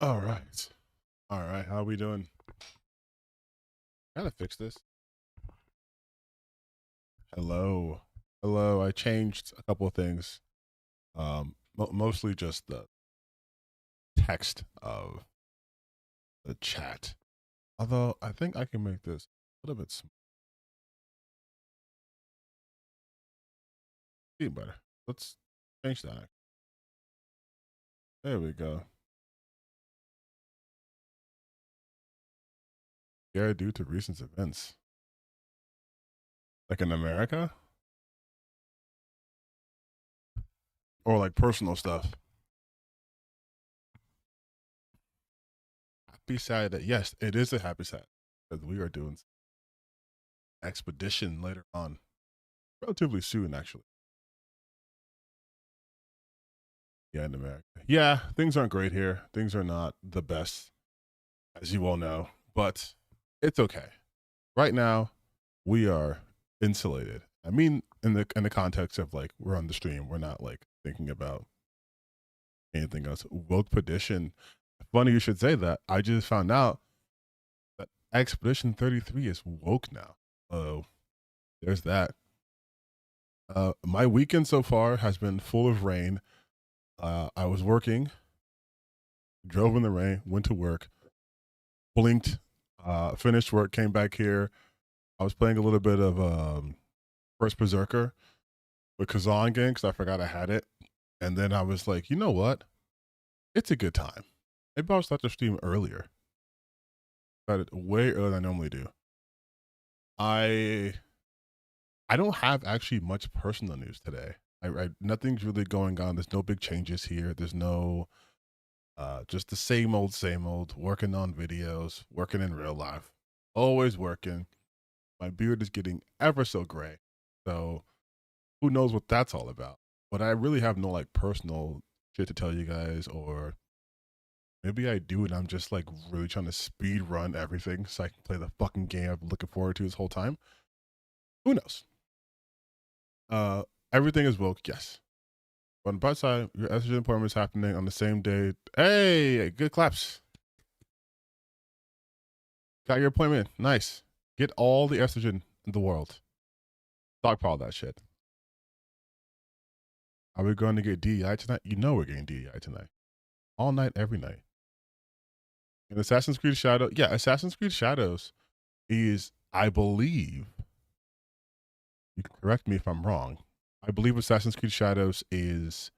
All right. All right. How are we doing? Gotta fix this. Hello. Hello. I changed a couple of things. Mostly just the text of the chat. Although I think I can make this a little bit smaller. Even better. Let's change that. There we go. Yeah, due to recent events. Like in America? Or like personal stuff. Happy Saturday. Yes, it is a happy Saturday. Because we are doing expedition later on. Relatively soon, actually. Yeah, in America. Yeah, things aren't great here. Things are not the best, as you all know, but it's okay. Right now, we are insulated. I mean, in the context of like we're on the stream, we're not like thinking about anything else. Woke Petition. Funny you should say that. I just found out that Expedition 33 is woke now. Oh, there's that. My weekend so far has been full of rain. I was working, drove in the rain, went to work, blinked, finished work, came back here. I was playing a little bit of First Berserker with Kazan game because I forgot I had it. And then I was like, you know what? It's a good time. Maybe I'll start the stream earlier. Started way earlier than I normally do. I don't have actually much personal news today. Nothing's really going on. There's no big changes here. There's no just the same old, working on videos, working in real life, always working. My beard is getting ever so gray. So who knows what that's all about. But I really have no like personal shit to tell you guys, or maybe I do and I'm just like really trying to speed run everything so I can play the fucking game I've been looking forward to this whole time. Who knows? Everything is woke, yes. But on the bright side, your estrogen appointment is happening on the same day. Hey, good claps. Got your appointment. Nice. Get all the estrogen in the world. Stockpile that shit. Are we going to get DEI tonight? You know we're getting DEI tonight. All night, every night. And Assassin's Creed Shadow, yeah, Assassin's Creed Shadows is, I believe, you can correct me if I'm wrong, I believe Assassin's Creed Shadows is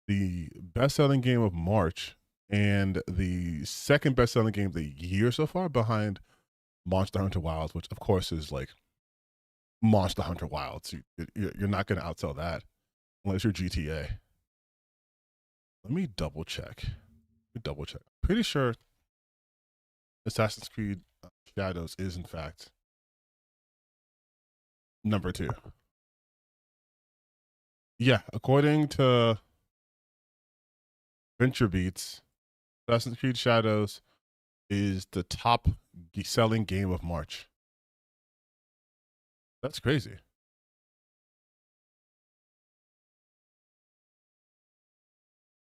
the best-selling game of March and the second best-selling game of the year so far, behind Monster Hunter Wilds, which of course is like Monster Hunter Wilds. You're not going to outsell that unless you're GTA. Let me double check. Pretty sure Assassin's Creed Shadows is in fact number 2. Yeah, according to Venture Beats, Assassin's Creed Shadows is the top selling game of March. That's crazy.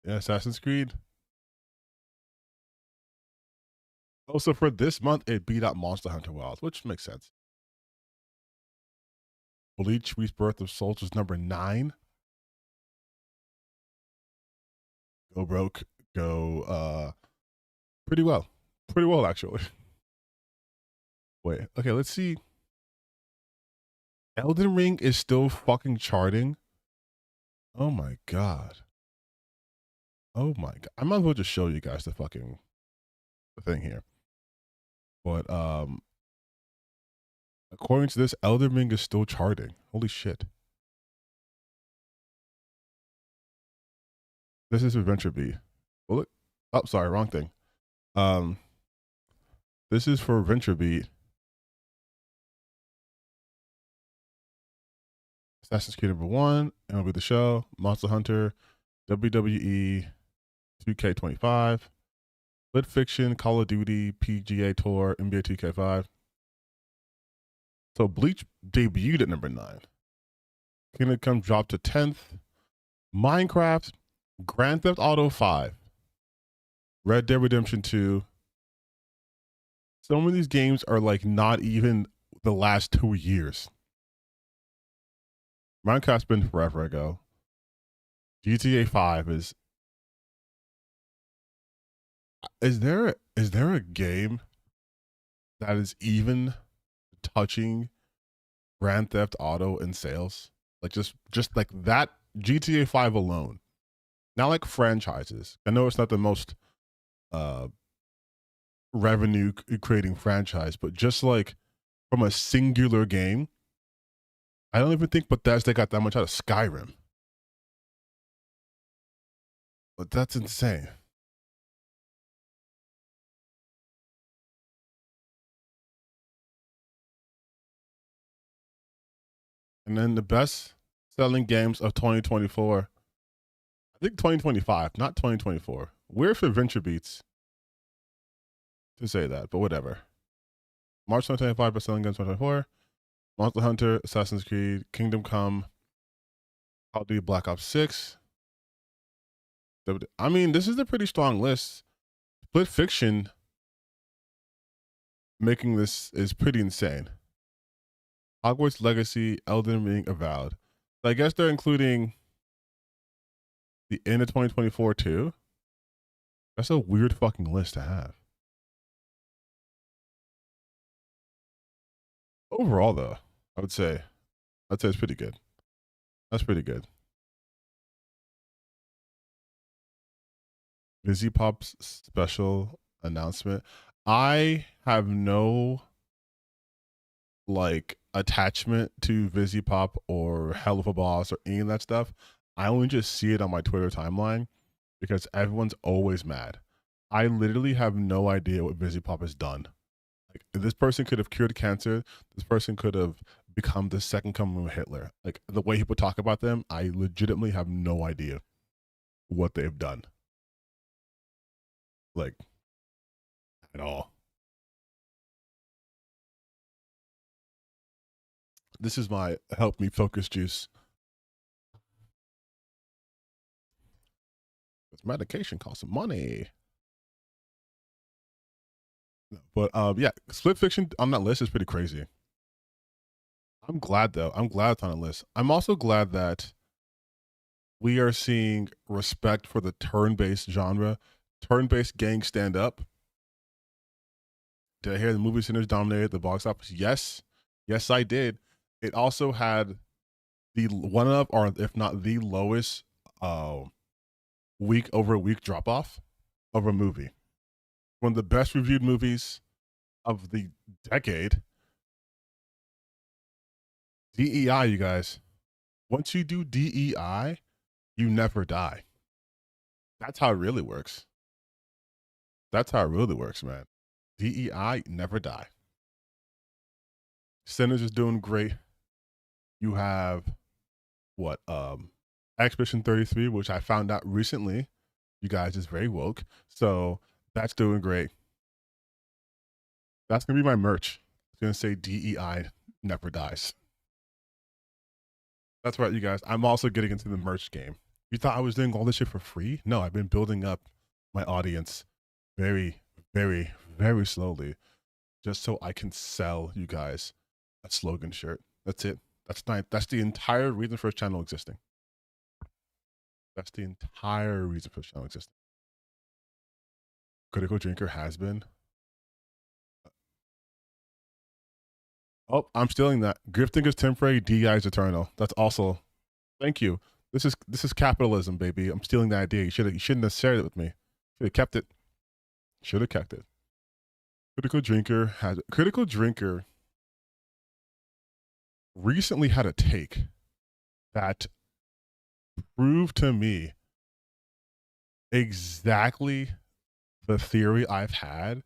Yeah, Assassin's Creed. Also, for this month, it beat out Monster Hunter Wilds, which makes sense. Bleach Rebirth of Souls was number 9. Go broke. Go pretty well. Pretty well, actually. Wait, okay, let's see. Elden Ring is still fucking charting. Oh my god. Oh my god. I might as well just show you guys the fucking thing here. But according to this, Elden Ring is still charting. Holy shit. This is Adventure B. Well, look. Oh, sorry, wrong thing. This is for Venture Beat. Assassin's Creed number 1, MLB The Show, Monster Hunter, WWE 2K25, Lit Fiction, Call of Duty, PGA Tour, NBA 2K5. So Bleach debuted at number 9. Kingdom Come dropped to 10th. Minecraft, Grand Theft Auto 5, Red Dead Redemption 2. Some of these games are like not even the last 2 years. Minecraft's been forever ago. GTA 5 is there a game that is even touching Grand Theft Auto in sales? Like just like that GTA 5 alone. Not like franchises. I know it's not the most revenue creating franchise, but just like from a singular game, I don't even think Bethesda got that much out of Skyrim. But that's insane. And then the best selling games of 2024. I think 2025, not 2024. Weird for Venture Beats to say that, but whatever. March 2025, best selling games 2024. Monster Hunter, Assassin's Creed, Kingdom Come, Call of Duty Black Ops 6. I mean, this is a pretty strong list. Split Fiction making this is pretty insane. Hogwarts Legacy, Elden Ring, Avowed. So I guess they're including the end of 2024 too. That's a weird fucking list to have. Overall, though, I'd say it's pretty good. That's pretty good. VisiPop's special announcement. I have no like attachment to VisiPop or Hell of a Boss or any of that stuff. I only just see it on my Twitter timeline because everyone's always mad. I literally have no idea what VisiPop has done. Like this person could have cured cancer. This person could have become the second coming of Hitler. Like the way people talk about them, I legitimately have no idea what they've done. Like at all. This is my help me focus juice. This medication costs some money. But yeah, Split Fiction on that list is pretty crazy. I'm glad though. I'm glad it's on the list. I'm also glad that we are seeing respect for the turn-based genre. Turn-based gang stand up. Did I hear the movie Sinners dominated the box office? Yes. Yes, I did. It also had the one of, or if not the lowest week over week drop off of a movie. One of the best reviewed movies of the decade. DEI, you guys. Once you do DEI, you never die. That's how it really works. That's how it really works, man. DEI, never die. Sinners is doing great. You have what? Expedition 33, which I found out recently. You guys is very woke. So that's doing great. That's gonna be my merch. It's gonna say DEI never dies. That's right, you guys. I'm also getting into the merch game. You thought I was doing all this shit for free? No, I've been building up my audience very, very, very slowly, just so I can sell you guys a slogan shirt. That's it. That's the entire reason for this channel existing. That's the entire reason for this channel existing. Critical Drinker has been. Oh, I'm stealing that. Grifting is temporary, DI is eternal. That's also. Thank you. This is capitalism, baby. I'm stealing that idea. You shouldn't have shared it with me. Should have kept it. Should have kept it. Critical Drinker recently had a take that proved to me exactly the theory I've had,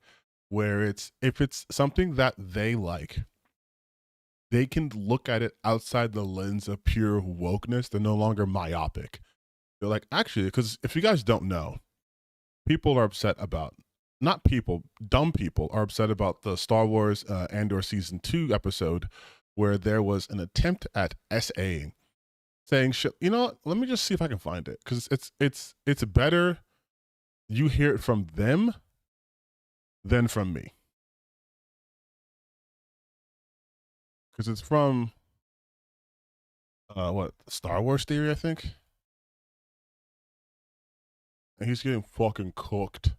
where if it's something that they like, they can look at it outside the lens of pure wokeness. They're no longer myopic. They're like, actually, because if you guys don't know, people are upset about, not people, dumb people are upset about the Star Wars Andor Season 2 episode where there was an attempt at SAing, saying, shit, you know what? Let me just see if I can find it. Because it's better you hear it from them than from me. Because it's from what, Star Wars Theory, I think. And he's getting fucking cooked.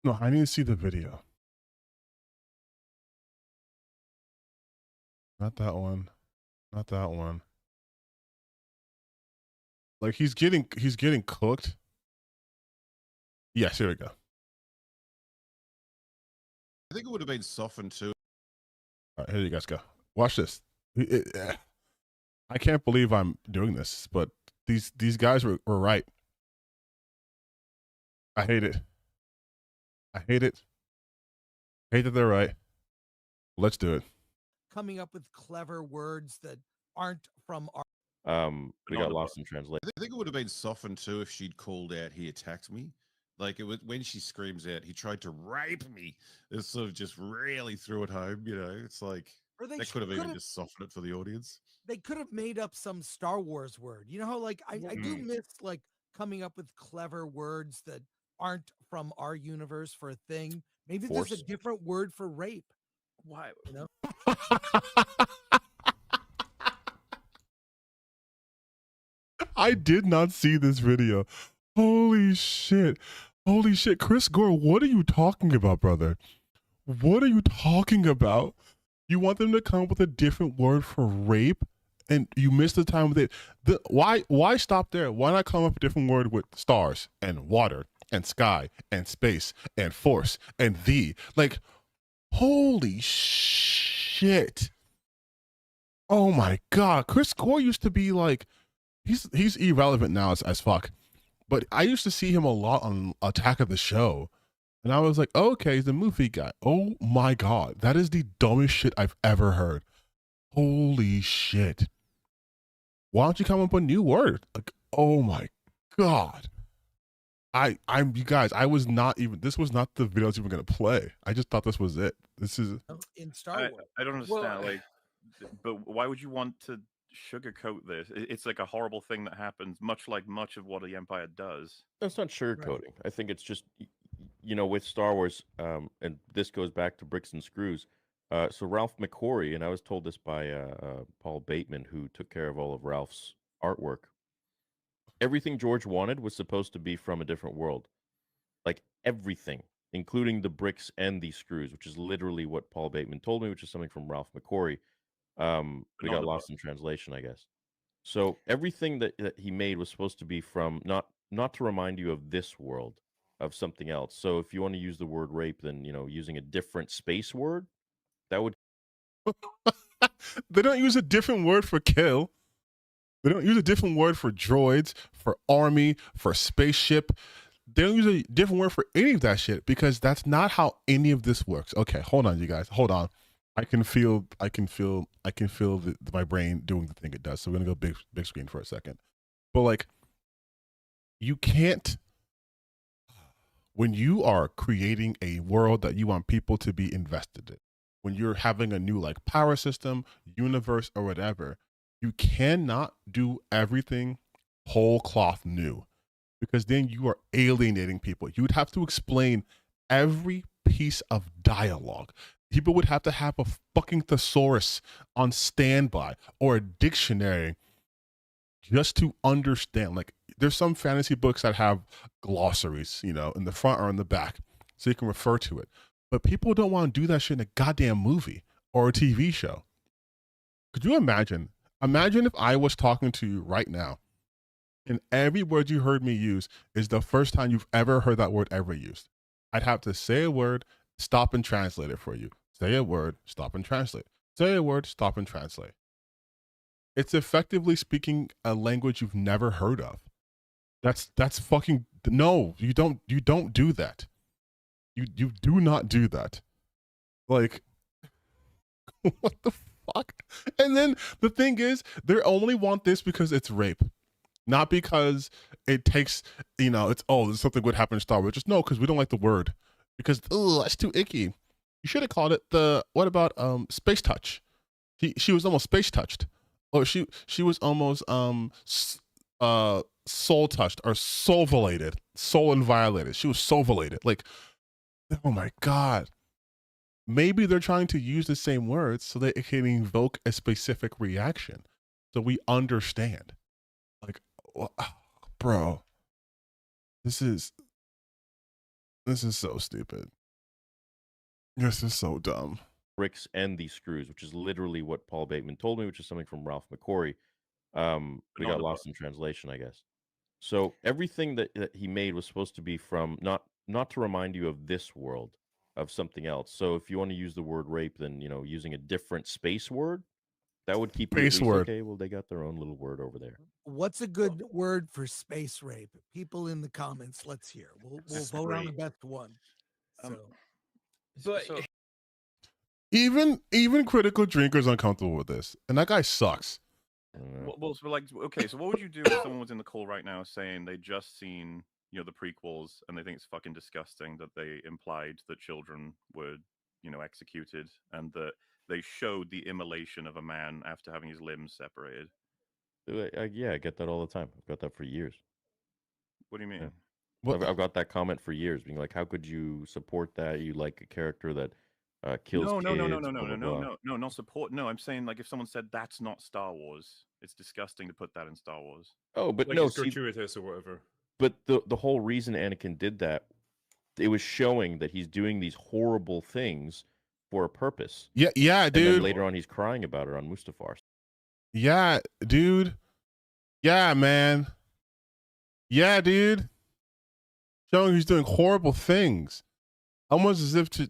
No, I need to see the video. Not that one. Not that one. Like he's getting cooked. Yes, here we go. I think it would have been softened too. All right, here you guys go. Watch this. I can't believe I'm doing this, but these guys were right. I hate it. I hate it. I hate that they're right. Let's do it. Coming up with clever words that aren't from our. We got lost in translation. I think it would have been softened too if she'd called out, "He attacked me." Like it was when she screams out, "He tried to rape me." It sort of just really threw it home. You know, it's like that could have even just softened it for the audience. They could have made up some Star Wars word. You know how like I do miss like coming up with clever words that aren't from our universe for a thing. Maybe there's a different word for rape. Why? You know? I did not see this video. Holy shit. Holy shit. Chris Gore, what are you talking about, brother? What are you talking about? You want them to come up with a different word for rape? And you missed the time with it. Why stop there? Why not come up with a different word with stars and water and sky and space and force and thee? Like, holy shit. Oh my God. Chris Gore used to be like, he's irrelevant now as fuck. But I used to see him a lot on Attack of the Show. And I was like, okay, he's a movie guy. Oh my God. That is the dumbest shit I've ever heard. Holy shit. Why don't you come up with a new word? Like, oh my God. You guys, I was not even, this was not the video I was even going to play. I just thought this was it. This is. In Star Wars. I don't understand, like, but why would you want to sugarcoat this? It's like a horrible thing that happens, much like much of what the Empire does. That's not sugarcoating. Right. I think it's just, you know, with Star Wars, and this goes back to Bricks and Screws. So Ralph McQuarrie, and I was told this by Paul Bateman, who took care of all of Ralph's artwork. Everything George wanted was supposed to be from a different world. Like everything, including the bricks and the screws, which is literally what Paul Bateman told me, which is something from Ralph McQuarrie. We got lost in translation, I guess. So everything that he made was supposed to be from not to remind you of this world, of something else. So if you want to use the word rape, then, you know, using a different space word, that would. They don't use a different word for kill. They don't use a different word for droids, for army, for spaceship. They don't use a different word for any of that shit because that's not how any of this works. Okay, hold on, you guys. Hold on. I can feel my brain doing the thing it does. So we're gonna go big screen for a second. But like, you can't, when you are creating a world that you want people to be invested in, when you're having a new like power system, universe, or whatever, you cannot do everything whole cloth new, because then you are alienating people. You would have to explain every piece of dialogue. People would have to have a fucking thesaurus on standby or a dictionary just to understand. Like, there's some fantasy books that have glossaries, you know, in the front or in the back, so you can refer to it. But people don't want to do that shit in a goddamn movie or a TV show. Could you imagine? Imagine if I was talking to you right now and every word you heard me use is the first time you've ever heard that word ever used. I'd have to say a word, stop and translate it for you. Say a word, stop and translate. Say a word, stop and translate. It's effectively speaking a language you've never heard of. That's fucking, no, you don't do that. You do not do that. Like, what the fuck? And then the thing is, they only want this because it's rape. Not because it takes, you know, it's, oh, something would happen in Star Wars. Just no, because we don't like the word. Because, oh, that's too icky. You should have called it what about space touch? She was almost space touched. or she was almost soul touched or soul violated, soul inviolated. She was soul violated. Like, oh my God. Maybe they're trying to use the same words so that it can invoke a specific reaction, so we understand. Like, bro, this is so stupid. This is so dumb. Bricks and these screws, which is literally what Paul Bateman told me, which is something from Ralph McQuarrie. We got lost in translation, I guess. So everything that he made was supposed to be from not to remind you of this world, of something else. So if you want to use the word rape, then using a different space word, that would keep you at least, okay, well, they got their own little word over there. What's a good word for space rape? People in the comments, let's hear. We'll vote on the best one. But even critical drinkers uncomfortable with this, and that guy sucks. Well, so like, okay, so what would you do if someone was in the call right now saying they just seen the prequels and they think it's fucking disgusting that they implied that children were executed and that they showed the immolation of a man after having his limbs separated? Yeah, I get that all the time. I've got that for years. What do you mean? Yeah. I've got that comment for years, being like, how could you support that? You like a character that kills kids? No, not support. No, I'm saying, like, if someone said that's not Star Wars, it's disgusting to put that in Star Wars. Oh, but like no, it's gratuitous or whatever. But the whole reason Anakin did that, it was showing that he's doing these horrible things for a purpose. Yeah, dude. And then later on, he's crying about it on Mustafar. Yeah, dude. Yeah, man. Yeah, dude. Showing he's doing horrible things, almost as if to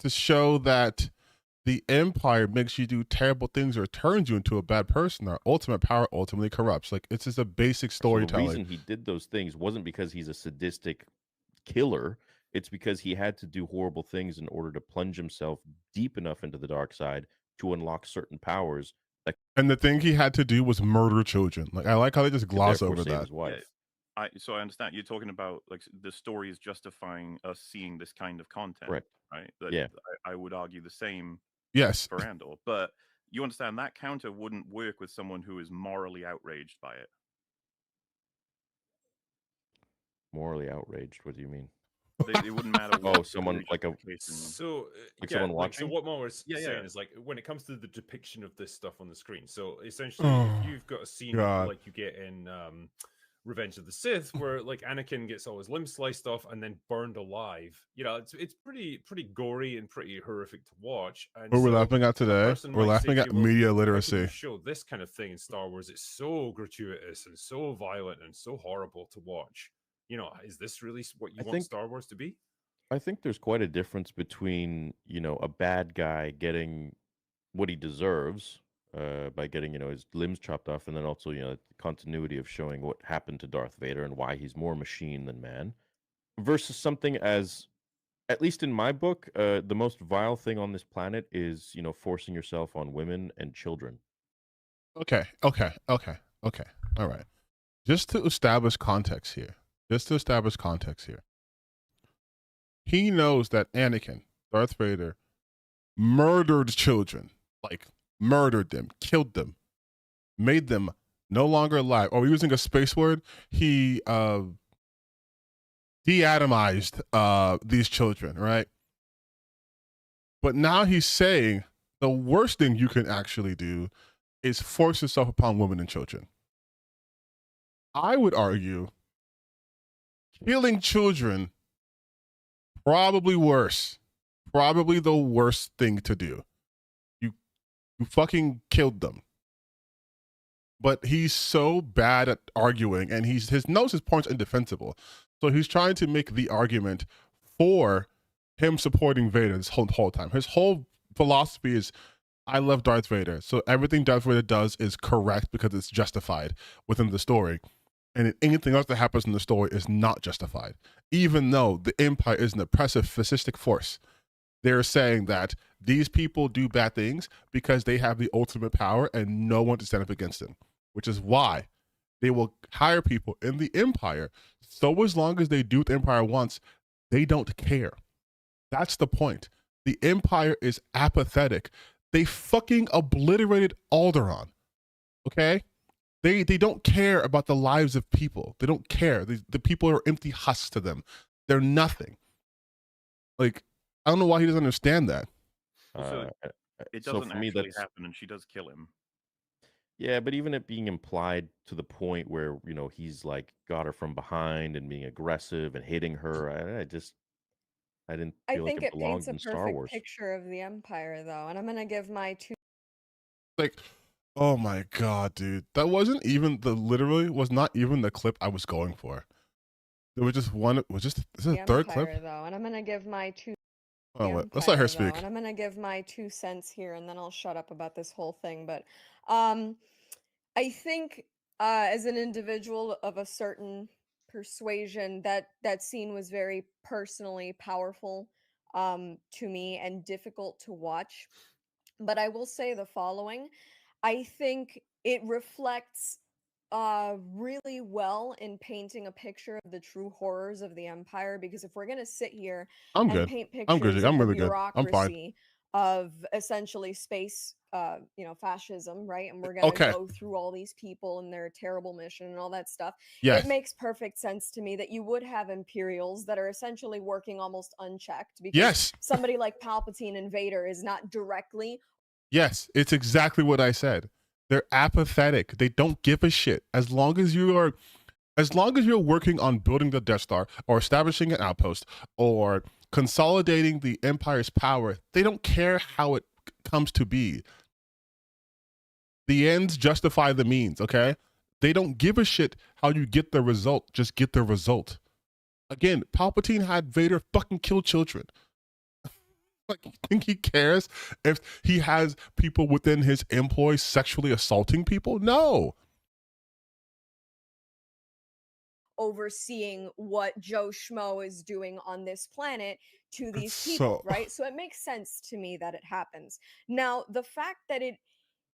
show that the Empire makes you do terrible things or turns you into a bad person. Our ultimate power ultimately corrupts. Like, it's just a basic storytelling. So the reason he did those things wasn't because he's a sadistic killer. It's because he had to do horrible things in order to plunge himself deep enough into the dark side to unlock certain powers. And the thing he had to do was murder children. Like, I like how they just gloss over that. His wife. Yeah. So I understand you're talking about, like, the story is justifying us seeing this kind of content, correct? Right? Yeah. I would argue the same. Yes. For Andor, but you understand that counter wouldn't work with someone who is morally outraged by it. Morally outraged? What do you mean? It wouldn't matter. Someone like a someone watching. So what Mo was saying is, like, when it comes to the depiction of this stuff on the screen. So essentially, if you've got a scene like you get in Revenge of the Sith, where like Anakin gets all his limbs sliced off and then burned alive, it's pretty gory and pretty horrific to watch. And what we're laughing at today, we're laughing at media literacy. Show this kind of thing in Star Wars. It's so gratuitous and so violent and so horrible to watch. Is this really what you want Star Wars to be? I think there's quite a difference between a bad guy getting what he deserves by getting his limbs chopped off, and then also the continuity of showing what happened to Darth Vader and why he's more machine than man, versus something as, at least in my book, the most vile thing on this planet is forcing yourself on women and children. Okay. All right. Just to establish context here. He knows that Anakin, Darth Vader, murdered children, like murdered them, killed them, made them no longer alive. Or using a space word, he de-atomized these children, right? But now he's saying the worst thing you can actually do is force yourself upon women and children. I would argue killing children, probably worse. Probably the worst thing to do. You fucking killed them. But he's so bad at arguing, and his point's indefensible. So he's trying to make the argument for him supporting Vader this whole time. His whole philosophy is, I love Darth Vader, so everything Darth Vader does is correct because it's justified within the story. And anything else that happens in the story is not justified. Even though the Empire is an oppressive, fascistic force, they're saying that these people do bad things because they have the ultimate power and no one to stand up against them, which is why they will hire people in the Empire. So as long as they do what the Empire wants, they don't care. That's the point. The Empire is apathetic. They fucking obliterated Alderaan. Okay, they don't care about the lives of people. They don't care. The people are empty husks to them. They're nothing. Like, I don't know why he doesn't understand that. Also, it doesn't actually happen, and she does kill him. Yeah, but even it being implied to the point where, you know, he's like got her from behind and being aggressive and hitting her, I didn't feel like it belonged in Star Wars. I think it paints a perfect picture of the Empire, though, and I'm gonna give my 2. Like, oh my god, dude, that wasn't even literally was not even the clip I was going for. There was just one. It was just this is a third clip, though, and I'm gonna give my 2. Oh, wait, let's let her speak. And I'm gonna give my 2 cents here, and then I'll shut up about this whole thing. But I think as an individual of a certain persuasion, that scene was very personally powerful to me and difficult to watch. But I will say the following: I think it reflects really well in painting a picture of the true horrors of the Empire, because if we're gonna sit here and paint pictures of the bureaucracy of essentially space fascism, right, and we're gonna go through all these people and their terrible mission and all that stuff, it makes perfect sense to me that you would have Imperials that are essentially working almost unchecked, because somebody like Palpatine and Vader is not directly. Yes, it's exactly what I said. They're apathetic. They don't give a shit. As long as you're working on building the Death Star or establishing an outpost or consolidating the Empire's power, they don't care how it comes to be. The ends justify the means, okay? They don't give a shit how you get the result. Just get the result. Again, Palpatine had Vader fucking kill children. Like, you think he cares if he has people within his employ sexually assaulting people? No. Overseeing what Joe Schmo is doing on this planet to these people, right? So it makes sense to me that it happens. Now, the fact that it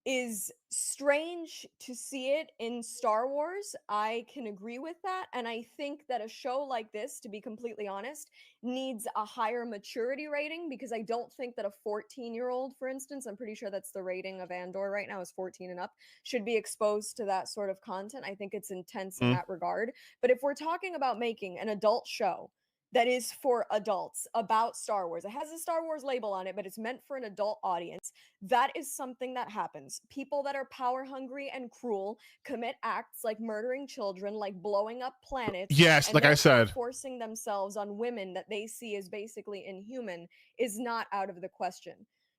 is strange to see it in Star Wars, I can agree with that. And I think that a show like this, to be completely honest, needs a higher maturity rating, because I don't think that a 14-year-old, for instance, I'm pretty sure that's the rating of Andor right now, is 14 and up, should be exposed to that sort of content. I think it's intense in that regard. But if we're talking about making an adult show that is for adults about Star Wars, it has a Star Wars label on it, but it's meant for an adult audience, that is something that happens. People that are power hungry and cruel commit acts like murdering children, like blowing up planets. Yes, like I said, forcing themselves on women that they see as basically inhuman is not out of the question.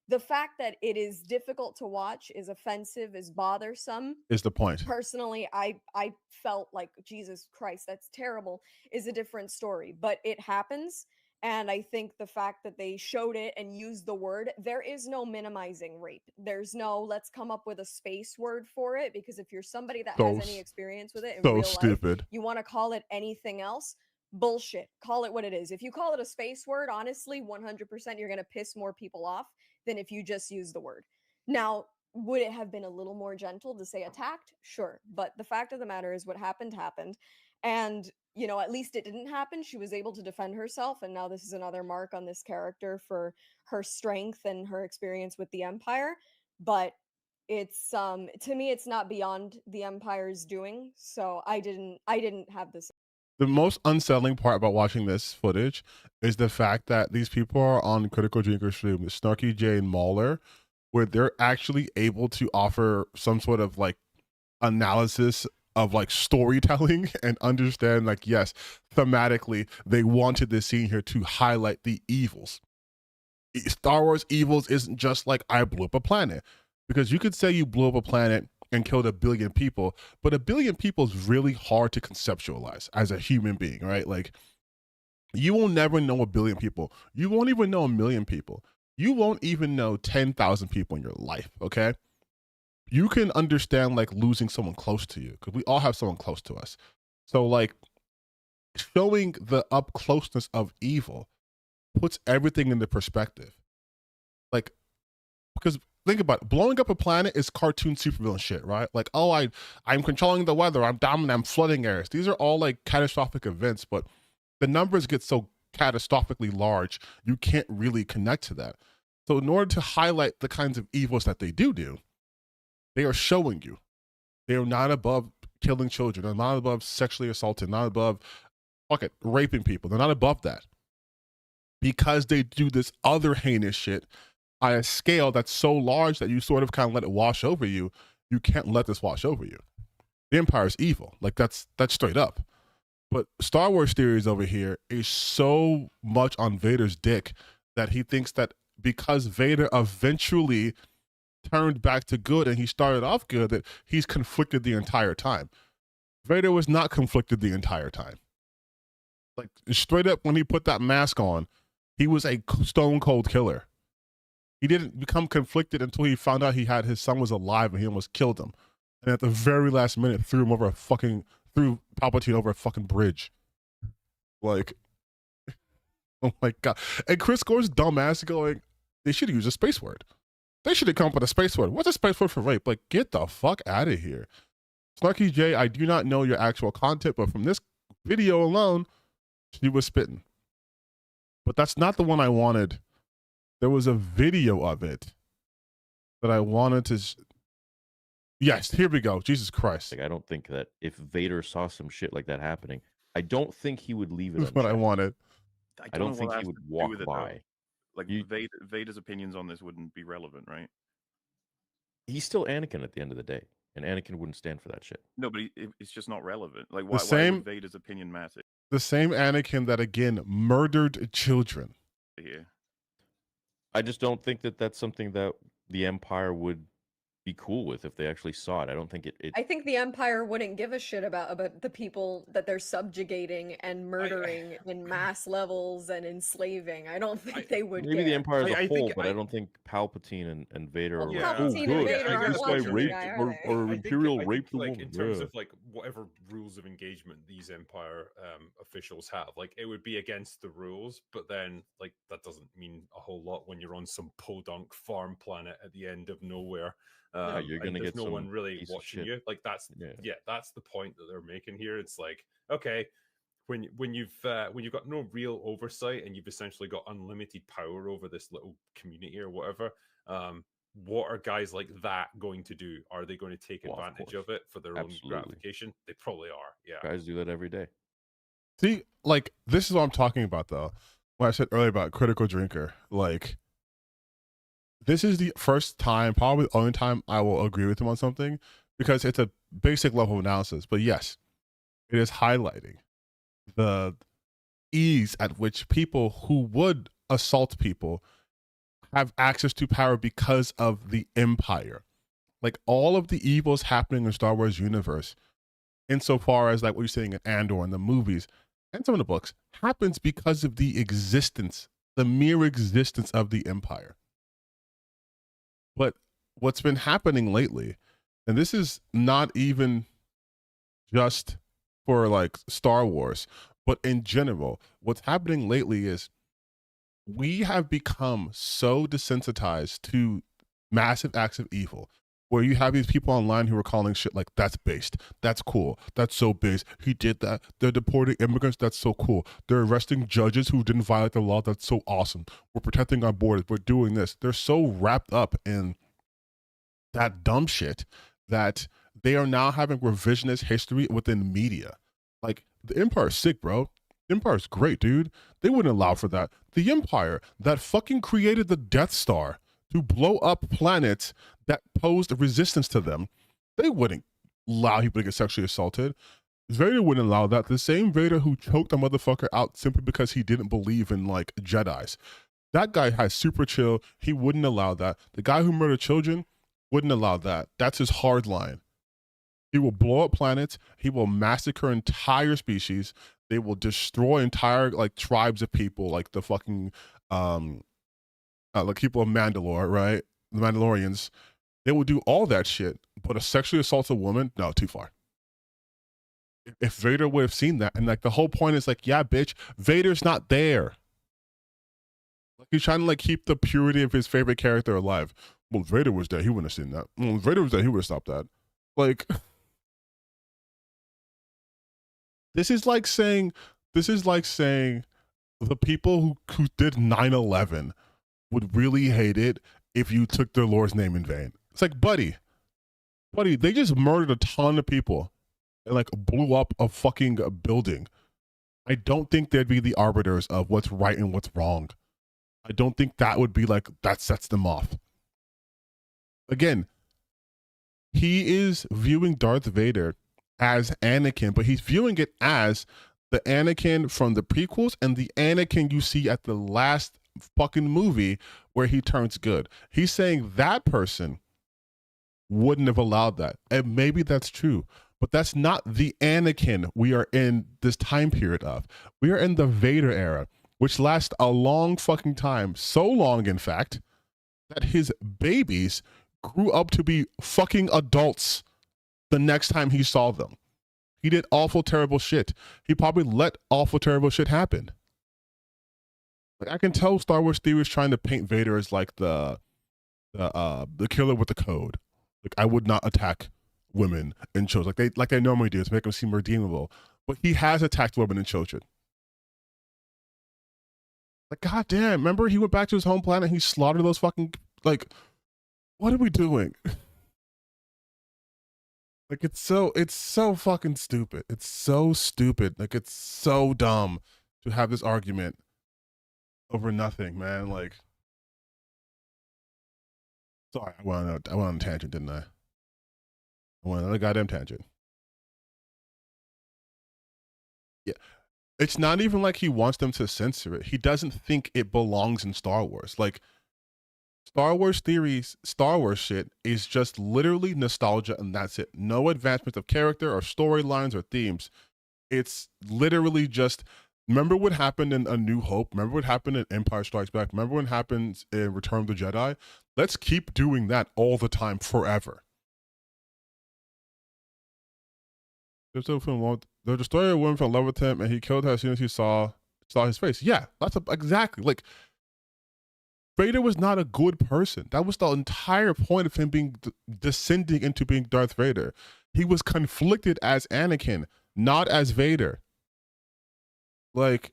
The fact that it is difficult to watch, is offensive, is bothersome, is the point. Personally, I felt like, Jesus Christ, that's terrible, is a different story. But it happens, and I think the fact that they showed it and used the word, there is no minimizing rape. There's no, let's come up with a space word for it, because if you're somebody that has any experience with it in real life, you want to call it anything else, bullshit. Call it what it is. If you call it a space word, honestly, 100% you're going to piss more people off than if you just use the word. Now, would it have been a little more gentle to say attacked? Sure. But the fact of the matter is, what happened happened. And, you know, at least it didn't happen. She was able to defend herself. And now this is another mark on this character for her strength and her experience with the Empire. But it's to me, it's not beyond the Empire's doing. So I didn't have this. The most unsettling part about watching this footage is the fact that these people are on Critical Drinker stream, Snarky J and Mauler, where they're actually able to offer some sort of like analysis of like storytelling and understand, like, yes, thematically, they wanted this scene here to highlight the evils. Star Wars evils isn't just like, I blew up a planet, because you could say you blew up a planet and killed 1 billion people, but 1 billion people is really hard to conceptualize as a human being, right? Like, you will never know 1 billion people. You won't even know 1 million people. You won't even know 10,000 people in your life, okay? You can understand like losing someone close to you, because we all have someone close to us. So like, showing the up closeness of evil puts everything into perspective. Like, because think about it, blowing up a planet is cartoon supervillain shit, right? Like, oh, I'm controlling the weather, I'm dominant, I'm flooding areas. These are all like catastrophic events, but the numbers get so catastrophically large, you can't really connect to that. So in order to highlight the kinds of evils that they do, they are showing you. They're not above killing children. They're not above sexually assaulting, not above raping people. They're not above that. Because they do this other heinous shit on a scale that's so large that you sort of kind of let it wash over you. You can't let this wash over you. The Empire is evil. Like that's straight up. But Star Wars theories over here is so much on Vader's dick that he thinks that because Vader eventually turned back to good and he started off good, that he's conflicted the entire time. Vader was not conflicted the entire time. Like straight up when he put that mask on, he was a stone cold killer. He didn't become conflicted until he found out his son was alive and he almost killed him. And at the very last minute threw Palpatine over a fucking bridge. Like, oh my God. And Chris Gore's dumbass going, they should have used a space word. They should have come up with a space word. What's a space word for rape? Like, get the fuck out of here. Snarky J, I do not know your actual content, but from this video alone, she was spitting. But that's not the one I wanted. There was a video of it that I wanted to... Yes, here we go. Jesus Christ. Like, I don't think that if Vader saw some shit like that happening, I don't think he would leave it That's what I wanted. I don't think he would walk by. Like, Vader's opinions on this wouldn't be relevant, right? He's still Anakin at the end of the day, and Anakin wouldn't stand for that shit. No, but it's just not relevant. Like, why would Vader's opinion matter? The same Anakin that, again, murdered children. Yeah. I just don't think that that's something that the Empire would be cool with if they actually saw it. I don't think it I think the Empire wouldn't give a shit about the people that they're subjugating and murdering in mass levels and enslaving. I don't think they would. Maybe the Empire as a whole, but I don't think Palpatine and Vader are like, oh, good. This guy raped or Imperial raped the woman. In terms of like whatever rules of engagement these Empire officials have, like it would be against the rules, but then like that doesn't mean a whole lot when you're on some podunk farm planet at the end of nowhere. You're gonna get no one really watching you. Like that's the point that they're making here. It's like, okay, when you've got no real oversight and you've essentially got unlimited power over this little community or whatever, what are guys like that going to do? Are they going to take advantage of it for their own gratification? They probably are. Yeah, guys do that every day. See, like this is what I'm talking about though. When I said earlier about critical drinker, like. This is the first time, probably the only time I will agree with him on something because it's a basic level of analysis. But yes, it is highlighting the ease at which people who would assault people have access to power because of the Empire. Like all of the evils happening in Star Wars universe, insofar as like what you're saying in Andor and the movies and some of the books, happens because of the mere existence of the Empire. But what's been happening lately, and this is not even just for like Star Wars, but in general, what's happening lately is we have become so desensitized to massive acts of evil, where you have these people online who are calling shit like, that's based, that's cool, that's so base, he did that, they're deporting immigrants, that's so cool, they're arresting judges who didn't violate the law, that's so awesome, we're protecting our borders, we're doing this. They're so wrapped up in that dumb shit that they are now having revisionist history within media. Like, the Empire's sick, bro. The Empire's great, dude. They wouldn't allow for that. The Empire that fucking created the Death Star to blow up planets that posed resistance to them, they wouldn't allow people to get sexually assaulted. Vader wouldn't allow that. The same Vader who choked a motherfucker out simply because he didn't believe in like Jedis. That guy has super chill. He wouldn't allow that. The guy who murdered children wouldn't allow that. That's his hard line. He will blow up planets. He will massacre entire species. They will destroy entire like tribes of people, like the fucking like people of Mandalore, right? The Mandalorians. They will do all that shit, but a sexually assaulted woman, no, too far. If Vader would have seen that, and like the whole point is like, yeah, bitch, Vader's not there. Like he's trying to like keep the purity of his favorite character alive. Well, if Vader was there, he wouldn't have seen that. Well, if Vader was there, he would have stopped that. Like, this is like saying the people who did 9/11 would really hate it if you took their Lord's name in vain. It's like, buddy, buddy, they just murdered a ton of people and like blew up a fucking building. I don't think they'd be the arbiters of what's right and what's wrong. I don't think that would be like, that sets them off. Again, he is viewing Darth Vader as Anakin, but he's viewing it as the Anakin from the prequels and the Anakin you see at the last fucking movie where he turns good. He's saying that person wouldn't have allowed that. And maybe that's true, but that's not the Anakin we are in this time period of. We are in the Vader era, which lasts a long fucking time. So long, in fact, that his babies grew up to be fucking adults the next time he saw them. He did awful, terrible shit. He probably let awful, terrible shit happen. Like, I can tell Star Wars Theory is trying to paint Vader as like the killer with the code. Like, I would not attack women and children like they normally do to make him seem redeemable. But he has attacked women and children. Like, goddamn, remember he went back to his home planet and he slaughtered those fucking, like, what are we doing? Like, it's so fucking stupid. It's so stupid. Like, it's so dumb to have this argument over nothing, man. Like, sorry, I went on a tangent, didn't I? I went on a goddamn tangent. Yeah. It's not even like he wants them to censor it. He doesn't think it belongs in Star Wars. Like, Star Wars theories, Star Wars shit is just literally nostalgia and that's it. No advancement of character or storylines or themes. It's literally just, remember what happened in A New Hope? Remember what happened in Empire Strikes Back? Remember what happens in Return of the Jedi? Let's keep doing that all the time forever. The destroyer woman fell in love with him and he killed her as soon as he saw his face. Yeah, that's exactly like, Vader was not a good person. That was the entire point of him being descending into being Darth Vader. He was conflicted as Anakin, not as Vader. Like,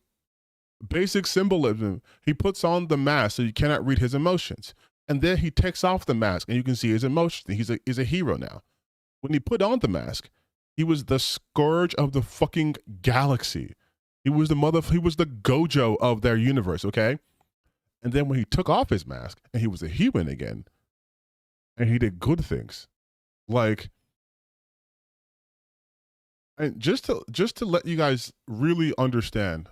basic symbolism. He puts on the mask so you cannot read his emotions. And then he takes off the mask and you can see his emotions. He's a hero now. When he put on the mask, he was the scourge of the fucking galaxy. He was the Gojo of their universe, okay? And then when he took off his mask and he was a human again, and he did good things, like, and just to let you guys really understand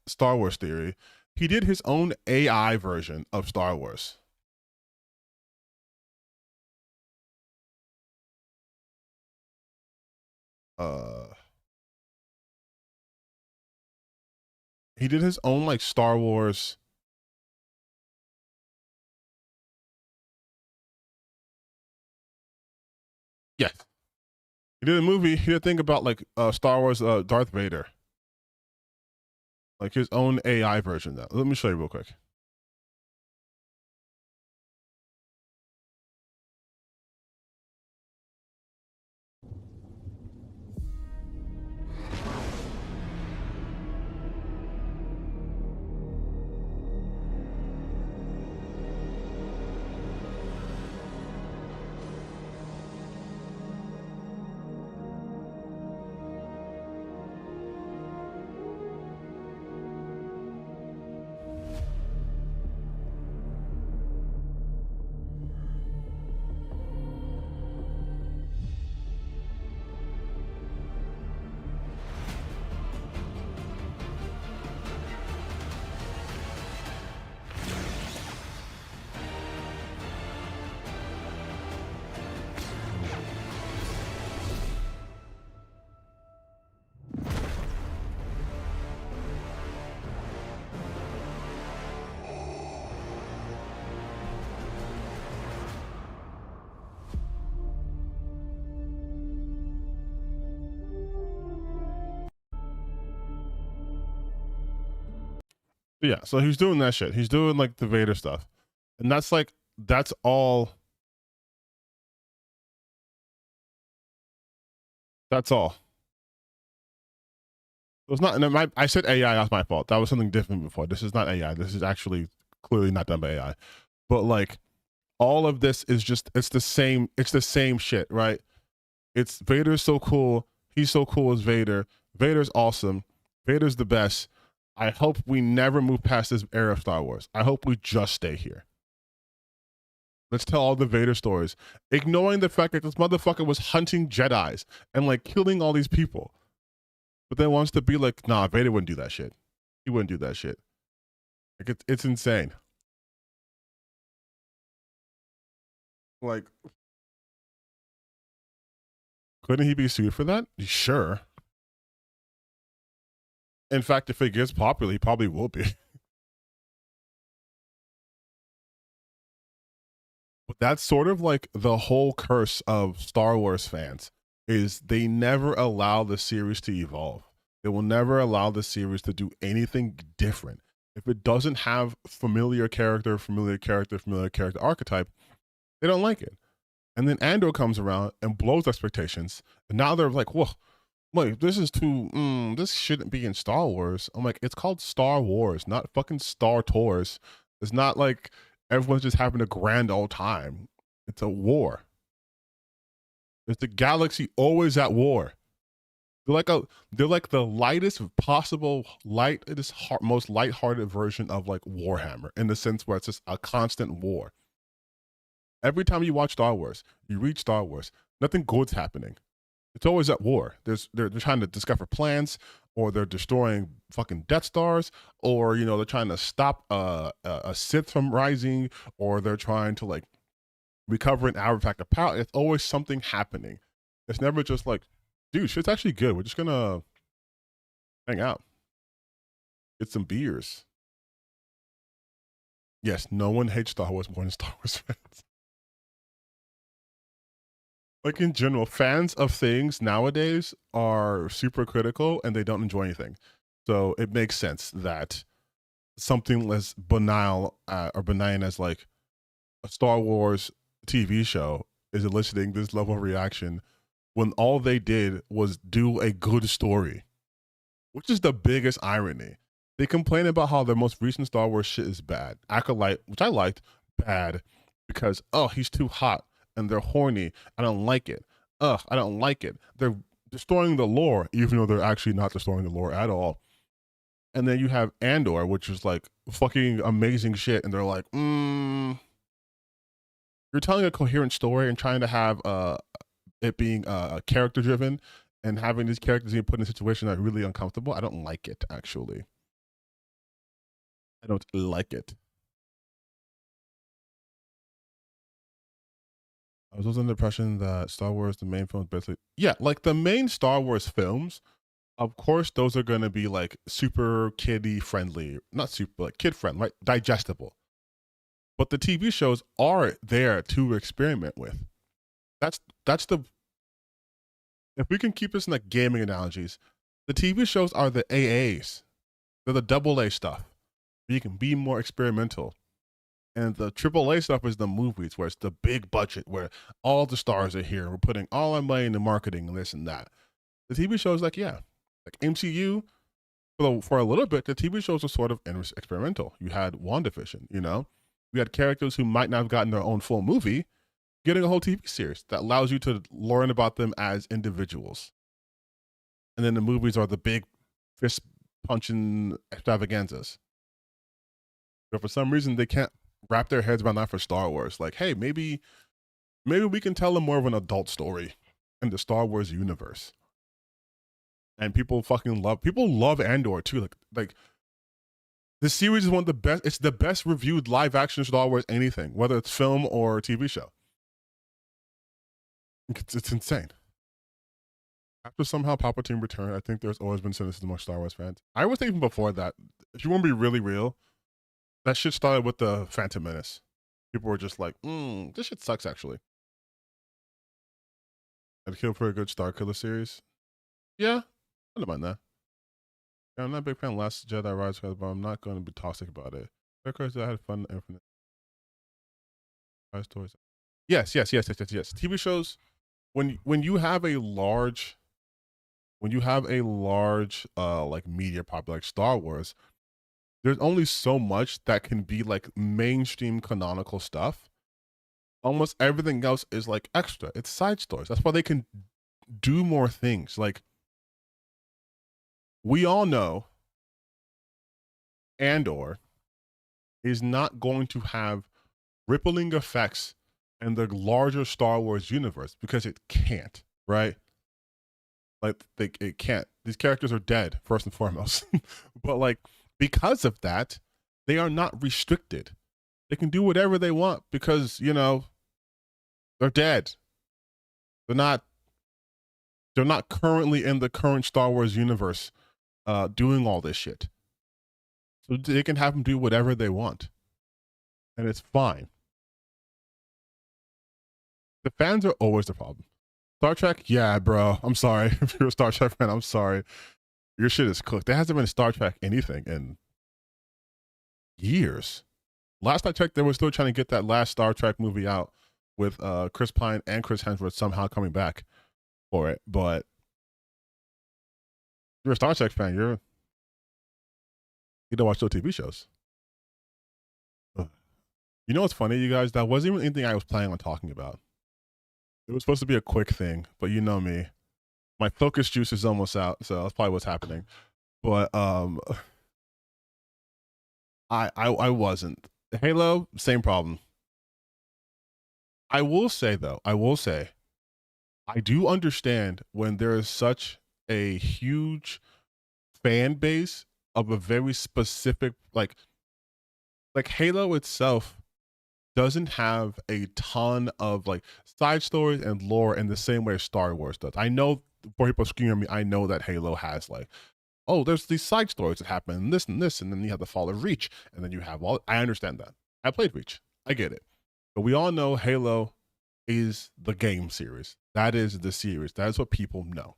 Star Wars theory, he did his own AI version of Star Wars. He did his own like Star Wars. Yes. He did a movie. He did a thing about like Star Wars Darth Vader. Like his own AI version of that. Let me show you real quick. Yeah, so he's doing that shit. He's doing like the Vader stuff. And that's like, that's all. That's all. It was not, and I said AI, that's my fault. That was something different before. This is not AI. This is actually clearly not done by AI. But like, all of this is just, it's the same shit, right? It's Vader's so cool. He's so cool as Vader. Vader's awesome. Vader's the best. I hope we never move past this era of Star Wars. I hope we just stay here. Let's tell all the Vader stories, ignoring the fact that this motherfucker was hunting Jedis and like killing all these people. But then wants to be like, nah, Vader wouldn't do that shit. He wouldn't do that shit. Like it's insane. Like, couldn't he be sued for that? Sure. In fact, if it gets popular, he probably will be. But that's sort of like the whole curse of Star Wars fans, is they never allow the series to evolve. They will never allow the series to do anything different. If it doesn't have familiar character archetype, they don't like it. And then Andor comes around and blows expectations. And now they're like, whoa, wait, this is too, this shouldn't be in Star Wars. I'm like, it's called Star Wars, not fucking Star Tours. It's not like everyone's just having a grand old time. It's a war. It's the galaxy always at war. They're like the lightest possible, most lighthearted version of like Warhammer, in the sense where it's just a constant war. Every time you watch Star Wars, you read Star Wars, nothing good's happening. It's always at war. They're trying to discover plans, or they're destroying fucking Death Stars, or they're trying to stop a Sith from rising, or they're trying to like recover an artifact of power. It's always something happening. It's never just like, dude, shit's actually good. We're just gonna hang out, get some beers. Yes, no one hates Star Wars more than Star Wars fans. Like in general, fans of things nowadays are super critical and they don't enjoy anything. So it makes sense that something less banal or benign as like a Star Wars TV show is eliciting this level of reaction when all they did was do a good story, which is the biggest irony. They complain about how their most recent Star Wars shit is bad. Acolyte, which I liked, bad because, oh, he's too hot and they're horny. I don't like it. I don't like it. They're destroying the lore, even though they're actually not destroying the lore at all. And then you have Andor, which is like fucking amazing shit. And they're like, you're telling a coherent story and trying to have it being character driven and having these characters being put in a situation that are really uncomfortable. I don't like it, actually. I don't like it. I was under the impression that Star Wars, the main film, basically, yeah, like the main Star Wars films, of course, those are going to be like super kiddie friendly, not super, like kid friendly, right? Digestible. But the TV shows are there to experiment with. That's the, if we can keep this in like gaming analogies, the TV shows are the AAs. They're the AA stuff. You can be more experimental. And the AAA stuff is the movies, where it's the big budget, where all the stars are here. We're putting all our money into marketing and this and that. The TV shows, like, yeah, like MCU, for a little bit, the TV shows were sort of experimental. You had WandaVision, You had characters who might not have gotten their own full movie, getting a whole TV series that allows you to learn about them as individuals. And then the movies are the big fist-punching extravaganzas. But for some reason, they can't wrap their heads around that for Star Wars. Like, hey, maybe we can tell them more of an adult story in the Star Wars universe. And people love Andor too. Like this series is one of the best. It's the best reviewed live action Star Wars anything, whether it's film or TV show. It's insane. After somehow Palpatine returned, I think there's always been cynicism among Star Wars fans. I was thinking before that, if you want to be really real, that shit started with the Phantom Menace. People were just like, this shit sucks, actually. I'd kill for a good Star Killer series. Yeah, I don't mind that. Yeah, I'm not a big fan of Last Jedi Rise, but I'm not going to be toxic about it. Because I had fun Infinite. Stories. Yes. TV shows, when you have a large like media popular like Star Wars, there's only so much that can be like mainstream canonical stuff almost everything else is like extra. It's side stories. That's why they can do more things. Like, we all know Andor is not going to have rippling effects in the larger Star Wars universe because it can't, right? Like, it can't. These characters are dead, first and foremost. But like, because of that, they are not restricted. They can do whatever they want because, you know, they're dead. They're not currently in the current Star Wars universe doing all this shit. So they can have them do whatever they want. And it's fine. The fans are always the problem. Star Trek? Yeah, bro. I'm sorry. If you're a Star Trek fan, I'm sorry. Your shit is cooked. There hasn't been a Star Trek anything in years. Last I checked, they were still trying to get that last Star Trek movie out with Chris Pine and Chris Hemsworth somehow coming back for it. But if you're a Star Trek fan, you don't watch those TV shows. Ugh. You know what's funny, you guys? That wasn't even anything I was planning on talking about. It was supposed to be a quick thing, but you know me. My focus juice is almost out, so that's probably what's happening. But I wasn't. Halo, same problem. I will say though, I do understand when there is such a huge fan base of a very specific, like Halo itself doesn't have a ton of like side stories and lore in the same way Star Wars does. I know for people screaming at me, I know that Halo has like, oh, there's these side stories that happen and this, and then you have the Fall of Reach, and then you have all, I understand that. I played Reach. I get it. But we all know Halo is the game series. That is the series. That is what people know.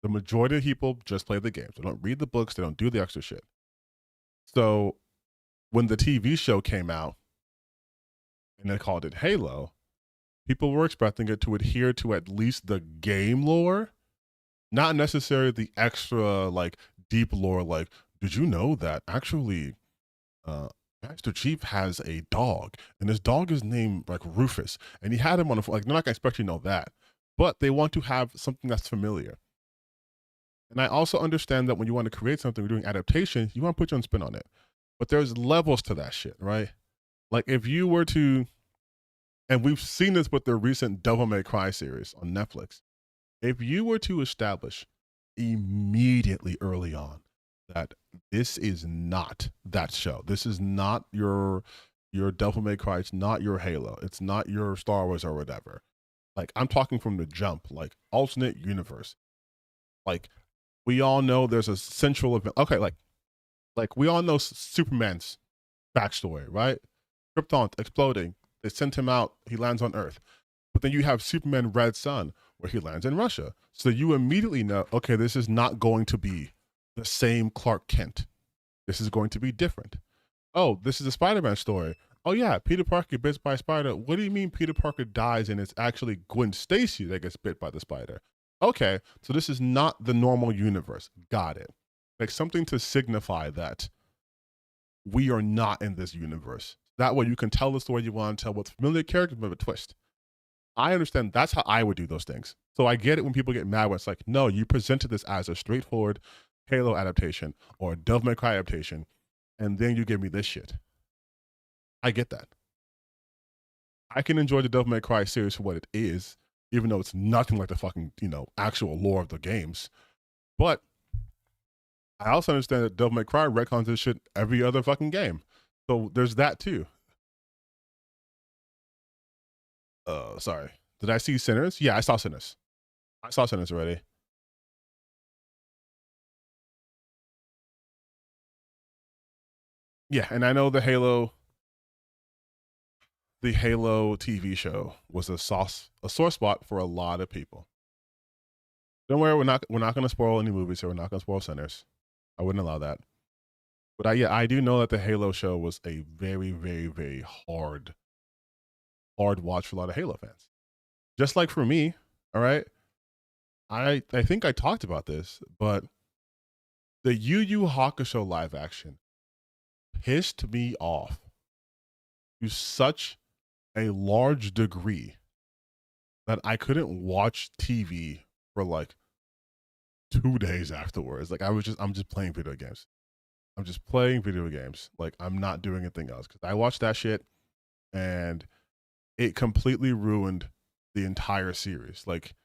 The majority of people just play the games. They don't read the books. They don't do the extra shit. So when the TV show came out and they called it Halo, people were expecting it to adhere to at least the game lore, not necessarily the extra like deep lore. Like, did you know that actually Master Chief has a dog and his dog is named like Rufus and he had him on a, like, they're not gonna expect you to know that, but they want to have something that's familiar. And I also understand that when you want to create something, we're doing adaptation, you want to put your own spin on it. But there's levels to that shit, right? Like if you were to, and we've seen this with the recent Devil May Cry series on Netflix, if you were to establish immediately early on that this is not that show, this is not your Devil May Cry, it's not your Halo, it's not your Star Wars or whatever. Like I'm talking from the jump, like alternate universe. Like we all know there's a central event. Okay, like we all know Superman's backstory, right? Krypton exploding. They sent him out. He lands on Earth. But then you have Superman Red Sun, where he lands in Russia. So you immediately know, okay, this is not going to be the same Clark Kent. This is going to be different. Oh, this is a Spider-Man story. Oh yeah, Peter Parker bit by a spider. What do you mean Peter Parker dies and it's actually Gwen Stacy that gets bit by the spider? Okay, so this is not the normal universe. Got it. Like something to signify that we are not in this universe. That way you can tell the story you want to tell with familiar characters with a twist. I understand that's how I would do those things. So I get it when people get mad when it's like, no, you presented this as a straightforward Halo adaptation or a Devil May Cry adaptation, and then you give me this shit. I get that. I can enjoy the Devil May Cry series for what it is, even though it's nothing like the fucking, actual lore of the games. But I also understand that Devil May Cry retcons this shit every other fucking game. So there's that too. Sorry. Did I see Sinners? Yeah, I saw Sinners. I saw Sinners already. Yeah, and I know the Halo TV show was a sore spot for a lot of people. Don't worry, we're not going to spoil any movies here. We're not going to spoil Sinners. I wouldn't allow that. But I do know that the Halo show was a very, very, very hard watch for a lot of Halo fans. Just like for me, all right? I think I talked about this, but the Yu Yu Hakusho live action pissed me off to such a large degree that I couldn't watch TV for like 2 days afterwards. Like I'm just playing video games. I'm just playing video games. Like I'm not doing anything else because I watched that shit and it completely ruined the entire series. Like,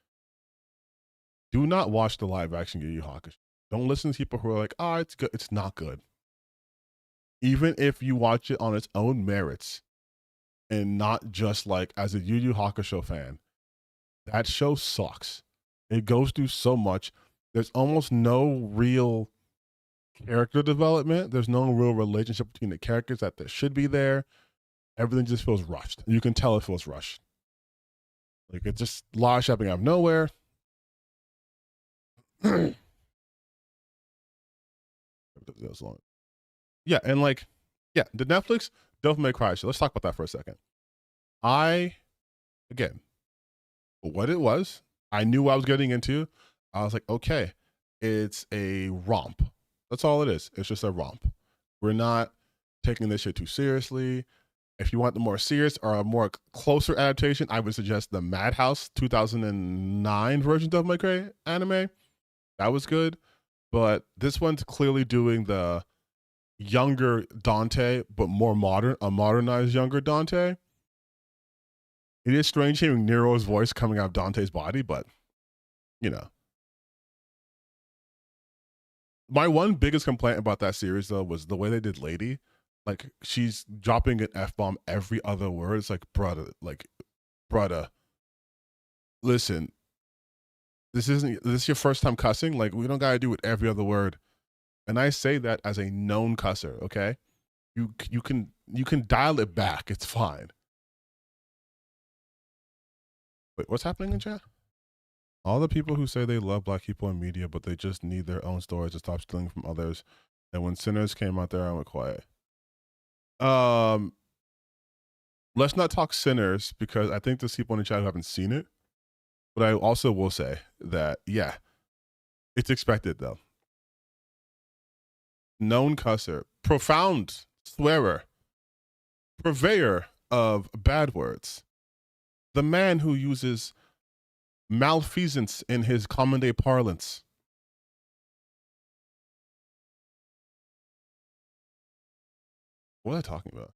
do not watch the live action Yu Yu Hakusho. Don't listen to people who are like, "Oh, it's good." It's not good. Even if you watch it on its own merits and not just like as a Yu Yu Hakusho fan, that show sucks. It goes through so much. There's almost no real character development. There's no real relationship between the characters that there should be there. Everything just feels rushed. You can tell it feels rushed. Like it's just a lot of shopping out of nowhere. Yeah, and like, yeah, the Netflix Devil May Cry show. Let's talk about that for a second. Again, what it was, I knew what I was getting into. I was like, okay, it's a romp. That's all it is. It's just a romp. We're not taking this shit too seriously. If you want the more serious or a more closer adaptation, I would suggest the Madhouse 2009 version of my Cray anime. That was good. But this one's clearly doing the younger Dante, but more modern, a modernized younger Dante. It is strange hearing Nero's voice coming out of Dante's body, but, you know. My one biggest complaint about that series, though, was the way they did Lady. Like, she's dropping an F-bomb every other word. It's like, brother, listen, this is your first time cussing? Like, we don't gotta do it every other word. And I say that as a known cusser, okay? You can dial it back. It's fine. Wait, what's happening in chat? All the people who say they love Black people in media, but they just need their own stories to stop stealing from others. And when Sinners came out there, I went quiet. Let's not talk Sinners because I think there's people in the chat who haven't seen it. But I also will say that, yeah, it's expected though. Known cusser, profound swearer, purveyor of bad words, the man who uses malfeasance in his common day parlance. What am I talking about?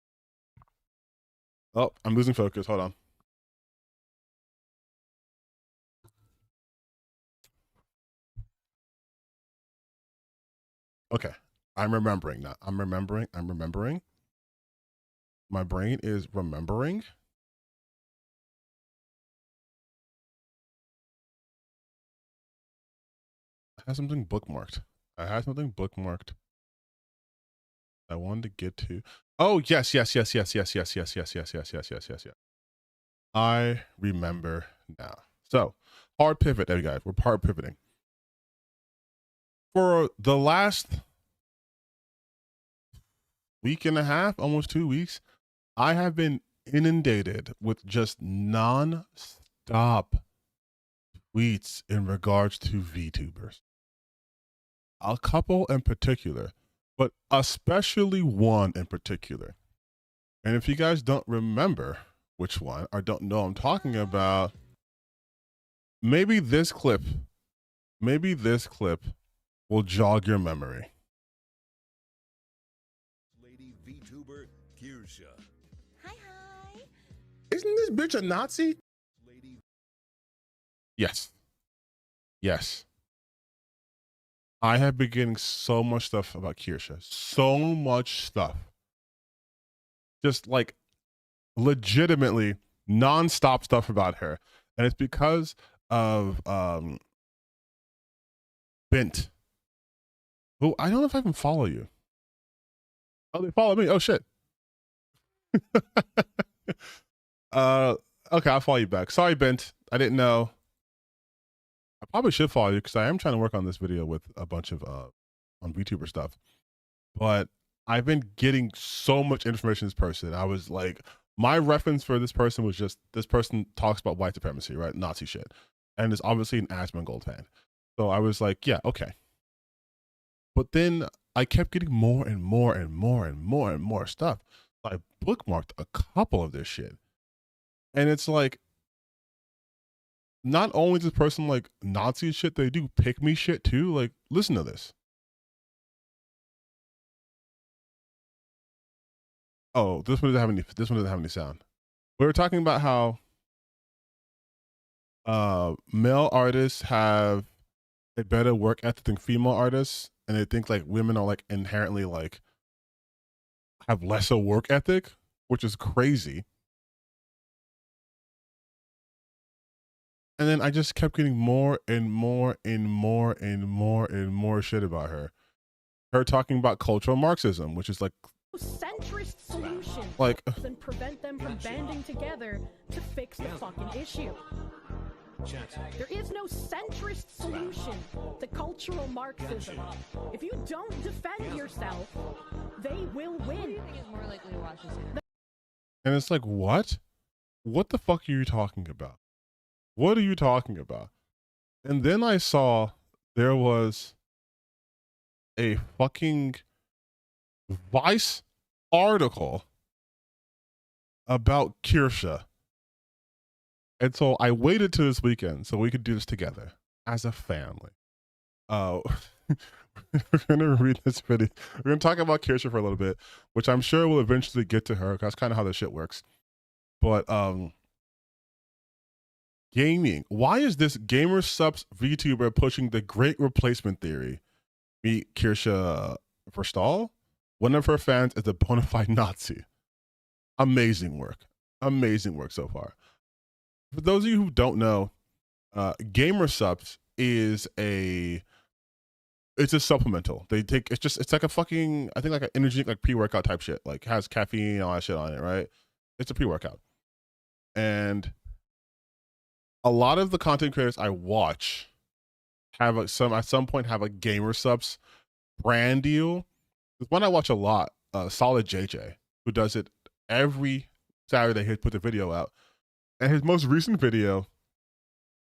Oh, I'm losing focus. Hold on. Okay. I'm remembering now. I'm remembering. My brain is remembering. I had something bookmarked. I wanted to get to. Oh, yes. I remember now. So, hard pivot, there you guys. We're hard pivoting. For the last week and a half, almost 2 weeks, I have been inundated with just non-stop tweets in regards to VTubers. A couple in particular, but especially one in particular. And if you guys don't remember which one or don't know what I'm talking about, maybe this clip will jog your memory. Lady VTuber Kirsha. Hi. Isn't this bitch a Nazi? Lady. Yes. I have been getting so much stuff about Kirsha. So much stuff. Just like legitimately non-stop stuff about her. And it's because of Bint. Who I don't know if I can follow you. Oh, they follow me. Oh shit. Okay, I'll follow you back. Sorry, Bint. I didn't know. I probably should follow you because I am trying to work on this video with a bunch of on VTuber stuff. But I've been getting so much information on this person. I was like, my reference for this person was just this person talks about white supremacy, right? Nazi shit. And is obviously an Asmongold fan. So I was like, yeah, okay. But then I kept getting more and more stuff. So I bookmarked a couple of this shit. And it's like, not only does this person like Nazi shit, they do pick me shit too. Like, listen to this. Oh, this one doesn't have any sound. We were talking about how male artists have a better work ethic than female artists, and they think like women are like inherently like have lesser work ethic, which is crazy. And then I just kept getting more and more and more and more and more shit about her. Her talking about cultural Marxism, which is like centrist solution like and prevent them from banding together to fix the fucking issue. There is no centrist solution to cultural Marxism. If you don't defend yourself, they will win. And it's like, what? What the fuck are you talking about? What are you talking about? And then I saw there was a fucking Vice article about Kirsha. And so I waited till this weekend so we could do this together as a family. We're gonna read this video. We're gonna talk about Kirsha for a little bit, which I'm sure we'll eventually get to her, because that's kind of how this shit works. But gaming. Why is this gamer subs VTuber pushing the great replacement theory? Meet Kirsha Verstahl. One of her fans is a bona fide Nazi. Amazing work. Amazing work so far. For those of you who don't know, gamer subs is it's a supplemental. They take it's like a fucking, I think like an energy, like pre-workout type shit. Like has caffeine, all that shit on it, right? It's a pre-workout. And a lot of the content creators I watch have at some point have a gamer subs brand deal. The one I watch a lot, Solid JJ, who does it every Saturday. He'd put the video out, and his most recent video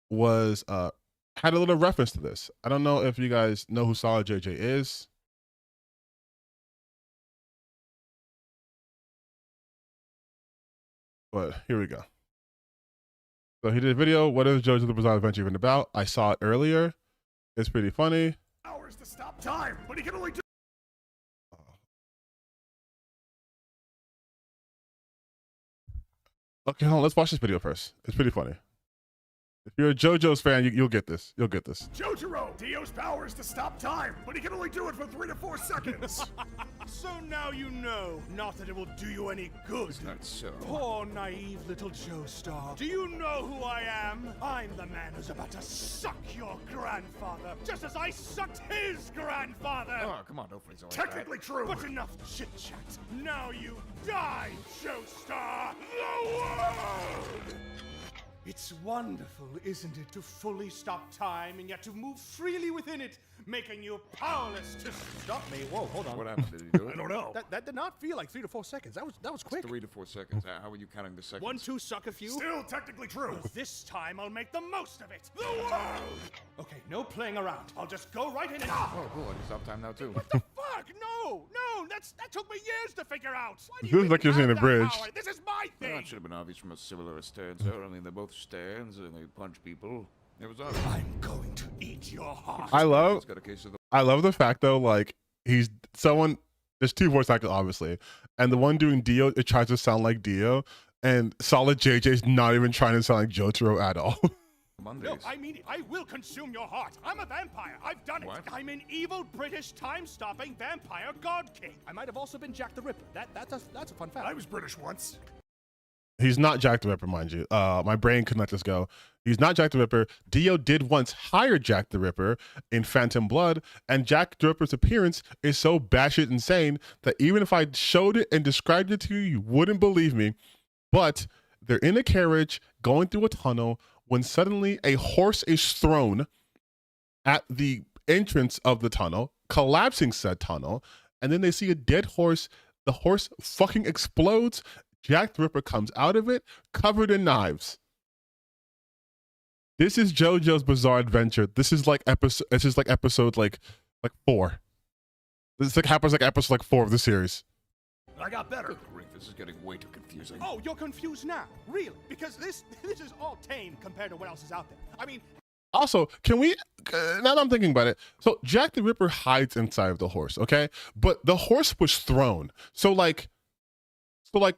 was had a little reference to this. I don't know if you guys know who Solid JJ is. But here we go. So he did a video, what is JoJo's the Bizarre Adventure even about? I saw it earlier. It's pretty funny. Hours to stop time, but he can only do. Okay, hold on, let's watch this video first. It's pretty funny. If you're a JoJo's fan, you'll get this. You'll get this. Jotaro, Dio's power is to stop time, but he can only do it for 3 to 4 seconds. So now you know. Not that it will do you any good. It's not so. Poor, naive little Joestar. Do you know who I am? I'm the man who's about to suck your grandfather, just as I sucked his grandfather. Oh, come on, don't phrase it like Technically true, but enough chit-chat. Now you die, Joestar. The world! It's wonderful, isn't it, to fully stop time and yet to move freely within it, making you powerless to stop me. Whoa, hold on. What happened? Did he do it? I don't know. That did not feel like 3 to 4 seconds. That was quick. 3 to 4 seconds. How are you counting the seconds? 1, 2, suck a few. Still technically true. This time I'll make the most of it. The world! Okay, no playing around. I'll just go right in and Oh, cool. I can stop time now, too. What the fuck? No, that took me years to figure out. This is like you're seeing a bridge. This is my thing. Well, that should have been obvious from a similar stance. I mean, they're both stands and they punch people. It was obvious. I'm going to eat your heart. I love the fact though, like there's 2 voice actors obviously, and the one doing Dio, it tries to sound like Dio, and Solid JJ's not even trying to sound like Jotaro at all. Mondays. No, I mean it. I will consume your heart. I'm a vampire. I've done it. What? I'm an evil British time-stopping vampire god king. I might have also been Jack the Ripper. That's a fun fact. I was British once. He's not Jack the Ripper, mind you. My brain couldn't let this go. He's not Jack the Ripper. Dio did once hire Jack the Ripper in Phantom Blood, and Jack the Ripper's appearance is so batshit insane that even if I showed it and described it to you, you wouldn't believe me. But they're in a carriage going through a tunnel when suddenly a horse is thrown at the entrance of the tunnel, collapsing said tunnel, and then they see a dead horse. The horse fucking explodes. Jack the Ripper comes out of it covered in knives. This is JoJo's Bizarre Adventure. This is like episode like 4. This like happens like episode like 4 of the series. I got better. This is getting way too confusing. Oh, you're confused now? Really? Because this is all tame compared to what else is out there. I mean... Also, can we, now that I'm thinking about it, so Jack the Ripper hides inside of the horse, okay? But the horse was thrown. So like,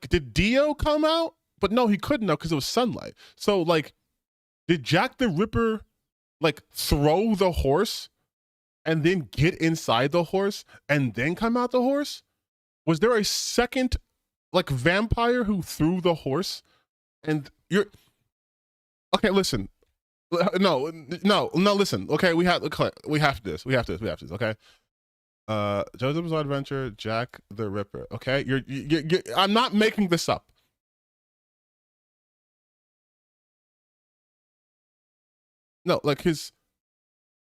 did Dio come out? But no, he couldn't now because it was sunlight. So like, did Jack the Ripper like throw the horse and then get inside the horse and then come out the horse? Was there a second like vampire who threw the horse? And you're, okay, listen. No, listen. Okay, we have this. Okay. JoJo's Bizarre Adventure, Jack the Ripper. Okay, you're I'm not making this up. No, like his.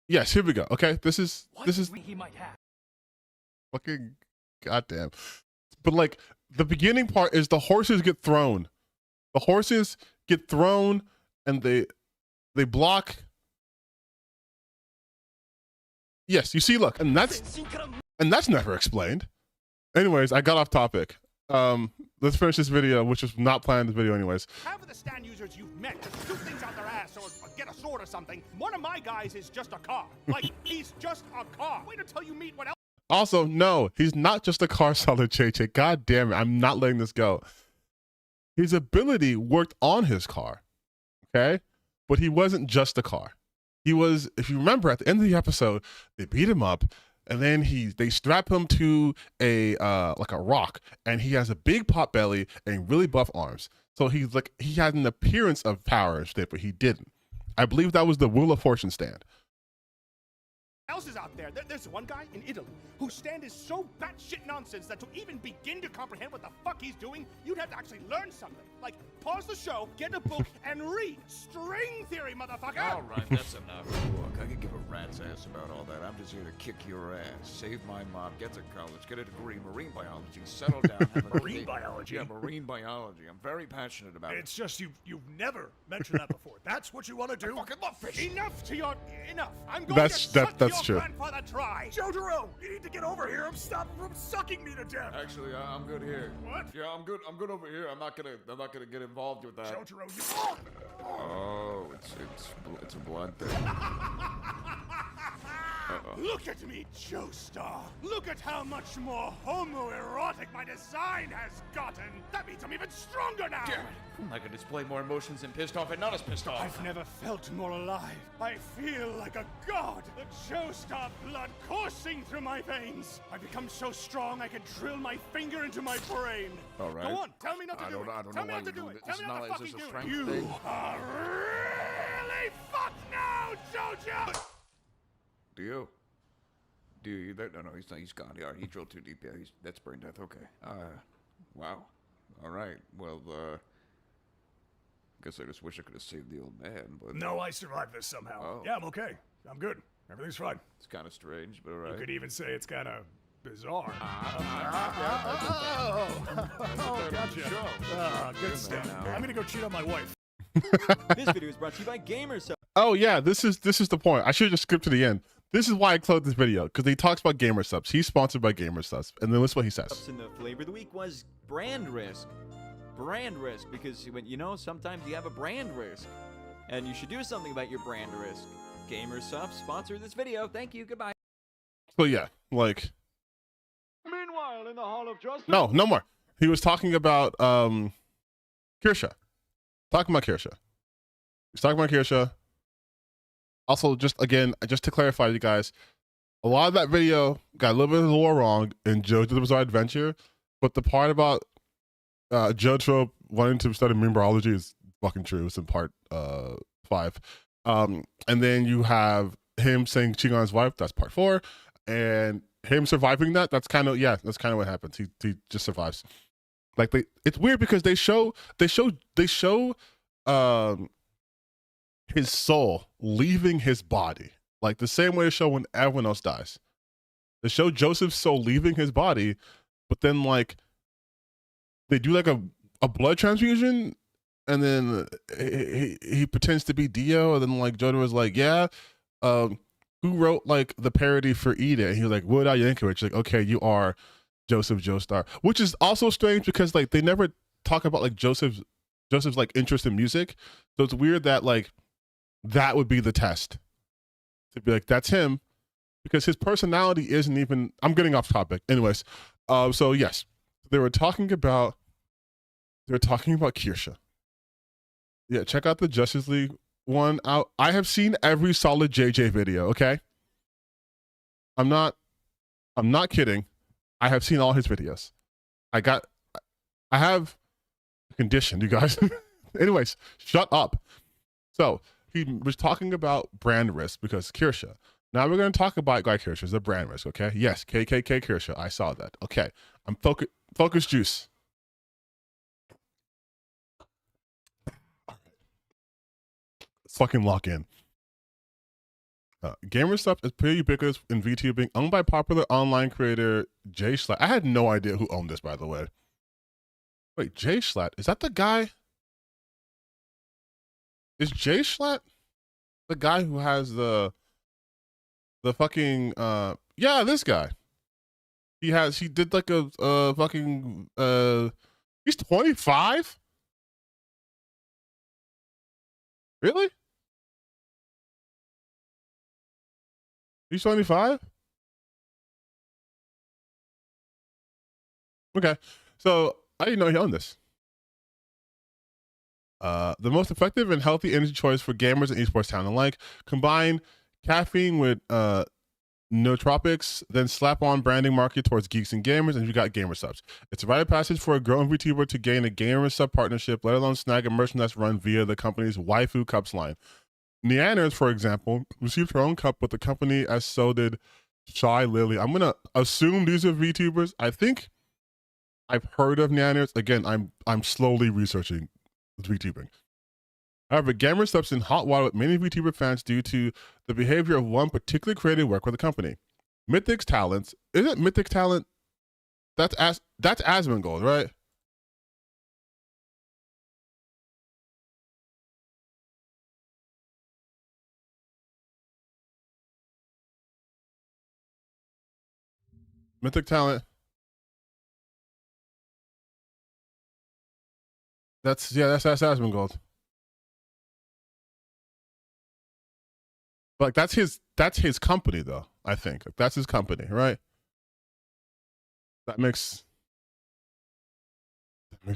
Yes, here we go. Okay, this is he might have. fucking goddamn. But like the beginning part is the horses get thrown. The horses get thrown and they block. Yes, you see, look, and that's never explained. Anyways, I got off topic. Let's finish this video, which was not planned this video anyways. Half of the stand users you've met just shoot things out their ass or get a sword or something. One of my guys is just a car. Like, he's just a car. Wait until you meet what else. Also, no, he's not just a car seller, JJ. God damn it, I'm not letting this go. His ability worked on his car, okay? But he wasn't just a car. He was, if you remember, at the end of the episode, they beat him up, and then they strap him to a like a rock, and he has a big pot belly and really buff arms. So he's like, he had an appearance of power and shit, but he didn't. I believe that was the Wheel of Fortune stand. Else is out there. There's one guy in Italy whose stand is so batshit nonsense that to even begin to comprehend what the fuck he's doing, you'd have to actually learn something. Like, pause the show, get a book, and read String Theory, motherfucker! All right, that's enough. Look, I could give a rat's ass about all that. I'm just here to kick your ass, save my mom, get to college, get a degree, marine biology, settle down, have a Marine biology? Yeah, marine biology. I'm very passionate about it. It's just you've never mentioned that before. That's what you want to do? I fucking love fish! Enough! I'm going That's true. Grandfather try. Jotaro, you need to get over here. I'm stopping from sucking me to death. Actually, I'm good here. What? Yeah, I'm good over here. I'm not gonna get involved with that. Jotaro, you. Oh, it's a blood thing. Look at me, Joestar. Look at how much more homoerotic my design has gotten. That means I'm even stronger now. Damn it! I can display more emotions than pissed off and not as pissed off. I've never felt more alive. I feel like a god. The Joestar blood coursing through my veins. I've become so strong I can drill my finger into my brain. All right. Go on, tell me not to do it. I don't Tell know me why not to you're do doing it. it. Tell me not to fucking Is this a do it. strength You thing? are really fucked now, Jojo. Dio, no, he's not. He's gone. Yeah, he drilled too deep. Yeah, that's brain death. Okay. Wow. All right. Well, guess I just wish I could have saved the old man, but No, I survived this somehow. Oh. Yeah, I'm okay. I'm good. Everything's fine. it's kind of strange, but all right. You could even say it's kind of bizarre. Gotcha. Good stuff. I'm gonna go cheat on my wife. This video is brought to you by Gamersub. Oh yeah, this is the point. I should just skip to the end. This is why I closed this video, because he talks about Gamer Subs. He's sponsored by Gamer Subs, and then that's what he says. And the flavor of the week was brand risk. Brand risk, because sometimes you have a brand risk, and you should do something about your brand risk. Gamer Subs sponsor this video. Thank you. Goodbye. So yeah, like. Meanwhile, in the Hall of Justice. No more. He was talking about Kirsha. He's talking about Kirsha. Also, just to clarify, you guys, a lot of that video got a little bit of the lore wrong in JoJo's Bizarre Adventure, but the part about JoJo wanting to study marine biology is fucking true. It's in part 5. And then you have him saying cheating on his wife. That's part 4, and him surviving that. That's kind of what happens. He just survives. Like it's weird because they show his soul leaving his body, like the same way they show when everyone else dies. They show Joseph's soul leaving his body, but then like they do like a blood transfusion, and then he pretends to be Dio, and then like Jodo was like, yeah, who wrote like the parody for Ida? And he was like, Wood Al Yankovic. Like, okay, you are Joseph Joestar, which is also strange because like they never talk about like Joseph's like interest in music. So it's weird that like that would be the test to be like that's him, because his personality isn't even. I'm getting off topic. Anyways, so yes, they were talking about Kirsha. Yeah, check out the Justice League one out. I have seen every solid JJ video. Okay, I'm not kidding. I have seen all his videos. I have a condition, you guys. Anyways, shut up. So he was talking about brand risk because Kirsha. Now we're going to talk about Guy Kirsha, the brand risk, okay? Yes, KKK Kirsha. I saw that. Okay, I'm focus juice. Let's fucking lock in. GamerSup is pretty ubiquitous in VTubing, owned by popular online creator Jay Schlatt. I had no idea who owned this, by the way. Wait, Jay Schlatt? Is that the guy? Is Jay Schlatt the guy who has the fucking yeah, this guy. He did like a fucking he's 25? Really? He's 25? Okay. So I didn't know he owned this. The most effective and healthy energy choice for gamers and esports talent alike. Combine caffeine with nootropics, then slap on branding market towards geeks and gamers, and you got GamerSups. It's a rite of passage for a growing VTuber to gain a GamerSup partnership, let alone snag a merchandise run via the company's Waifu Cups line. Neanners, for example, received her own cup with the company, as so did Shy Lily. I'm gonna assume these are VTubers. I think I've heard of Neanners. Again, I'm slowly researching VTubing. However, GamerSup's in hot water with many VTuber fans due to the behavior of one particular creative work with the company. Mythic's talents. Isn't Mythic's talent? That's Asmongold, right? Mythic talent. That's Asmongold. But like that's his company though, I think. Like, that's his company, right? That makes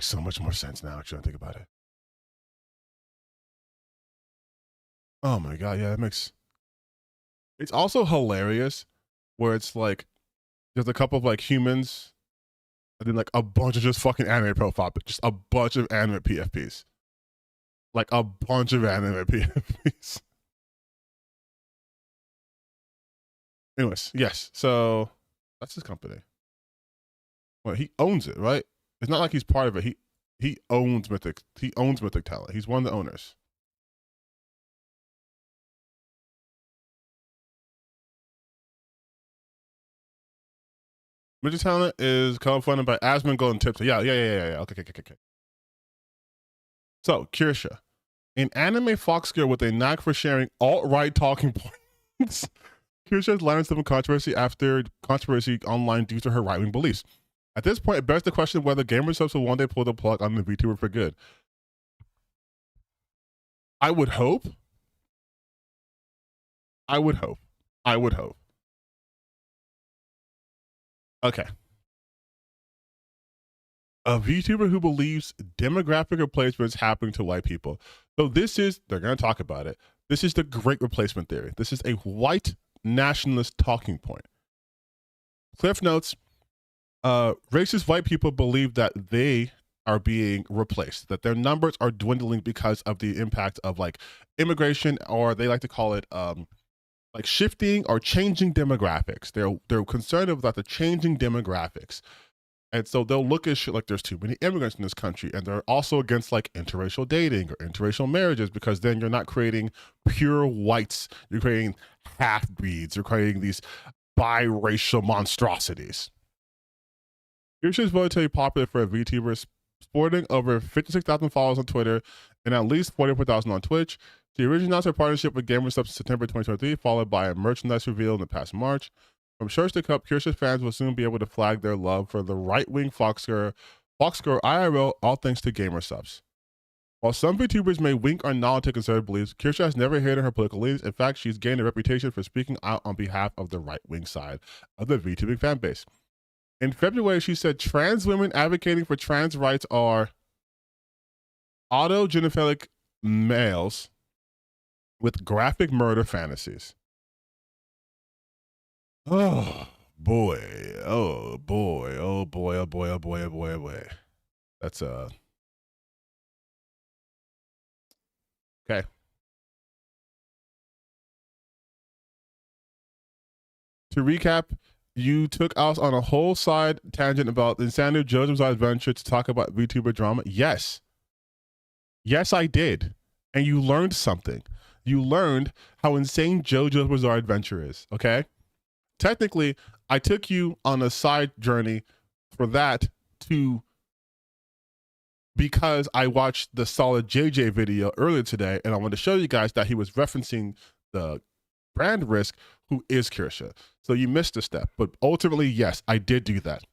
so much more sense now, actually, I think about it. Oh my god, yeah, it's also hilarious where it's like there's a couple of like humans and then like a bunch of just fucking anime profile, but just a bunch of anime PFPs. Like a bunch of anime PFPs. Anyways, yes. So that's his company. Well, he owns it, right? It's not like he's part of it. He owns Mythic. He owns Mythic Talent. He's one of the owners. Mythic Talent is co-funded by Asmongold and Tipsy. Yeah. Okay. So, Kirsha, an anime fox girl with a knack for sharing alt-right talking points. Kirsha has landed some controversy after controversy online due to her right-wing beliefs. At this point, it bears the question whether GamerSups will one day pull the plug on the VTuber for good. I would hope. Okay. A VTuber who believes demographic replacement is happening to white people. So they're going to talk about it. This is the Great Replacement Theory. This is a white nationalist talking point. Cliff notes, racist white people believe that they are being replaced, that their numbers are dwindling because of the impact of like immigration, or they like to call it like shifting or changing demographics. They're concerned about the changing demographics. And so they'll look at shit like there's too many immigrants in this country, and they're also against like interracial dating or interracial marriages, because then you're not creating pure whites, you're creating half-breeds, you're creating these biracial monstrosities. Kirsha is relatively popular for a VTuber, sporting over 56,000 followers on Twitter and at least 44,000 on Twitch. She originally announced her partnership with GamerSups in September 2023, followed by a merchandise reveal in the past March. From Church to Cup, Kirsha fans will soon be able to flag their love for the right-wing Fox girl IRL, all thanks to gamer subs. While some VTubers may wink or nod to conservative beliefs, Kirsha has never hated her political leanings. In fact, she's gained a reputation for speaking out on behalf of the right-wing side of the VTubing fan base. In February, she said trans women advocating for trans rights are autogenophilic males with graphic murder fantasies. Oh boy, oh boy, oh boy, oh boy, oh boy, oh boy, oh boy. That's okay. To recap, you took us on a whole side tangent about the insanity of JoJo's Adventure to talk about VTuber drama. Yes. Yes, I did. And you learned something. You learned how insane JoJo's Bizarre Adventure is, okay? Technically, I took you on a side journey for that because I watched the Solid JJ video earlier today, and I wanted to show you guys that he was referencing the brand risk, who is Kirsha. So you missed a step, but ultimately, yes, I did do that.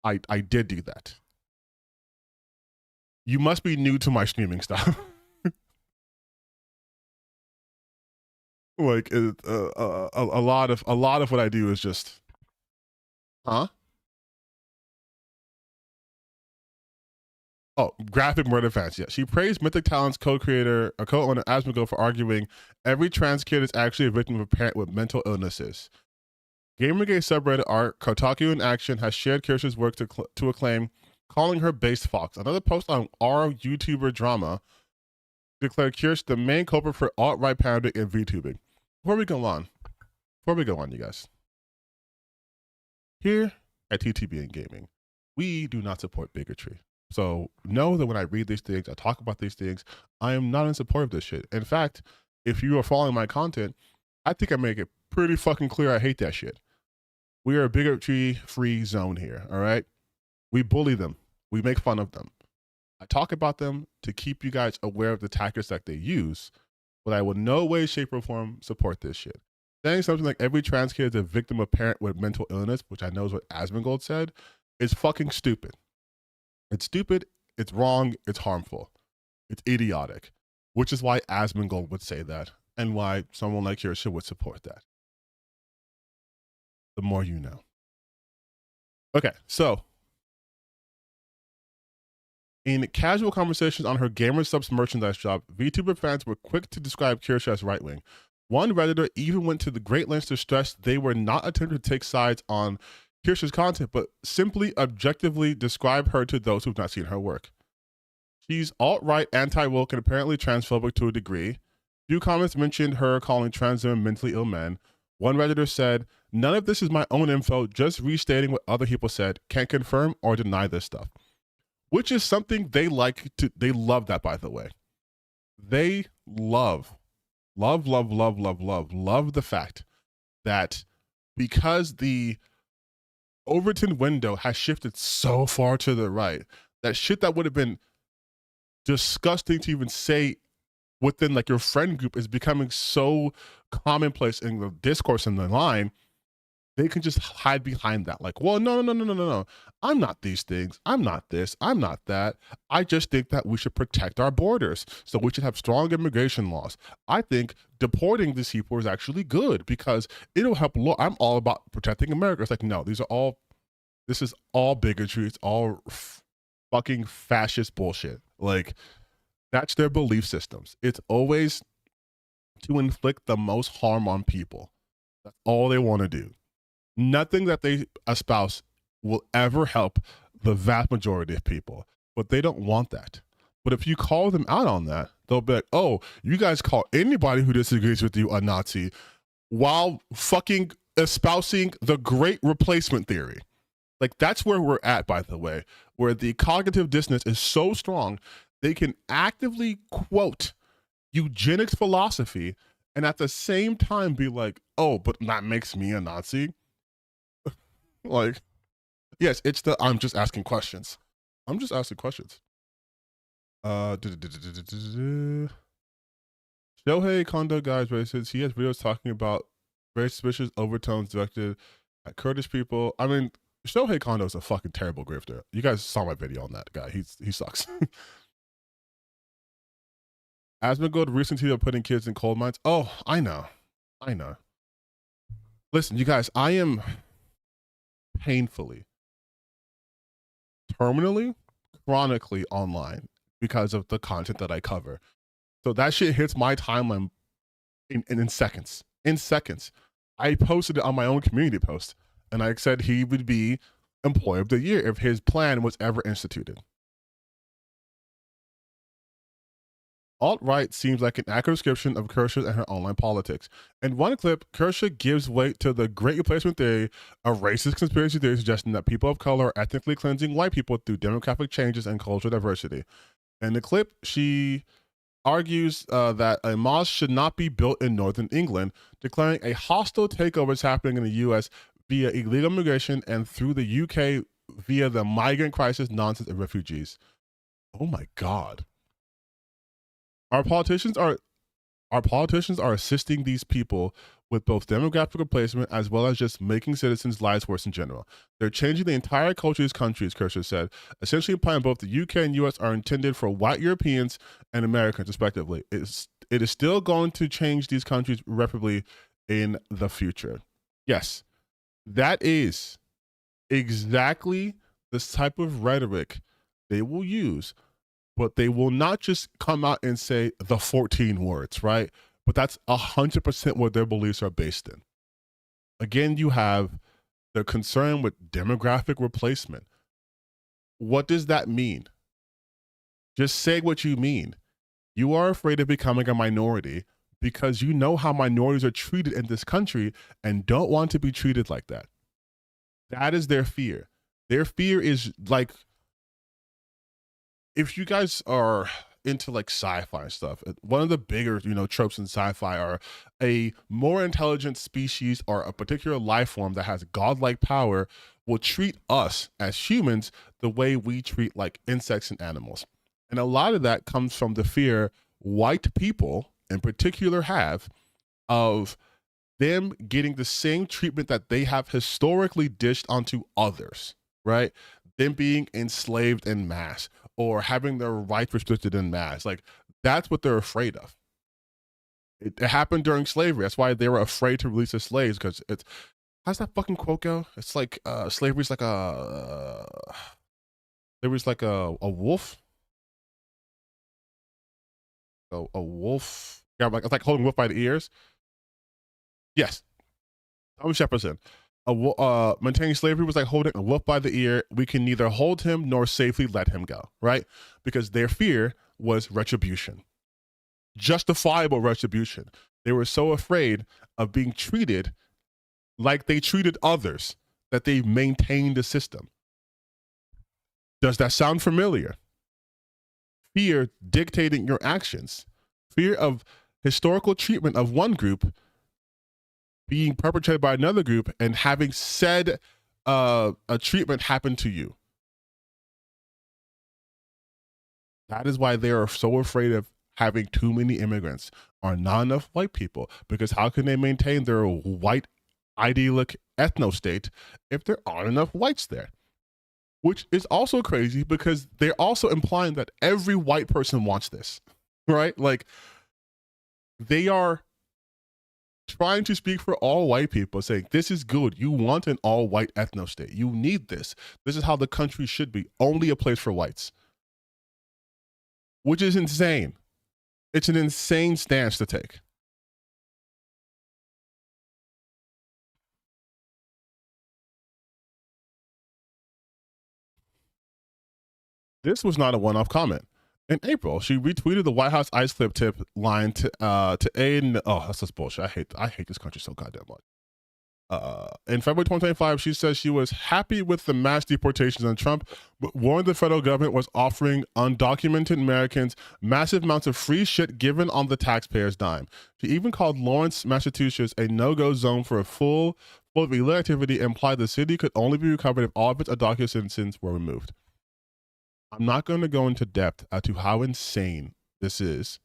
I did do that. You must be new to my streaming style. Like a lot of what I do is just, huh? Oh, graphic murder fans. Yeah, she praised Mythic Talent's co-creator, co-owner Asmongold for arguing every trans kid is actually a victim of a parent with mental illnesses. Gamergate subreddit art Kotaku in Action has shared Kirsha's work to acclaim, calling her Based Fox. Another post on our YouTuber drama declared Kirsha the main culprit for alt-right pandering and VTubing. Before we go on, you guys. Here at TTBN Gaming, we do not support bigotry. So know that when I read these things, I talk about these things, I am not in support of this shit. In fact, if you are following my content, I think I make it pretty fucking clear I hate that shit. We are a bigotry-free zone here, all right? We bully them. We make fun of them. I talk about them to keep you guys aware of the tactics that they use, but I will no way, shape, or form support this shit. Saying something like every trans kid is a victim of parent with mental illness, which I know is what Asmongold said, is fucking stupid. It's stupid, it's wrong, it's harmful. It's idiotic, which is why Asmongold would say that and why someone like Kirsha would support that. The more you know. Okay, so in casual conversations on her Gamer Subs merchandise shop, VTuber fans were quick to describe Kirsha as right-wing. One Redditor even went to the great lengths to stress they were not attempting to take sides on Kirsha's content, but simply objectively describe her to those who've not seen her work. She's alt-right, anti-woke, and apparently transphobic to a degree. Few comments mentioned her calling trans women mentally ill men. One Redditor said, "None of this is my own info, just restating what other people said. Can't confirm or deny this stuff." Which is something they love that, by the way. They love the fact that because the Overton window has shifted so far to the right, that shit that would have been disgusting to even say within like your friend group is becoming so commonplace in the discourse and the line, they can just hide behind that. Like, well, no. I'm not these things. I'm not this. I'm not that. I just think that we should protect our borders. So we should have strong immigration laws. I think deporting these people is actually good because it'll help. I'm all about protecting America. It's like, no, this is all bigotry. It's all fucking fascist bullshit. Like, that's their belief systems. It's always to inflict the most harm on people. That's all they want to do. Nothing that they espouse will ever help the vast majority of people, but they don't want that. But if you call them out on that, they'll be like, oh, you guys call anybody who disagrees with you a Nazi while fucking espousing the great replacement theory. Like, that's where we're at, by the way, where the cognitive dissonance is so strong, they can actively quote eugenics philosophy and at the same time be like, oh, but that makes me a Nazi. Like, yes, it's the I'm just asking questions. I'm just asking questions. Shohei Kondo guys, says he has videos talking about very suspicious overtones directed at Kurdish people. I mean, Shohei Kondo is a fucking terrible grifter. You guys saw my video on that guy. He sucks. Asmongold recently are putting kids in coal mines. Oh, I know. Listen, you guys, I am painfully, terminally, chronically online because of the content that I cover. So that shit hits my timeline in seconds. In seconds. I posted it on my own community post, and I said he would be Employee of the Year if his plan was ever instituted. Alt-right seems like an accurate description of Kershaw and her online politics. In one clip, Kershaw gives weight to the Great Replacement Theory, a racist conspiracy theory suggesting that people of color are ethnically cleansing white people through demographic changes and cultural diversity. In the clip, she argues that a mosque should not be built in northern England, declaring a hostile takeover is happening in the U.S. via illegal immigration and through the U.K. via the migrant crisis nonsense of refugees. Oh my God. Our politicians are assisting these people with both demographic replacement as well as just making citizens' lives worse in general. They're changing the entire culture of these countries, Kershaw said, essentially implying both the UK and US are intended for white Europeans and Americans, respectively. It is still going to change these countries irreparably in the future. Yes, that is exactly the type of rhetoric they will use, but they will not just come out and say the 14 words, right? But that's 100% what their beliefs are based in. Again, you have the concern with demographic replacement. What does that mean? Just say what you mean. You are afraid of becoming a minority because you know how minorities are treated in this country and don't want to be treated like that. That is their fear. Their fear is like, if you guys are into like sci-fi and stuff, one of the bigger, tropes in sci-fi are a more intelligent species or a particular life form that has godlike power will treat us as humans the way we treat like insects and animals. And a lot of that comes from the fear white people in particular have of them getting the same treatment that they have historically dished onto others, right? Them being enslaved en masse or having their rights restricted en masse. Like, that's what they're afraid of. It happened during slavery. That's why they were afraid to release the slaves, because it's, how's that fucking quote go? It's like slavery's like a wolf. A wolf. Yeah, like it's like holding a wolf by the ears. Yes. Thomas Jefferson. Maintaining slavery was like holding a wolf by the ear. We can neither hold him nor safely let him go, right? Because their fear was retribution, justifiable retribution. They were so afraid of being treated like they treated others that they maintained the system. Does that sound familiar? Fear dictating your actions. Fear of historical treatment of one group being perpetrated by another group and having said a treatment happen to you. That is why they are so afraid of having too many immigrants or not enough white people, because how can they maintain their white idyllic ethno-state if there aren't enough whites there? Which is also crazy because they're also implying that every white person wants this, right? Like, they are trying to speak for all white people, saying this is good. You want an all-white ethno-state. You need this. This is how the country should be. Only a place for whites. Which is insane. It's an insane stance to take. This was not a one-off comment. In April, she retweeted the White House ice clip tip line to aid. Oh, that's just bullshit. I hate this country so goddamn much. In February 2025, she says she was happy with the mass deportations on Trump, but warned the federal government was offering undocumented Americans massive amounts of free shit given on the taxpayer's dime. She even called Lawrence, Massachusetts, a no-go zone for a full of illegal activity, implied the city could only be recovered if all of its undocumented citizens were removed. I'm not going to go into depth as to how insane this is,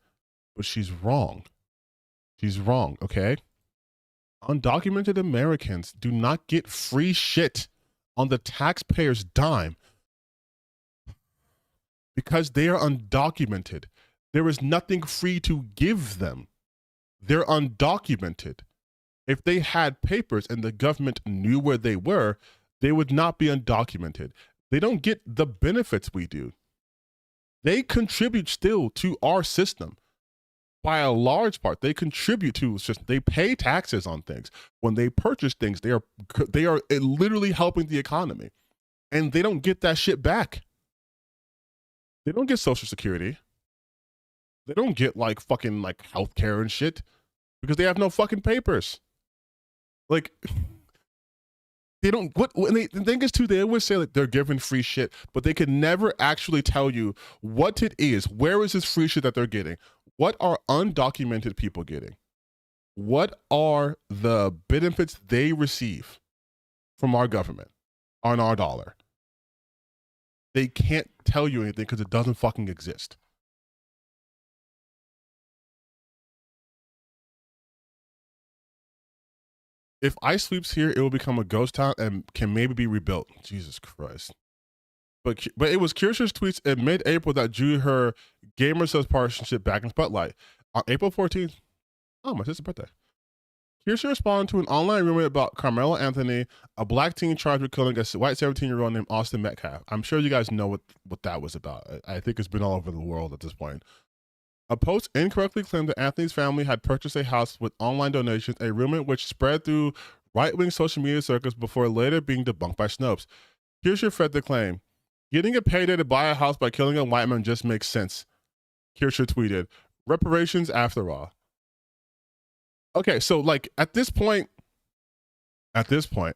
but she's wrong. She's wrong, okay? Undocumented Americans do not get free shit on the taxpayer's dime because they are undocumented. There is nothing free to give them. They're undocumented. If they had papers and the government knew where they were, they would not be undocumented. They don't get the benefits we do. They contribute still to our system. By a large part, they contribute to just they pay taxes on things. When they purchase things, they are literally helping the economy, and they don't get that shit back. They don't get Social Security. They don't get like fucking like healthcare and shit because they have no fucking papers. Like they don't. The thing is too, they always say like they're giving free shit, but they can never actually tell you what it is. Where is this free shit that they're getting? What are undocumented people getting? What are the benefits they receive from our government on our dollar? They can't tell you anything because it doesn't fucking exist. If ice sweeps here, it will become a ghost town and can maybe be rebuilt. Jesus Christ. But it was Kirsch's tweets in mid-April that drew her Gamer Subs partnership back in spotlight. On April 14th, oh, my sister's birthday. Kirsche responded to an online rumor about Carmelo Anthony, a black teen charged with killing a white 17-year-old named Austin Metcalf. I'm sure you guys know what that was about. I think it's been all over the world at this point. A post incorrectly claimed that Anthony's family had purchased a house with online donations, a rumor which spread through right-wing social media circles before later being debunked by Snopes. Kirsche fed the claim. Getting a payday to buy a house by killing a white man just makes sense. Kirsche tweeted, reparations after all. Okay, so like at this point, and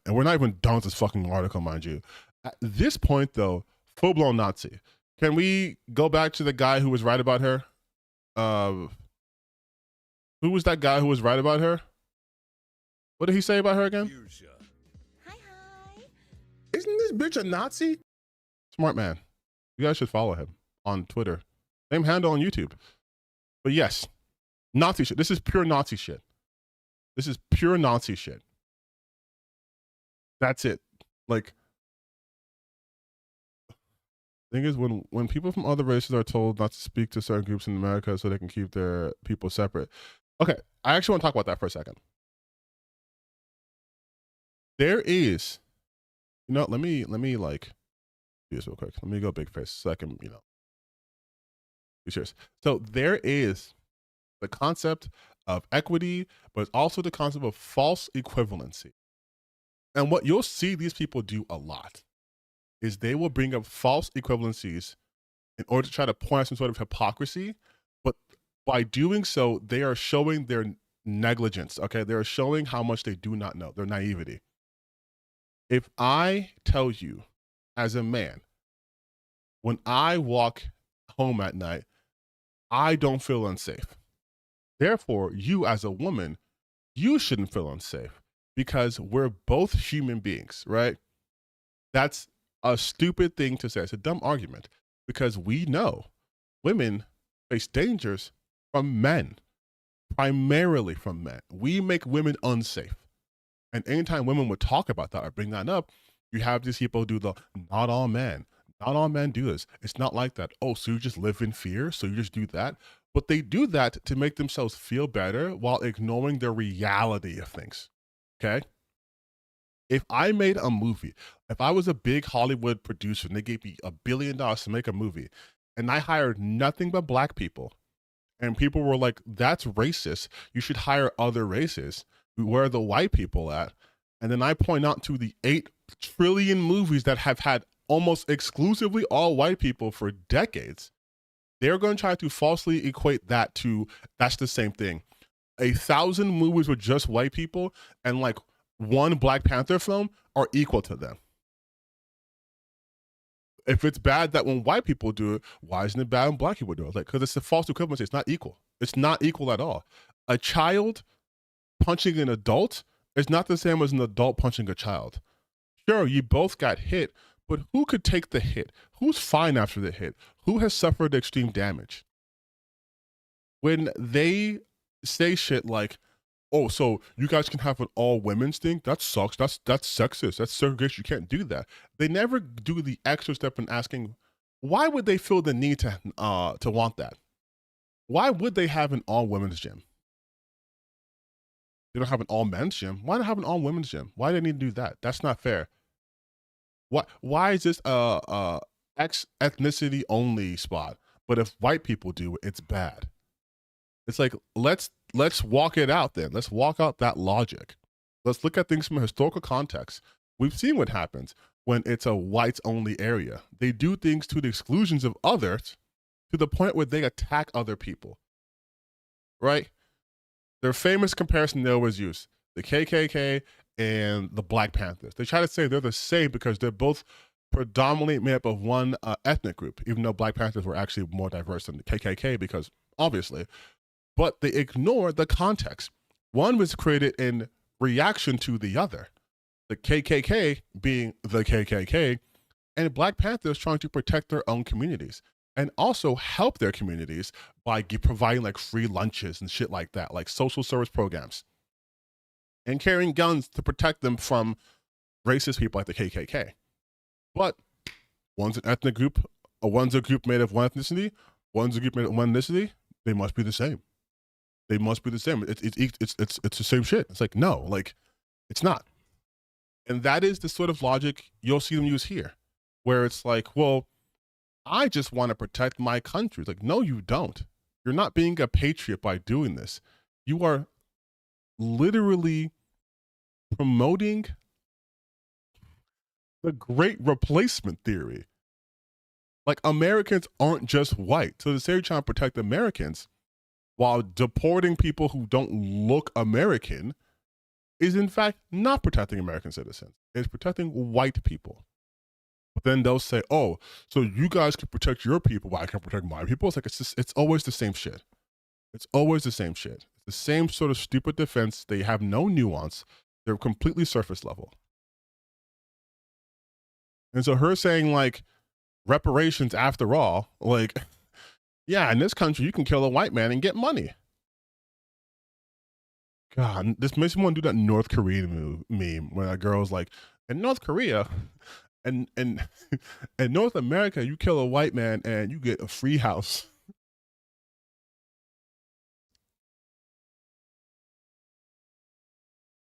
we're not even done with this fucking article, mind you. At this point though, full-blown Nazi. Can we go back to the guy who was right about her? Who was that guy who was right about her? What did he say about her again? Hi. Isn't this bitch a Nazi? Smart man. You guys should follow him on Twitter. Same handle on YouTube. But yes, Nazi shit. This is pure Nazi shit. This is pure Nazi shit. That's it. Like, thing is, when people from other races are told not to speak to certain groups in America so they can keep their people separate. Okay, I actually want to talk about that for a second. There is, you know, let me like do this real quick. Let me go big face so I can, you know, be serious. So there is the concept of equity, but it's also the concept of false equivalency. And what you'll see these people do a lot is they will bring up false equivalencies in order to try to point out some sort of hypocrisy. But by doing so, they are showing their negligence. Okay, they are showing how much they do not know, their naivety. If I tell you as a man, when I walk home at night, I don't feel unsafe. Therefore, you as a woman, you shouldn't feel unsafe because we're both human beings, right? That's a stupid thing to say. It's a dumb argument because we know women face dangers from men, primarily from men. We make women unsafe. And anytime women would talk about that or bring that up, you have these people do the, not all men do this. It's not like that. Oh, so you just live in fear? So you just do that? But they do that to make themselves feel better while ignoring the reality of things, okay? If I made a movie, if I was a big Hollywood producer and they gave me $1 billion to make a movie and I hired nothing but black people and people were like, that's racist, you should hire other races, where are the white people at? And then I point out to the 8 trillion movies that have had almost exclusively all white people for decades, they're going to try to falsely equate that to, that's the same thing. 1,000 movies with just white people and like one Black Panther film are equal to them. If it's bad that when white people do it, why isn't it bad when black people do it? Like, because it's a false equivalency. It's not equal. It's not equal at all. A child punching an adult is not the same as an adult punching a child. Sure, you both got hit, but who could take the hit? Who's fine after the hit? Who has suffered extreme damage? When they say shit like, oh, so you guys can have an all women's thing? That sucks. That's sexist. That's segregation. You can't do that. They never do the extra step in asking, why would they feel the need to want that? Why would they have an all women's gym? They don't have an all men's gym. Why not have an all women's gym? Why do they need to do that? That's not fair. Why is this X ethnicity only spot? But if white people do it, it's bad. It's like, let's walk it out then. Let's walk out that logic. Let's look at things from a historical context. We've seen what happens when it's a whites only area. They do things to the exclusions of others to the point where they attack other people, right? Their famous comparison they always use, the KKK and the Black Panthers. They try to say they're the same because they're both predominantly made up of one ethnic group, even though Black Panthers were actually more diverse than the KKK because obviously, but they ignore the context. One was created in reaction to the other, the KKK being the KKK, and Black Panthers trying to protect their own communities and also help their communities by providing like free lunches and shit like that, like social service programs, and carrying guns to protect them from racist people like the KKK. But one's an ethnic group, or one's a group made of one ethnicity, one's a group made of one ethnicity, they must be the same. They must be the same. It's the same shit. It's like, no, like, it's not. And that is the sort of logic you'll see them use here, where it's like, well, I just want to protect my country. It's like, no, you don't. You're not being a patriot by doing this. You are literally promoting the great replacement theory. Like, Americans aren't just white. So to say you're trying to protect Americans while deporting people who don't look American is in fact not protecting American citizens. It's protecting white people. But then they'll say, oh, so you guys can protect your people, but I can't protect my people. It's like, it's always the same shit. It's always the same shit. It's the same sort of stupid defense. They have no nuance. They're completely surface level. And so her saying like reparations after all, like, yeah, in this country, you can kill a white man and get money. God, this makes me want to do that North Korean meme where that girl's like, in North Korea, and in North America, you kill a white man and you get a free house.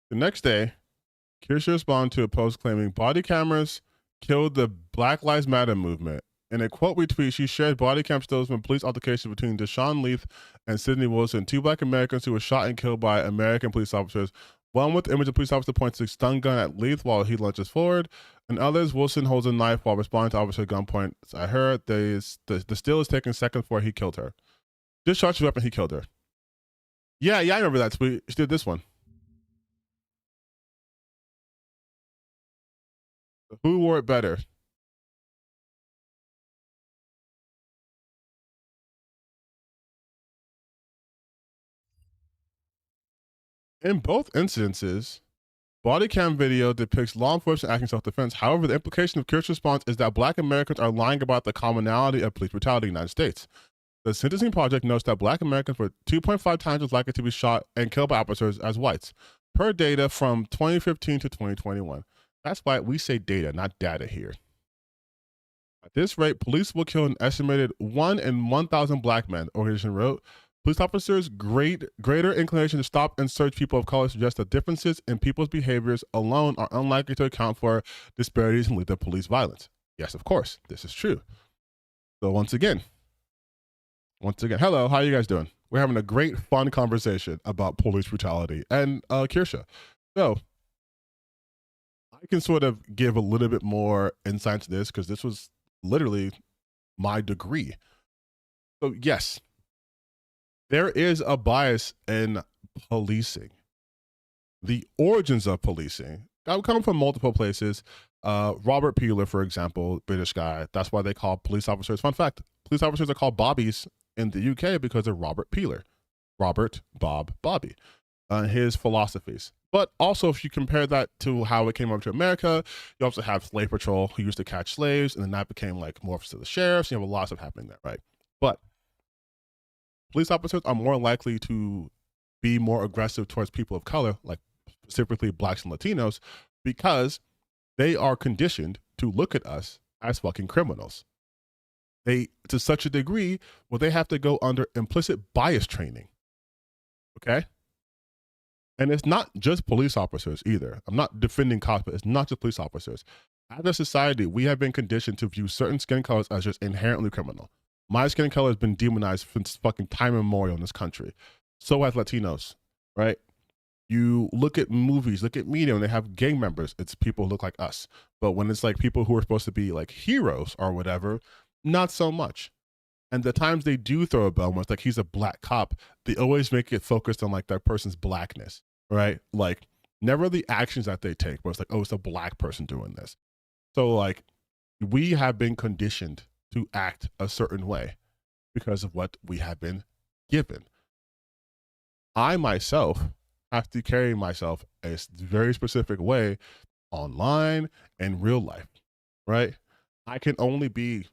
The next day, Kirsha responded to a post claiming body cameras killed the Black Lives Matter movement. In a quote retweet, she shared body cam stills from police altercation between Deshaun Leith and Sidney Wilson, two Black Americans who were shot and killed by American police officers. One with the image of police officer points a stun gun at Leith while he lunges forward, and others, Wilson holds a knife while responding to officer gunpoint at her. The still is taken seconds before he killed her. Discharged his weapon, he killed her. Yeah, I remember that tweet. She did this one. Who wore it better? In both incidences, body cam video depicts law enforcement acting self-defense. However, the implication of Kirsch's response is that Black Americans are lying about the commonality of police brutality in the United States. The Sentencing Project notes that Black Americans were 2.5 times as likely to be shot and killed by officers as whites, per data from 2015 to 2021. That's why we say data, not data here. At this rate, police will kill an estimated 1 in 1,000 Black men, organization wrote. Police officers' greater inclination to stop and search people of color suggests that differences in people's behaviors alone are unlikely to account for disparities in lethal police violence. Yes, of course, this is true. So once again, hello, how are you guys doing? We're having a great, fun conversation about police brutality and Kirsha. So I can sort of give a little bit more insight to this because this was literally my degree. So yes, there is a bias in policing. The origins of policing come from multiple places. Robert Peeler, for example, British guy, that's why they call police officers, fun fact, police officers are called bobbies in the UK because of Robert Peeler. Robert, Bob, Bobby. His philosophies. But also, if you compare that to how it came over to America, you also have Slave Patrol, who used to catch slaves, and then that became like more to the sheriffs. You have a lot of stuff happening there, right? But police officers are more likely to be more aggressive towards people of color, like specifically blacks and Latinos, because they are conditioned to look at us as fucking criminals. They, to such a degree, where they have to go under implicit bias training. Okay? And it's not just police officers either. I'm not defending cops, but it's not just police officers. As a society, we have been conditioned to view certain skin colors as just inherently criminal. My skin color has been demonized since fucking time immemorial in this country. So has Latinos, right? You look at movies, look at media, and they have gang members. It's people who look like us. But when it's like people who are supposed to be like heroes or whatever, not so much. And the times they do throw a bone, it's like he's a black cop, they always make it focused on like that person's blackness, right? Like never the actions that they take, but it's like, oh, it's a black person doing this. So like we have been conditioned to act a certain way because of what we have been given. I myself have to carry myself a very specific way online and real life, right? I can only be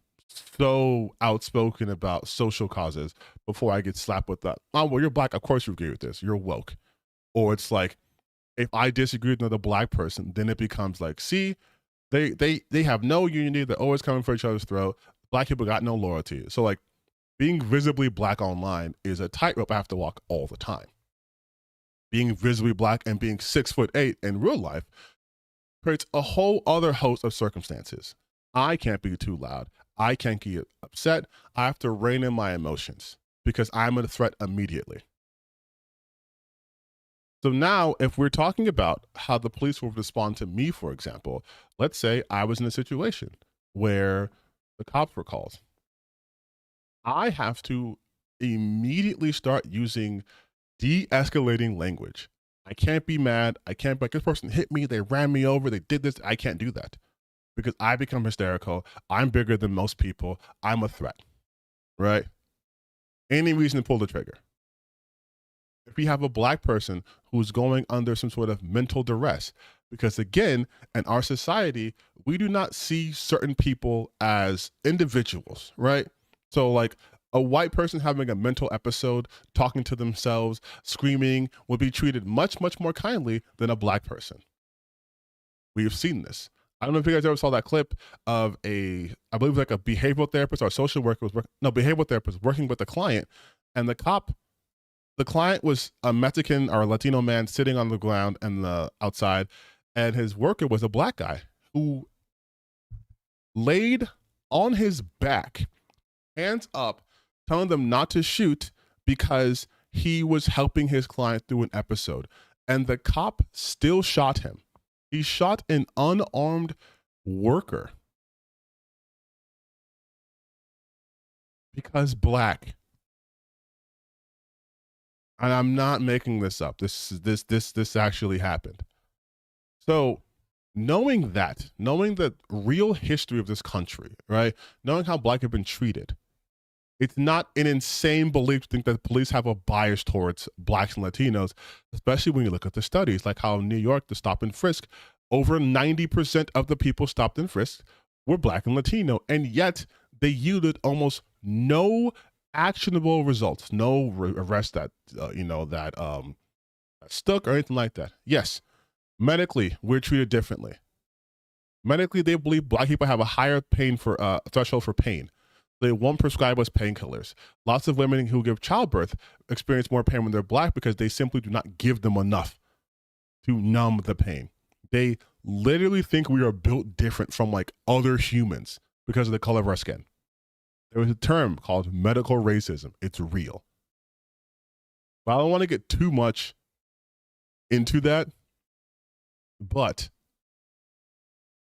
so outspoken about social causes before I get slapped with that. Oh, well, you're black. Of course you agree with this. You're woke. Or it's like, if I disagree with another black person, then it becomes like, see, they have no unity. They're always coming for each other's throat. Black people got no loyalty. So like being visibly black online is a tightrope I have to walk all the time. Being visibly black and being 6'8" in real life creates a whole other host of circumstances. I can't be too loud. I can't get upset. I have to rein in my emotions because I'm a threat immediately. So now if we're talking about how the police will respond to me, for example, let's say I was in a situation where the cops were called. I have to immediately start using de-escalating language. I can't be mad. I can't be like, this person hit me, they ran me over, they did this. I can't do that because I become hysterical. I'm bigger than most people. I'm a threat, right? Any reason to pull the trigger. If we have a black person who's going under some sort of mental duress, because again, in our society, we do not see certain people as individuals, right? So like a white person having a mental episode, talking to themselves, screaming, would be treated much, much more kindly than a black person. We've seen this. I don't know if you guys ever saw that clip of I believe like a behavioral therapist or a social worker behavioral therapist working with a client, and the client was a Mexican or a Latino man sitting on the ground and outside, and his worker was a black guy who laid on his back, hands up, telling them not to shoot because he was helping his client through an episode. And the cop still shot him. He shot an unarmed worker because black. And I'm not making this up. This actually happened. So knowing the real history of this country, right? Knowing how black have been treated, it's not an insane belief to think that police have a bias towards blacks and Latinos, especially when you look at the studies, like how in New York, the stop and frisk, over 90% of the people stopped and frisked were black and Latino, and yet they yielded almost no actionable results, no arrest that stuck or anything like that. Yes, medically we're treated differently. Medically, they believe black people have a higher pain for threshold for pain. They won't prescribe us painkillers. Lots of women who give childbirth experience more pain when they're black because they simply do not give them enough to numb the pain. They literally think we are built different from like other humans because of the color of our skin. There was a term called medical racism. It's real. But I don't want to get too much into that, but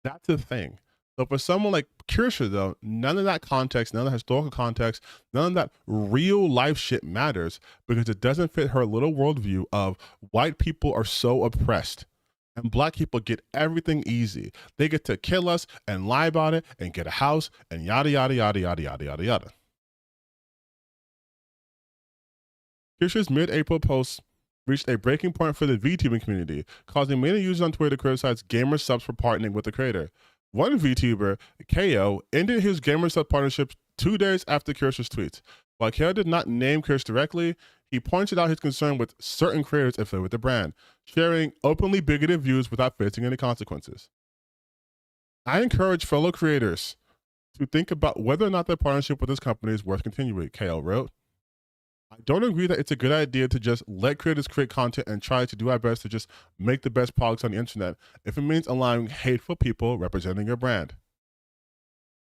that's the thing. So for someone like Kirsha, though, none of that context, none of the historical context, none of that real life shit matters because it doesn't fit her little worldview of white people are so oppressed and black people get everything easy. They get to kill us and lie about it and get a house and yada, yada, yada, yada, yada, yada, yada. Kirsha's mid-April post reached a breaking point for the VTuber community, causing many users on Twitter to criticize gamer subs for partnering with the creator. One VTuber, KO, ended his gamer sub partnership 2 days after Kirsha's tweets. While Kale did not name Kirsch directly, he pointed out his concern with certain creators affiliated with the brand, sharing openly bigoted views without facing any consequences. I encourage fellow creators to think about whether or not their partnership with this company is worth continuing, Kale wrote. I don't agree that it's a good idea to just let creators create content and try to do our best to just make the best products on the internet if it means allowing hateful people representing your brand.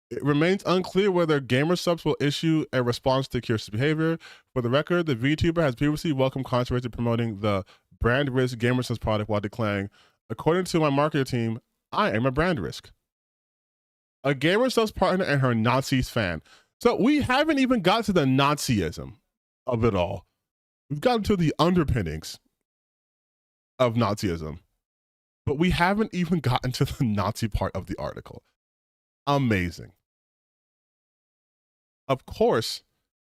It remains unclear whether gamer subs will issue a response to Kirsch's behavior. For the record, the VTuber has previously welcomed controversy promoting the brand risk gamer subs product while declaring, according to my marketing team, I am a brand risk. A gamer subs partner and her Nazis fan. So we haven't even got to the Nazism of it all. We've gotten to the underpinnings of Nazism, but we haven't even gotten to the Nazi part of the article. Amazing. Of course,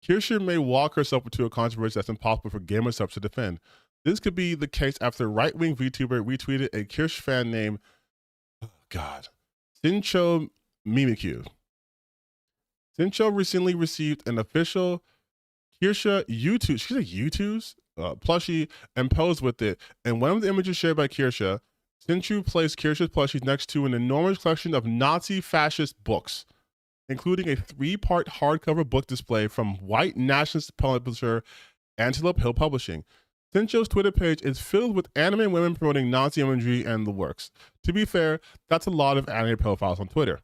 Kirsch may walk herself into a controversy that's impossible for gamer subs to defend. This could be the case after right-wing VTuber retweeted a Kirsch fan named, Sincho Mimikyu. Sincho recently received an official Kirsha YouTube, she's a YouTube's plushie and posed with it. And one of the images shared by Kirsha, Sinchu placed Kirsha's plushies next to an enormous collection of Nazi fascist books, including a 3-part hardcover book display from white nationalist publisher Antelope Hill Publishing. Sincho's Twitter page is filled with anime women promoting Nazi imagery and the works. To be fair, that's a lot of anime profiles on Twitter.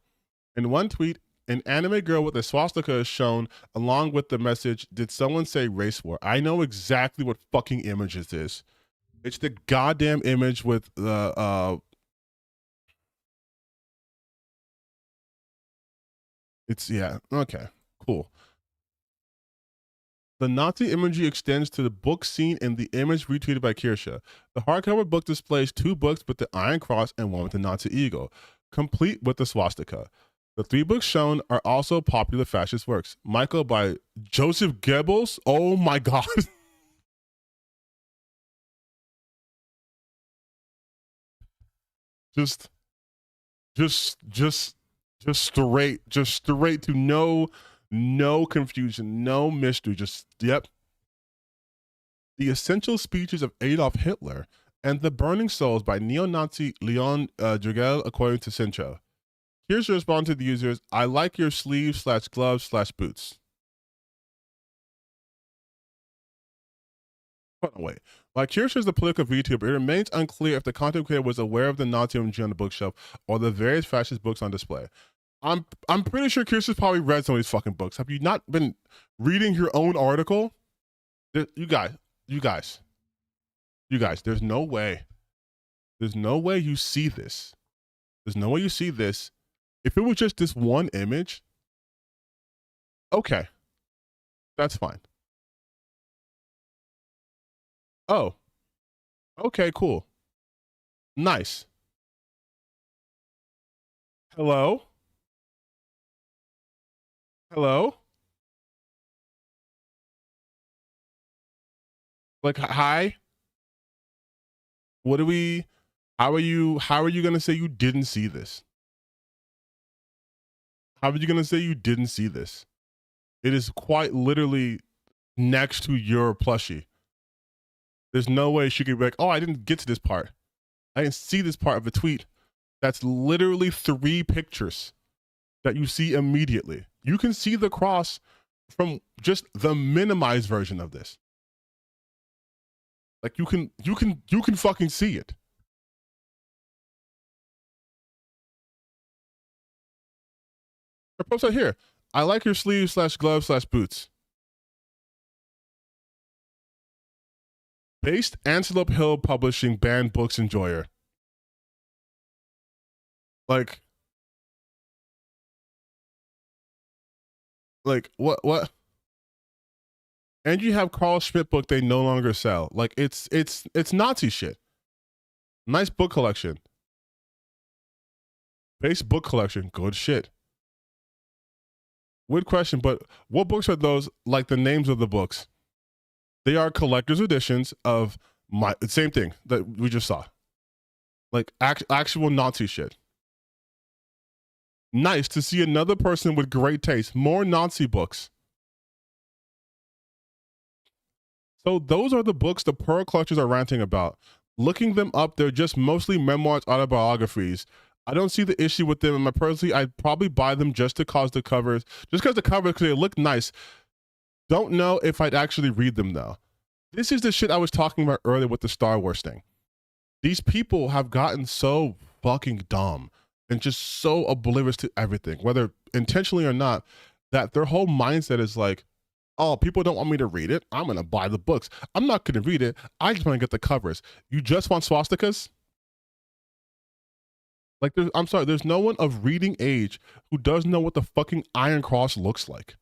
In one tweet, an anime girl with a swastika is shown along with the message, did someone say race war? I know exactly what fucking image this is. It's the goddamn image with the, yeah, okay, cool. The Nazi imagery extends to the book seen in the image retweeted by Kirsha. The hardcover book displays 2 books with the Iron Cross and one with the Nazi eagle, complete with the swastika. The 3 books shown are also popular fascist works. Michael by Joseph Goebbels. Oh my God. just straight to no confusion, no mystery. Just, yep. The Essential Speeches of Adolf Hitler and The Burning Souls by neo-Nazi Leon Dragel, according to Sincho. Here's your response to the users. I like your sleeves / gloves / boots. Hold on, wait. While Kirsch is the political VTuber, it remains unclear if the content creator was aware of the Nazi imagery on the bookshelf or the various fascist books on display. I'm pretty sure Kirsch has probably read some of these fucking books. Have you not been reading your own article? You guys, there's no way. There's no way you see this. There's no way you see this. If it was just this one image, okay, that's fine. Oh, okay, cool. Nice. Hello? Hello? Like, hi? What are we, how are you going to say you didn't see this? How are you going to say you didn't see this? It is quite literally next to your plushie. There's no way she could be like, oh, I didn't get to this part. I didn't see this part of the tweet. That's literally 3 pictures that you see immediately. You can see the cross from just the minimized version of this. Like you can fucking see it. I post right here. I like your sleeves / gloves / boots. Based Antelope Hill Publishing banned books enjoyer. Like what? And you have Carl Schmidt book they no longer sell. Like it's Nazi shit. Nice book collection. Base book collection, good shit. Weird question, but what books are those? Like the names of the books. They are collector's editions of same thing that we just saw. Like actual Nazi shit. Nice to see another person with great taste. More Nazi books. So those are the books the pearl clutchers are ranting about. Looking them up, they're just mostly memoirs, autobiographies. I don't see the issue with them. And personally, I'd probably buy them just to cause the covers, just because they look nice. Don't know if I'd actually read them though. This is the shit I was talking about earlier with the Star Wars thing. These people have gotten so fucking dumb and just so oblivious to everything, whether intentionally or not, that their whole mindset is like, oh, people don't want me to read it. I'm going to buy the books. I'm not going to read it. I just want to get the covers. You just want swastikas? Like, I'm sorry, there's no one of reading age who doesn't know what the fucking Iron Cross looks like,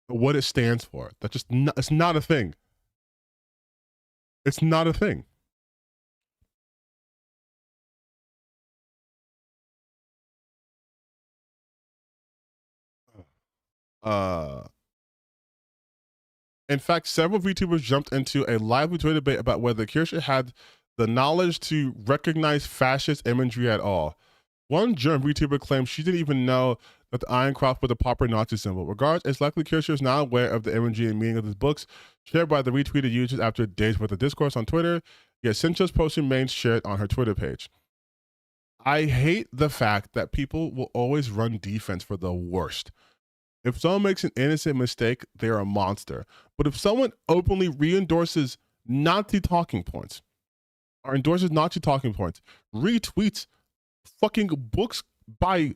or what it stands for. That's just not, it's not a thing. It's not a thing. In fact, several VTubers jumped into a lively Twitter debate about whether Kirsche had the knowledge to recognize fascist imagery at all. One German VTuber claimed she didn't even know that the Iron Cross was a proper Nazi symbol. Regardless, it's likely Kirsche is now aware of the imagery and meaning of his books, shared by the retweeted users after days worth of discourse on Twitter, yet Sincho's post remains shared on her Twitter page. I hate the fact that people will always run defense for the worst. If someone makes an innocent mistake, they're a monster. But if someone openly re-endorses Nazi talking points, or endorses Nazi talking points, retweets fucking books by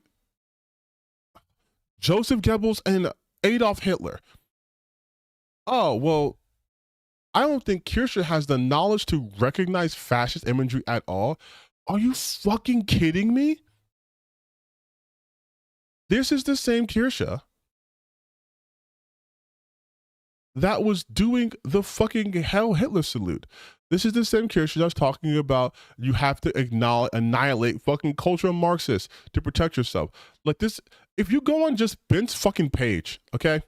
Joseph Goebbels and Adolf Hitler. Oh, well, I don't think Kirsche has the knowledge to recognize fascist imagery at all. Are you fucking kidding me? This is the same Kirsche that was doing the fucking Heil Hitler salute. This is the same Kirsche that was talking about you have to annihilate fucking cultural Marxists to protect yourself. Like this, if you go on just Ben's fucking page, okay?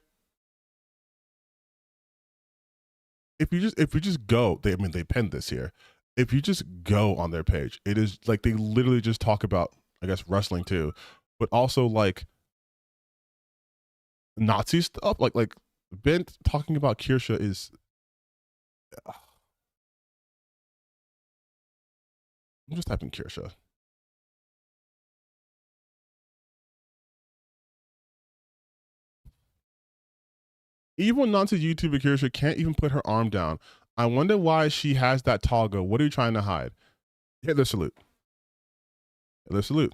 If you just go, they penned this here. If you just go on their page, it is like they literally just talk about, I guess, wrestling too, but also like Nazi stuff. Like Ben talking about Kirsche is. I'm just typing Kirsche. Evil Nazi YouTuber Kirsche can't even put her arm down. I wonder why she has that toggle. What are you trying to hide? Hitler salute. Hitler salute.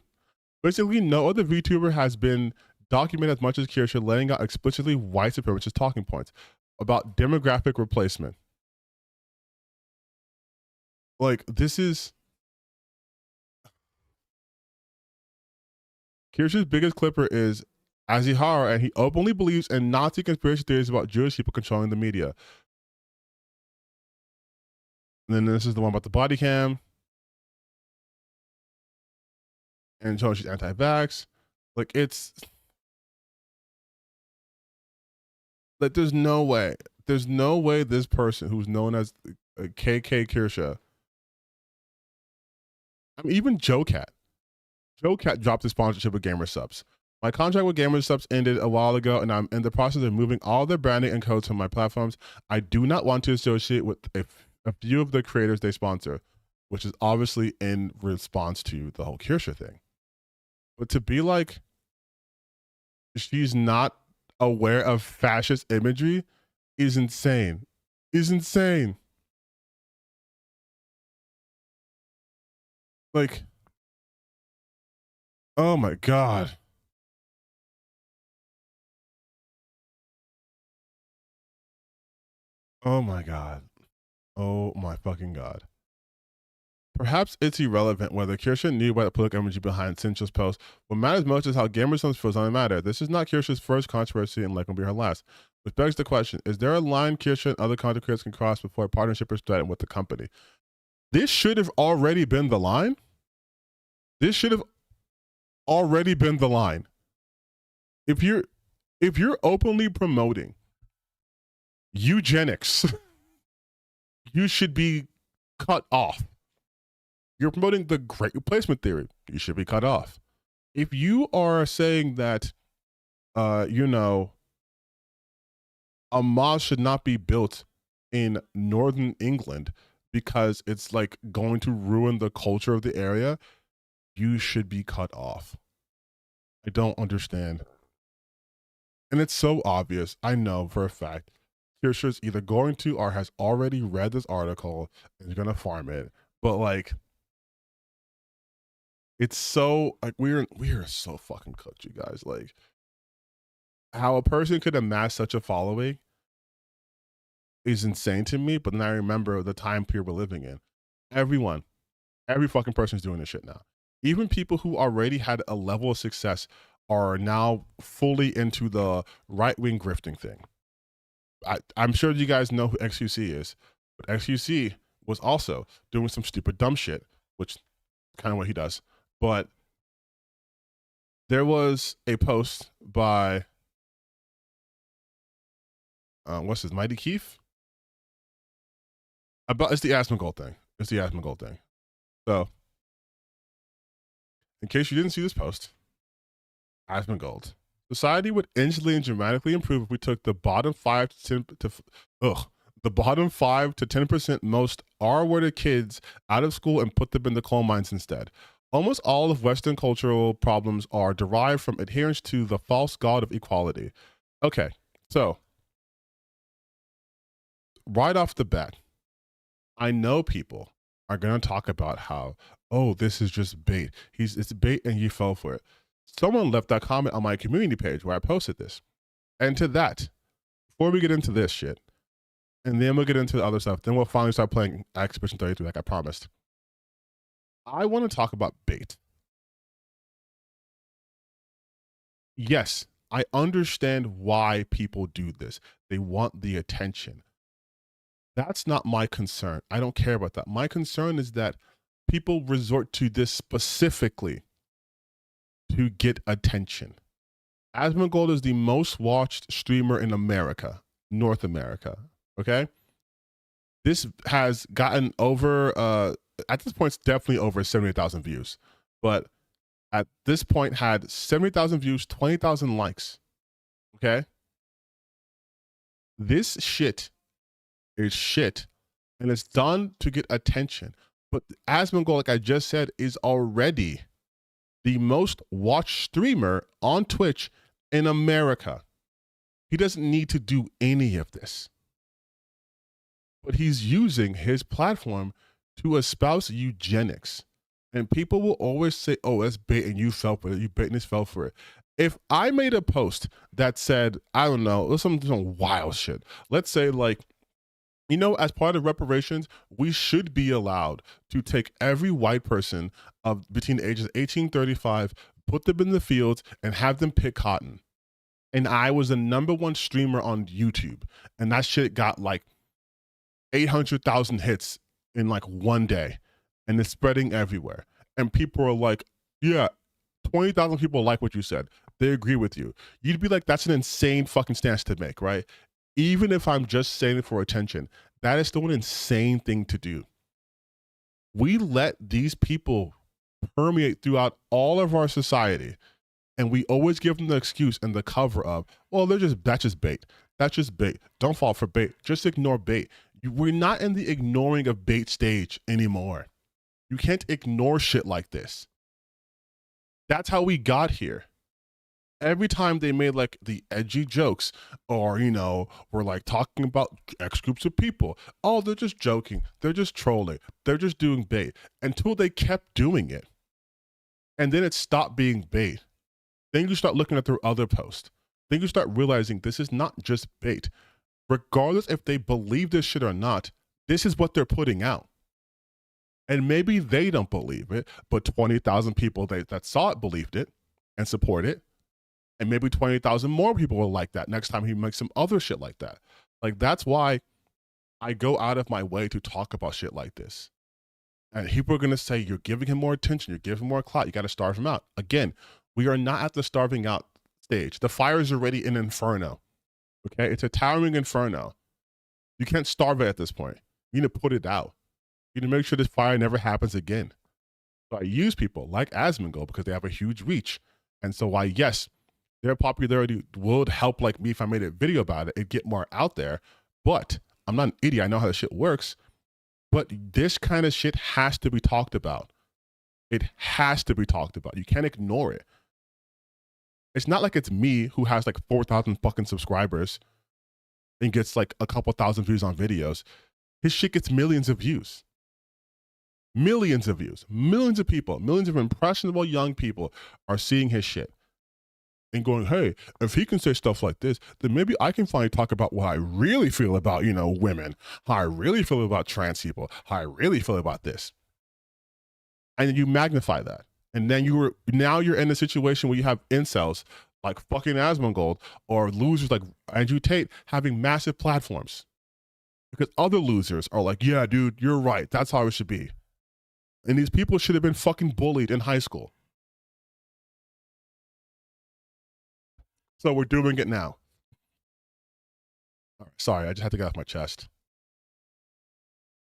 Basically, no other VTuber has been documented as much as Kirsche, laying out explicitly white supremacist talking points about demographic replacement. Like, this is... Kirsche's biggest clipper is Azihara, and he openly believes in Nazi conspiracy theories about Jewish people controlling the media. And then this is the one about the body cam. And showing she's anti-vax. Like, it's... Like, there's no way this person who's known as KK Kirsche, I mean, even Joe Cat dropped his sponsorship with GamerSupps. My contract with GamerSupps ended a while ago, and I'm in the process of moving all their branding and codes from my platforms. I do not want to associate with a few of the creators they sponsor, which is obviously in response to the whole Kirsche thing. But to be like, she's not aware of fascist imagery is insane. Like, oh my God. Oh my God. Oh my fucking God. Perhaps it's irrelevant whether Kirsche knew about the political imagery behind Sincho's post. What matters most is how GamerSupps feels on the matter. This is not Kirsche's first controversy and likely will be her last. Which begs the question, is there a line Kirsche and other content creators can cross before a partnership is threatened with the company? This should have already been the line. This should have already been the line. If you're openly promoting eugenics, you should be cut off. You're promoting the great replacement theory. You should be cut off. If you are saying that, a mosque should not be built in northern England because it's like going to ruin the culture of the area, you should be cut off. I don't understand. And it's so obvious. I know for a fact. Kirscher's either going to or has already read this article and is going to farm it. But like, it's so like we are so fucking cooked, you guys. Like, how a person could amass such a following is insane to me. But then I remember the time period we're living in. Every fucking person's doing this shit now. Even people who already had a level of success are now fully into the right-wing grifting thing. I'm sure you guys know who XQC is, but XQC was also doing some stupid dumb shit, which is kind of what he does. But there was a post by what's his Mighty Keith about it's the Asmongold thing. It's the Asmongold thing. So, in case you didn't see this post, Asmongold. Society would instantly and dramatically improve if we took the bottom 5 to 10% most R-worded kids out of school and put them in the coal mines instead. Almost all of Western cultural problems are derived from adherence to the false god of equality. Okay, so right off the bat, I know people are going to talk about how, oh, this is just bait. It's bait and you fell for it. Someone left that comment on my community page where I posted this. And to that, before we get into this shit, and then we'll get into the other stuff, then we'll finally start playing Expedition 33 like I promised. I want to talk about bait. Yes, I understand why people do this. They want the attention. That's not my concern. I don't care about that. My concern is that people resort to this specifically to get attention. Asmongold is the most watched streamer in America, North America, okay? This has gotten over, at this point, it's definitely over 70,000 views, but at this point had 70,000 views, 20,000 likes, okay? This shit is shit, and it's done to get attention. But Asmongold, like I just said, is already the most watched streamer on Twitch in America. He doesn't need to do any of this. But he's using his platform to espouse eugenics. And people will always say, oh, that's bait and you fell for it. You bait and this fell for it. If I made a post that said, I don't know, some wild shit. Let's say like, you know, as part of reparations, we should be allowed to take every white person of between the ages 18 and 35, put them in the fields and have them pick cotton. And I was the #1 streamer on YouTube. And that shit got like 800,000 hits in like one day. And it's spreading everywhere. And people are like, yeah, 20,000 people like what you said. They agree with you. You'd be like, that's an insane fucking stance to make, right? Even if I'm just saying it for attention, that is still an insane thing to do. We let these people permeate throughout all of our society, and we always give them the excuse and the cover of, well, that's just bait. That's just bait. Don't fall for bait. Just ignore bait. We're not in the ignoring of bait stage anymore. You can't ignore shit like this. That's how we got here. Every time they made like the edgy jokes or, you know, we're like talking about X groups of people. Oh, they're just joking. They're just trolling. They're just doing bait until they kept doing it. And then it stopped being bait. Then you start looking at their other posts. Then you start realizing this is not just bait. Regardless if they believe this shit or not, this is what they're putting out. And maybe they don't believe it, but 20,000 people that saw it believed it and support it. And maybe 20,000 more people will like that next time he makes some other shit like that. Like, that's why I go out of my way to talk about shit like this. And people are going to say, you're giving him more attention. You're giving him more clout. You got to starve him out. Again, we are not at the starving out stage. The fire is already an inferno. Okay? It's a towering inferno. You can't starve it at this point. You need to put it out. You need to make sure this fire never happens again. So I use people like Asmongold because they have a huge reach. And so why, yes, their popularity would help like me if I made a video about it. It'd get more out there. But I'm not an idiot. I know how this shit works. But this kind of shit has to be talked about. It has to be talked about. You can't ignore it. It's not like it's me who has like 4,000 fucking subscribers and gets like a couple thousand views on videos. His shit gets millions of views. Millions of views. Millions of people, millions of impressionable young people are seeing his shit and going, hey, if he can say stuff like this, then maybe I can finally talk about what I really feel about, you know, women, how I really feel about trans people, how I really feel about this. And then you magnify that. And then now you're in a situation where you have incels like fucking Asmongold or losers like Andrew Tate having massive platforms. Because other losers are like, yeah, dude, you're right. That's how it should be. And these people should have been fucking bullied in high school. So we're doing it now. All right, sorry, I just had to get off my chest.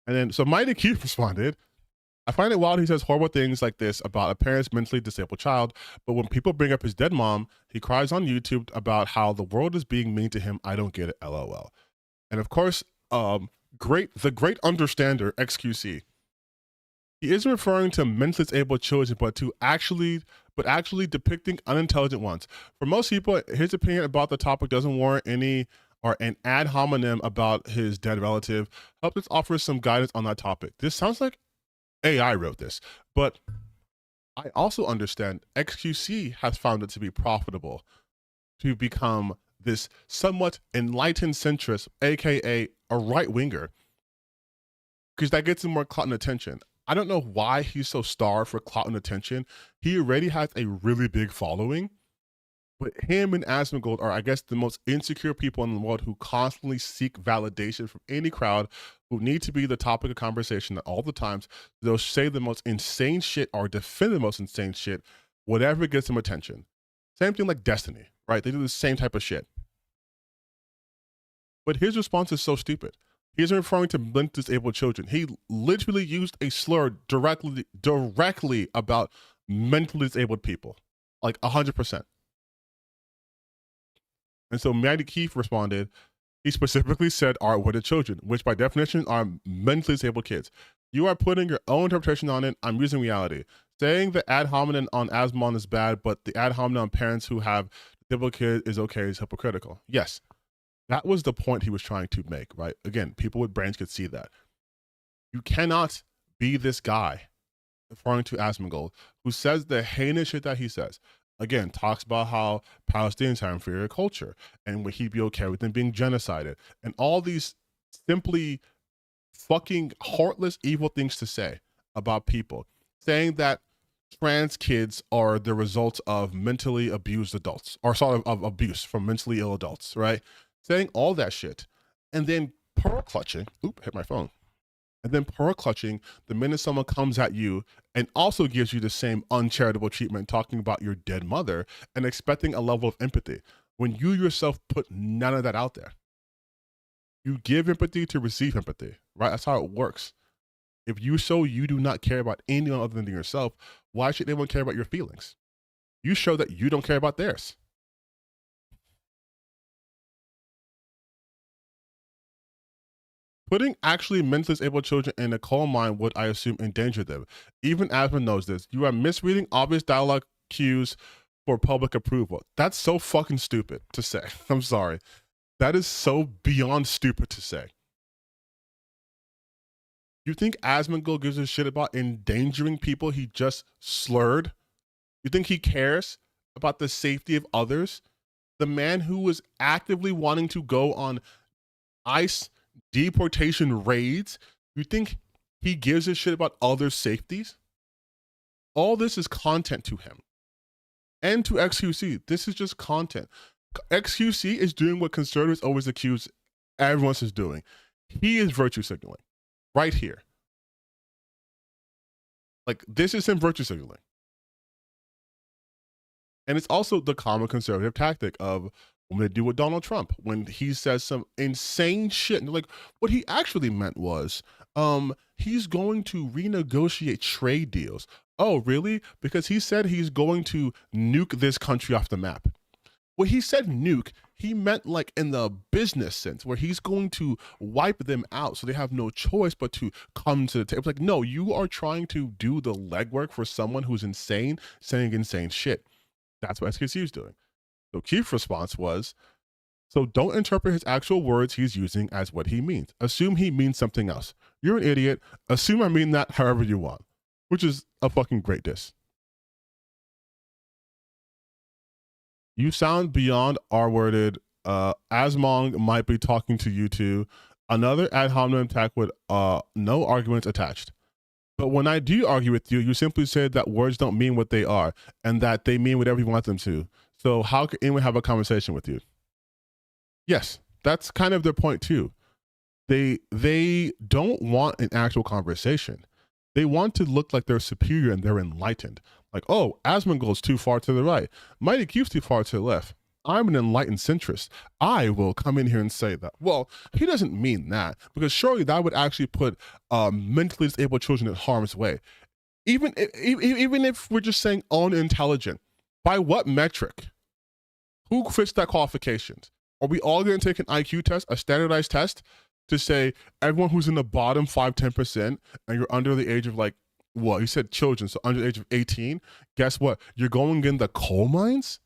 And then, so Mighty Keith responded, I find it wild he says horrible things like this about a parent's mentally disabled child, but when people bring up his dead mom, he cries on YouTube about how the world is being mean to him. I don't get it, LOL. And of course, the great understander, XQC, he isn't referring to mentally disabled children, but actually depicting unintelligent ones. For most people, his opinion about the topic doesn't warrant any or an ad hominem about his dead relative. Help us offer some guidance on that topic. This sounds like AI wrote this, but I also understand XQC has found it to be profitable to become this somewhat enlightened centrist, aka a right-winger, because that gets him more clout and attention. I don't know why he's so starved for clout and attention. He already has a really big following, but him and Asmongold are, I guess, the most insecure people in the world who constantly seek validation from any crowd, who need to be the topic of conversation at all the times. They'll say the most insane shit or defend the most insane shit, whatever gets them attention. Same thing like Destiny, right? They do the same type of shit. But his response is so stupid. He isn't referring to mentally disabled children. He literally used a slur directly about mentally disabled people, like 100%. And so Maddie Keefe responded, he specifically said art-witted children, which by definition are mentally disabled kids. You are putting your own interpretation on it. I'm using reality. Saying the ad hominem on Asmon is bad, but the ad hominem on parents who have disabled kids is okay is hypocritical. Yes. That was the point he was trying to make, right? Again, people with brains could see that. You cannot be this guy, referring to Asmongold, who says the heinous shit that he says. Again, talks about how Palestinians have inferior culture and would he be okay with them being genocided and all these simply fucking heartless, evil things to say about people. Saying that trans kids are the result of mentally abused adults, or sort of abuse from mentally ill adults, right? Saying all that shit, and then pearl clutching, hit my phone, and then pearl clutching the minute someone comes at you and also gives you the same uncharitable treatment, talking about your dead mother and expecting a level of empathy when you yourself put none of that out there. You give empathy to receive empathy, right? That's how it works. If you show you do not care about anyone other than yourself, why should anyone care about your feelings? You show that you don't care about theirs. Putting actually mentally disabled children in a coal mine would, I assume, endanger them. Even Asmon knows this. You are misreading obvious dialogue cues for public approval. That's so fucking stupid to say. I'm sorry. That is so beyond stupid to say. You think Asmongold gives a shit about endangering people he just slurred? You think he cares about the safety of others? The man who was actively wanting to go on ICE deportation raids, you think he gives a shit about other safeties? All this is content to him. And to XQC, this is just content. XQC is doing what conservatives always accuse everyone else is doing. He is virtue signaling. Right here. Like, this is him virtue signaling. And it's also the common conservative tactic of when they do with Donald Trump, when he says some insane shit. And like, what he actually meant was, he's going to renegotiate trade deals. Oh, really? Because he said he's going to nuke this country off the map. When he said nuke, He meant like in the business sense, where he's going to wipe them out so they have no choice but to come to the table. Like, no, you are trying to do the legwork for someone who's insane, saying insane shit. That's what SKC is doing. So Keith's response was, so don't interpret his actual words he's using as what he means. Assume he means something else. You're an idiot. Assume I mean that however you want, which is a fucking great diss. You sound beyond R-worded. Asmong might be talking to you too. Another ad hominem attack with no arguments attached. But when I do argue with you, you simply say that words don't mean what they are and that they mean whatever you want them to. So how could anyone have a conversation with you? Yes, that's kind of their point too. They don't want an actual conversation. They want to look like they're superior and they're enlightened. Like, oh, Asmund goes too far to the right. Mighty Q's too far to the left. I'm an enlightened centrist. I will come in here and say that. Well, he doesn't mean that, because surely that would actually put mentally disabled children in harm's way. Even if we're just saying unintelligent, by what metric? Who fits that qualifications? Are we all going to take an IQ test, a standardized test, to say everyone who's in the bottom 5-10% and you're under the age of like, what, you said children, so under the age of 18, guess what? You're going in the coal mines?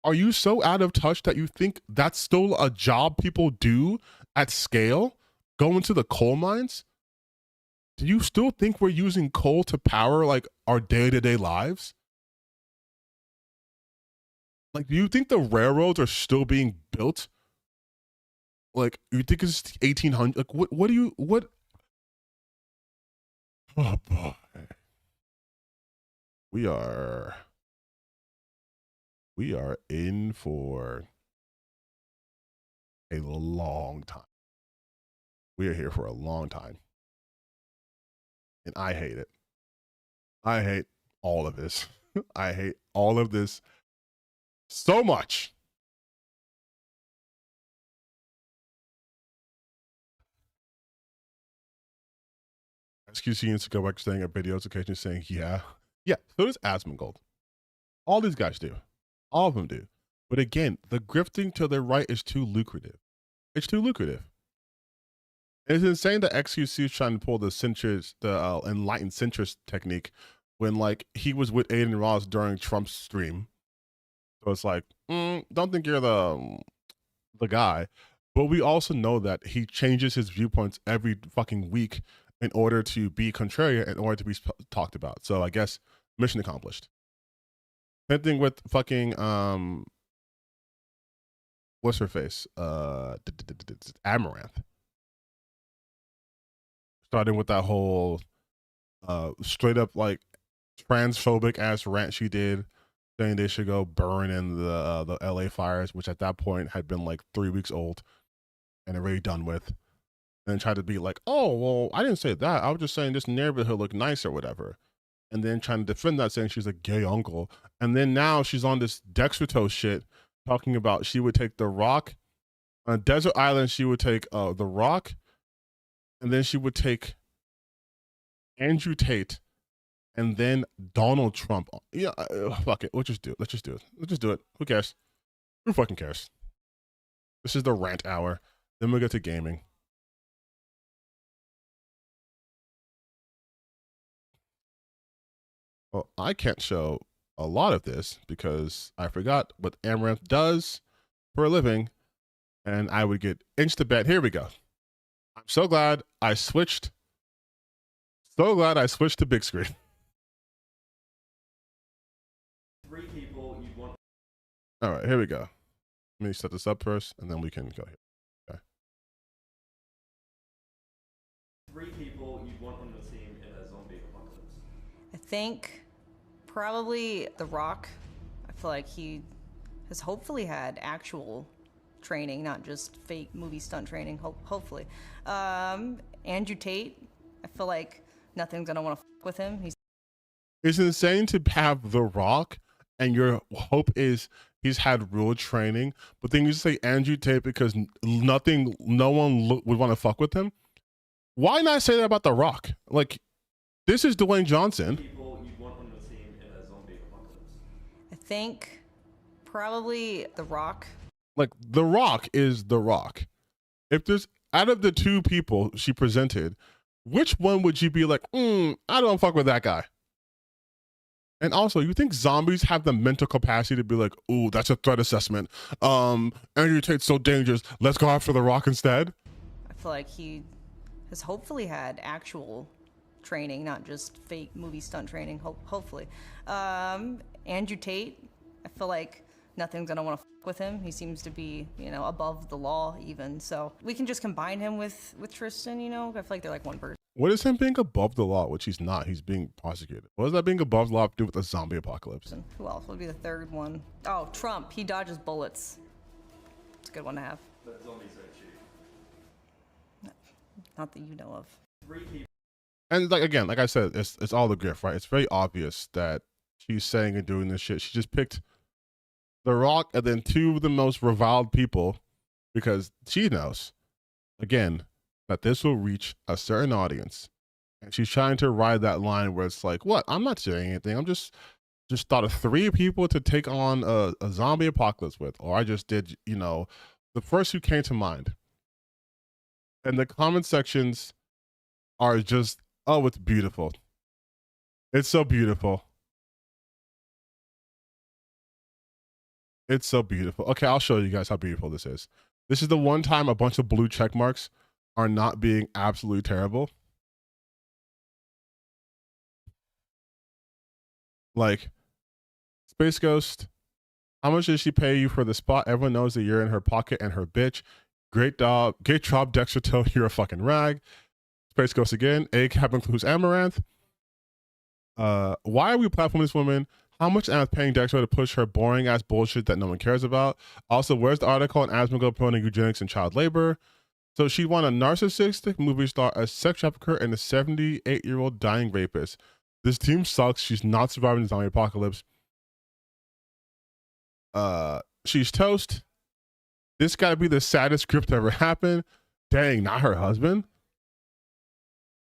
Are you so out of touch that you think that's still a job people do at scale? Go into the coal mines? Do you still think we're using coal to power like our day-to-day lives? Like, do you think the railroads are still being built? Like, you think it's 1800? Like, what? Oh boy. We are in for a long time. We are here for a long time. And I hate it. I hate all of this. I hate all of this so much. XQC needs to go back to saying at videos occasionally saying, yeah. Yeah, so does Asmongold. All these guys do. All of them do. But again, the grifting to their right is too lucrative. It's too lucrative. It's insane that XQC is trying to pull the centrist, the enlightened centrist technique when like he was with Aiden Ross during Trump's stream. So it's like, don't think you're the guy. But we also know that he changes his viewpoints every fucking week in order to be contrarian, in order to be talked about. So I guess mission accomplished. Same thing with fucking what's her face? Amaranth. Starting with that whole straight up like transphobic ass rant she did, saying they should go burn in the LA fires, which at that point had been like 3 weeks old and already done with. And then tried to be like, oh, well, I didn't say that. I was just saying this neighborhood looked nice or whatever. And then trying to defend that, saying she's a gay uncle. And then now she's on this Dextrose shit, talking about she would take The Rock. On Desert Island, she would take The Rock. And then she would take Andrew Tate. And then Donald Trump. Yeah, fuck it. Let's just do it. Let's just do it. Let's just do it. Who cares? Who fucking cares? This is the rant hour. Then we'll get to gaming. Well, I can't show a lot of this because I forgot what Amaranth does for a living, and I would get insta-bet. Here we go. I'm so glad I switched. So glad I switched to big screen. 3 people you'd want. All right, here we go. Let me set this up first, and then we can go here. Okay. 3 people you'd want on the team in a zombie apocalypse. I think probably The Rock. I feel like he has hopefully had actual training, not just fake movie stunt training, hopefully. Andrew Tate, I feel like nothing's gonna want to fuck with him. It's insane to have The Rock and your hope is he's had real training, but then you say Andrew Tate because no one would want to fuck with him. Why not say that about The Rock? Like, this is Dwayne Johnson. I think Probably The Rock. Like, The Rock is The Rock. If there's, out of the two people she presented, which one would you be like, I don't fuck with that guy? And also, you think zombies have the mental capacity to be like, ooh, that's a threat assessment. Andrew Tate's so dangerous. Let's go after The Rock instead. I feel like he has hopefully had actual training, not just fake movie stunt training, hopefully. Andrew Tate, I feel like nothing's gonna want to fuck with him. He seems to be, you know, above the law even. So we can just combine him with Tristan, you know? I feel like they're like one person. What is him being above the law, which he's not? He's being prosecuted. What does that being above the law have to do with the zombie apocalypse? And who else would be the third one? Oh, Trump. He dodges bullets. It's a good one to have. But zombies don't shoot. Not that you know of. 3 people. And like, again, like I said, it's all the grift, right? It's very obvious that she's saying and doing this shit. She just picked The Rock and then 2 of the most reviled people because she knows, again, that this will reach a certain audience. And she's trying to ride that line where it's like, what? I'm not saying anything. I'm just thought of 3 people to take on a zombie apocalypse with. Or I just did, you know, the first who came to mind. And the comment sections are just, oh, it's beautiful. It's so beautiful. It's so beautiful. Okay, I'll show you guys how beautiful this is. This is the one time a bunch of blue check marks are not being absolutely terrible. Like, Space Ghost, how much did she pay you for the spot? Everyone knows that you're in her pocket and her bitch. Great job, Dexter Toe, you're a fucking rag. Space Ghost again, A cabin clues Amaranth. Why are we platforming this woman? How much am I paying Dexter to push her boring ass bullshit that no one cares about? Also, where's the article on Asmongold promoting eugenics and child labor? So she won a narcissistic movie star, a sex trafficker, and a 78-year-old dying rapist. This team sucks. She's not surviving the zombie apocalypse. She's toast. This gotta be the saddest script to ever happen. Dang, not her husband.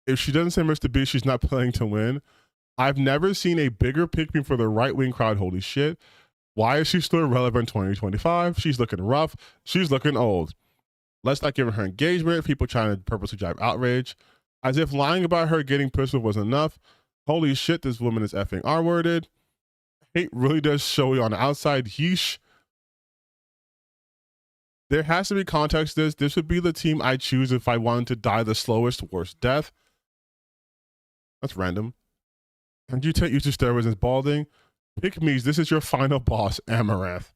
If she doesn't say Mr. B, she's not playing to win. I've never seen a bigger pick me for the right-wing crowd. Holy shit. Why is she still relevant in 2025? She's looking rough. She's looking old. Let's not give her engagement. People trying to purposely drive outrage. As if lying about her getting pissed off wasn't enough. Holy shit, this woman is effing R-worded. Hate really does show you on the outside. Yeesh. There has to be context to this. This would be the team I choose if I wanted to die the slowest, worst death. That's random. And you take you to steroids and balding. Pick me's. This is your final boss, Amaranth.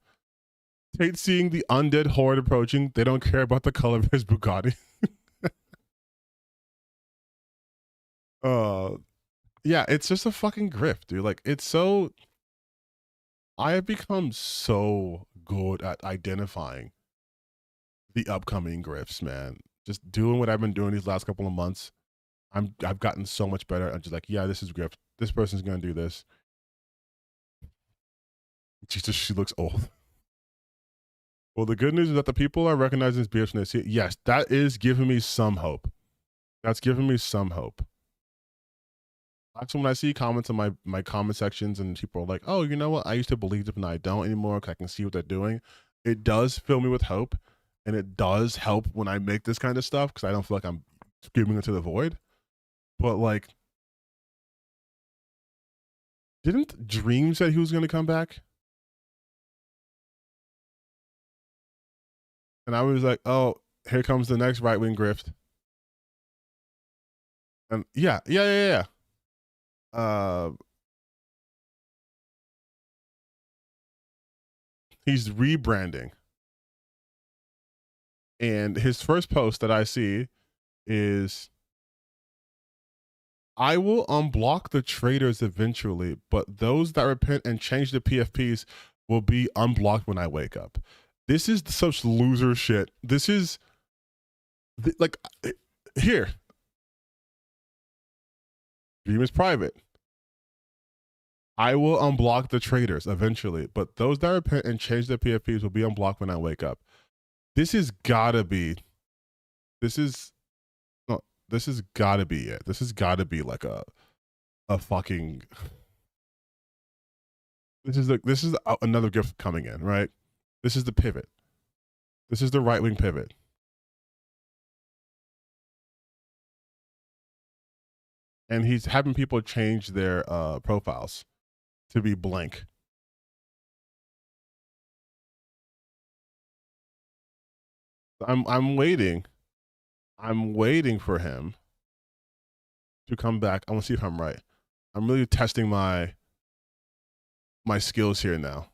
Tate seeing the undead horde approaching. They don't care about the color of his Bugatti. Yeah, it's just a fucking grift, dude. Like, it's so... I have become so good at identifying the upcoming grifts, man. Just doing what I've been doing these last couple of months. I've gotten so much better. I'm just like, yeah, this is grift. This person's gonna do this. She looks old. Well, the good news is that the people are recognizing this BS when they see it. Yes, that is giving me some hope. That's giving me some hope. Actually, when I see comments on my comment sections and people are like, oh, you know what? I used to believe them and I don't anymore because I can see what they're doing. It does fill me with hope. And it does help when I make this kind of stuff because I don't feel like I'm screaming into the void. But like, didn't Dream said he was going to come back? And I was like, oh, here comes the next right-wing grift. And yeah. He's rebranding. And his first post that I see is, I will unblock the traitors eventually, but those that repent and change the PFPs will be unblocked when I wake up. This is such loser shit. This is like, here. Dream is private. I will unblock the traitors eventually, but those that repent and change their PFPs will be unblocked when I wake up. This has gotta be it. This has gotta be like a fucking, This is another gift coming in, right? This is the pivot. This is the right-wing pivot. And he's having people change their profiles to be blank. I'm waiting. I'm waiting for him to come back. I want to see if I'm right. I'm really testing my skills here now.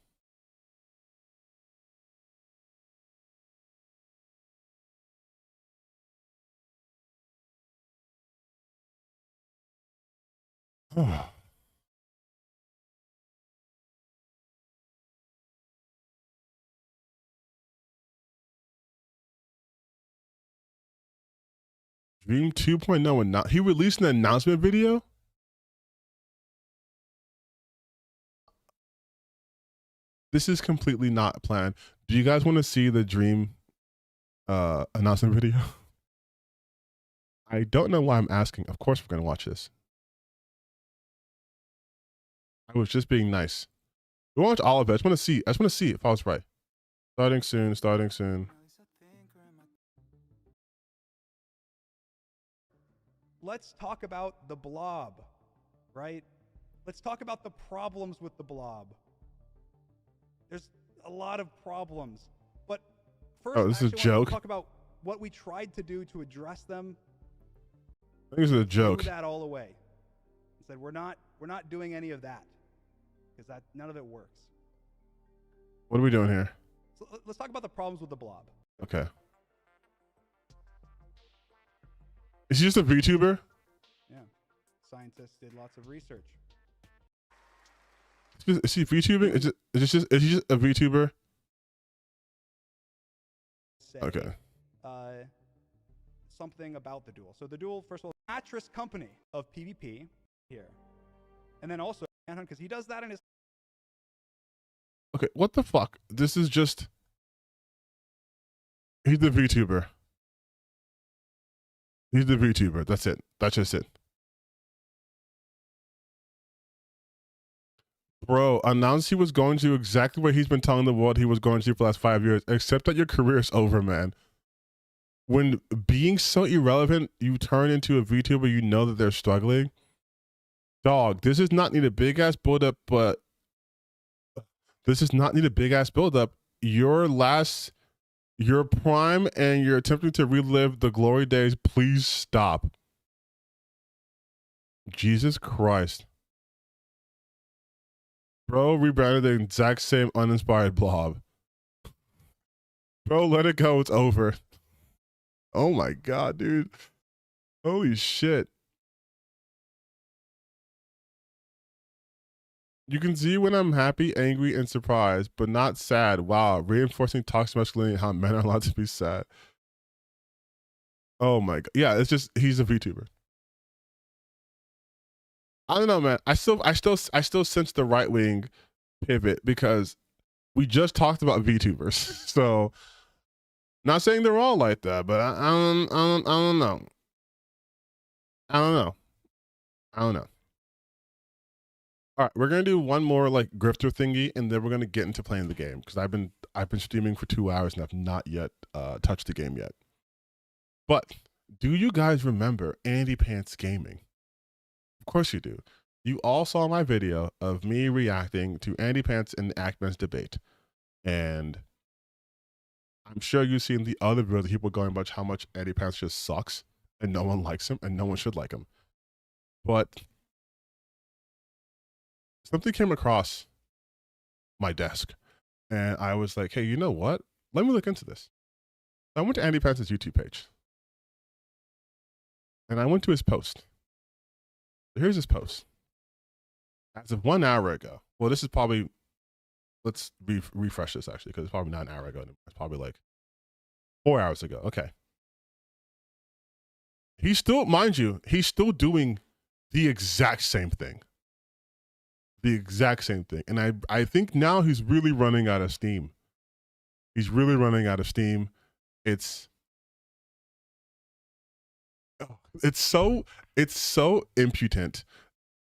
Dream 2.0 he released an announcement video? This is completely not planned. Do you guys want to see the Dream announcement video? I don't know why I'm asking. Of course we're going to watch this. I was just being nice. We watch all of it. I just want to see if I was right. Starting soon, starting soon. Let's talk about the blob, right? Let's talk about the problems with the blob. There's a lot of problems. But first, this is a joke. Talk about what we tried to do to address them. I think this is a joke. Threw that all away. I said we're not doing any of that because none of it works. What are we doing here? So let's talk about the problems with the blob. Okay. Is he just a VTuber? Yeah. Scientists did lots of research. Is he VTubing? Is he just a VTuber? Okay. Something about the duel. So the duel, first of all, Paintress company of PvP here. And then also Manhunt, because he does that in his... Okay, what the fuck? This is just... He's the VTuber. He's the VTuber. That's it. That's just it. Bro, announced he was going to exactly what he's been telling the world he was going to for the last 5 years, except that your career is over, man. When being so irrelevant, you turn into a VTuber, you know that they're struggling. Dog, this does not need a big-ass build-up, but... This does not need a big-ass build-up. Your prime and you're attempting to relive the glory days, please stop. Jesus Christ. Bro rebranded the exact same uninspired blob. Bro, let it go. It's over. Oh my God, dude. Holy shit. You can see when I'm happy, angry, and surprised, but not sad. Wow, reinforcing toxic masculinity, how men are allowed to be sad. Oh my God. Yeah, it's just, he's a VTuber. I don't know, man. I still sense the right wing pivot because we just talked about VTubers. So, not saying they're all like that, but I don't know. I don't know. All right, we're gonna do one more like grifter thingy, and then we're gonna get into playing the game because I've been streaming for 2 hours and I've not yet touched the game yet. But do you guys remember Andy Pants Gaming? Of course you do. You all saw my video of me reacting to Andy Pants and the Ackman's debate, and I'm sure you've seen the other video that people going about how much Andy Pants just sucks and no one likes him and no one should like him. But something came across my desk and I was like, hey, you know what? Let me look into this. I went to Andy Pants' YouTube page and I went to his post. Here's his post. As of 1 hour ago. Well, this is probably, let's refresh this actually, because it's probably not an hour ago. It's probably like 4 hours ago. Okay. He's still, mind you, he's still doing the exact same thing. The exact same thing. And I think now he's really running out of steam. He's really running out of steam. It's so impudent.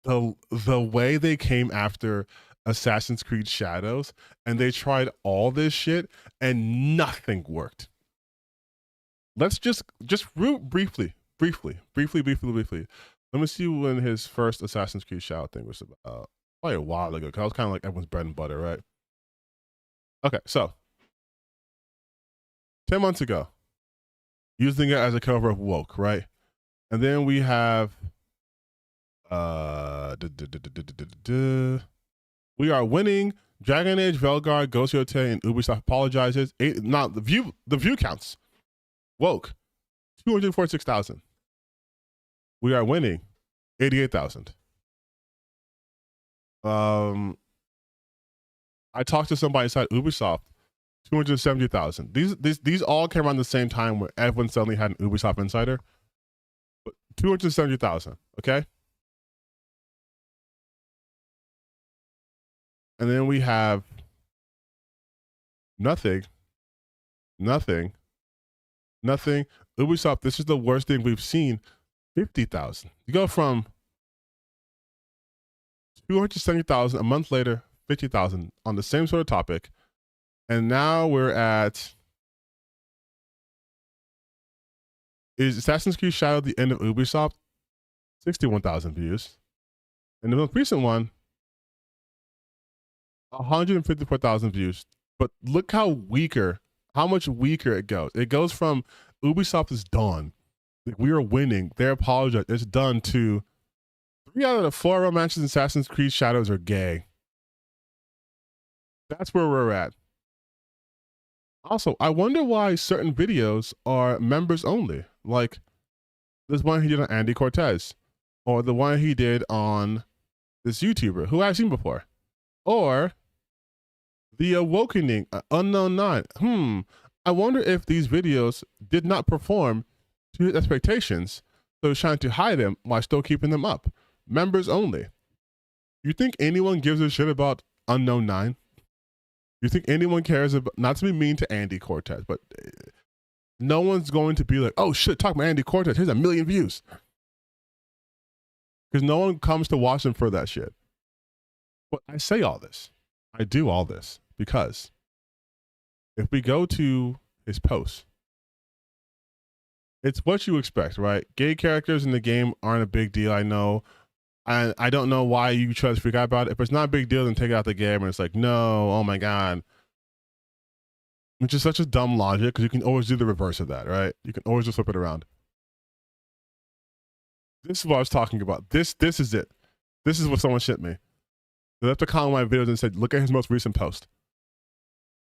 The way they came after Assassin's Creed Shadows, and they tried all this shit and nothing worked. Let's just briefly. Let me see when his first Assassin's Creed Shadow thing was about. Probably a while ago, because I was kind of like everyone's bread and butter, right? Okay, so 10 months ago, using it as a cover of Woke, right? And then we have we are winning. Dragon Age, Velgar, Ghost Yote, and Ubisoft apologizes. Not the view counts. Woke, 246,000. We are winning, 88,000. I talked to somebody inside Ubisoft, 270,000. These all came around the same time where everyone suddenly had an Ubisoft insider. But 270,000, okay? And then we have nothing. Ubisoft, this is the worst thing we've seen, 50,000. You go from 270,000 a month later, 50,000 on the same sort of topic. And now we're at, is Assassin's Creed Shadow the end of Ubisoft? 61,000 views. And the most recent one, 154,000 views. But look how much weaker it goes. It goes from Ubisoft is done. Like, we are winning. They apologize. It's done to 3 out of the 4 romances in Assassin's Creed Shadows are gay. That's where we're at. Also, I wonder why certain videos are members only. Like this one he did on Andy Cortez, or the one he did on this YouTuber who I've seen before, or the Awakening, Unknown 9. I wonder if these videos did not perform to his expectations, so he's trying to hide them while still keeping them up. Members only. You think anyone gives a shit about Unknown 9? You think anyone cares about, not to be mean to Andy Cortez, but no one's going to be like, oh shit, talk about Andy Cortez, here's 1 million views. Because no one comes to watch him for that shit. But I say all this, I do all this, because if we go to his posts, it's what you expect, right? Gay characters in the game aren't a big deal, I know. And I don't know why you try to forget about it. If it's not a big deal, then take it out the game. And it's like, no, oh my God. Which is such a dumb logic, because you can always do the reverse of that, right? You can always just flip it around. This is what I was talking about. This is it. This is what someone sent me. They left a comment on my videos and said, look at his most recent post.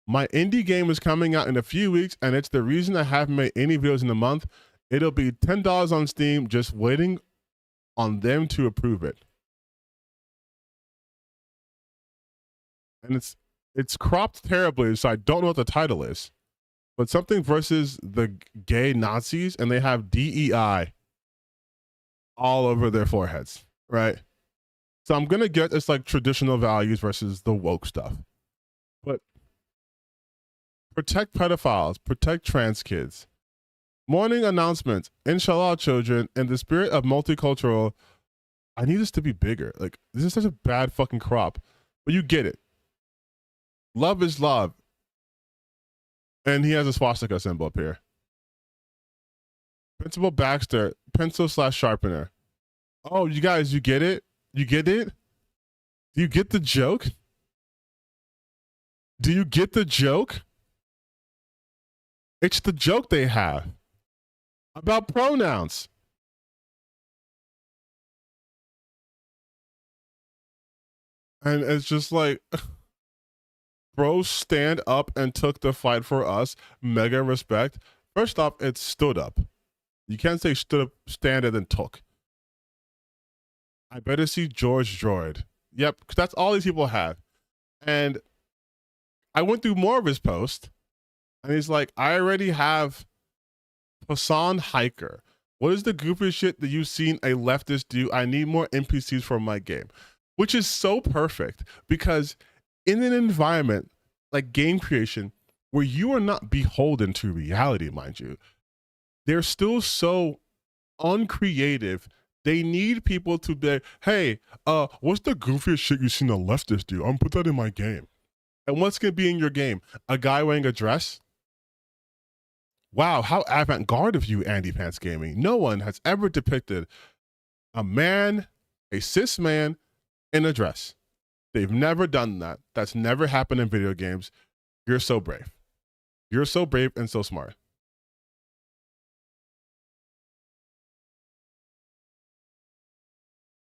My indie game is coming out in a few weeks, and it's the reason I haven't made any videos in a month. It'll be $10 on Steam, just waiting on them to approve it. And it's cropped terribly, so I don't know what the title is. But something versus the gay Nazis, and they have DEI all over their foreheads, right? So I'm gonna get it's like traditional values versus the woke stuff. But protect pedophiles, protect trans kids. Morning announcements, inshallah children, in the spirit of multicultural, I need this to be bigger. Like, this is such a bad fucking crop, but you get it. Love is love. And he has a swastika symbol up here. Principal Baxter, pencil/sharpener. Oh, you guys, you get it? You get it? Do you get the joke? Do you get the joke? It's the joke they have about pronouns. And it's just like, bro, stand up and took the fight for us. Mega respect. First off, it's stood up. You can't say stood up, stand, and then took. I better see George Droid. Yep, because that's all these people have. And I went through more of his post, and he's like, I already have Hassan Hiker. What is the goofiest shit that you've seen a leftist do? I need more NPCs for my game. Which is so perfect, because in an environment like game creation, where you are not beholden to reality, mind you, they're still so uncreative They need people to be, hey, what's the goofiest shit you've seen a leftist do? I'm gonna put that in my game. And what's gonna be in your game? A guy wearing a dress? Wow, how avant-garde of you, Andy Pants Gaming. No one has ever depicted a man, a cis man, in a dress. They've never done that. That's never happened in video games. You're so brave. You're so brave and so smart.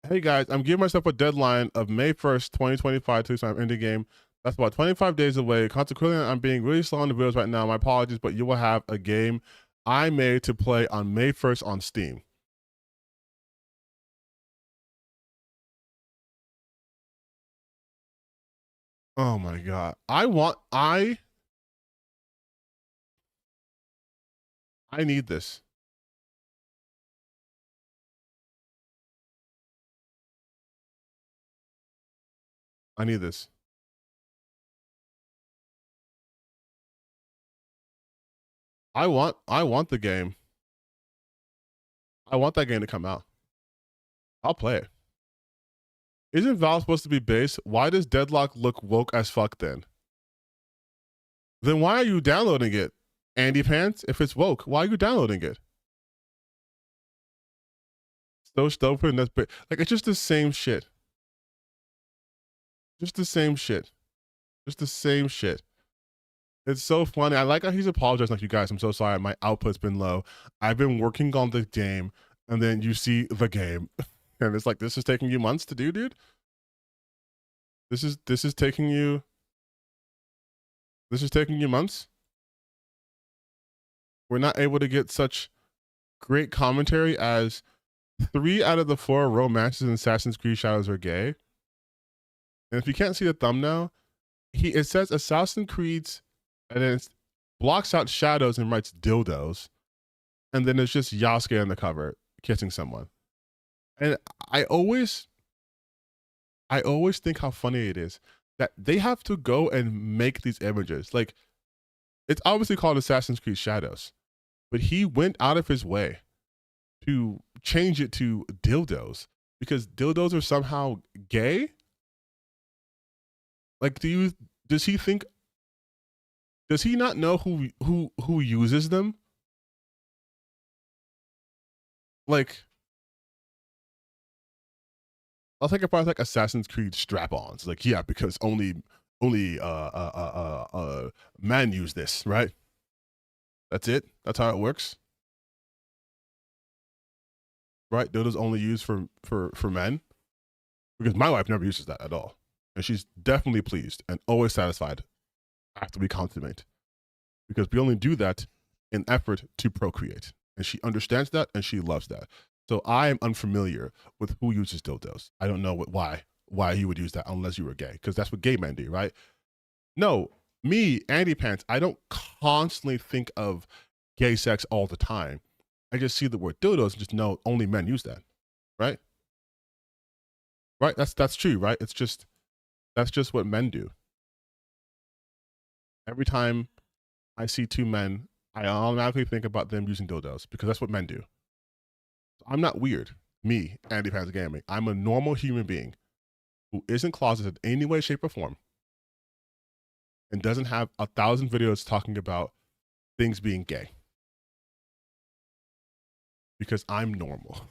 Hey guys, I'm giving myself a deadline of May 1st, 2025 to I'm in the game. That's about 25 days away. Consequently, I'm being really slow on the videos right now. My apologies, but you will have a game I made to play on May 1st on Steam. Oh my God. I need this. I need this. I want the game. I want that game to come out. I'll play it. Isn't Valve supposed to be base? Why does Deadlock look woke as fuck then? Then why are you downloading it, Andy Pants? If it's woke, why are you downloading it? So stupid and that's like it's just the same shit. Just the same shit. Just the same shit. It's so funny. I like how he's apologizing like, you guys, I'm so sorry. My output's been low. I've been working on the game. And then you see the game. And it's like, this is taking you months to do, dude? This is taking you months? We're not able to get such great commentary as 3 out of the 4 romances in Assassin's Creed Shadows are gay. And if you can't see the thumbnail, it says Assassin's Creed's, and then it blocks out shadows and writes dildos. And then it's just Yasuke on the cover kissing someone. And I always think how funny it is that they have to go and make these images. Like, it's obviously called Assassin's Creed Shadows, but he went out of his way to change it to dildos because dildos are somehow gay. Like, does he not know who uses them? Like, I'll take it probably like Assassin's Creed strap-ons. Like, yeah, because only men use this, right? That's it. That's how it works, right? Dildos only used for men, because my wife never uses that at all, and she's definitely pleased and always satisfied after we consummate, because we only do that in effort to procreate, and she understands that and she loves that. So I am unfamiliar with who uses dildos. I don't know why he would use that unless you were gay, because that's what gay men do, right? No, me, Andy Pants, I don't constantly think of gay sex all the time. I just see the word dildos and just know only men use that, right? Right? That's true, right? That's just what men do. Every time I see 2 men, I automatically think about them using dildos because that's what men do. I'm not weird. Me, Andy Pants Gaming. I'm a normal human being who isn't closeted in any way, shape, or form, and doesn't have 1,000 videos talking about things being gay. Because I'm normal.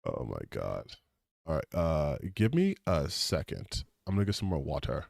Oh my God. All right. Give me a second. I'm gonna get some more water.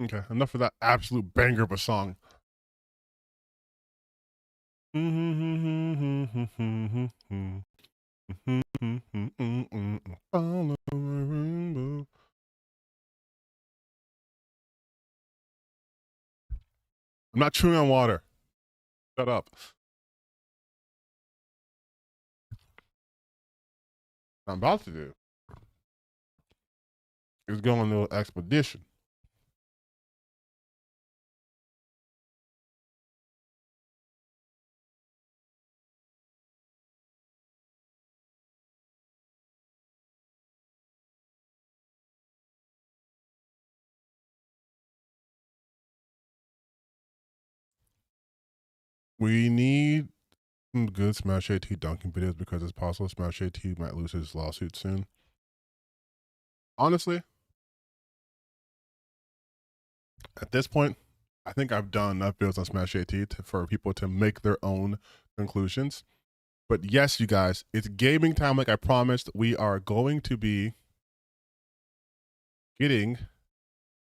Okay, enough of that absolute banger of a song. I'm not chewing on water. Shut up. What I'm about to do is go on a little expedition. We need some good Smash AT dunking videos because it's possible Smash AT might lose his lawsuit soon. Honestly, at this point, I think I've done enough videos on Smash AT for people to make their own conclusions. But yes, you guys, it's gaming time like I promised. We are going to be getting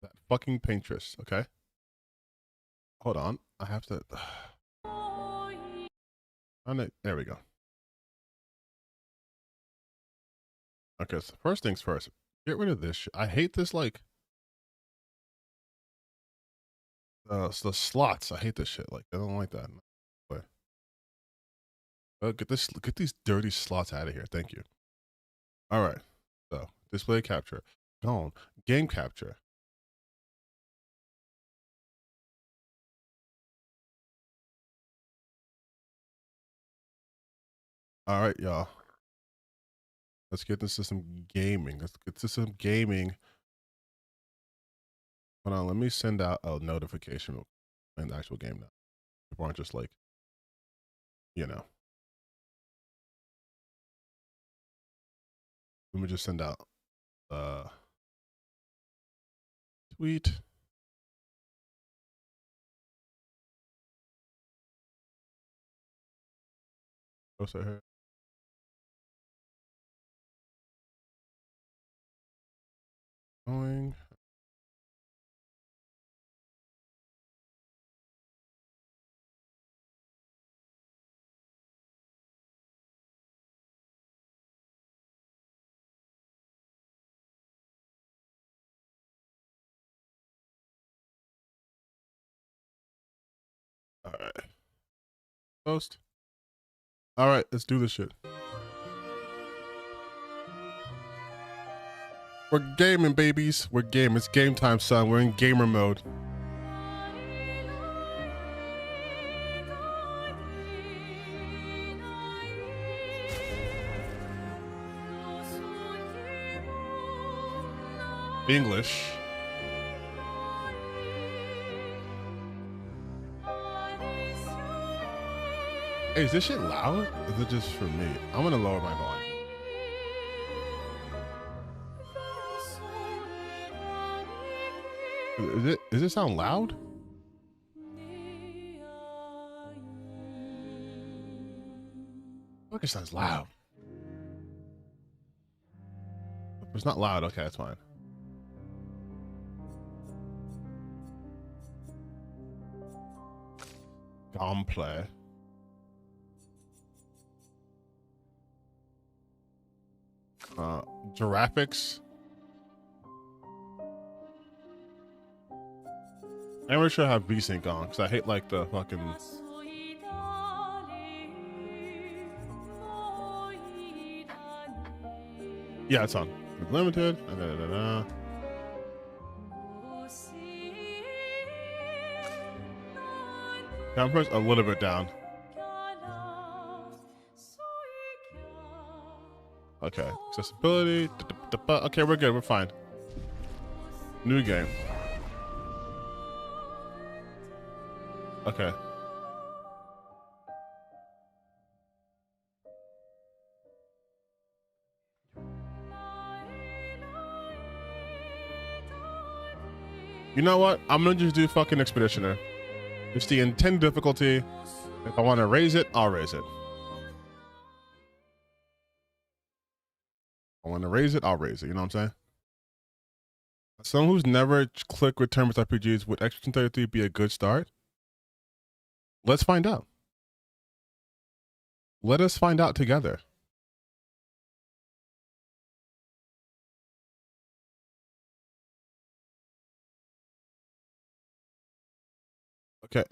that fucking Paintress, okay? Hold on. I have to... There we go. Okay, so first things first. Get rid of this shit. I hate this, like... the slots. I hate this shit. Like, I don't like that. Get these dirty slots out of here. Thank you. All right. So, display capture. Gone. Game capture. All right, y'all. Let's get into some gaming. Let's get to some gaming. Hold on. Let me send out a notification in the actual game now. People aren't just like, you know. Let me just send out tweet. Post right here. Going. All right. Post. All right, let's do this shit. We're gaming, babies. We're gaming. It's game time, son. We're in gamer mode. English. Hey, is this shit loud? Or is it just for me? I'm gonna lower my volume. Does it sound loud? Look, it sounds loud. If it's not loud, okay, that's fine. Gameplay. Giraffics. I never should have VSync on because I hate like the fucking. Yeah, it's on. Limited. I'm press a little bit down. Okay, accessibility. Okay, we're good. We're fine. New game. Okay. You know what? I'm gonna just do fucking Expeditioner. It's the intended difficulty. If I want to raise it, I'll raise it. I want to raise it, I'll raise it. You know what I'm saying? Someone who's never clicked return with RPGs, would Expedition 33 be a good start? Let's find out. Let us find out together. Okay,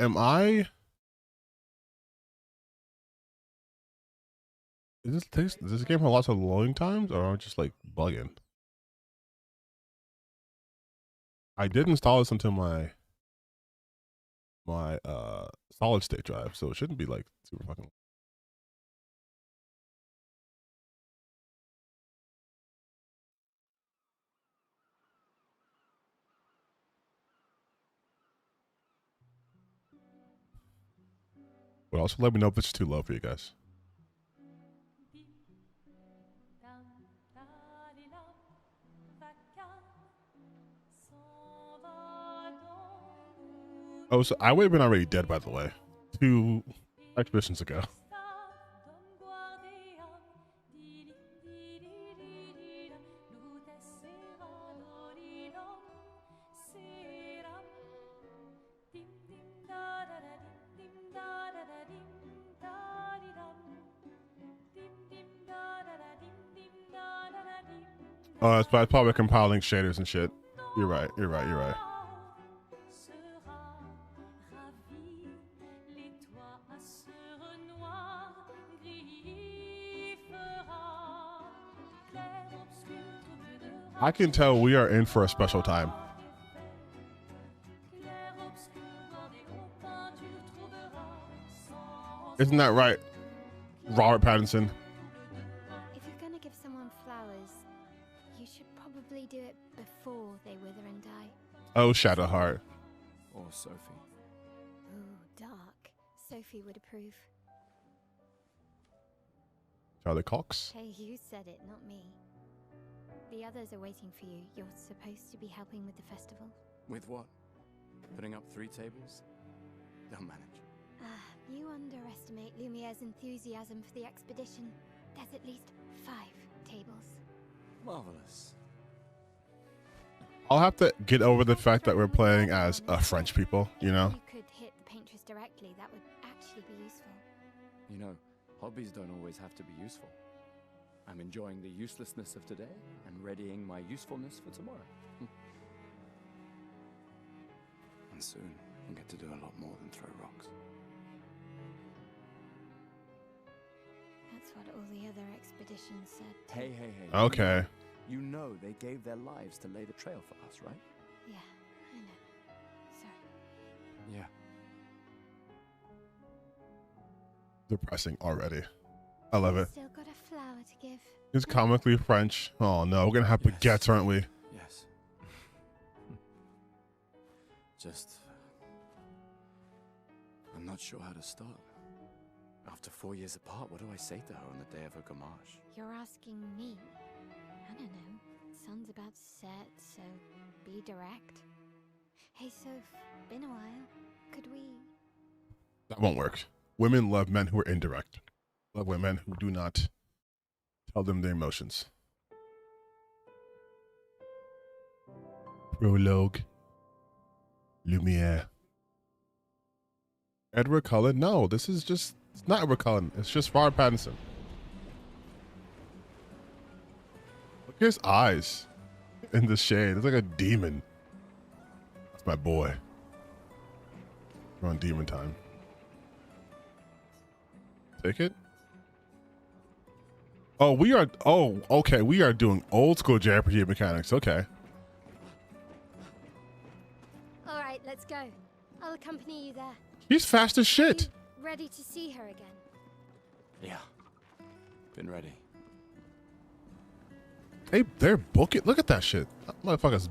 does this game have lots of loading times, or am I just like bugging? I did install this into my solid state drive, so it shouldn't be like super fucking. But also let me know if it's too low for you guys. Oh, so I would have been already dead, by the way, 2 expeditions ago. Oh, that's probably compiling shaders and shit. You're right. You're right. You're right. I can tell we are in for a special time. Isn't that right, Robert Pattinson? If you're gonna give someone flowers, you should probably do it before they wither and die. Oh, Shadowheart. Or Sophie. Ooh, dark. Sophie would approve. Charlie Cox. Hey, you said it, not me. The others are waiting for you. You're supposed to be helping with the festival. With what? Putting up 3 tables? They'll manage. You underestimate Lumiere's enthusiasm for the expedition. There's at least 5 tables. Marvelous. I'll have to get over the fact that we're playing as French people, you know? You could hit the Paintress directly. That would actually be useful. You know, hobbies don't always have to be useful. I'm enjoying the uselessness of today and readying my usefulness for tomorrow. And soon, I'll get to do a lot more than throw rocks. That's what all the other expeditions said. Hey. Okay. You know they gave their lives to lay the trail for us, right? Yeah, I know. Sorry. Yeah. Depressing already. I love it. Still got a flower to give. It's comically French. Oh no, we're gonna have baguettes, aren't we? Yes. Just... I'm not sure how to start. After 4 years apart, what do I say to her on the day of her gamache? You're asking me? I don't know. Sun's about to set, so be direct. Hey, Soph, been a while. Could we... That won't work. Women love men who are indirect. Love women who do not tell them their emotions. Prologue. Lumiere. Edward Cullen? No, this is just... It's not Edward Cullen. It's just Robert Pattinson. Look at his eyes in the shade. It's like a demon. That's my boy. We're on demon time. Take it? Oh, we are... Oh, okay. We are doing old school JRPG mechanics. Okay. All right, let's go. I'll accompany you there. He's fast as shit. Ready to see her again? Yeah. Been ready. Hey, they're booking. Look at that shit. That motherfuckers.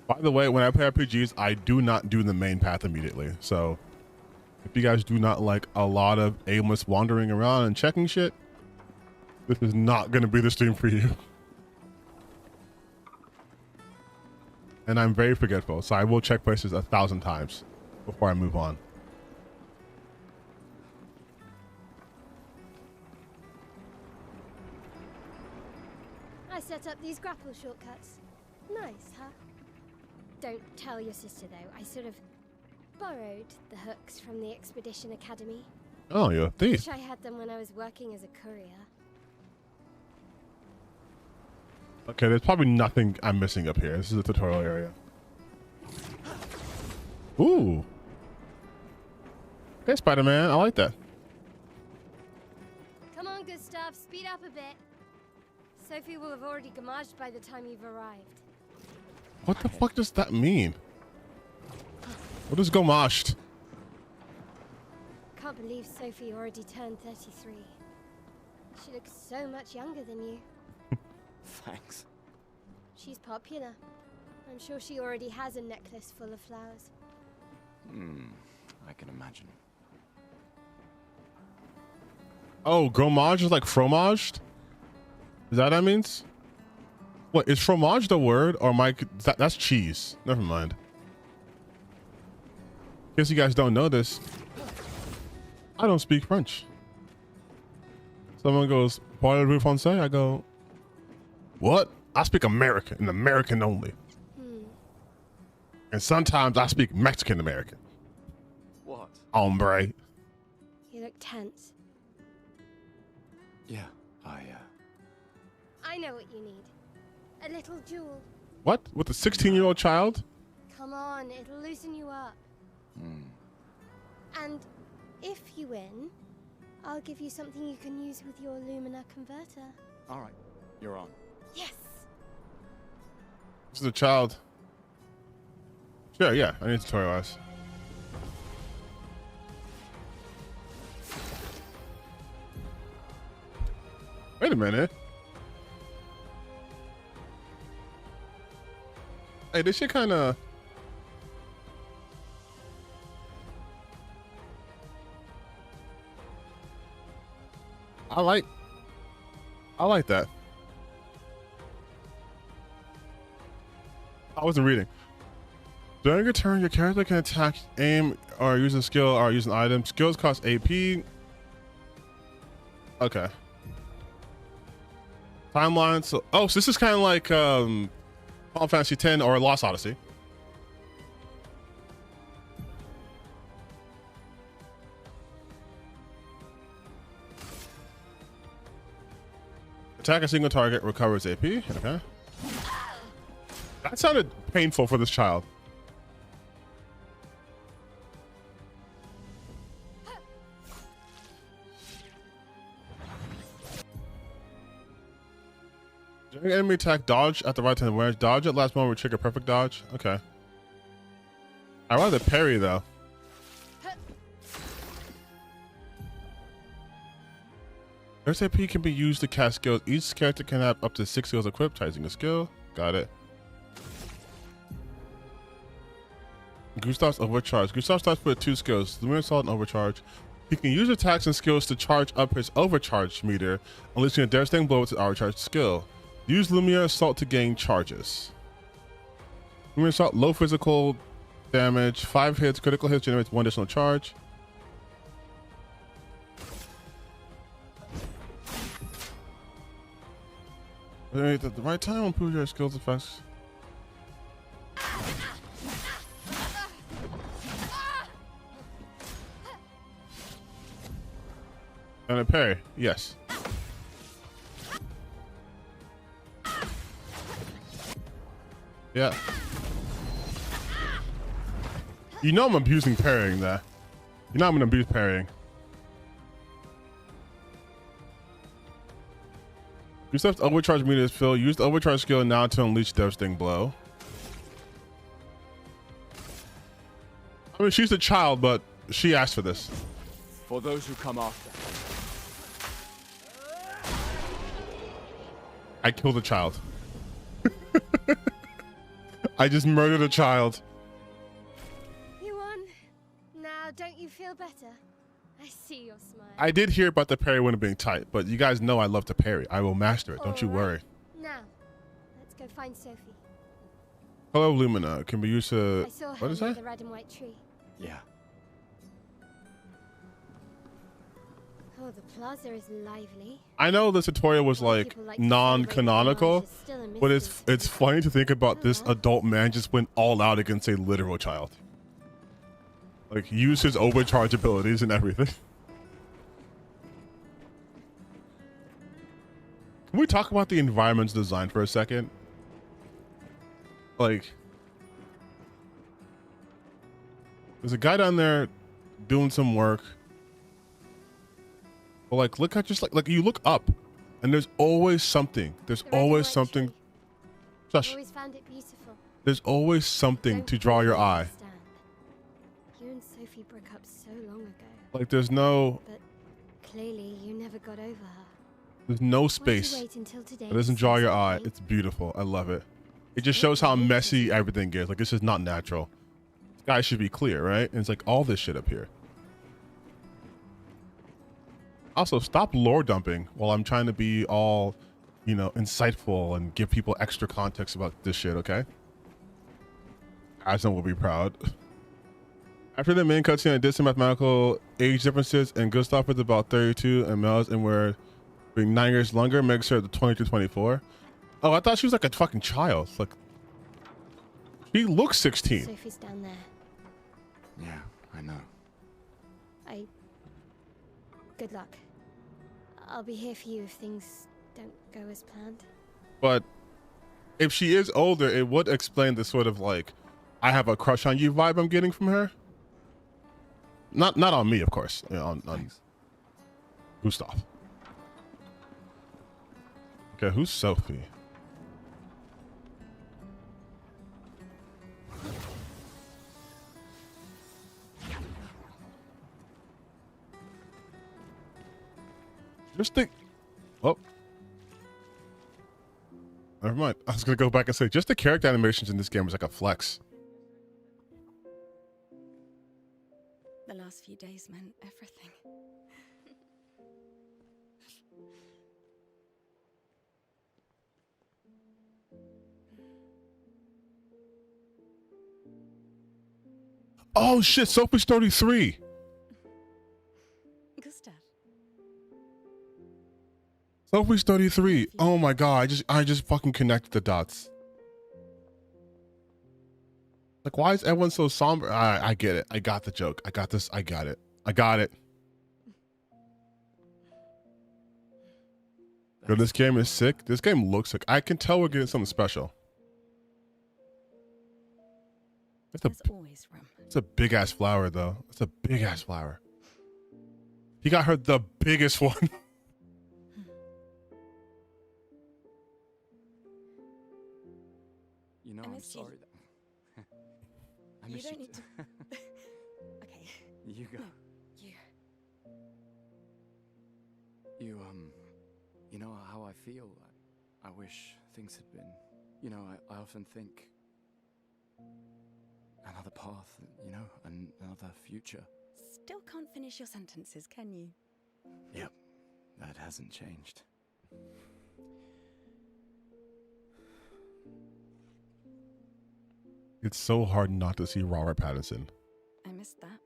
By the way, when I play RPGs, I do not do the main path immediately. So if you guys do not like a lot of aimless wandering around and checking shit, this is not going to be the stream for you. And I'm very forgetful, so I will check places 1,000 times before I move on. These grapple shortcuts. Nice, huh? Don't tell your sister, though. I sort of borrowed the hooks from the Expedition Academy. Oh, you're a thief. Wish I had them when I was working as a courier. Okay, there's probably nothing I'm missing up here. This is a tutorial area. Ooh. Hey, Spider-Man. I like that. Come on, good stuff. Speed up a bit. Sophie will have already gamaged by the time you've arrived. What the fuck does that mean? What is gomashed? Can't believe Sophie already turned 33. She looks so much younger than you. Thanks. She's popular. I'm sure she already has a necklace full of flowers. I can imagine. Oh, gromage is like fromaged? Is that what that means? What, is fromage the word? Or that's cheese. Never mind. Guess you guys don't know this. I don't speak French. Someone goes, parlez-vous français? I go, what? I speak American and American only. And sometimes I speak Mexican American. What? Hombre. You look tense. Yeah, I know what you need. A little jewel. What? With a 16-year-old child? Come on, it'll loosen you up. And if you win, I'll give you something you can use with your Lumina converter. All right, you're on. Yes. This is a child. Sure, yeah, I need tutorialize. Wait a minute. Hey, this shit kind of... I like that. I wasn't reading. During your turn, your character can attack, aim, or use a skill, or use an item. Skills cost AP. Okay. Timeline. So this is kind of like Final Fantasy X or Lost Odyssey. Attack a single target, recovers AP. Okay. That sounded painful for this child. During enemy attack, dodge at the right time. Where dodge at last moment will trigger perfect dodge. Okay. I rather parry though. Their AP can be used to cast skills. Each character can have up to 6 skills equipped. Using a skill. Got it. Gustav's overcharge. Gustav starts with 2 skills. Luminous Assault and Overcharge. He can use attacks and skills to charge up his overcharge meter, unleashing a devastating blow with his overcharge skill. Use Lumia Assault to gain charges. Lumia Assault, low physical damage, 5 hits, critical hits generates 1 additional charge. At the right time, improve your skills effects. And a parry, yes. Yeah. You know I'm abusing parrying there. You know I'm gonna abuse parrying. Gustav's overcharge meter is filled. Use the overcharge skill now to unleash devastating blow. I mean, she's a child, but she asked for this. For those who come after. I killed a child. I just murdered a child. You won. Now, don't you feel better? I see your smile. I did hear about the parry window being tight, but you guys know I love to parry. I will master it. Don't you worry. Now, let's go find Sophie. Hello, Lumina. Can be used to... I saw her What is near that? the red and white tree. Yeah. Oh, the plaza is lively. I know this tutorial was like non-canonical, but it's funny to think about this adult man just went all out against a literal child. Like, use his overcharge abilities and everything. Can we talk about the environment's design for a second? Like, there's a guy down there doing some work. But like, look at just like you look up, and there's always something. There's always something. Shush. Always found it beautiful. There's always something to draw your eye. Understand. You and Sophie broke up so long ago. Like, there's no. But clearly, you never got over her. There's no space that doesn't draw your eye. It's beautiful. I love it. It just shows how messy everything is. Like, this is not natural. This guy should be clear, right? And it's like all this shit up here. Also, stop lore dumping while I'm trying to be all, you know, insightful and give people extra context about this shit, okay? Aslan will be proud. After the main cutscene, I did some mathematical age differences, and Gustav is about 32 and Mel's and we're being 9 years younger makes her the 20 to 24. Oh, I thought she was like a fucking child. Like, she looks 16. Sophie's down there. Yeah, I know. Good luck. I'll be here for you if things don't go as planned. But if she is older, it would explain the sort of like, I have a crush on you vibe I'm getting from her. Not on me, of course. You know, on Gustav. Okay, who's Sophie? Just think. Oh. Never mind. I was going to go back and say, just the character animations in this game was like a flex. The last few days meant everything. Oh shit, Sophie's 33. Gustav. Sophie's 33. Oh my god, I just fucking connected the dots. Like, why is everyone so somber? I get it. I got the joke. I got this. I got it. I got it. Yo, this game is sick. This game looks sick. I can tell we're getting something special. It's a big ass flower, though. It's a big ass flower. He got her the biggest one. You know, I'm sorry that I miss you. Don't need to. Okay. You go. No, you. You know how I feel. I wish things had been. You know, I often think another path. You know, another future. Still can't finish your sentences, can you? Yep, that hasn't changed. It's so hard not to see Robert Pattinson. I missed that.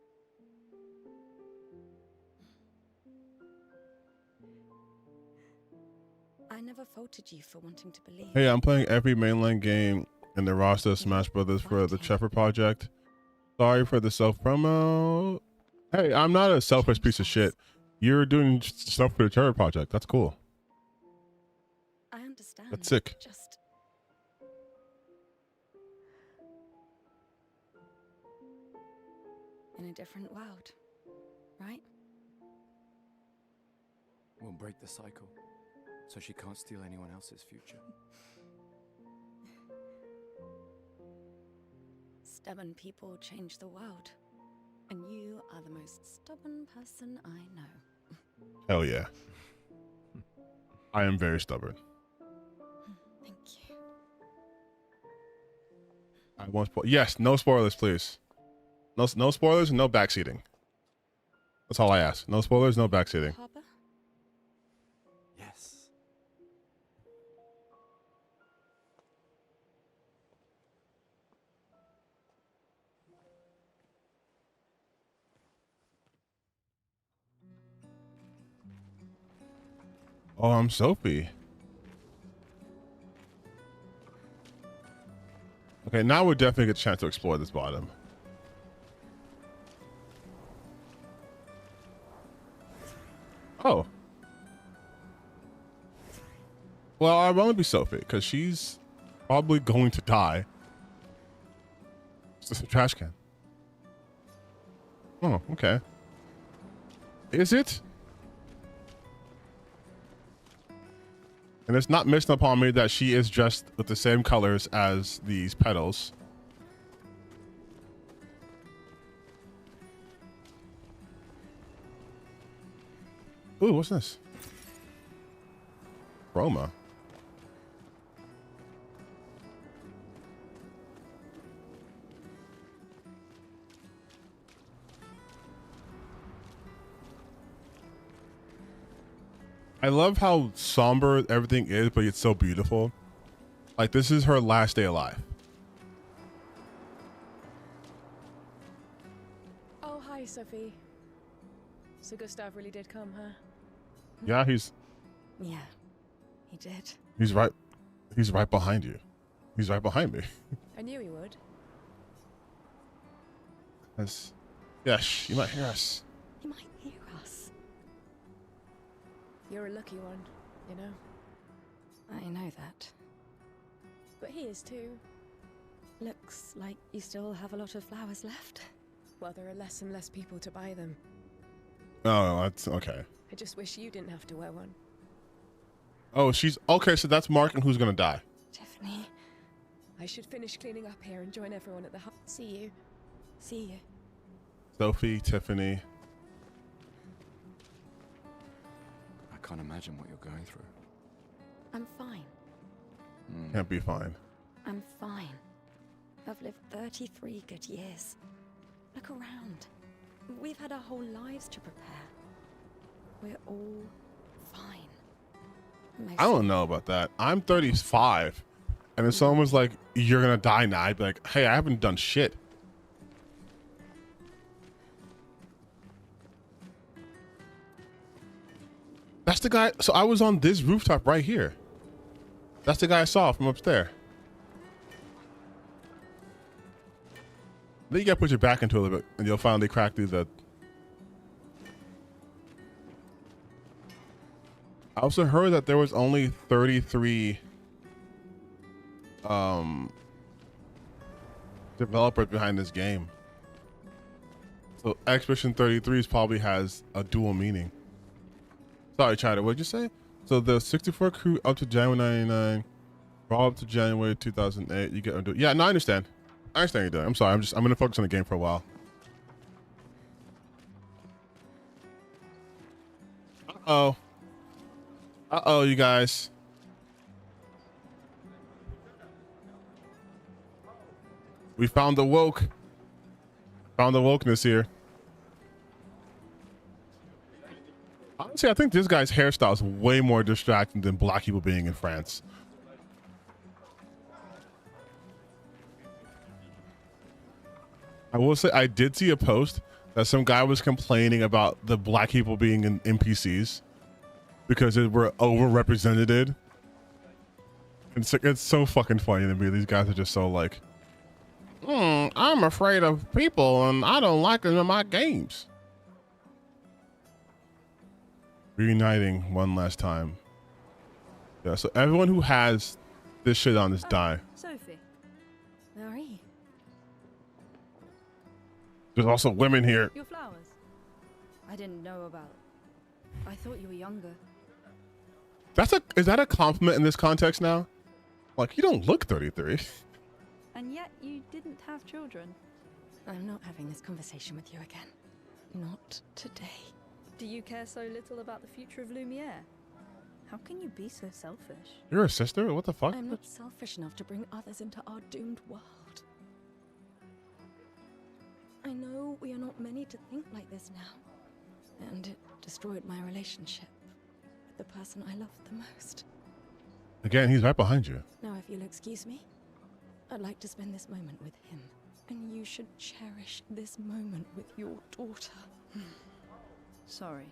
I never faulted you for wanting to believe. Hey, I'm playing every mainline game in the roster of Smash Brothers for the Trevor Project. Sorry for the self-promo. Hey, I'm not a selfish piece of shit. You're doing stuff for the Trevor Project. That's cool. I understand. That's sick. Just in a different world, right? We'll break the cycle, so she can't steal anyone else's future. Stubborn people change the world, and you are the most stubborn person I know. Hell yeah. I am very stubborn. Thank you. I won't spoil. Yes, no spoilers, please. No spoilers and no backseating. That's all I ask. No spoilers, no backseating. Papa? Yes. Oh, I'm Sophie. Okay, now we're definitely get a chance to explore this bottom. Oh. Well, I'll only be Sophie because she's probably going to die. It's just a trash can. Oh, okay. Is it? And it's not missed upon me that she is dressed with the same colors as these petals. Ooh, what's this? Roma. I love how somber everything is, but it's so beautiful. Like, this is her last day alive. Oh, hi, Sophie. So Gustav really did come, huh? Yeah, Yeah, he did. he's right behind you. He's right behind me. I knew he would. Yes, you might hear us. He might hear us. You're a lucky one, you know. I know that. But he is too. Looks like you still have a lot of flowers left. Well, there are less and less people to buy them. Oh, that's okay. I just wish you didn't have to wear one. Oh, she's okay. So that's marking who's gonna die. Tiffany. I should finish cleaning up here and join everyone at the hut. See you. See you. Sophie, Tiffany. I can't imagine what you're going through. I'm fine. Can't be fine. I'm fine. I've lived 33 good years. Look around. We've had our whole lives to prepare. We're all fine. I don't know about that. I'm 35, and if someone was like, "You're gonna die now," I'd be like, "Hey, I haven't done shit." That's the guy. So I was on this rooftop right here. That's the guy I saw from upstairs. Then you gotta put your back into it a little bit, and you'll finally crack through the. I also heard that there was only 33 developers behind this game. So Expedition 33 probably has a dual meaning. Sorry, China, what'd you say? So the 64 crew up to January 99, raw up to January 2008. You get yeah, no, I understand. I understand what you're doing. I'm sorry. I'm gonna focus on the game for a while. Uh-oh, you guys. We found the woke. Found the wokeness here. Honestly, I think this guy's hairstyle is way more distracting than black people being in France. I will say I did see a post that some guy was complaining about the black people being in NPCs because they were overrepresented. It's so fucking funny to me. These guys are just so like, I'm afraid of people and I don't like them in my games. Reuniting one last time. Yeah, so everyone who has this shit on this die. Sophie. Marie. There's also women here. Your flowers? I didn't know about. I thought you were younger. Is that a compliment in this context now? Like, you don't look 33. And yet you didn't have children. I'm not having this conversation with you again. Not today. Do you care so little about the future of Lumiere? How can you be so selfish? You're a sister? What the fuck? I'm not selfish enough to bring others into our doomed world. I know we are not many to think like this now. And it destroyed my relationship with the person I loved the most. Again, he's right behind you. Now, if you'll excuse me, I'd like to spend this moment with him. And you should cherish this moment with your daughter. Sorry.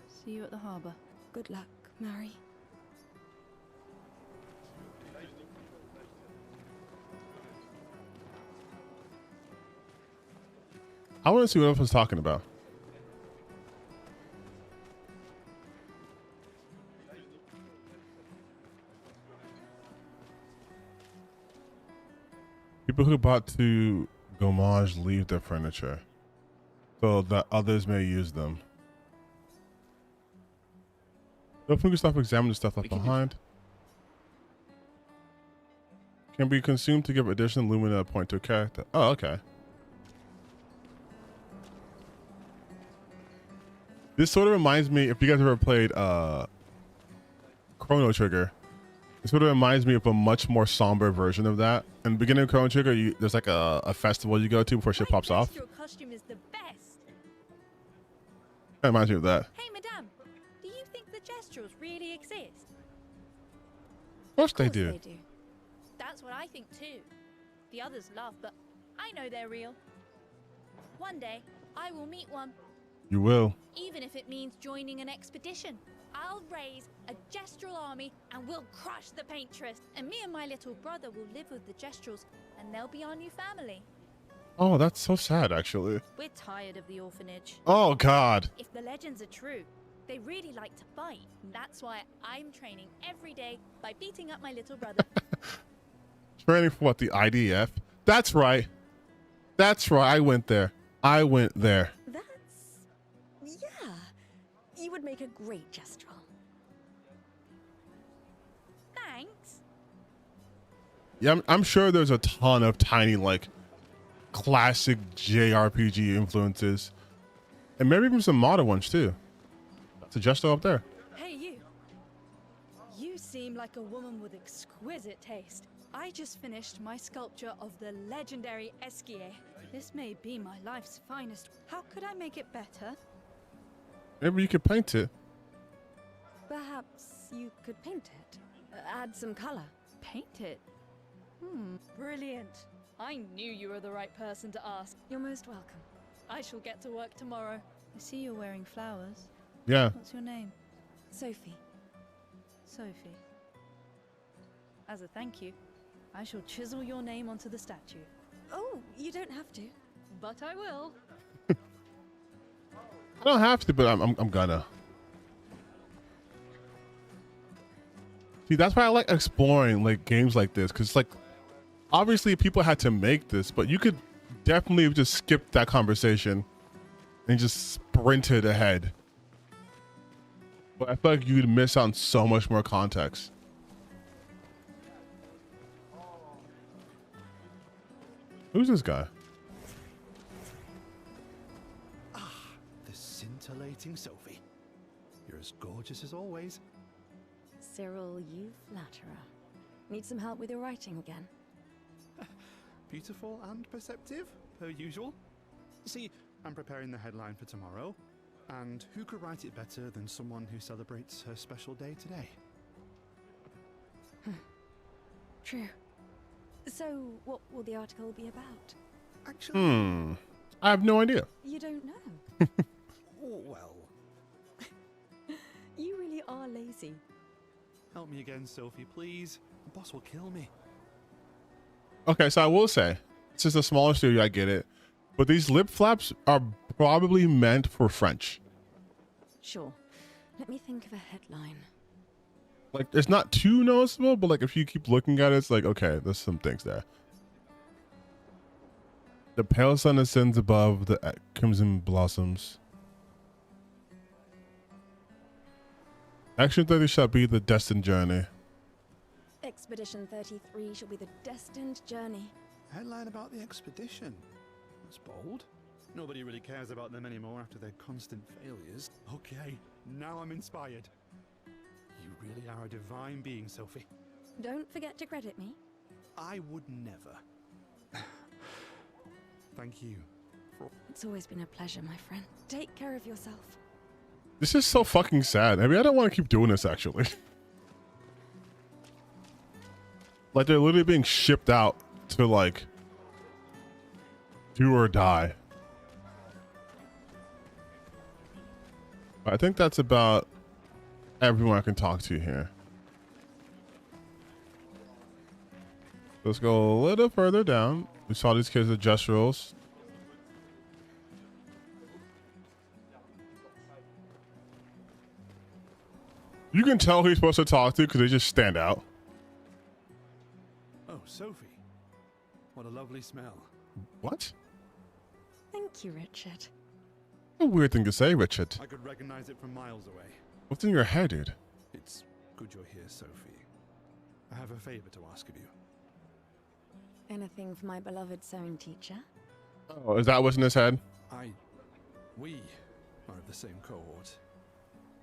See you at the harbor. Good luck, Mary. I want to see what else was talking about. People who bought to Gomage leave their furniture so that others may use them. Don't we can stop examining the stuff left behind. Can be consumed to give additional lumina point to a character. Oh, okay. This sort of reminds me, if you guys ever played Chrono Trigger, it sort of reminds me of a much more somber version of that. In the beginning of Chrono Trigger, there's like a festival you go to before shit pops off. Your costume is the best. That reminds me of that. Hey, madame, do you think the Gestrels really exist? Of course they do. That's what I think too. The others laugh, but I know they're real. One day, I will meet one. You will. Even if it means joining an expedition. I'll raise a Gestrel army and we'll crush the Paintress. And me and my little brother will live with the Gestrels and they'll be our new family. Oh, that's so sad, actually. We're tired of the orphanage. Oh, God. If the legends are true, they really like to fight. That's why I'm training every day by beating up my little brother. Training for what? The IDF? That's right. That's right. I went there. I went there. Yeah. You would make a great Gestrel. Thanks. Yeah, I'm sure there's a ton of tiny, like, classic JRPG influences. And maybe even some modern ones, too. That's a Gesto up there. Hey, you. You seem like a woman with exquisite taste. I just finished my sculpture of the legendary Esquier. This may be my life's finest. How could I make it better? Maybe you could paint it. Perhaps you could paint it. Add some color. Paint it? Brilliant. I knew you were the right person to ask. You're most welcome. I shall get to work tomorrow. I see you're wearing flowers. Yeah. What's your name? Sophie. Sophie. As a thank you, I shall chisel your name onto the statue. Oh, you don't have to. But I will. I don't have to, but I'm gonna. See, that's why I like exploring like games like this, because like obviously people had to make this, but you could definitely just skip that conversation and just sprint it ahead. But I feel like you'd miss out on so much more context. Who's this guy? The scintillating Sophie. You're as gorgeous as always. Cyril, you flatterer. Need some help with your writing again? Beautiful and perceptive, per usual. See, I'm preparing the headline for tomorrow, and who could write it better than someone who celebrates her special day today? True. So, what will the article be about? Actually, I have no idea. You don't know? Well, you really are lazy. help me again, Sophie, please. The boss will kill me. Okay, so I will say, this is a smaller studio, I get it. But these lip flaps are probably meant for French. Sure. Let me think of a headline. Like, it's not too noticeable, but like if you keep looking at it, it's like, okay, there's some things there. The pale sun ascends above the crimson blossoms. Action 30 shall be the destined journey. Expedition 33 shall be the destined journey. Headline about the expedition. That's bold. Nobody really cares about them anymore after their constant failures. Okay, now I'm inspired. You really are a divine being, Sophie. Don't forget to credit me. I would never. Thank you. It's always been a pleasure, my friend. Take care of yourself. This is so fucking sad. Maybe I don't want to keep doing this, actually. Like, they're literally being shipped out to, like, do or die. I think that's about everyone I can talk to here. Let's go a little further down. We saw these kids adjust rules. You can tell who you're supposed to talk to because they just stand out. Oh, Sophie. What a lovely smell. What? Thank you, Richard. A weird thing to say, Richard. I could recognize it from miles away. What's in your head, dude? It's good you're here, Sophie. I have a favor to ask of you. Anything for my beloved sewing teacher? Oh, is that what's in his head? We are of the same cohort.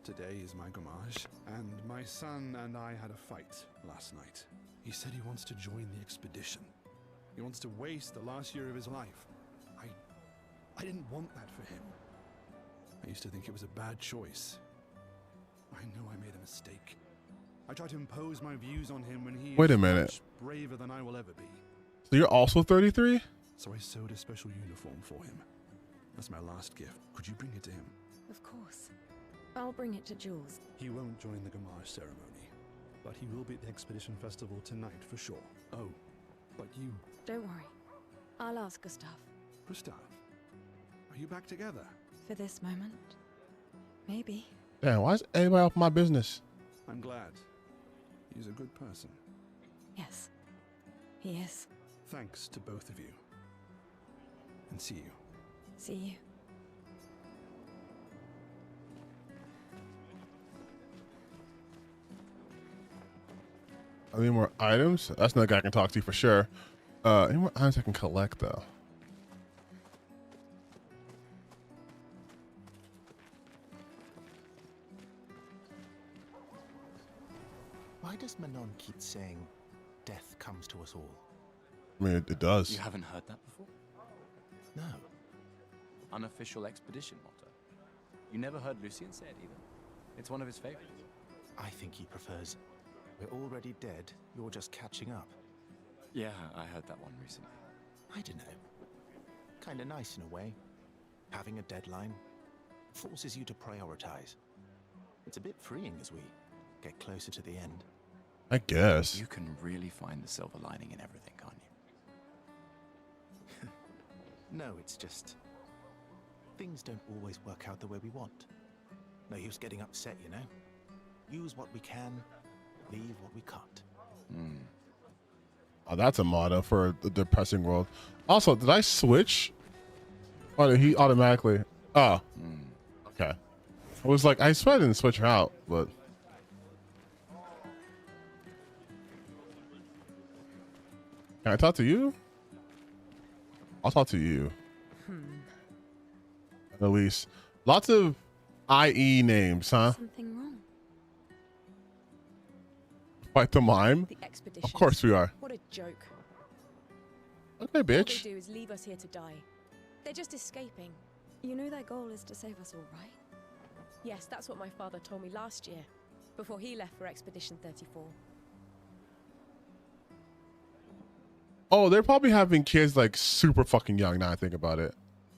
Today is my gamage, and my son and I had a fight last night. He said he wants to join the expedition. He wants to waste the last year of his life. I didn't want that for him. I used to think it was a bad choice. I know I made a mistake. I tried to impose my views on him when he Wait a is minute. much braver than I will ever be. So you're also 33? So I sewed a special uniform for him. That's my last gift. Could you bring it to him? Of course. I'll bring it to Jules. He won't join the gamage ceremony, but he will be at the Expedition Festival tonight for sure. Oh, but you... Don't worry. I'll ask Gustav. Gustav? Are you back together? For this moment? Maybe. Damn, why is anybody off my business? I'm glad. He's a good person. Yes, he is. Thanks to both of you. And see you. See you. Any more items? That's another guy I can talk to for sure. Any more items I can collect though? Why does Manon keep saying death comes to us all? I mean, it does. You haven't heard that before? No. Unofficial expedition motto. You never heard Lucien say it either. It's one of his favorites. I think he prefers, we're already dead, you're just catching up. Yeah, I heard that one recently. I don't know. Kinda nice in a way. Having a deadline forces you to prioritize. It's a bit freeing as we get closer to the end. I guess. You can really find the silver lining in everything, can't you? No, it's just... things don't always work out the way we want. No use getting upset, you know? Use what we can, leave what we can't. Oh, that's a motto for the depressing world. Also, did I switch? Or did he automatically? Oh. Okay. I was like, I swear I didn't switch her out, but... Can I talk to you? I'll talk to you. At least. Lots of IE names, huh? Something wrong. Fight the mime? The Of expeditions. course we are. What a joke. Okay, All bitch. they do is leave us here to die. They're just escaping. You know their goal is to save us all, right? Yes, that's what my father told me last year, before he left for Expedition 34. Oh, they're probably having kids like super fucking young now I think about it.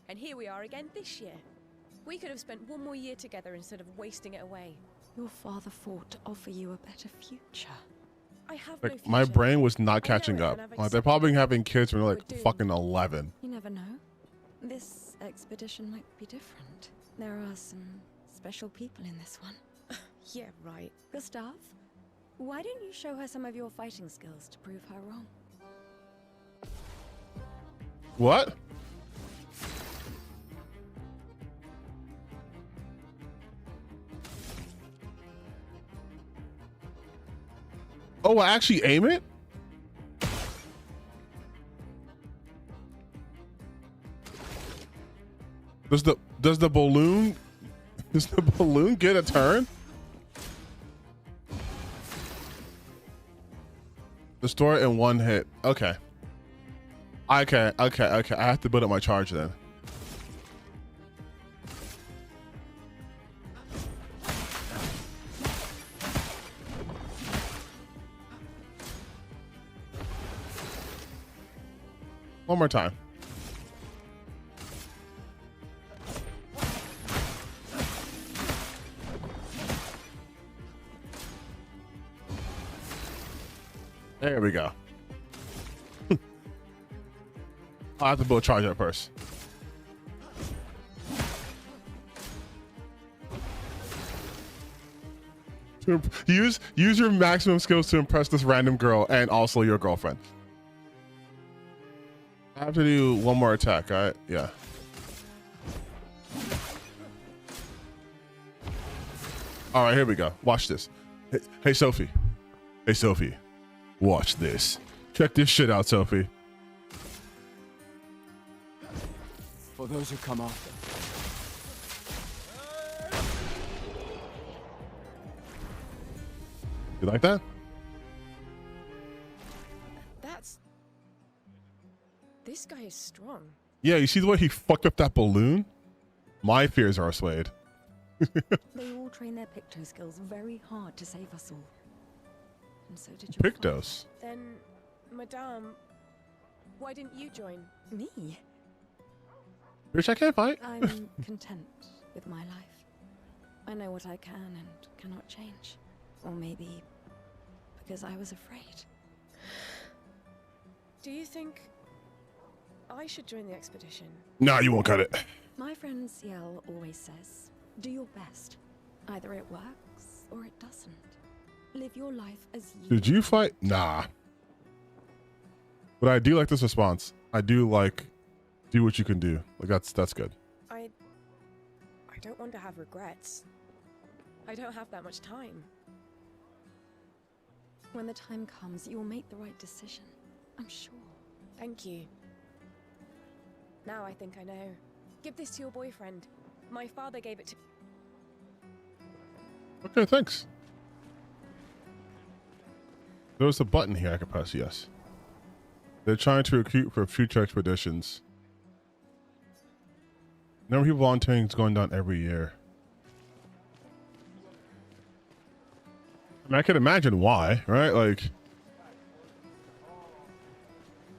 And here we are again this year. We could have spent one more year together instead of wasting it away. Your father fought to offer you a better future. I have no Like future. my brain was not I know catching it, up. and I've Like, they're probably accepted having kids when they're like We're doomed. fucking 11. You never know. This expedition might be different. There are some special people in this one. Yeah, right. Gustav, why don't you show her some of your fighting skills to prove her wrong? What? Oh, I actually aim it? Does the balloon get a turn? Destroy it in one hit. Okay. Okay. I have to build up my charge then. One more time. There we go. I have to build charge up first. Use your maximum skills to impress this random girl and also your girlfriend. I have to do one more attack, all right? Yeah. All right, here we go. Watch this. Hey, Sophie. Hey, Sophie. Watch this. Check this shit out, Sophie. For those who come after. You like that? This guy is strong. Yeah, you see the way he fucked up that balloon? My fears are assuaged. They all train their picto skills very hard to save us all. And so did your Pictos? Then, Madame, why didn't you join? Me? Bitch, I can't fight. I'm content with my life. I know what I can and cannot change. Or maybe because I was afraid. Do you think I should join the expedition? Nah, you won't cut it. My friend Ciel always says, do your best. Either it works or it doesn't. Live your life as you Did you fight? Nah. But I do like this response. I do like do what you can do. Like that's good. I don't want to have regrets. I don't have that much time. When the time comes, you'll make the right decision. I'm sure. Thank you. Now I think I know. Give this to your boyfriend. My father gave it to... Okay, thanks. There's a button here I can press, yes. They're trying to recruit for future expeditions. Number of people volunteering is going down every year. I mean, I can imagine why, right? Like,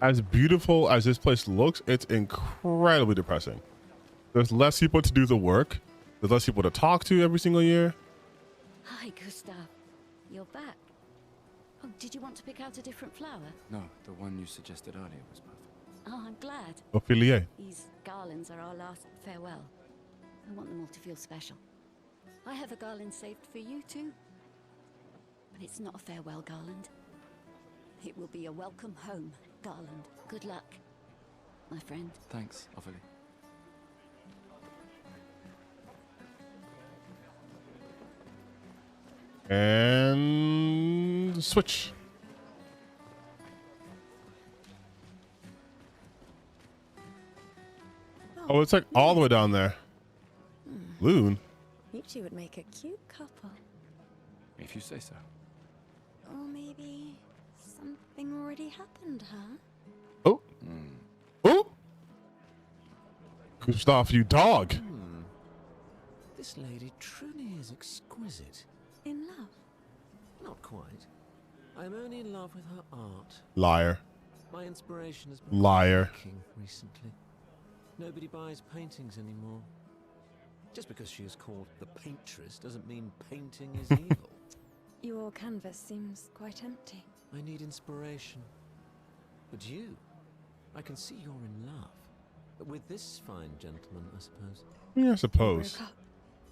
as beautiful as this place looks, it's incredibly depressing. There's less people to do the work. There's less people to talk to every single year. Hi, Gustav. You're back. Oh, did you want to pick out a different flower? No, the one you suggested earlier was perfect. Oh, I'm glad. Ophelia. These garlands are our last farewell. I want them all to feel special. I have a garland saved for you too. But it's not a farewell garland. It will be a welcome home garland. Good luck, my friend. Thanks, Ophelia. And switch. Oh, it's like all the way down there. Loon. You two would make a cute couple. If you say so. Or maybe something already happened, huh? Oh. Oh. Gustav, you dog. This lady truly is exquisite. In love? Not quite. I'm only in love with her art. Liar. My inspiration has been Liar. lacking recently. Nobody buys paintings anymore. Just because she is called the Paintress doesn't mean painting is evil. Your canvas seems quite empty. I need inspiration. But you, I can see you're in love. With this fine gentleman, I suppose. Yeah, I suppose.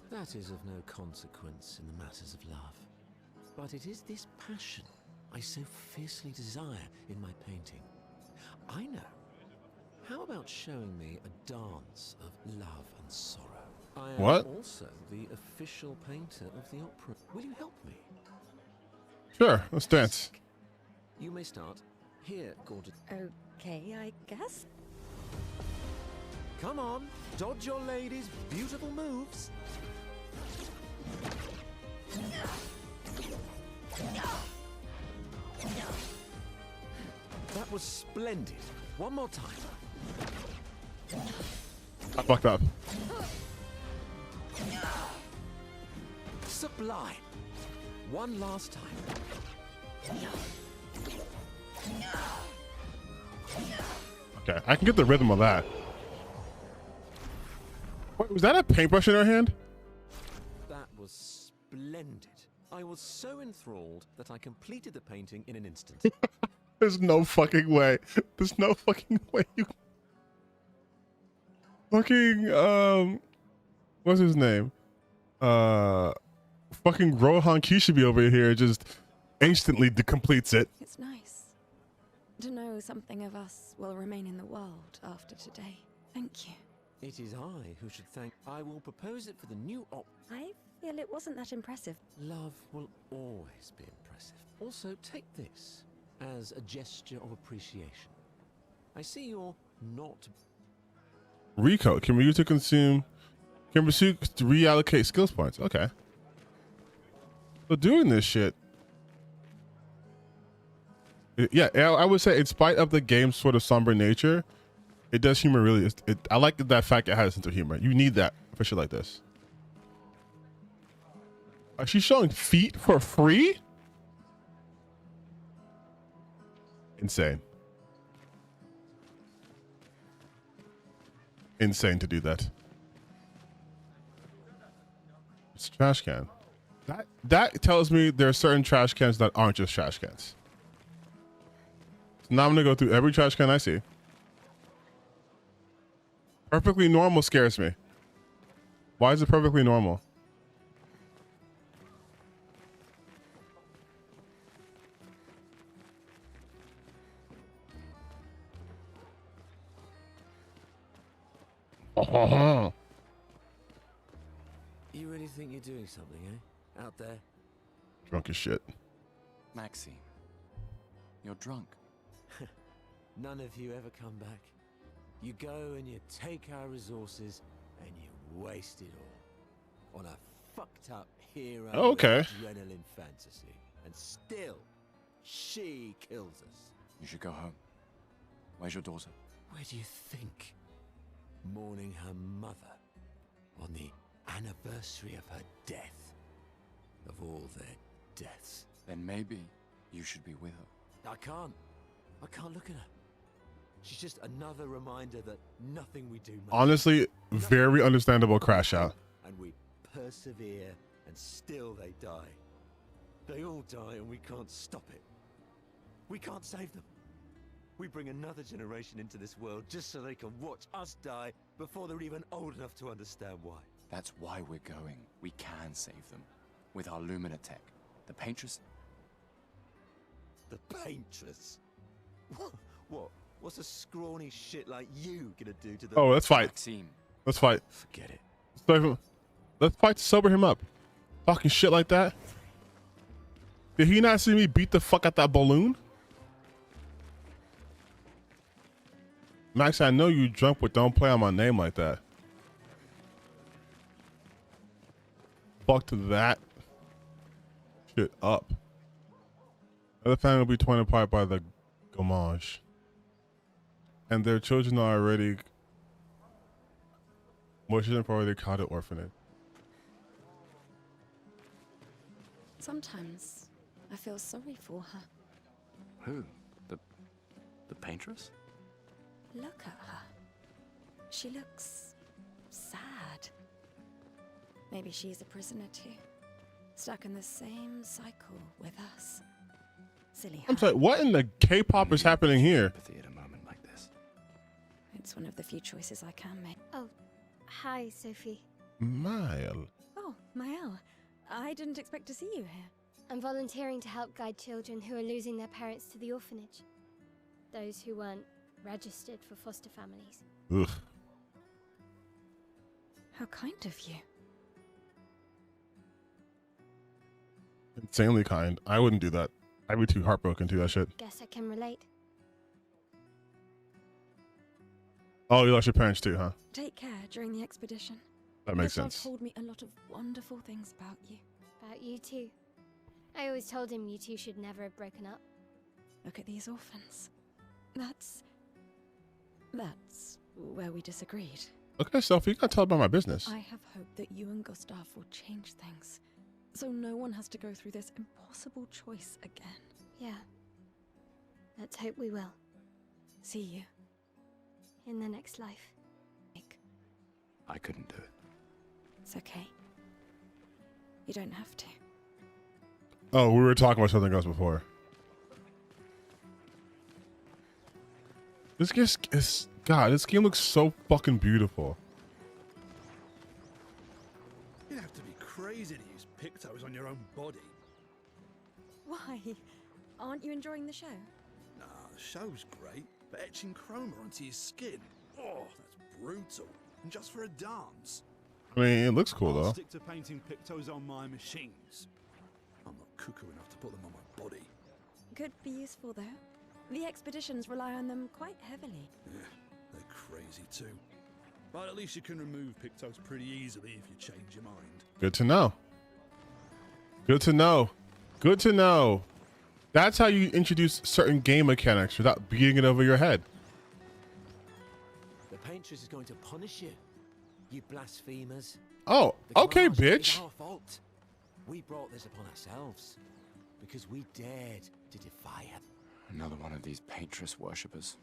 That is of no consequence in the matters of love. But it is this passion I so fiercely desire in my painting. I know. How about showing me a dance of love and sorrow? I am What? also the official painter of the opera. Will you help me? Sure, let's dance. You may start. Here, gorgeous. Okay, I guess. Come on, dodge your lady's beautiful moves. That was splendid. One more time. I fucked up. Sublime. One last time. Okay, I can get the rhythm of that. Wait, was that a paintbrush in her hand? That was splendid. I was so enthralled that I completed the painting in an instant. There's no fucking way. There's no fucking way you fucking what's his name? Fucking Rohan Kishibe over here just instantly completes it. It's nice to know something of us will remain in the world after today. Thank you. It is I who should thank. I will propose it for the new I feel it wasn't that impressive. Love will always be impressive. Also, take this as a gesture of appreciation. I see you're not. Rico can be used to consume. Can be used to reallocate skills points. Okay. So doing this shit. Yeah, I would say in spite of the game's sort of somber nature, it does humor really. I like that fact it has a sense of humor. You need that for shit like this. Are she showing feet for free? Insane. Insane to do that. It's a trash can. That tells me there are certain trash cans that aren't just trash cans. So now I'm gonna go through every trash can I see. Perfectly normal scares me. Why is it perfectly normal? You really think you're doing something, eh? Out there? Drunk as shit. Maxine, you're drunk. None of you ever come back. You go and you take our resources and you waste it all on a fucked up hero Okay. adrenaline fantasy. And still, she kills us. You should go home. Where's your daughter? Where do you think? Mourning her mother on the anniversary of her death. Of all their deaths. Then maybe you should be with her. I can't look at her. She's just another reminder that nothing we do matters. Honestly, very understandable crash out. And we persevere, and still they die. They all die, and we can't stop it. We can't save them. We bring another generation into this world just so they can watch us die before they're even old enough to understand why. That's why we're going. We can save them. With our Lumina tech. The Paintress. The Paintress? What? What's a scrawny shit like you gonna do to the... Oh, let's fight. Maxine. Let's fight. Forget it. Let's fight to sober him up. Talking shit like that. Did he not see me beat the fuck out that balloon? Max, I know you drunk, but don't play on my name like that. Fucked that shit up. The other family will be torn apart by the Gomage. And their children are already... More children are already caught at orphanage. Sometimes I feel sorry for her. Who? The Paintress? Look at her. She looks sad. Maybe she's a prisoner too. Stuck in the same cycle with us. Silly. I'm sorry, what in the K-pop is happening here? At a moment like this. It's one of the few choices I can make. Oh, hi, Sophie. Mile. Oh, Mael. I didn't expect to see you here. I'm volunteering to help guide children who are losing their parents to the orphanage. Those who weren't registered for foster families. Ugh. How kind of you. Insanely kind. I wouldn't do that. I'd be too heartbroken to do that shit. Guess I can relate. Oh, you lost your parents too, huh? Take care during the expedition. That makes Gustav sense. told me a lot of wonderful things about you. About you too. I always told him you two should never have broken up. Look at these orphans. That's where we disagreed. Okay, Sophie, you gotta tell about my business. I have hope that you and Gustav will change things, so no one has to go through this impossible choice again. Yeah. Let's hope we will. See you. In the next life. I couldn't do it. It's okay. You don't have to. Oh, we were talking about something else before. This game looks so fucking beautiful. You'd have to be crazy to use pictos on your own body. Why? Aren't you enjoying the show? Nah, the show's great, but etching chroma onto your skin, oh, that's brutal. And just for a dance. I mean, it looks cool I'll though. stick to painting pictos on my machines. I'm not cuckoo enough to put them on my body. Could be useful though. The expeditions rely on them quite heavily. Yeah, they're crazy too. But at least you can remove pictos pretty easily if you change your mind. Good to know. Good to know. Good to know. That's how you introduce certain game mechanics without beating it over your head. The Paintress is going to punish you, you blasphemers. Oh, The okay, Gamarge is bitch. our fault. We brought this upon ourselves because we dared to defy her. Another one of these Paintress worshippers.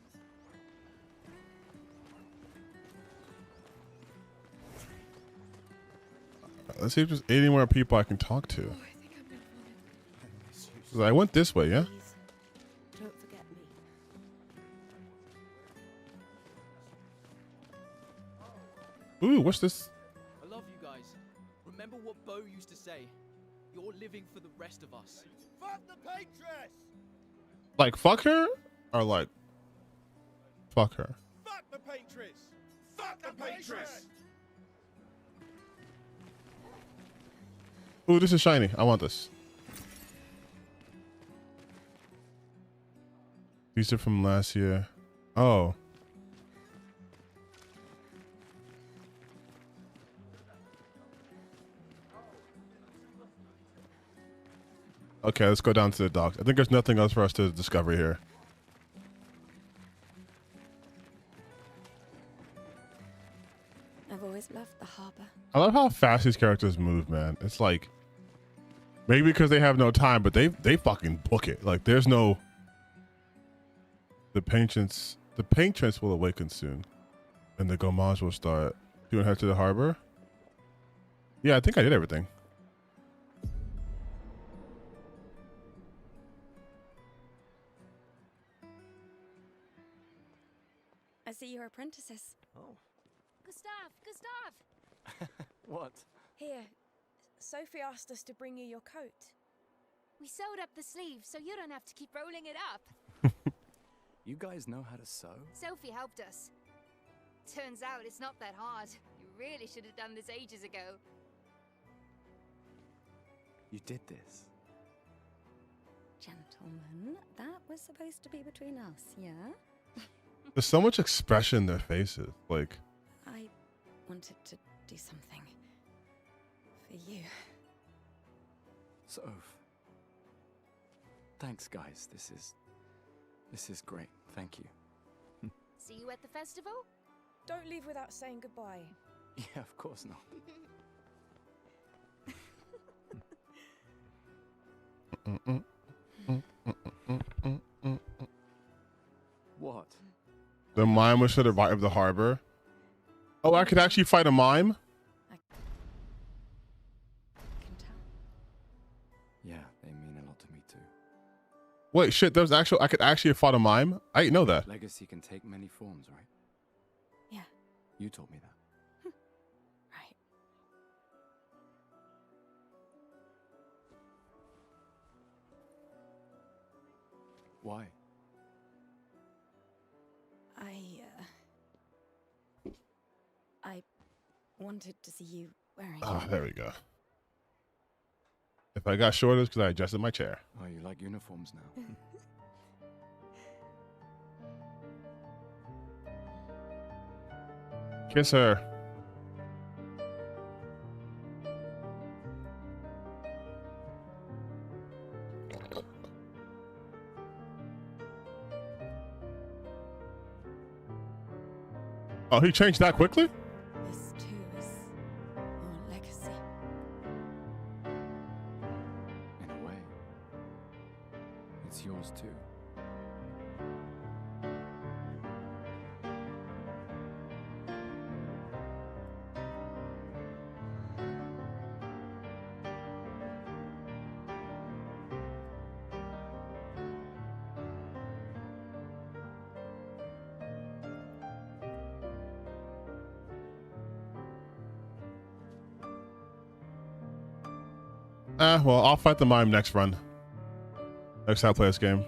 Let's see if there's any more people I can talk to. 'Cause I went this way, yeah? Don't forget me. Ooh, what's this? I love you guys. Remember what Bo used to say. You're living for the rest of us. Fuck the Paintress! Like, fuck her? Or like, fuck her? Fuck the Paintress! Fuck the Paintress! Ooh, this is shiny. I want this. These are from last year. Oh. Okay, let's go down to the docks. I think there's nothing else for us to discover here. I've always loved the harbor. I love how fast these characters move, man. It's like, maybe because they have no time, but they fucking book it. Like, there's no... The Paintress will awaken soon. And the Gamage will start. Do you want to head to the harbor? Yeah, I think I did everything. I see you're apprentices. Oh. Gustav! What? Here, Sophie asked us to bring you your coat. We sewed up the sleeves so you don't have to keep rolling it up. You guys know how to sew? Sophie helped us. Turns out it's not that hard. You really should have done this ages ago. You did this. Gentlemen, that was supposed to be between us, yeah? There's so much expression in their faces. Like, I wanted to do something for you. Soph. Thanks, guys. This is great. Thank you. See you at the festival? Don't leave without saying goodbye. Yeah, of course not. What? the mime was to the right of the harbor. Oh, I could actually fight a mime? Yeah, they mean a lot to me too. Wait, shit, there's actual, I could actually have fought a mime? I didn't know that. Legacy can take many forms, right? Yeah. You told me that. Right. Why? I wanted to see you wearing Ah, there we go. If I got short, it's because I adjusted my chair. Oh, you like uniforms now. Kiss her. Oh, he changed that quickly? This too is your legacy. In a way, it's yours too. Well, I'll fight the mime next run. Next time I play this game.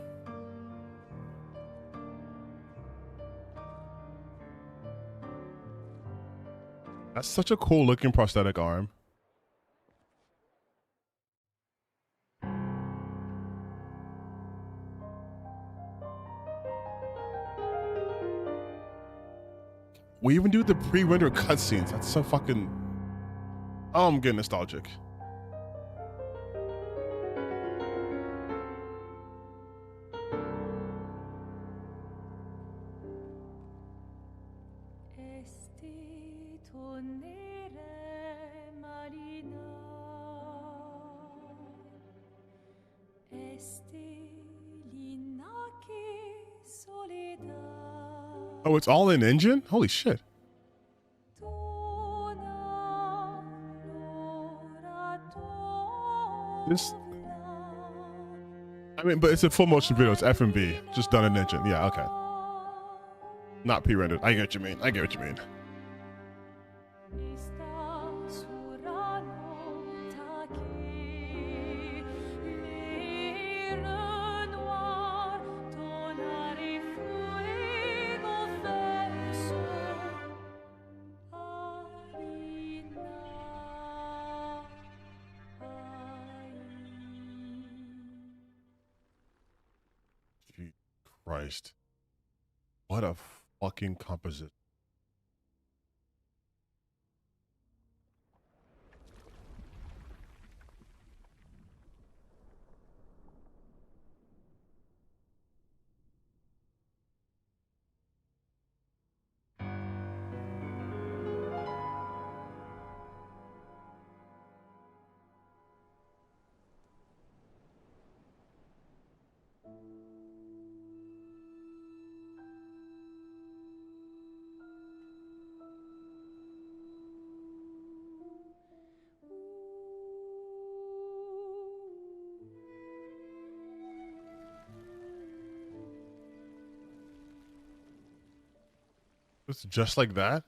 That's such a cool looking prosthetic arm. We even do the pre-rendered cutscenes. That's so fucking... Oh, I'm getting nostalgic. Oh, it's all in engine? Holy shit. This... I mean, but it's a full motion video. It's F&B. Just done in engine. Yeah, okay. Not pre-rendered. I get what you mean. I get what you mean. Christ. What a fucking composition. It's just like that?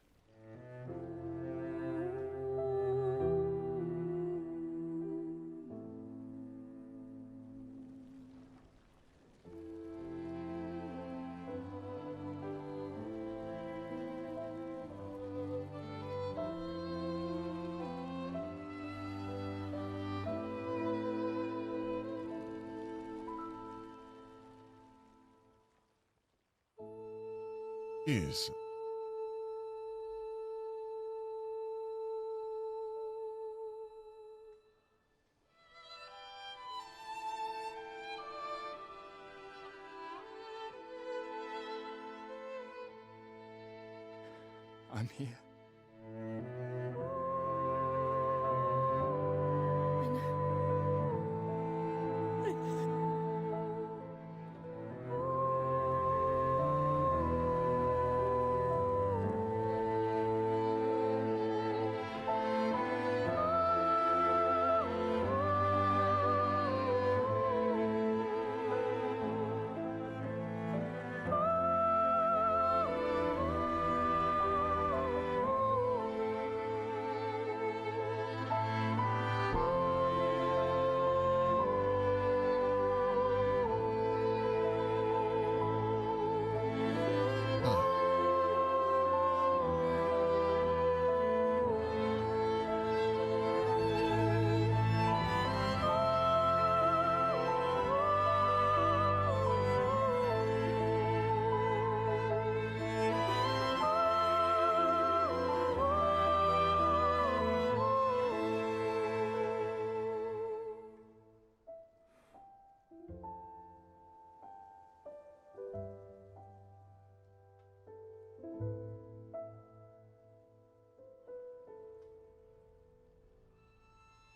Jeez. I'm here.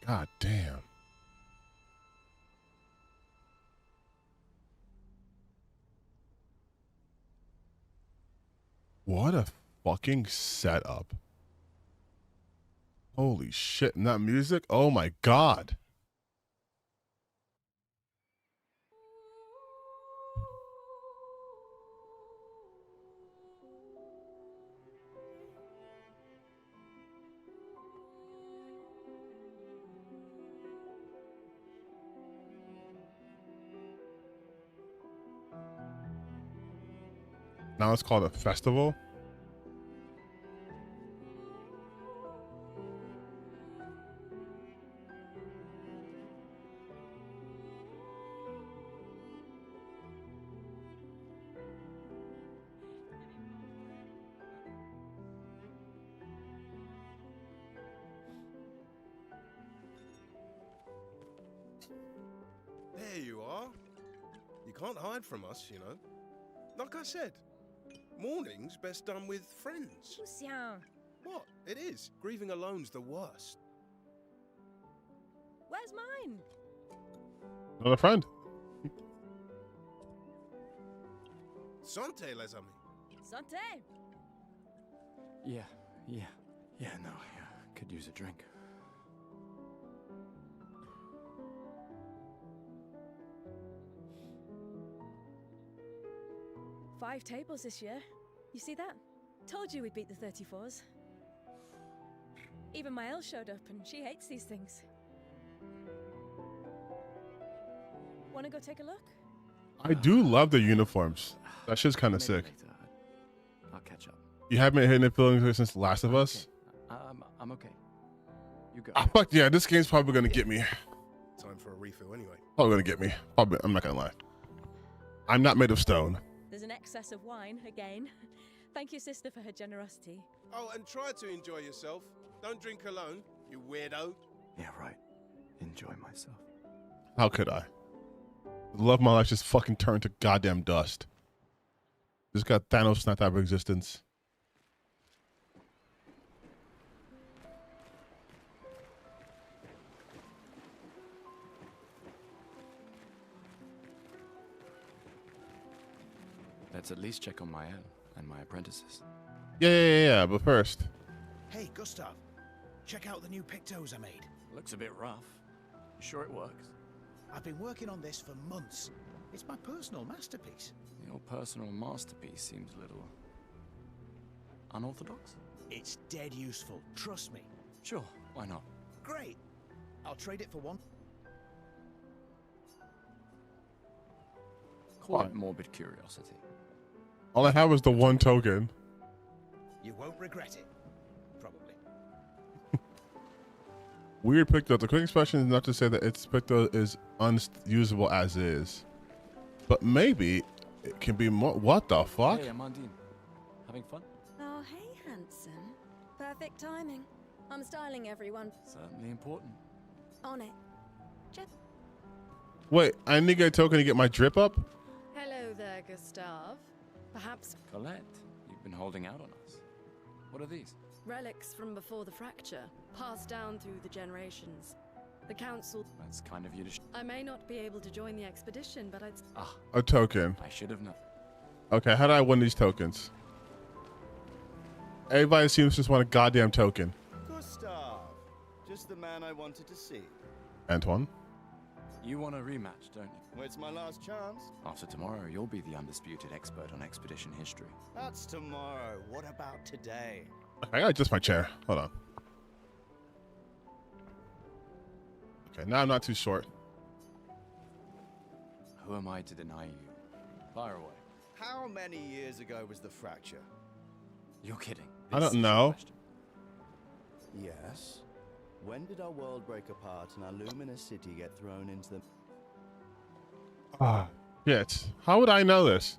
God damn. What a fucking setup. Holy shit. And that music? Oh my God. Now it's called a festival. There you are. You can't hide from us, you know. Like I said, mourning's best done with friends. Lucien, What? It is. Grieving alone's the worst. where's mine? Another friend. Santé, les amis. Santé. Yeah. No, yeah. Could use a drink. Five tables this year. You see that? Told you we'd beat the 34s. Even my Elle showed up and she hates these things. Wanna go take a look? I do love the uniforms. That shit's kind of sick. I'll catch up. You haven't been hitting the feelings since Last of Us? I'm okay. You go. Ah, fuck yeah, this game's probably gonna get me. Time for a refill anyway. Probably gonna get me. Probably, I'm not gonna lie. I'm not made of stone. There's an excess of wine again. Thank you, sister, for her generosity. Oh, and try to enjoy yourself. Don't drink alone, you weirdo. Yeah, right. Enjoy myself. How could I? The love of my life just fucking turned to goddamn dust. Just got Thanos snapped out of existence. Let's at least check on my Elle and my apprentices. Yeah, but first. Hey, Gustav. Check out the new pictos I made. Looks a bit rough. You sure it works? I've been working on this for months. It's my personal masterpiece. Your personal masterpiece seems a little unorthodox. It's dead useful, trust me. Sure, why not? Great. I'll trade it for one. Quite morbid curiosity. All I have was the one token. You won't regret it. Probably. Weird picto. The quick expression is not to say that its picto is unusable as is. But maybe it can be more. What the fuck? Hey, Amandine. Having fun? Oh, hey, handsome. Perfect timing. I'm styling everyone. Certainly important. On it. Jeff. Wait, I need to get a token to get my drip up? Hello there, Gustav. Perhaps Colette, you've been holding out on us. What are these? relics from before the fracture, passed down through the generations. The council. That's kind of you to I may not be able to join the expedition, but I'd. A token. I should have known. Okay, how do I win these tokens? Everybody seems to just want a goddamn token. Gustav, just the man I wanted to see. Antoine? You want a rematch, don't you? Well, it's my last chance. After tomorrow, you'll be the undisputed expert on expedition history. That's tomorrow. What about today? I got just my chair. Hold on. Okay, now I'm not too short. Who am I to deny you? Fire away. How many years ago was the fracture? You're kidding. I don't know. Yes. When did our world break apart and our luminous city get thrown into the... Ah, shit. How would I know this?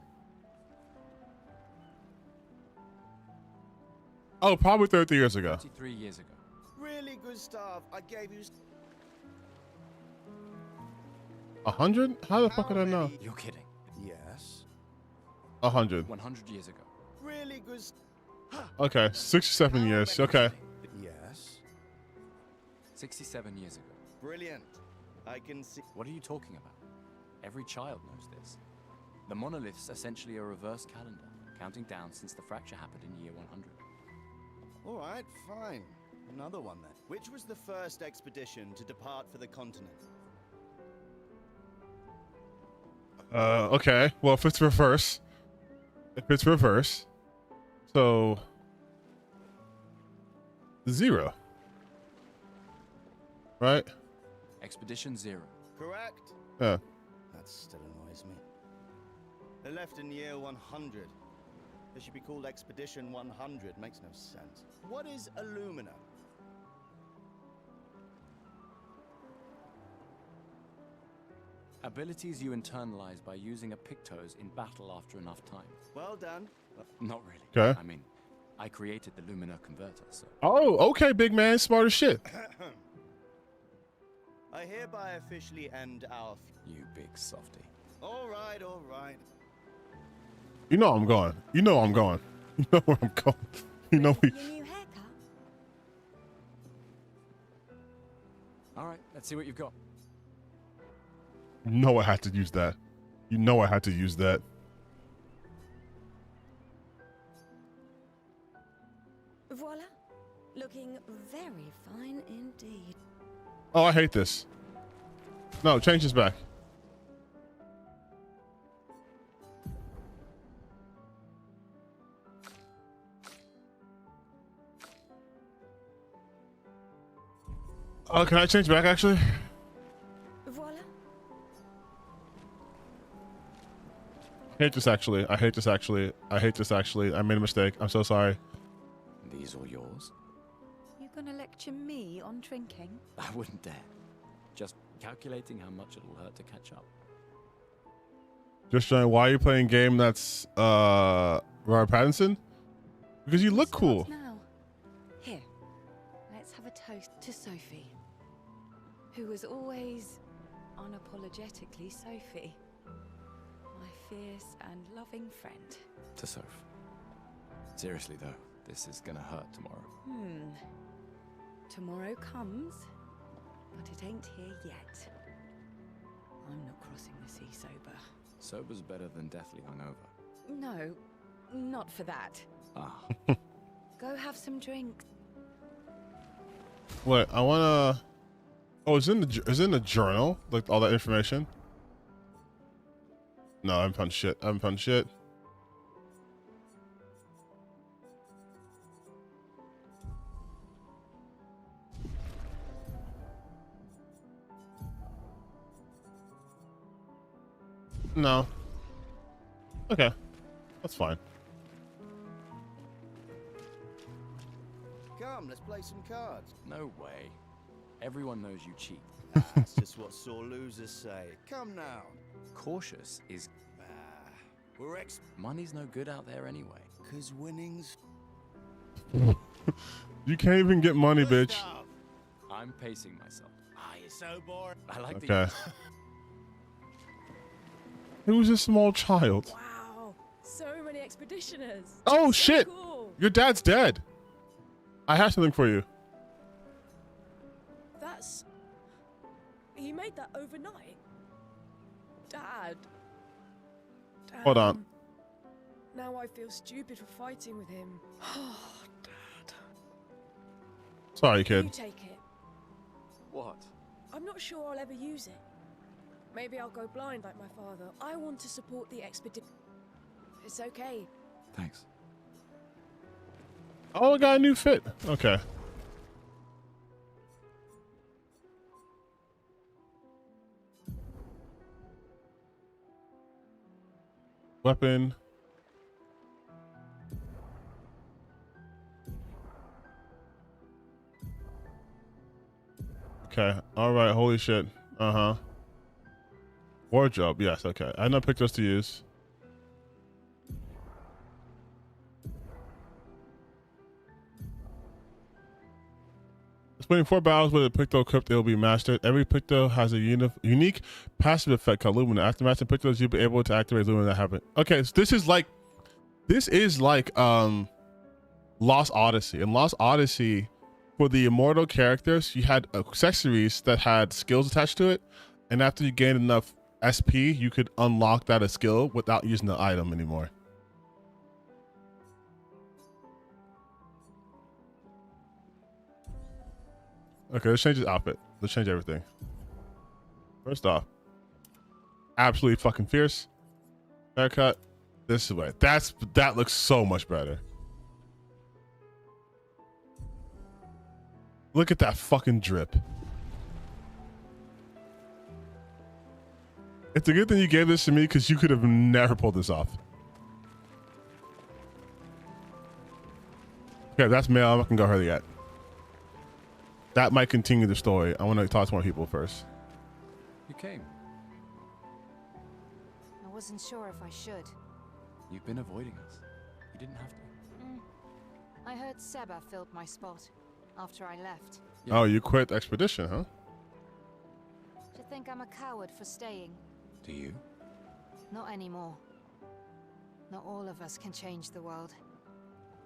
Oh, probably 30 years ago. 23 years ago. Really, Gustav? I gave you... 100? How the fuck would I know? You're kidding. Yes. 100. 100 years ago. Really, Gustav? Okay, 67 years. Okay. Yes. 67 years ago. Brilliant. I can see... What are you talking about? Every child knows this. The monolith's essentially a reverse calendar, counting down since the fracture happened in year 100. All right, fine. Another one then. Which was the first expedition to depart for the continent? Okay. Well, if it's reverse. So 0. Right? Expedition 0. Correct. Yeah. That still annoys me. They left in year 100. It should be called Expedition 100. Makes no sense. What is Illumina? Abilities you internalize by using a Pictos in battle after enough time. Well done. Not really. Okay. I mean, I created the Lumina converter, so. Oh, okay, big man. Smart as shit. I hereby officially end our... You big softy. All right, all right. You know I'm going. You know I'm going. You know where I'm going. You know we... Your new haircut? All right, let's see what you've got. You know I had to use that. You know I had to use that. Voila. Looking very fine indeed. Oh, I hate this. No, change this back. Oh, can I change back actually? Voila. I hate this actually. I hate this actually. I hate this actually. I made a mistake. I'm so sorry. These all yours? You gonna lecture me on drinking? I wouldn't dare. Just calculating how much it'll hurt to catch up. Just showing why you're playing a game that's Robert Pattinson? Because you look cool. Now, here, let's have a toast to Sophie, who was always unapologetically Sophie, my fierce and loving friend. To Soph. Seriously though, this is gonna hurt tomorrow. Tomorrow comes, but it ain't here yet. I'm not crossing the sea sober. Sober's better than deathly hungover. No, not for that. Ah. Go have some drinks. Wait, I wanna. Oh, it's in the journal, like all that information. No, I haven't found shit. I haven't found shit. No. Okay, that's fine. Come, let's play some cards. No way. Everyone knows you cheat. That's just what sore losers say. Come now. Cautious is... We're Money's no good out there anyway. 'Cause winning's... You can't even get money, bitch. I'm pacing myself. Ah, you're so bored. I like Okay. Who's a small child? Wow, so many expeditioners. Oh So shit! cool. Your dad's dead. I have something for you. That's... He made that overnight? Dad. Hold on. Now I feel stupid for fighting with him. Oh, Dad. Sorry, You kid. take it. What? I'm not sure I'll ever use it. Maybe I'll go blind like my father. I want to support the expedition. It's okay. Thanks. Oh, I got a new fit. Okay. Weapon. Okay. All right. Holy shit. Uh-huh. Wardrobe. Yes. Okay. I know pictures to use. Spending 4 battles with a Picto equipped, it will be mastered. Every Picto has a unique passive effect called Lumina. After mastering Pictos, you'll be able to activate Lumina that happen. Okay, so this is like Lost Odyssey. In Lost Odyssey, for the immortal characters, you had accessories that had skills attached to it, and after you gained enough SP, you could unlock that as skill without using the item anymore. Okay, let's change his outfit. Let's change everything. First off, absolutely fucking fierce. Haircut. This way. That looks so much better. Look at that fucking drip. It's a good thing you gave this to me because you could have never pulled this off. Okay, that's male. I'm not gonna go her yet. That might continue the story. I want to talk to more people first. You came. I wasn't sure if I should. You've been avoiding us. You didn't have to. I heard Seba filled my spot after I left. Oh, you quit the expedition, huh? Do you think I'm a coward for staying? Do you? Not anymore. Not all of us can change the world.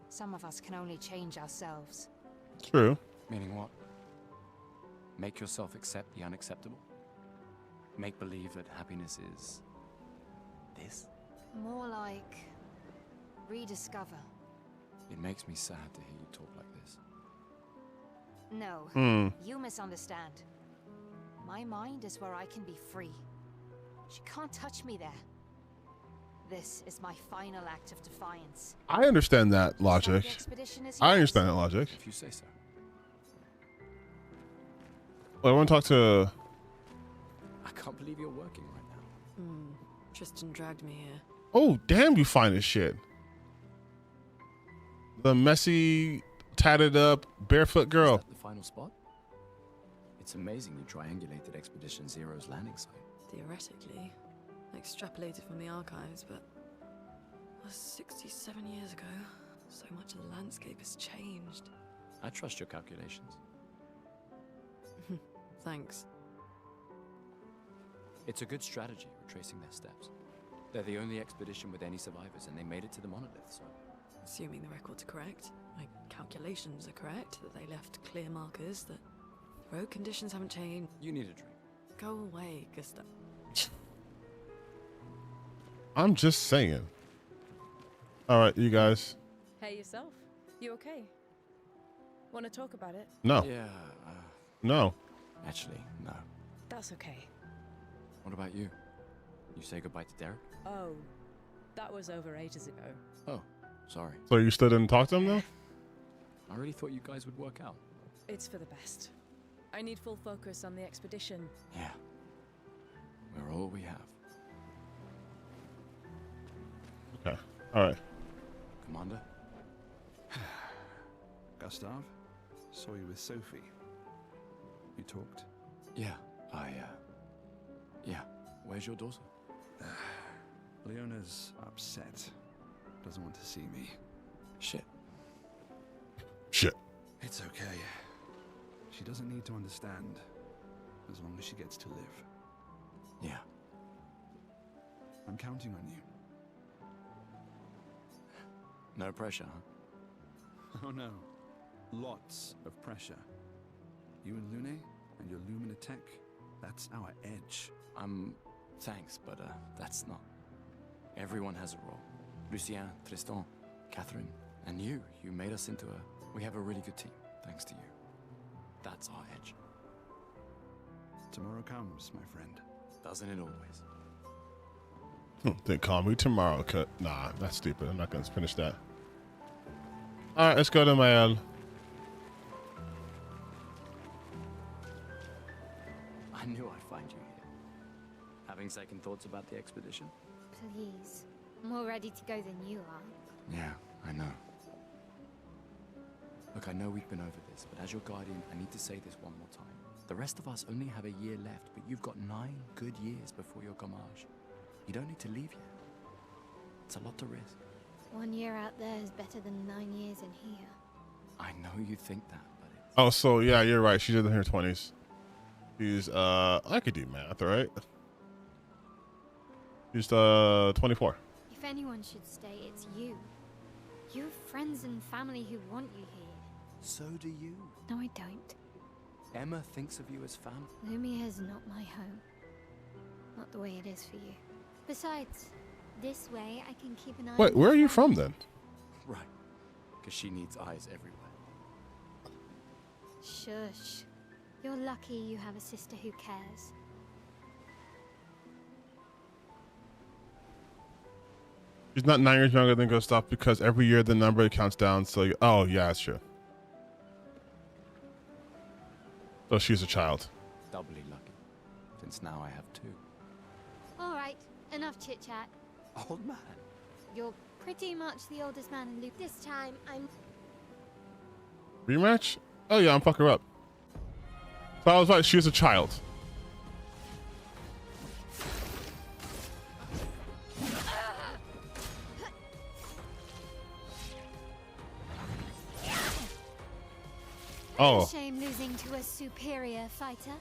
Some of us can only change ourselves. True. Meaning what? Make yourself accept the unacceptable? Make believe that happiness is this? More like rediscover. It makes me sad to hear you talk like this. No, you misunderstand. My mind is where I can be free. She can't touch me there. This is my final act of defiance. I understand that logic. I understand that logic. If you say so. Well, I want to talk to. I can't believe you're working right now. Tristan dragged me here. Oh, damn! You fine as shit. The messy, tatted up, barefoot girl. Is that the final spot? It's amazing you triangulated Expedition Zero's landing site. Theoretically. Extrapolated from the archives, but that was 67 years ago. So much of the landscape has changed. I trust your calculations. Thanks. It's a good strategy, retracing their steps. They're the only expedition with any survivors, and they made it to the monolith, so... Assuming the records are correct, my calculations are correct, that they left clear markers, that road conditions haven't changed. You need a drink. Go away, Gustav. I'm just saying. All right, you guys. Hey, yourself. You okay? Want to talk about it? No. Yeah. No. Actually, no. That's okay. What about you? You say goodbye to Derek? Oh, that was over ages ago. Oh, sorry. So you still didn't talk to him though? I really thought you guys would work out. It's for the best. I need full focus on the expedition. Yeah. We're all we have. Okay. All right. Commander? Gustav, saw you with Sophie. You talked? Yeah, yeah. Where's your daughter? Leona's upset. Doesn't want to see me. Shit. It's okay. She doesn't need to understand, as long as she gets to live. Yeah. I'm counting on you. No pressure, huh? Oh no. Lots of pressure. You and Lune and your Lumina tech, that's our edge. Thanks, but that's not. Everyone has a role. Lucien, Tristan, Catherine, and you. You made us into we have a really good team, thanks to you. That's our edge. Tomorrow comes, my friend. Doesn't it always? Then call me tomorrow. Nah, that's stupid. I'm not gonna finish that. All right, let's go to my. I knew I'd find you here. Having second thoughts about the expedition? Please. More ready to go than you are. Yeah, I know. Look, I know we've been over this, but as your guardian, I need to say this one more time. The rest of us only have a year left, but you've got 9 good years before your gommage. You don't need to leave yet. It's a lot to risk. 1 year out there is better than 9 years in here. I know you think that, but it's... Oh, so yeah, you're right. She's in her 20s. She's I could do math, right? She's 24. If anyone should stay, it's you. You have friends and family who want you here. So do you. No, I don't. Emma thinks of you as family. Lumia is not my home. Not the way it is for you. Besides, this way I can keep an eye on Wait, where are you from then? Right. Because she needs eyes everywhere. Shush. You're lucky you have a sister who cares. She's not 9 years younger than Gustav because every year the number counts down. So, oh yeah, that's true. So she's a child. Doubly lucky, since now I have 2. All right, enough chit-chat. Old man. You're pretty much the oldest man in Loop. This time, I'm... Rematch? Oh yeah, I'm fuck her up. So I was right, she is a child. No Oh. shame losing to a superior fighter.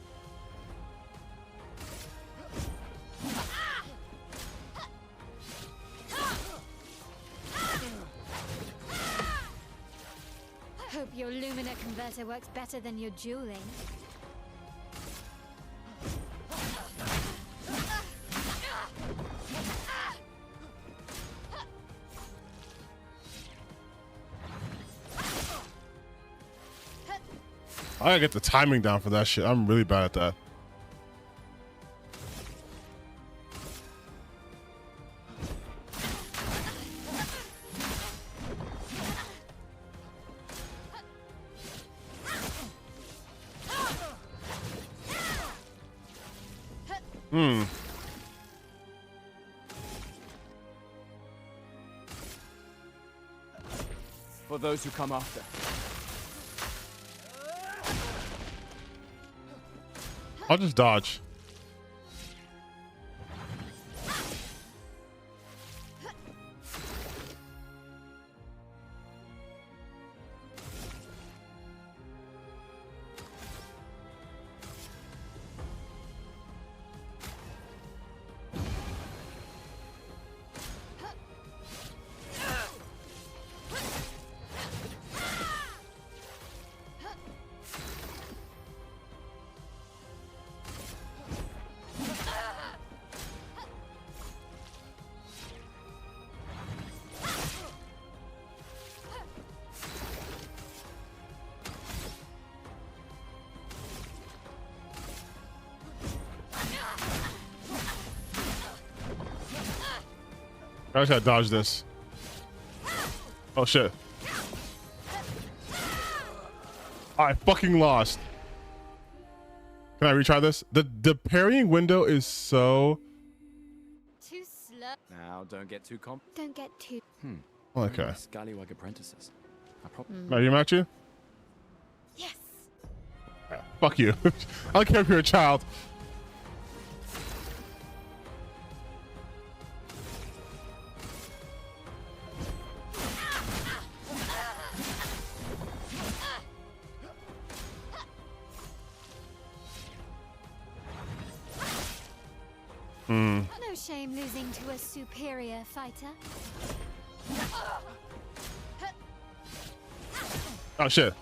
Hope your Lumina converter works better than your dueling. I gotta get the timing down for that shit. I'm really bad at that. For those who come after. I'll just dodge. I just gotta dodge this. Oh shit. I fucking lost. Can I retry this? The parrying window is so... Too slow. Now, don't get too Don't get too. Okay. Scallywag apprentices. I probably. Are you match you? Yes. Fuck you. I don't care if you're a child. No shame losing to a superior fighter. Oh shit.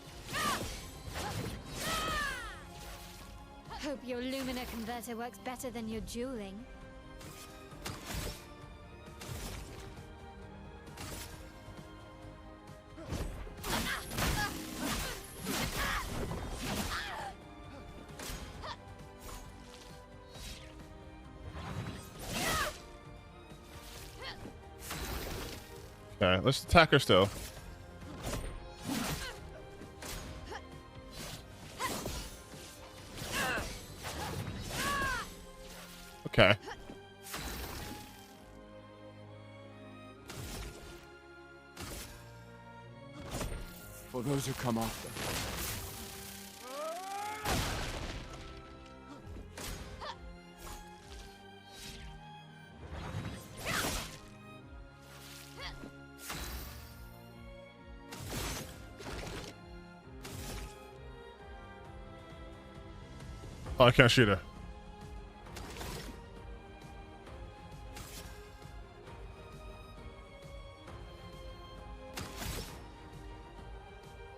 Hope your Lumina converter works better than your dueling. Okay, let's attack her still. Okay. For those who come after. Oh, I can't shoot her.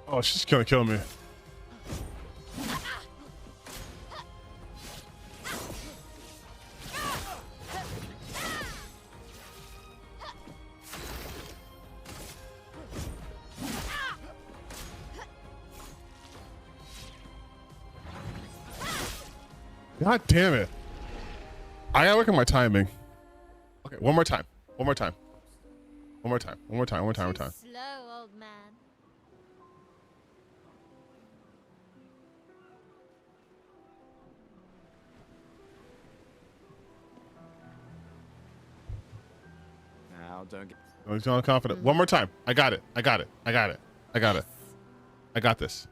Oh, she's gonna kill me. God damn it. I gotta work on my timing. Okay, one more time. One more time. One more time. One more time. One more time. One more time. Slow, old man. Now, don't get. I'm feeling confident. One more time. I got it. I got it. I got it. I got it. I got this.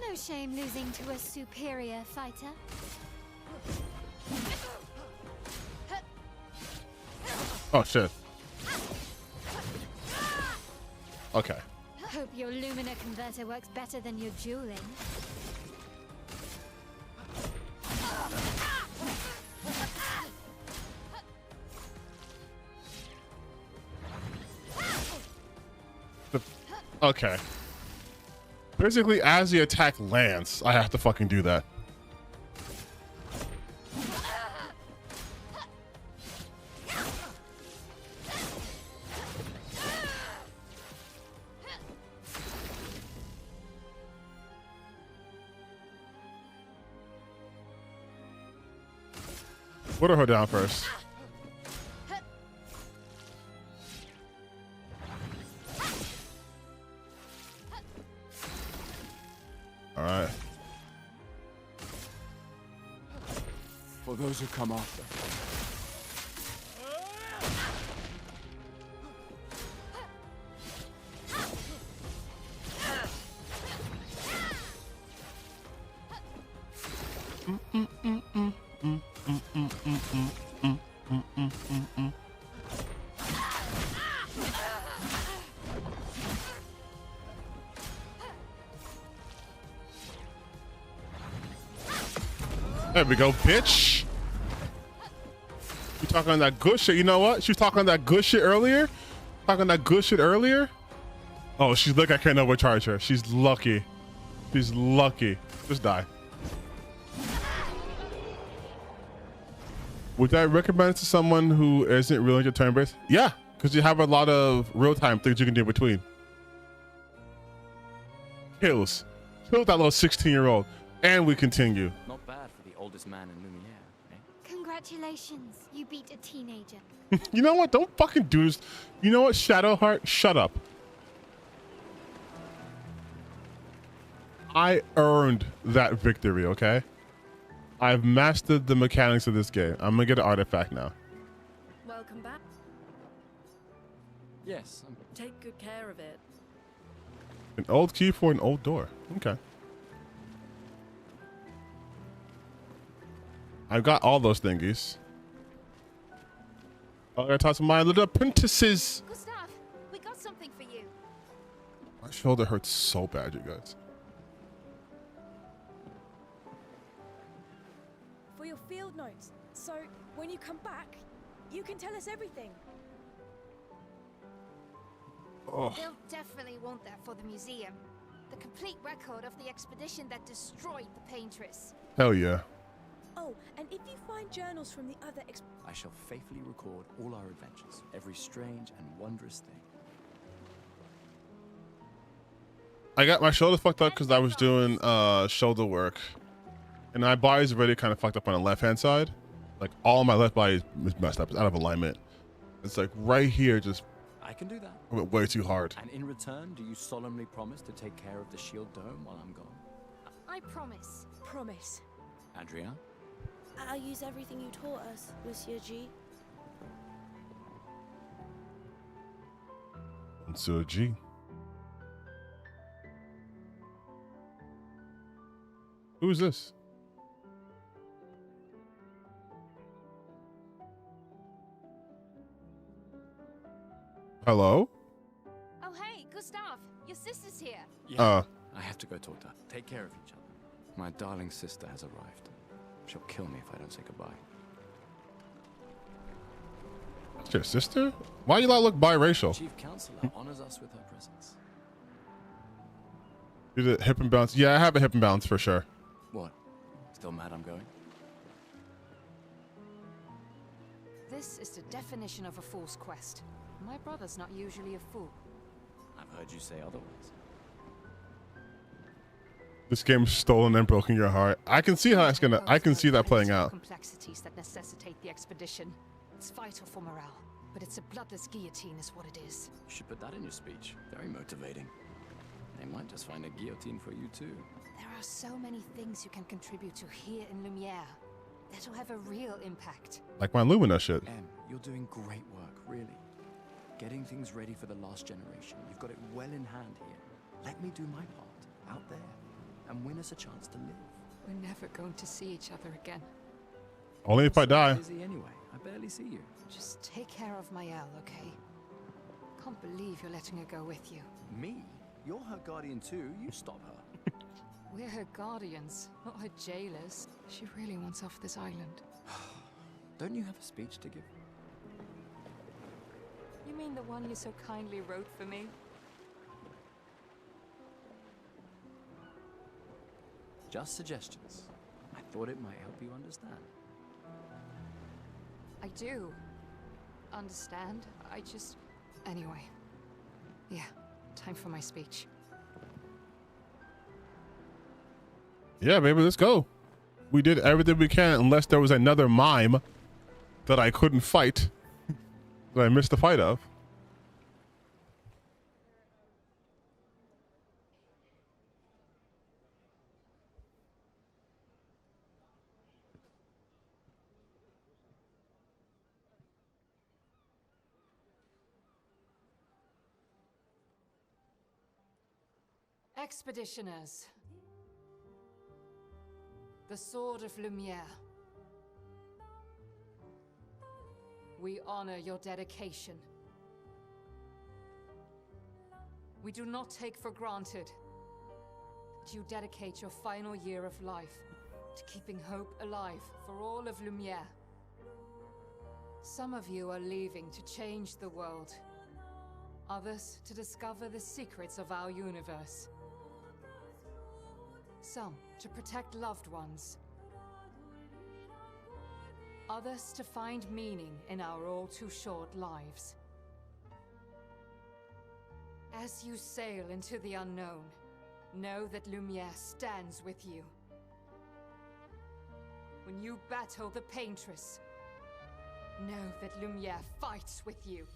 No shame losing to a superior fighter. Oh shit. Okay. Hope your Lumina converter works better than your dueling. Okay. Basically, as the attack lands, I have to fucking do that. Put her down first. All right. For those who come after. There we go, bitch. You talking that good shit? You know what? She was talking that good shit earlier. Talking that good shit earlier. Oh, she's lucky I can't overcharge her. She's lucky. She's lucky. Just die. Would I recommend it to someone who isn't really into turn-based? Yeah, because you have a lot of real-time things you can do in between. Kills. Kill that little 16-year-old. And we continue. Not bad for the oldest man in Lumiere, eh? Congratulations, you beat a teenager. You know what? Don't fucking do this. You know what, Shadowheart? Shut up. I earned that victory, okay? I've mastered the mechanics of this game. I'm gonna get an artifact now. Welcome back. Yes. Take good care of it. An old key for an old door. Okay. I've got all those thingies. I gotta talk to my little apprentices. Gustav, we got something for you. My shoulder hurts so bad, you guys. For your field notes, so when you come back, you can tell us everything. Oh. They'll definitely want that for the museum. The complete record of the expedition that destroyed the Paintress. Hell yeah. Oh, and if you find journals from the other I shall faithfully record all our adventures, every strange and wondrous thing. I got my shoulder fucked up because I was doing shoulder work. And my body's already kind of fucked up on the left-hand side. Like, all my left body is messed up. It's out of alignment. It's like right here, just... I can do that. I went way too hard. And in return, do you solemnly promise to take care of the shield dome while I'm gone? I promise. Promise. Andrea? I'll use everything you taught us, Monsieur G. Monsieur G. Who is this? Hello? Oh, hey, Gustav, your sister's here. Yeah. I have to go talk to her. Take care of each other. My darling sister has arrived. She'll kill me if I don't say goodbye. That's your sister? Why you not look biracial? Chief Counselor honors us with her presence. You did hip and bounce. Yeah, I have a hip and bounce for sure. What? Still mad I'm going? This is the definition of a fool's quest. My brother's not usually a fool. I've heard you say otherwise. This game's stolen and broken your heart. I can see how it's gonna. I can see that playing out. Complexities that necessitate the expedition. It's vital for morale. but it's a bloodless guillotine is what it is. You should put that in your speech. Very motivating. They might just find a guillotine for you too. There are so many things you can contribute to here in Lumiere that'll have a real impact. Like my Lumina shit. Em, you're doing great work, really. Getting things ready for the last generation. You've got it well in hand here. Let me do my part out there and win us a chance to live. We're never going to see each other again. Only if I die. Busy anyway. I barely see you. Just take care of Mael, okay? Can't believe you're letting her go with you. Me? You're her guardian too. You stop her. We're her guardians, not her jailers. She really wants off this island. Don't you have a speech to give? You mean the one you so kindly wrote for me? Just suggestions. I thought it might help you understand. I do understand. I just... Anyway. Yeah, time for my speech. Yeah, baby, let's go. We did everything we can, unless there was another mime that I couldn't fight, that I missed the fight of. Expeditioners. The Sword of Lumiere. We honor your dedication. We do not take for granted that you dedicate your final year of life to keeping hope alive for all of Lumiere. Some of you are leaving to change the world. Others to discover the secrets of our universe. Some to protect loved ones. Others to find meaning in our all too short lives. As you sail into the unknown, know that Lumiere stands with you. When you battle the Paintress, know that Lumiere fights with you.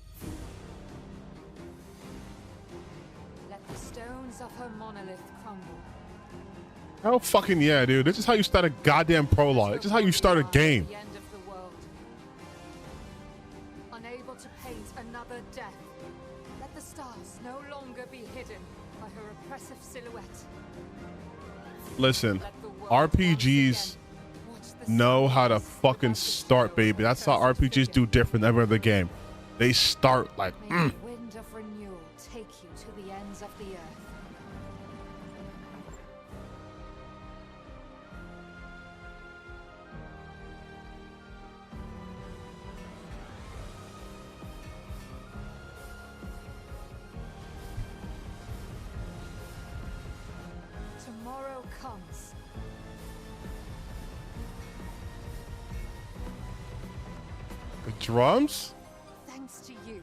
Let the stones of her monolith crumble. Oh fucking yeah, dude. This is how you start a goddamn prologue. This is how you start a game. The end of the world. Unable to paint another death. Let the stars no longer be hidden by her oppressive silhouette. Listen, RPGs know how to fucking start, baby. That's how RPGs do different than every other game. They start like, May the wind of renewal take you to the ends of the earth. Tomorrow comes. the drums? Thanks to you.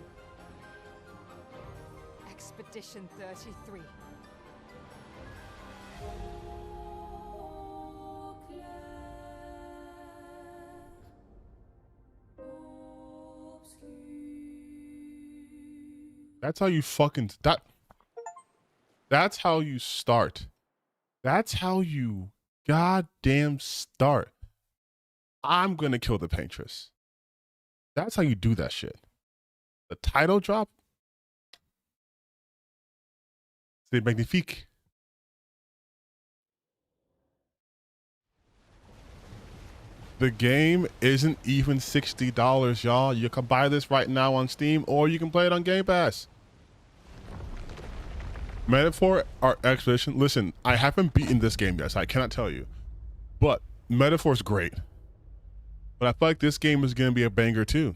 Expedition 33. That's how you fucking that's how you start. That's how you goddamn start. I'm gonna kill the Paintress. That's how you do that shit. The title drop. C'est magnifique. The game isn't even $60, y'all. You can buy this right now on Steam, or you can play it on Game Pass. Metaphor or Expedition. Listen, I haven't beaten this game yet, so I cannot tell you. But Metaphor's great. But I feel like this game is going to be a banger too.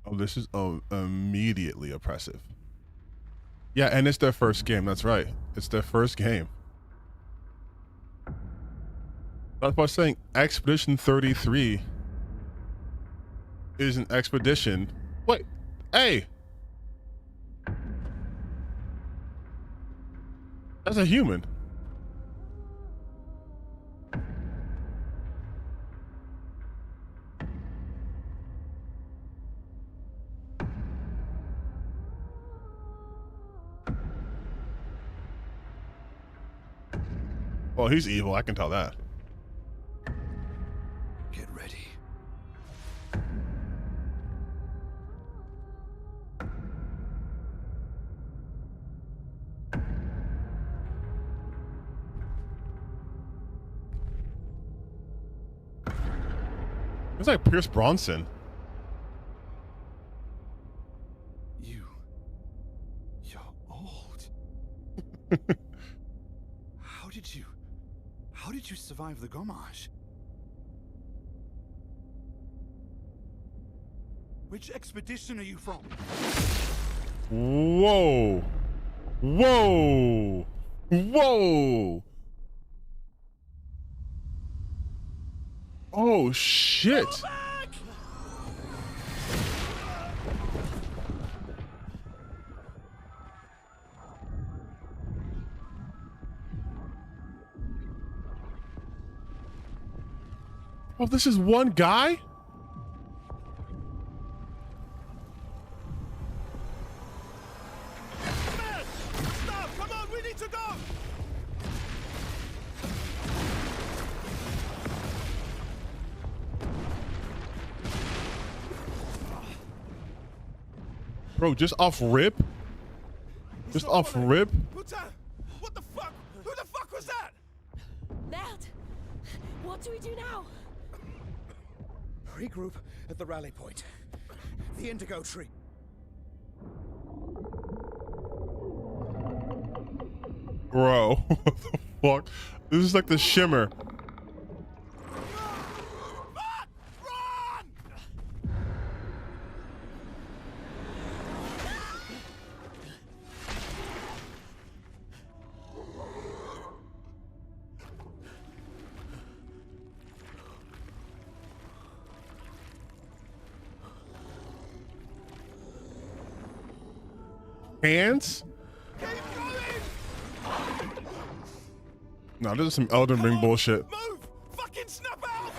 Oh, this is immediately oppressive. Yeah, and it's their first game. That's right. It's their first game. That's why I was saying Expedition 33 is an expedition. Wait, hey! That's a human. Well, he's evil. I can tell that. Get ready. It's like Pierce Bronson. You're old. How did you survive the Gommage? Which expedition are you from? Whoa. Whoa. Whoa. Oh, shit. Oh, this is one guy? Stop! Come on, we need to go! Bro, just off rip? Just off rip? What the fuck? Who the fuck was that? Ned! What do we do now? Regroup at the rally point. The Indigo Tree. Bro, what the fuck? This is like the Shimmer. Hands? No, this is some Elden Ring bullshit. Move! Fucking snap out!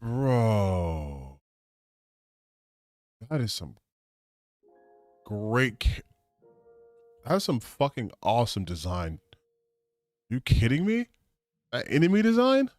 Bro. That is some great. That is some fucking awesome design. You kidding me? That enemy design?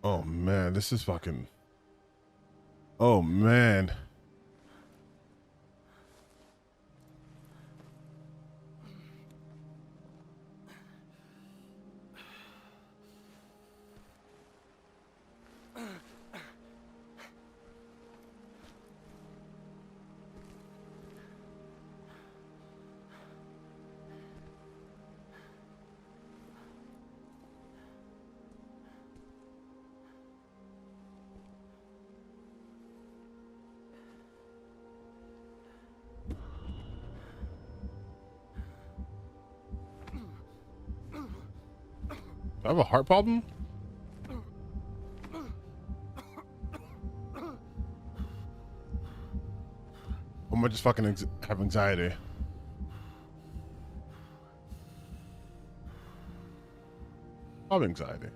Oh man, this is fucking. Oh man. I have a heart problem? Or am I just fucking have anxiety? I have anxiety.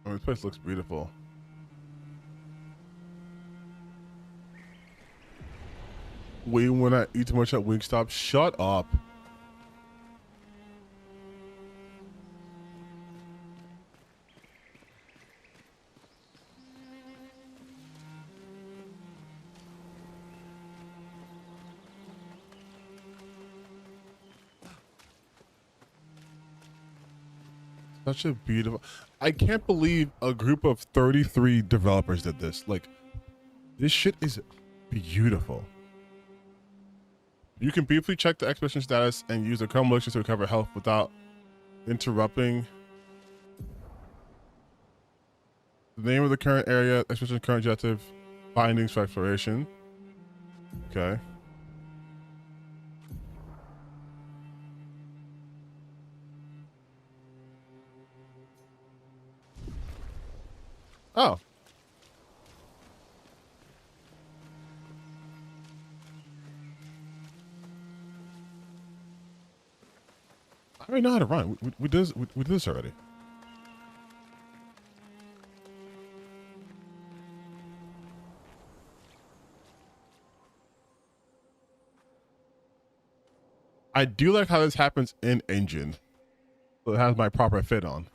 Oh, this place looks beautiful. Wait, when I eat too much at Wingstop, shut up. Such a beautiful. I can't believe a group of 33 developers did this. Like, this shit is beautiful. You can briefly check the expedition status and use the chrome elixir to recover health without interrupting. The name of the current area, expedition current objective, findings for exploration. Okay. Oh. I already know how to run. We did this already. I do like how this happens in engine. So it has my proper fit on.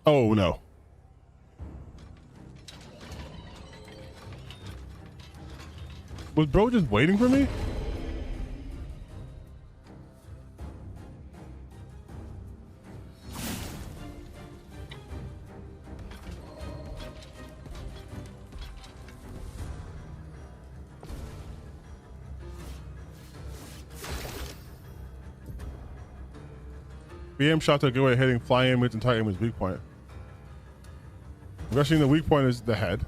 Oh no. Was bro just waiting for me? BM shot took away hitting flying image and target image weak point. I'm guessing the weak point is the head.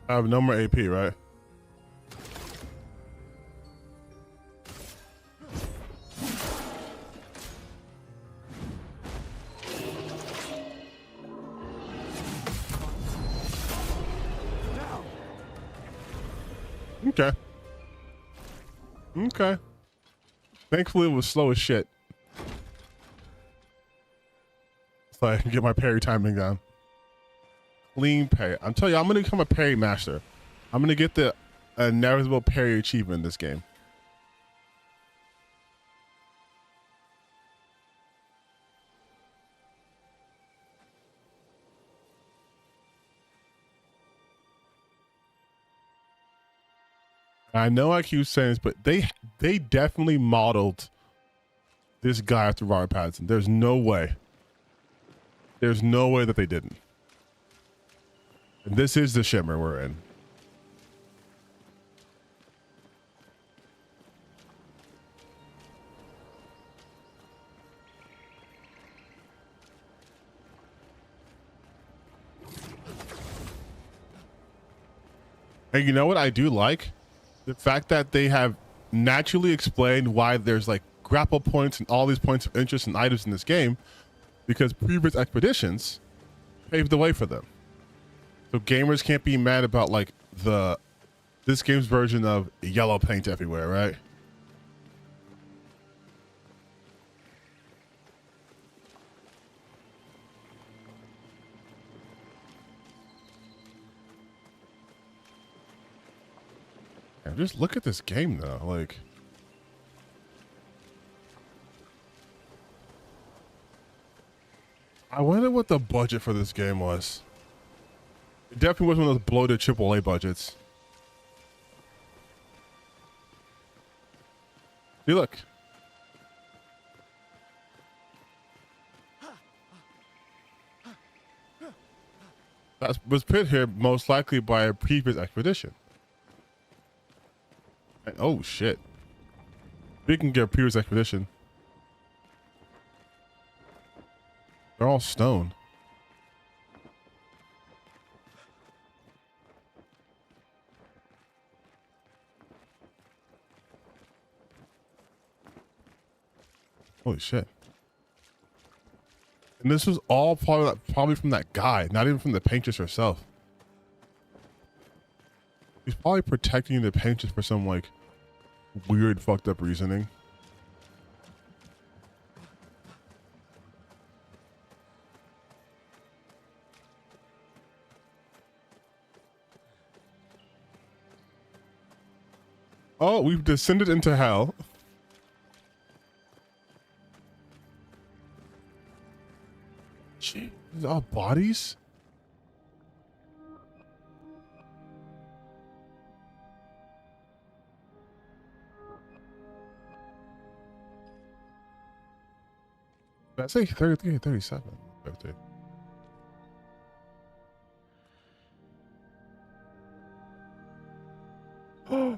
I have no more AP, right? Okay. Okay. Thankfully, it was slow as shit. So I can get my parry timing down. Clean parry. I'm telling you, I'm going to become a parry master. I'm going to get the inevitable parry achievement in this game. I know I keep saying this, but they definitely modeled this guy after Robert Pattinson. There's no way. There's no way that they didn't. And this is the shimmer we're in. And you know what I do like? The fact that they have naturally explained why there's like grapple points and all these points of interest and items in this game, because previous expeditions paved the way for them. So gamers can't be mad about like this game's version of yellow paint everywhere, right? And just look at this game though, like I wonder what the budget for this game was. It definitely wasn't one of those bloated AAA budgets. See, look. That was put here most likely by a previous expedition. And, oh shit. We can get a previous expedition. They're all stone. Holy shit. And this was all probably from that guy, not even from the Paintress herself. He's probably protecting the Paintress for some like weird fucked up reasoning. Oh, we've descended into hell. Gee, these are all bodies? I say 33, 37. 33. Oh,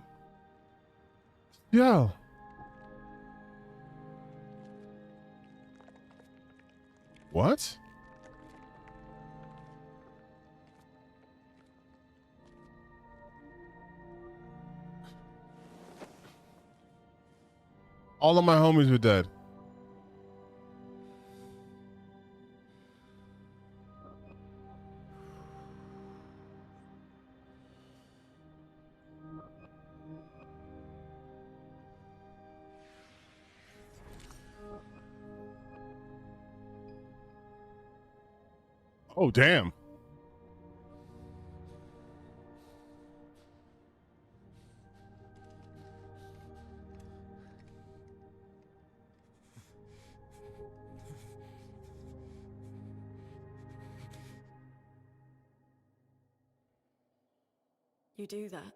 yeah. What? All of my homies are dead. Oh, damn. You do that,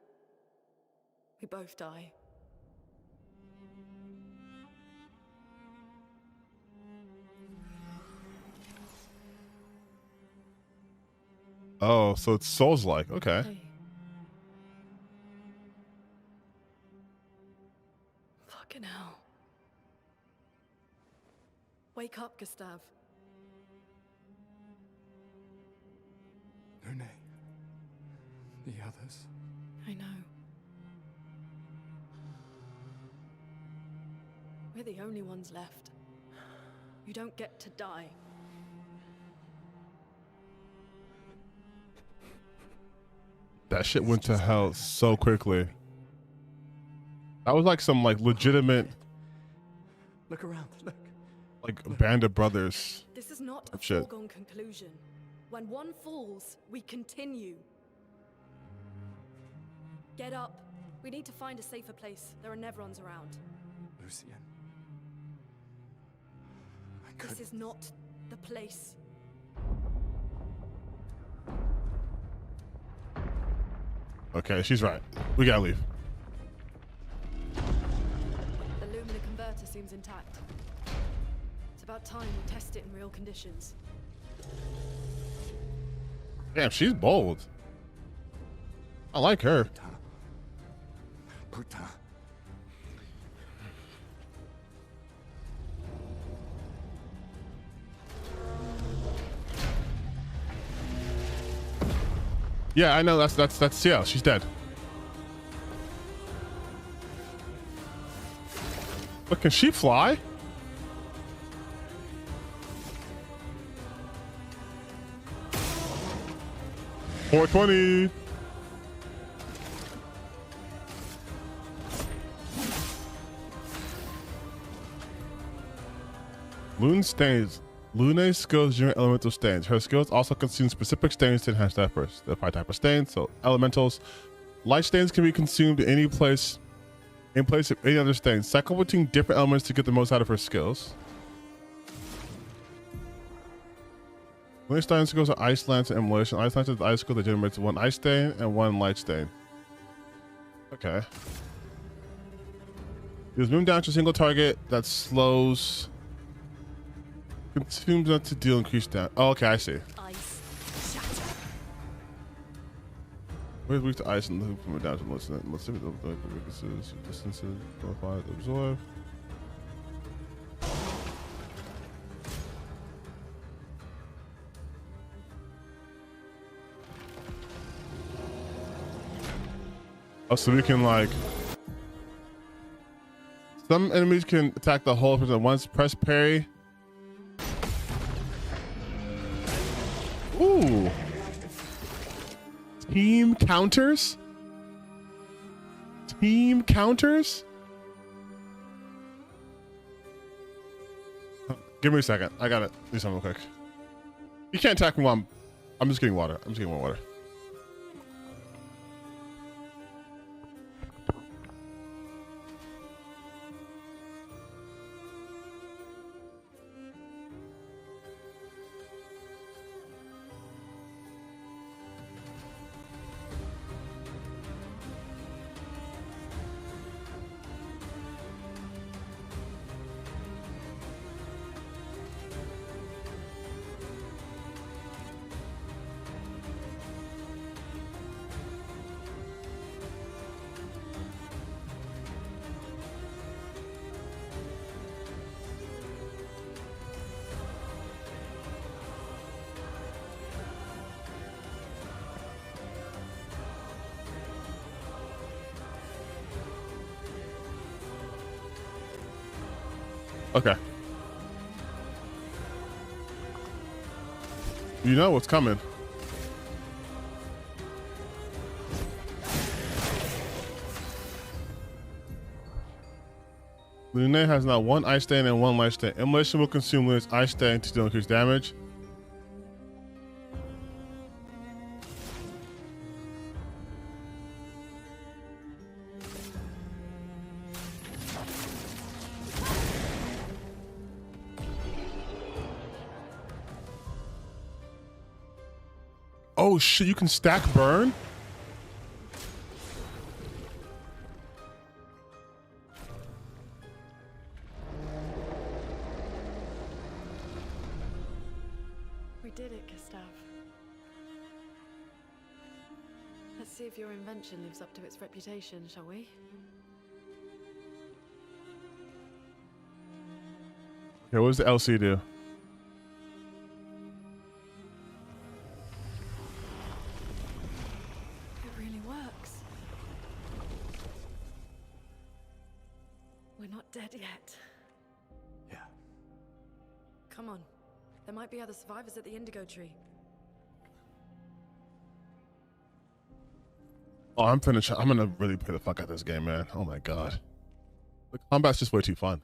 we both die. Oh, so it's Souls-like. Okay. Hey. Fucking hell. Wake up, Gustav. Lune. The others. I know. We're the only ones left. You don't get to die. That shit went to hell so quickly. That was like some like legitimate. Look around. Look. Like Band of Brothers. This is not a Shit. foregone conclusion. When one falls, we continue. Get up. We need to find a safer place. There are Nevrons around. Lucien. This is not the place. Okay, she's right. We gotta leave. The Lumina converter seems intact. It's about time we test it in real conditions. Damn, she's bold. I like her. Putain. Yeah, I know. That's yeah. She's dead. But can she fly? $420. Lune's skills generate elemental stains. Her skills also consume specific stains to enhance that first. The 5 type of stains, so elementals. Light stains can be consumed in place of any other stains. Cycle between different elements to get the most out of her skills. Lune's stain skills are Ice Lance and Immolation. Ice Lance is the ice skill that generates 1 ice stain and 1 light stain. Okay. Use move down to a single target that slows. Consumes not to deal increased down. Oh, okay, I see. Ice. Shatter. Where's weak to ice and loop from down to listen. Let's see if weaknesses, distances, modify, absorb. Oh, so we can like. Some enemies can attack the whole person at once. Press parry. Ooh. Team counters? Team counters? Give me a second. I gotta do something real quick. You can't attack me while I'm just getting water. I'm just getting more water. Okay. You know what's coming. Lune has not one ice stain and one light stain. Immolation will consume Lune's ice stain to still increase damage. Oh shit, you can stack burn? We did it, Gustav. Let's see if your invention lives up to its reputation, shall we? Okay, what does the LC do? It really works. We're not dead yet. Yeah. Come on. There might be other survivors at the Indigo Tree. Oh, I'm finished. I'm gonna really play the fuck out of this game, man. Oh my god. The combat's just way too fun.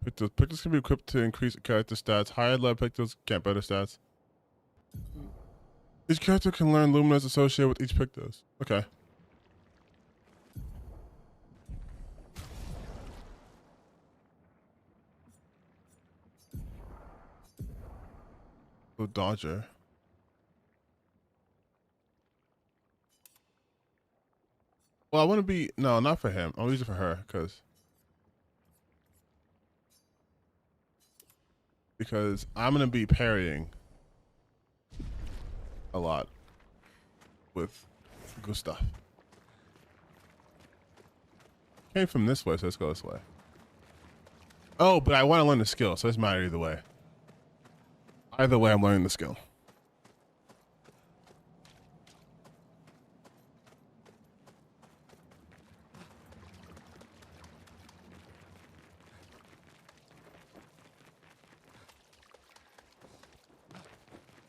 Pictures can be equipped to increase character stats. Higher level pictures get better stats. Each character can learn luminance associated with each Pictos. Okay. The Dodger. Well, I want to be... No, not for him. I'll use it for her, because I'm going to be parrying a lot with Gustav. Came from this way, so let's go this way. Oh, but I want to learn the skill, so it doesn't matter either way. Either way, I'm learning the skill.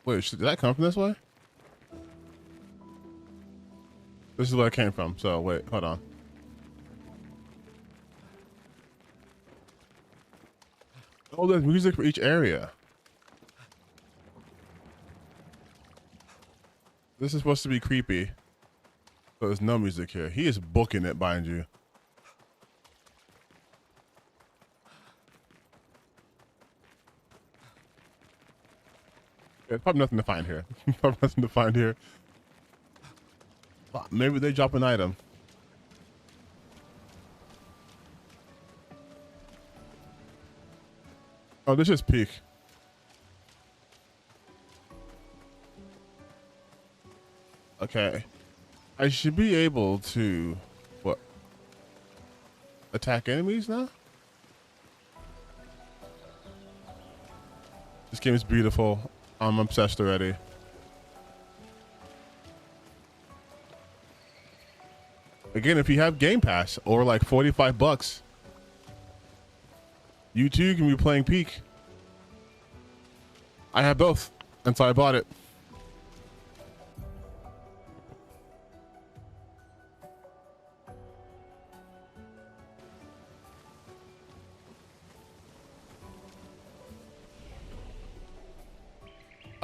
Wait, did that come from this way? This is where it came from, so wait, hold on. Oh, there's music for each area. This is supposed to be creepy. So there's no music here. He is booking it behind you. There's probably nothing to find here. Probably nothing to find here. Well, maybe they drop an item. Oh, this is peak. Okay. I should be able to, what? Attack enemies now? This game is beautiful. I'm obsessed already. Again, if you have Game Pass or like $45, you too can be playing Peak. I have both, and so I bought it.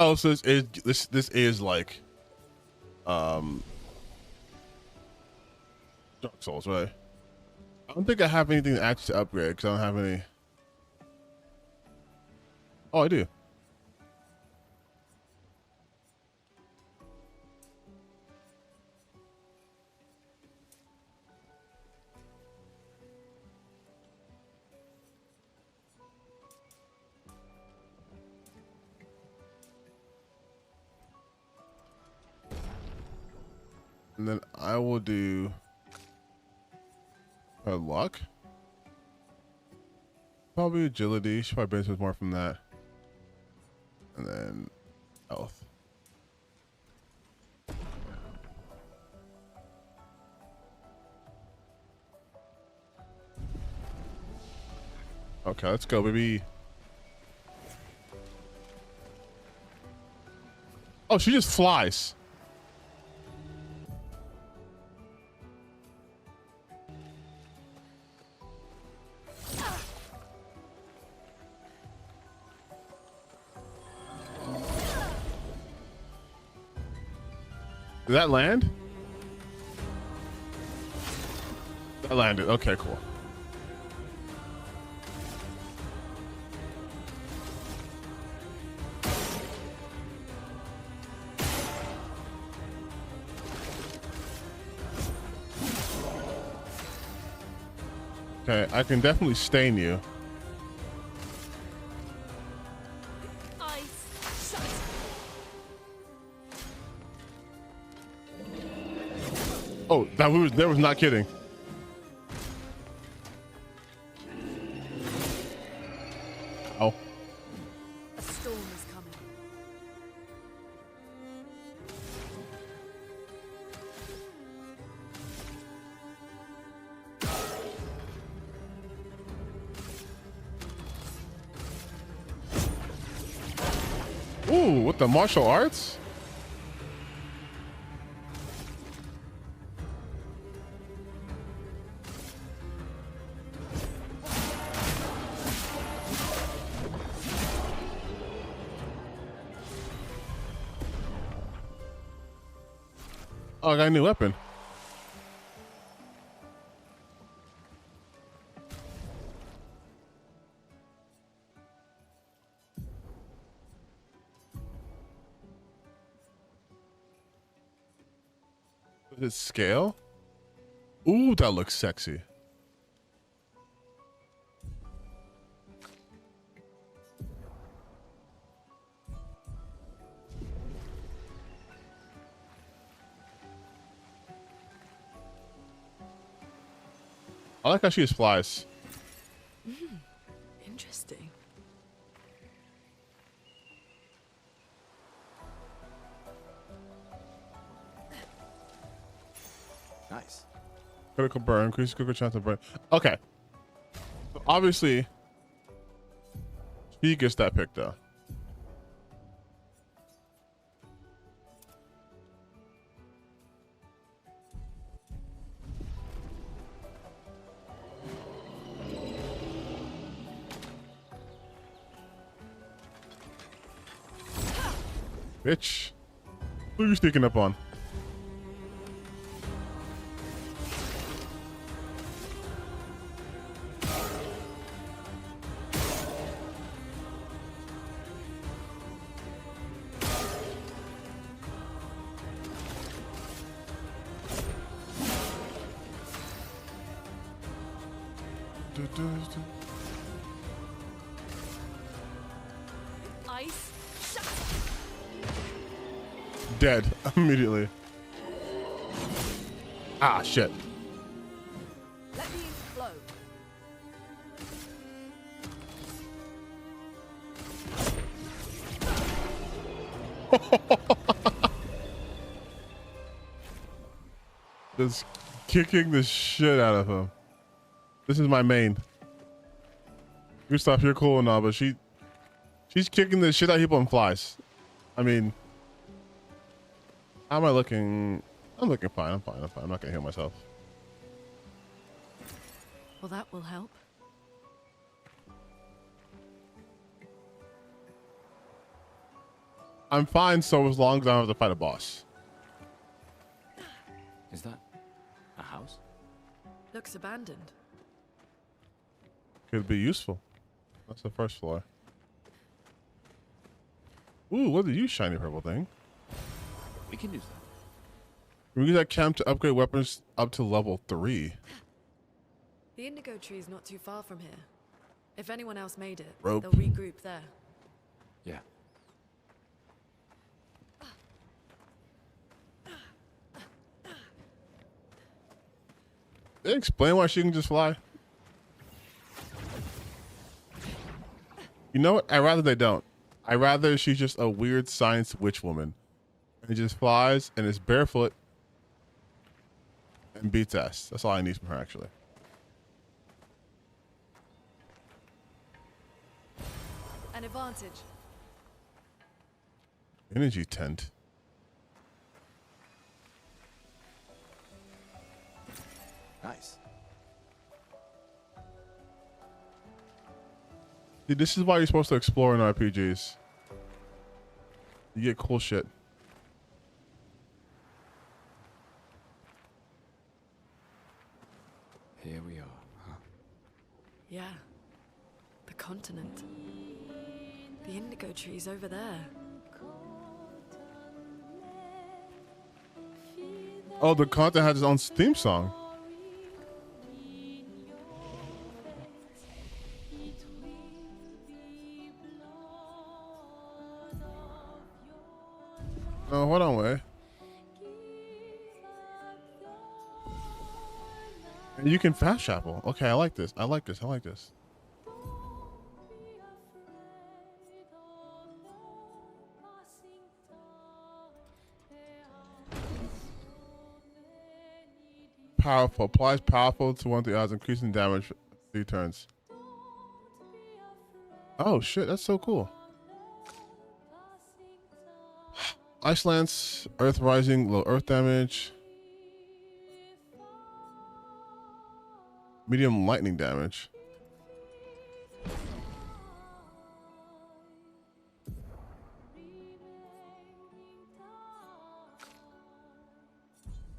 Oh, so this is like Dark Souls, right? I don't think I have anything to actually upgrade because I don't have any. Oh, I do. And then I will do her luck. Probably agility. She probably benefits more from that. And then health. Okay, let's go, baby. Oh, she just flies. Did that land? That landed. Okay, cool. Okay, I can definitely stain you. Oh, that was not kidding. Oh. A storm is coming. Ooh, with the martial arts? Oh, I got a new weapon. Does it scale? Ooh, that looks sexy. I like how she just flies. Interesting. Nice. Critical burn, increase critical chance of burn. Okay. So obviously, she gets that pick though. Bitch. Who are you sneaking up on? Ice. Dead immediately. Ah, shit. Let me flow. Just kicking the shit out of him. This is my main. Gustav, you're cool and all, but she's kicking the shit out of people and flies. I mean, how am I looking? I'm looking fine. I'm fine. I'm not gonna heal myself. Well, that will help. I'm fine so as long as I don't have to fight a boss. Is that a house? Looks abandoned. Could be useful. That's the first floor. Ooh, what are you shiny purple thing? We can use that. We use that camp to upgrade weapons up to level 3. The indigo tree is not too far from here. If anyone else made it, Rope. they'll regroup there. Yeah. They explain why she can just fly. You know what? I'd rather they don't. I'd rather she's just a weird science witch woman. And just flies and is barefoot and beats ass. That's all I need from her, actually. an advantage. Energy tent. Nice. See, this is why you're supposed to explore in RPGs. You get cool shit. Here we are, huh? Yeah. The continent. The indigo trees over there. Oh, the content has its own theme song. No, hold on, wait. You can fast travel. Okay, I like this. I like this. I like this. Powerful. Applies powerful to one of the odds, increasing damage 3 turns. Oh shit, that's so cool. Ice Lance, Earth Rising, low earth damage. Medium lightning damage.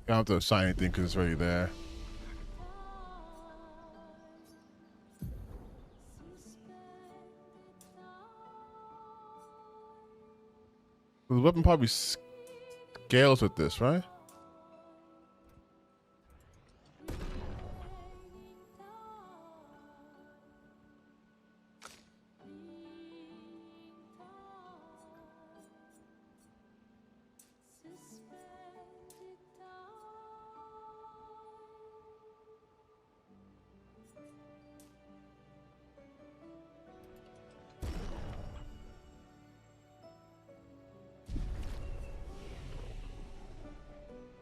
I don't have to assign anything because it's already there. The weapon probably scales with this, right?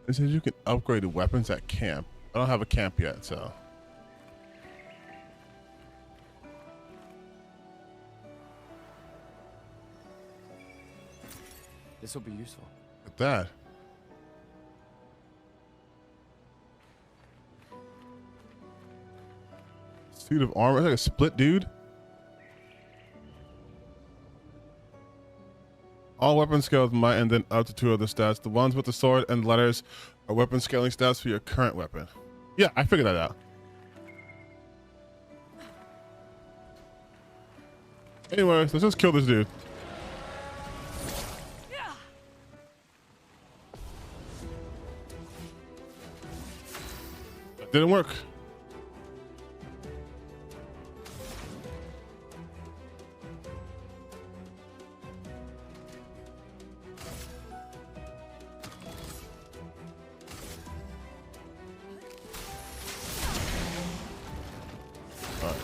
It says you can upgrade the weapons at camp. I don't have a camp yet, so. This will be useful. Look at that. Suit of armor. It's like a split dude. All weapon scales might and then up to 2 other stats. The ones with the sword and letters are weapon scaling stats for your current weapon. Yeah, I figured that out. Anyway, let's just kill this dude. That didn't work.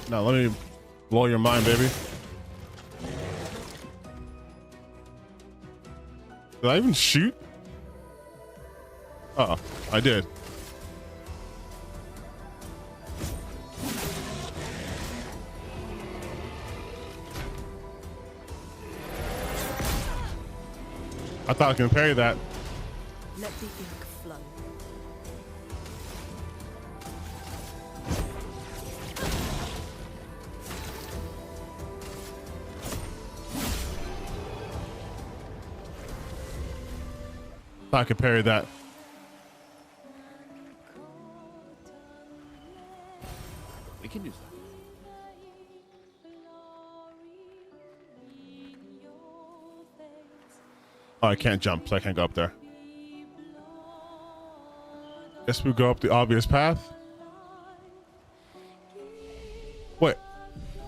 Now let me blow your mind, baby. Did I even shoot? Uh-oh, I did. I thought I could parry that. Let the ink flow. I could parry that. We can use that. Oh, I can't jump, so I can't go up there. Guess we go up the obvious path. Wait,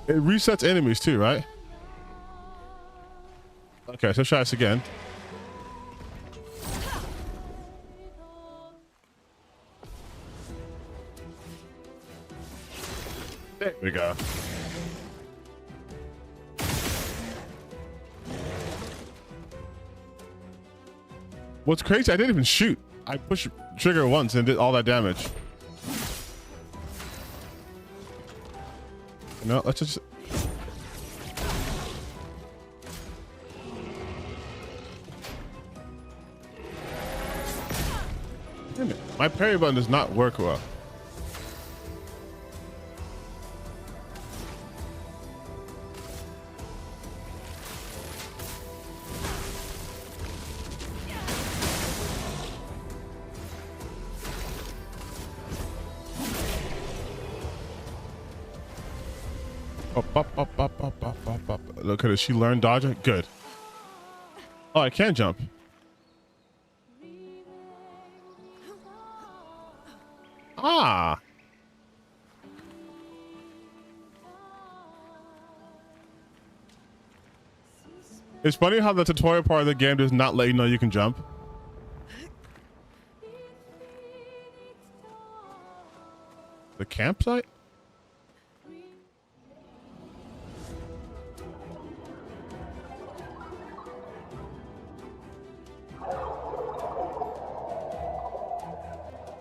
it resets enemies too, right? Okay, so try this again. There we go. What's crazy, I didn't even shoot. I pushed trigger once and did all that damage. You know, let's just... Damn it. My parry button does not work well. Up. Look at it. She learned dodging. Good. Oh, I can jump. Ah. It's funny how the tutorial part of the game does not let you know you can jump. The campsite?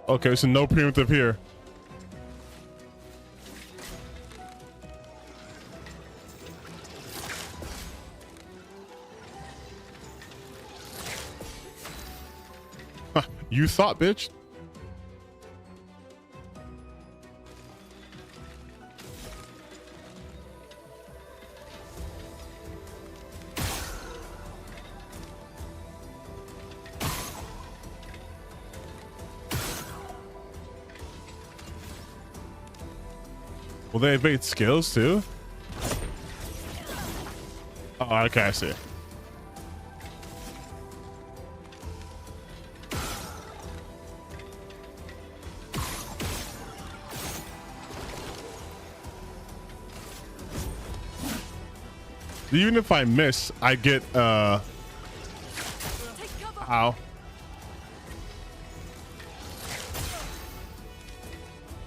Okay, so no primitive here. You thought, bitch. Will they evade skills too? Oh, okay, I see. Even if I miss, I get ow.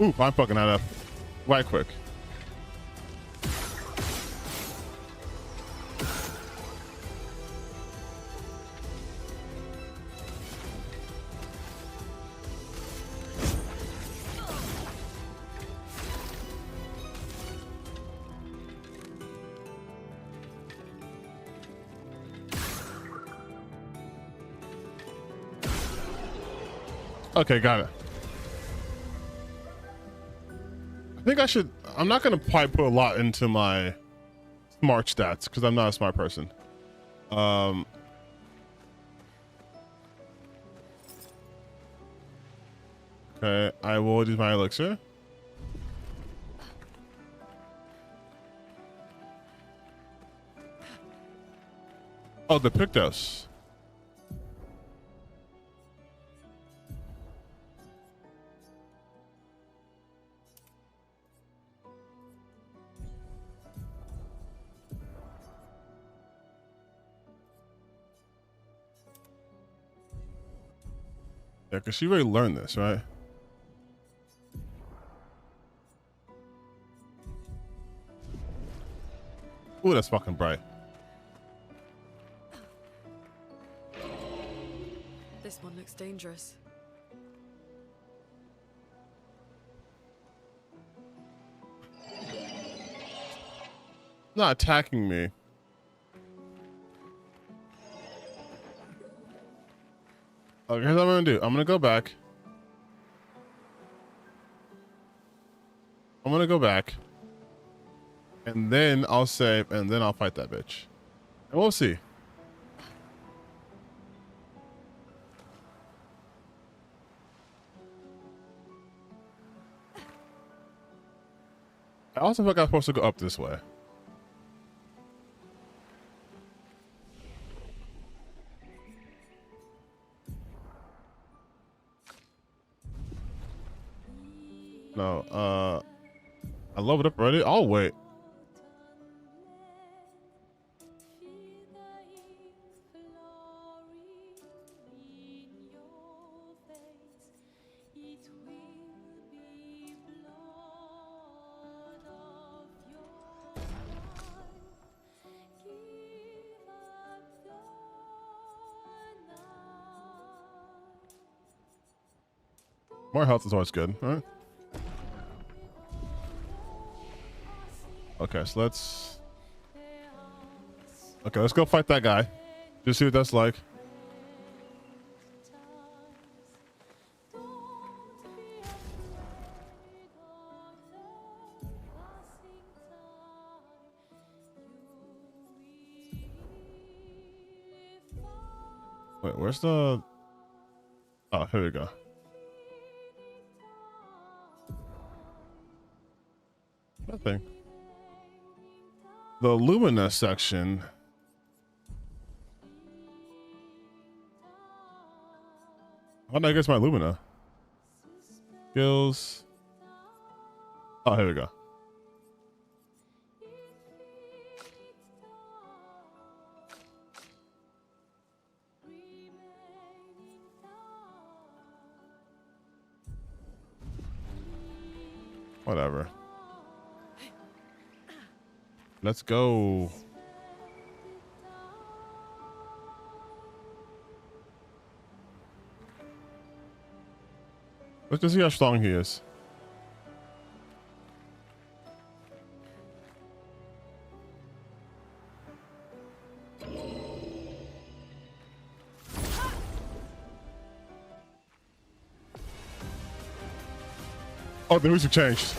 Ooh, I'm fucking that up right quick. Okay, got it. I think I should. I'm not gonna probably put a lot into my smart stats because I'm not a smart person. Okay, I will use my elixir. Oh, the Pictos. Yeah, because she already learned this, right? Ooh, that's fucking bright. This one looks dangerous. Not attacking me. Okay, here's what I'm gonna do. I'm gonna go back. I'm gonna go back. And then I'll save, and then I'll fight that bitch. And we'll see. I also feel like I'm supposed to go up this way. No, I leveled up already. I'll wait. More health is always good, all right? Okay, so let's go fight that guy. Just see what that's like. Wait, where's the... Oh, here we go. Nothing. The Lumina section. How did I get my Lumina? Skills. Oh, here we go. Whatever. Let's go. Let's just see how strong he is. Oh, the music changed.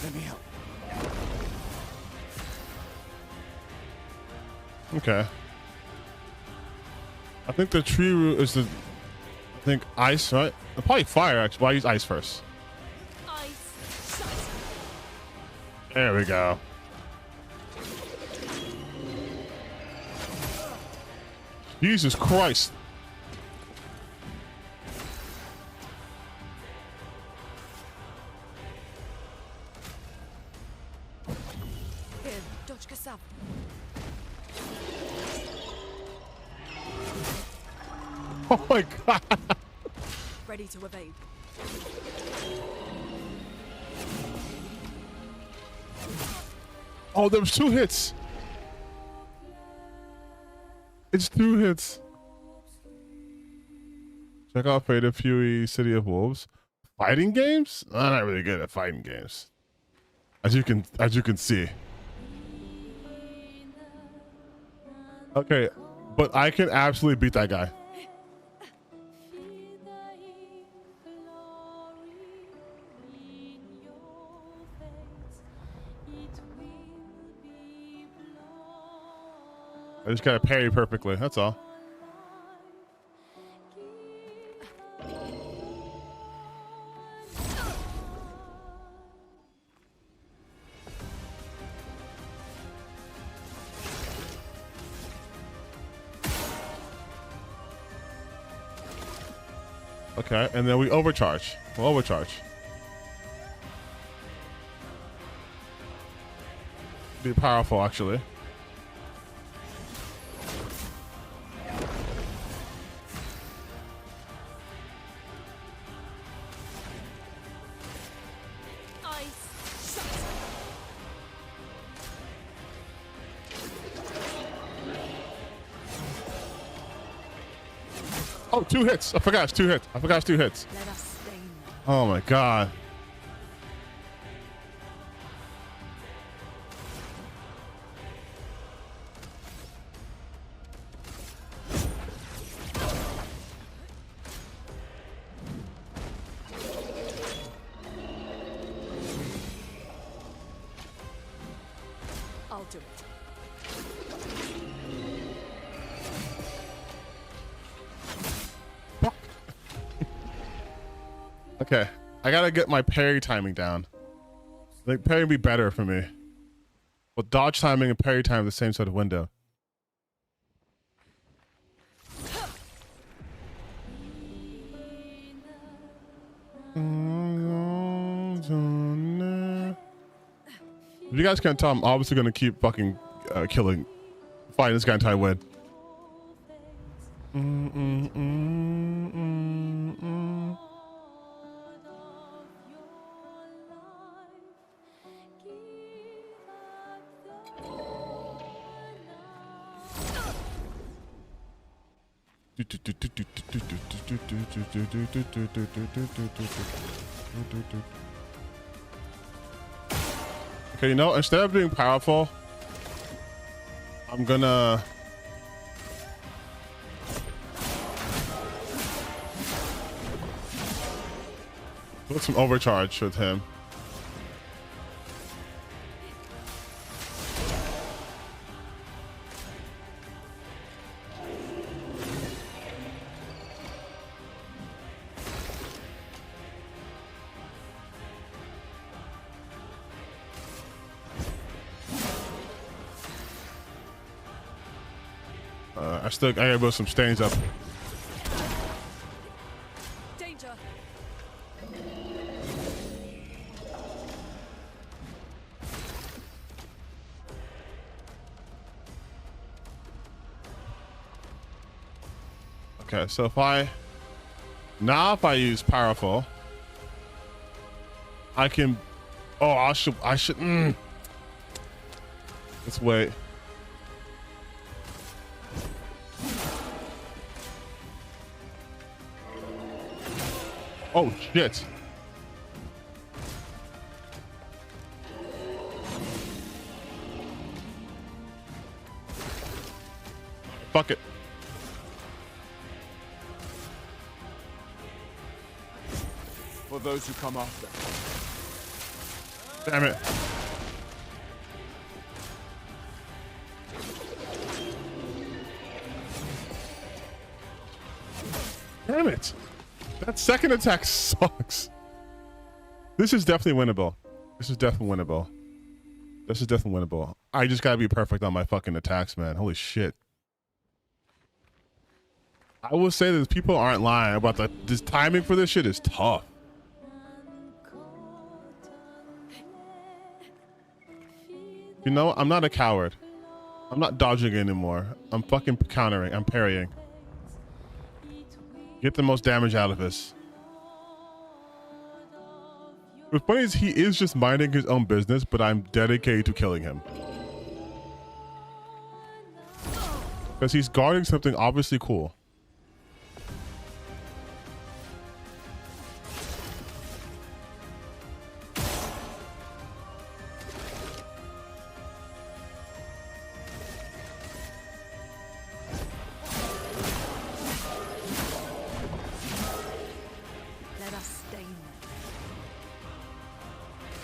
Let me help. Okay. I think the tree root is the... I think ice, right? Probably fire, actually. Well, I use ice first. There we go. Jesus Christ. Here, dodge Kasab. Oh my God. Ready to evade. Oh, there was 2 hits. It's 2 hits. Check out Vader, Fury, City of Wolves. Fighting games? I'm not really good at fighting games. As you can see. Okay, but I can absolutely beat that guy. I just gotta parry perfectly, that's all. Okay, and then we overcharge. We'll overcharge. Be powerful, actually. Oh, 2 hits. I forgot it's 2 hits. I forgot it's 2 hits. Oh my God. I'll do it. Okay, I gotta get my parry timing down. I think parry would be better for me. Well, dodge timing and parry time are the same sort of window. If you guys can't tell, I'm obviously gonna keep fucking fighting this guy until I win. Okay, you know, instead of being powerful, I'm gonna Put some overcharge with him. I gotta build some stains up. Danger. Okay, so if I use powerful, I can. Oh, I should. Let's wait. Oh shit. Fuck it. For those who come after. Damn it. Damn it. That second attack sucks. This is definitely winnable. This is definitely winnable. This is definitely winnable. I just gotta be perfect on my fucking attacks, man. Holy shit. I will say that people aren't lying about this timing for this shit is tough. You know, I'm not a coward. I'm not dodging anymore. I'm fucking countering. I'm parrying. Get the most damage out of this. What's funny is he is just minding his own business, but I'm dedicated to killing him. Because he's guarding something obviously cool.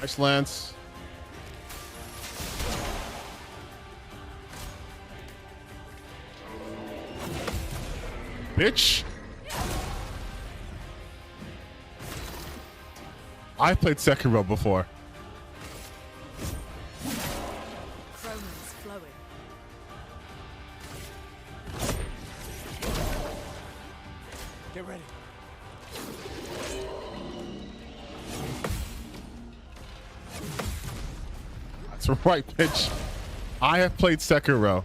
Nice lance. Bitch. I've played Sekiro before. Chroma's flowing. Get ready. That's right, bitch. I have played Sekiro.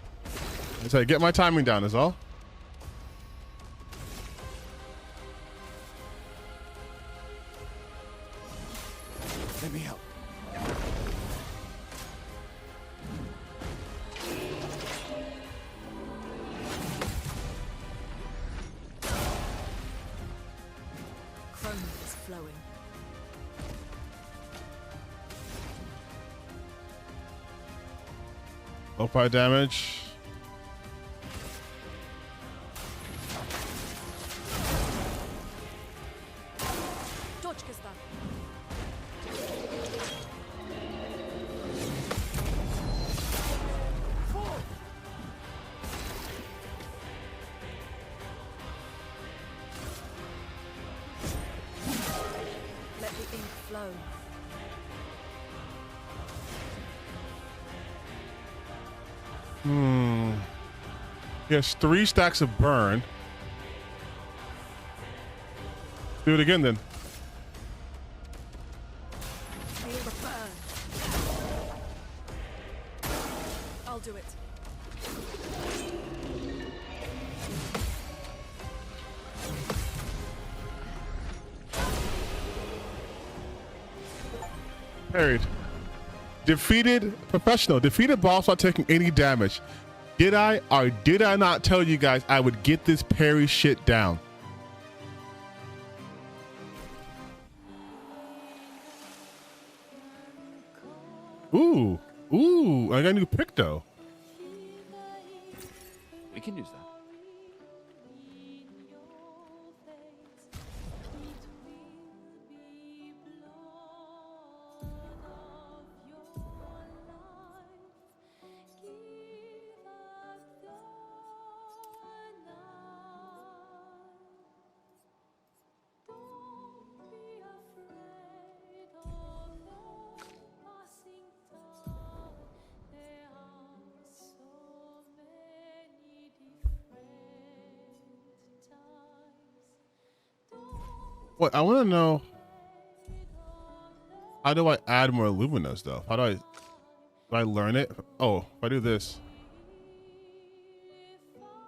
I say, get my timing down is all. Let me help. Chrome is flowing. Low fire damage. Let the ink flow. He has 3 stacks of burn. Do it again then. Feel the burn. I'll do it. Parried. Defeated professional. Defeated boss without taking any damage. Did I or did I not tell you guys I would get this parry shit down? Ooh. Ooh. I got a new pick though. We can use that. What I want to know, how do I add more luminas though? How do I learn it? Oh, if I do this.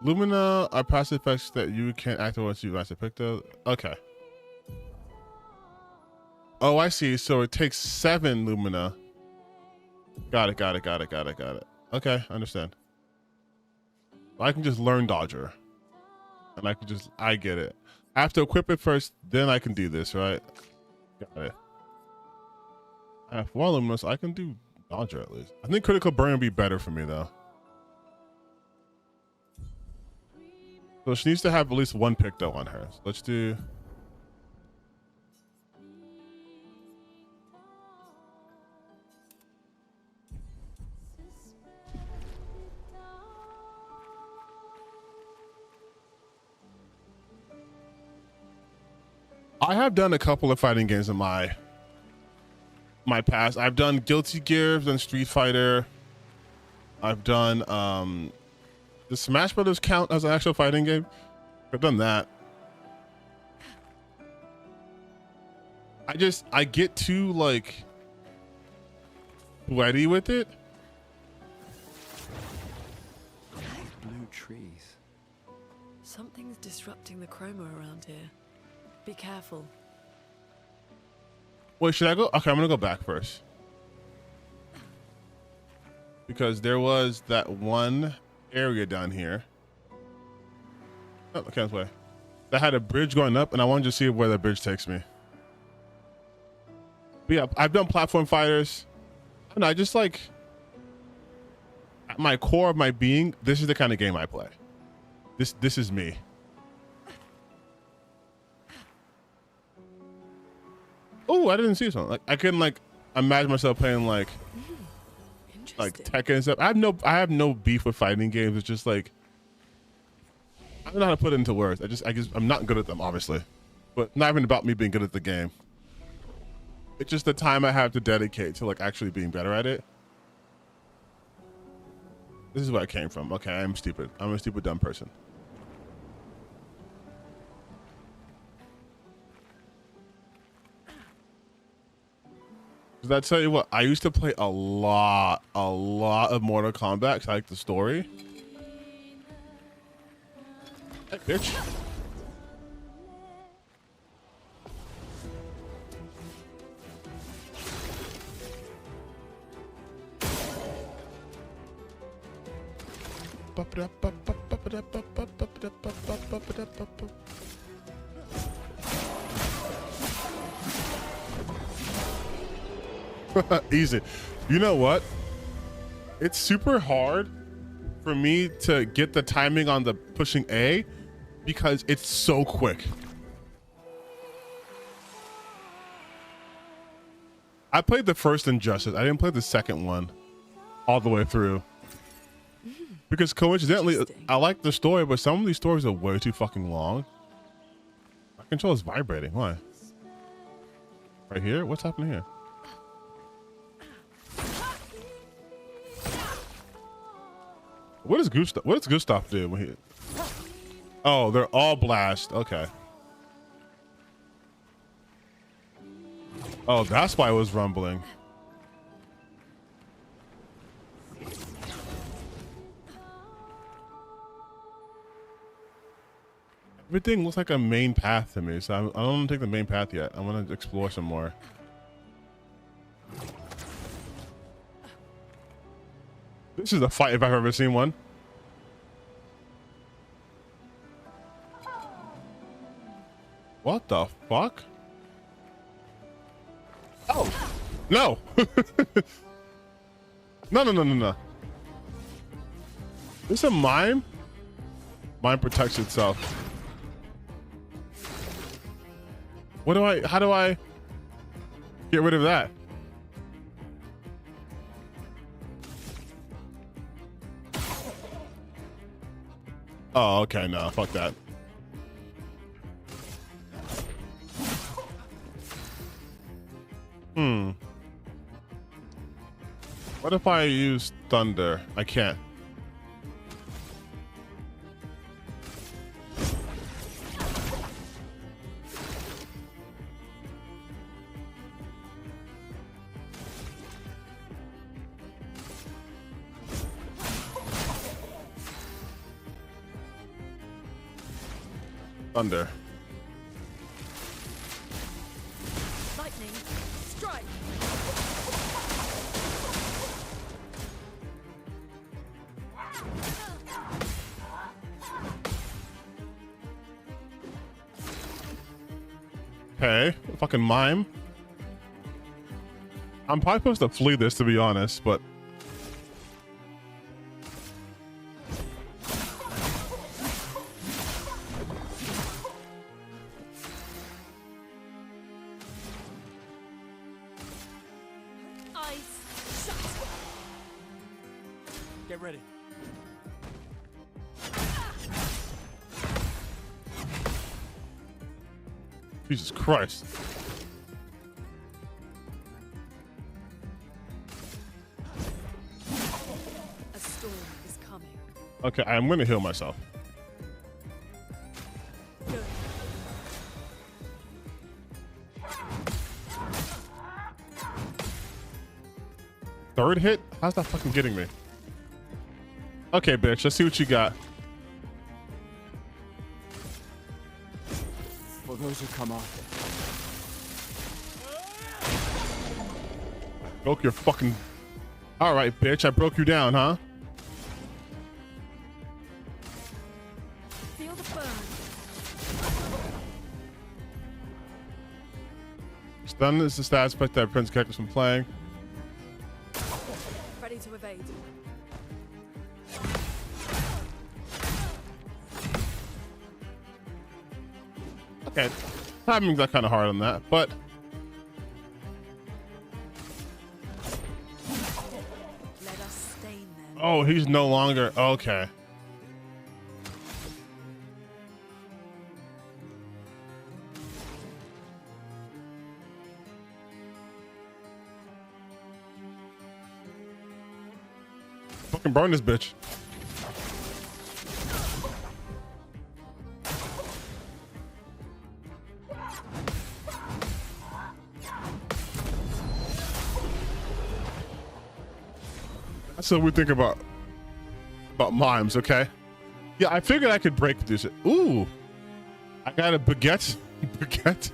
Lumina are passive effects that you can activate once you master pick those. Okay. Oh, I see. So it takes 7 lumina. Got it. Okay, I understand. I can just learn Dodger. And I get it. I have to equip it first, then I can do this, right? Got it. I have 4 lumina, so I can do Dodger at least. I think critical burn would be better for me though. So she needs to have at least 1 pick though on her. So let's do. I have done a couple of fighting games in my past. I've done Guilty Gear, I've done Street Fighter. I've done does Smash Brothers count as an actual fighting game? I've done that. I get too like sweaty with it. Blue trees. Something's disrupting the chroma around here. Be careful. Wait, should I go? Okay, I'm gonna go back first. Because there was that one area down here. Oh, okay, this way. That had a bridge going up, and I wanted to see where that bridge takes me. But yeah, I've done platform fighters. I don't know, I just like, at my core of my being, this is the kind of game I play. This is me. Oh, I didn't see something. Like I couldn't like imagine myself playing like Tekken and stuff. I have no beef with fighting games. It's just like I don't know how to put it into words. I'm not good at them, obviously. But not even about me being good at the game. It's just the time I have to dedicate to like actually being better at it. This is where I came from. Okay, I'm stupid. I'm a stupid dumb person. Because I tell you what, I used to play a lot of Mortal Kombat because I like the story. Hey, bitch. Easy. You know what? It's super hard for me to get the timing on the pushing A because it's so quick. I played the first Injustice. I didn't play the second one all the way through. Because coincidentally, I like the story, but some of these stories are way too fucking long. My controller's vibrating. Why? Right here? What's happening here? What does Gustav do when he? Oh, they're all blast. Okay. Oh, that's why it was rumbling. Everything looks like a main path to me, so I don't want to take the main path yet. I want to explore some more. This is a fight if I've ever seen one. What the fuck? Oh, no. No. This a mime? Mime protects itself. How do I get rid of that? Oh, okay, no, fuck that. What if I use thunder? I can't. Thunder. Lightning, strike. Okay, fucking mime. I'm probably supposed to flee this, to be honest, but Eyes shut. Get ready. Jesus Christ. A storm is coming. Okay, I'm gonna heal myself. Third hit? How's that fucking getting me? Okay, bitch, let's see what you got. For those who come after. Broke your fucking... Alright, bitch, I broke you down, huh? Feel the burn. Stun is the stat aspect that prevents characters from playing. Ready to evade. Okay, timing's not kind of hard on that, but Let us stain them. oh, he's no longer okay. Fucking burn this bitch. That's what we think about mimes, okay? Yeah, I figured I could break this. Ooh, I got a baguette. Baguette.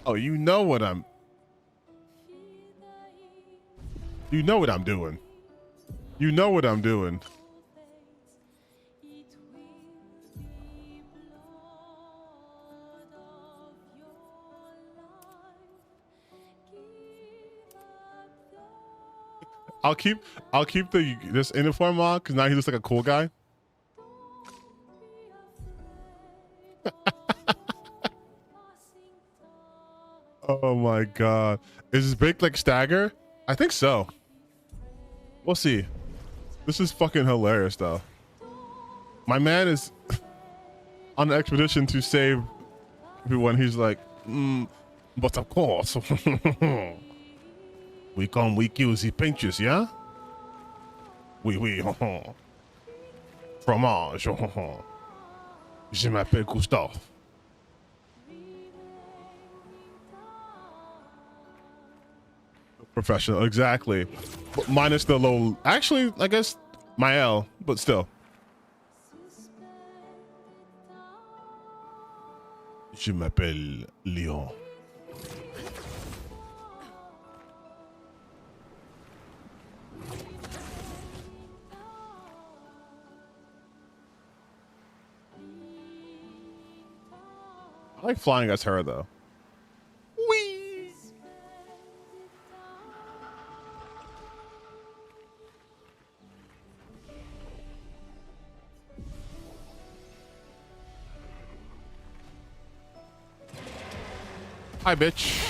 Oh, you know what I'm. You know what I'm doing. You know what I'm doing. I'll keep this uniform on because now he looks like a cool guy. Oh my god. Is this baked like stagger? I think so. We'll see. This is fucking hilarious though. My man is on an expedition to save everyone. He's like, but of course. We kill the Paintress, yeah? Oui, fromage, Je m'appelle Gustave. Professional, exactly. But minus the low, actually, I guess my L, but still. Je m'appelle Leon. I like flying as her though. Whee! Hi, bitch.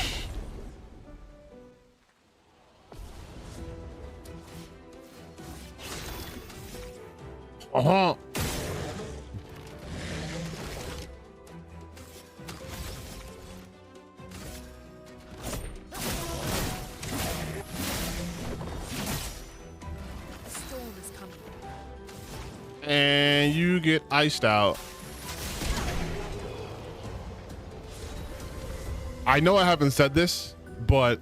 Uh-huh. And you get iced out. I know I haven't said this, but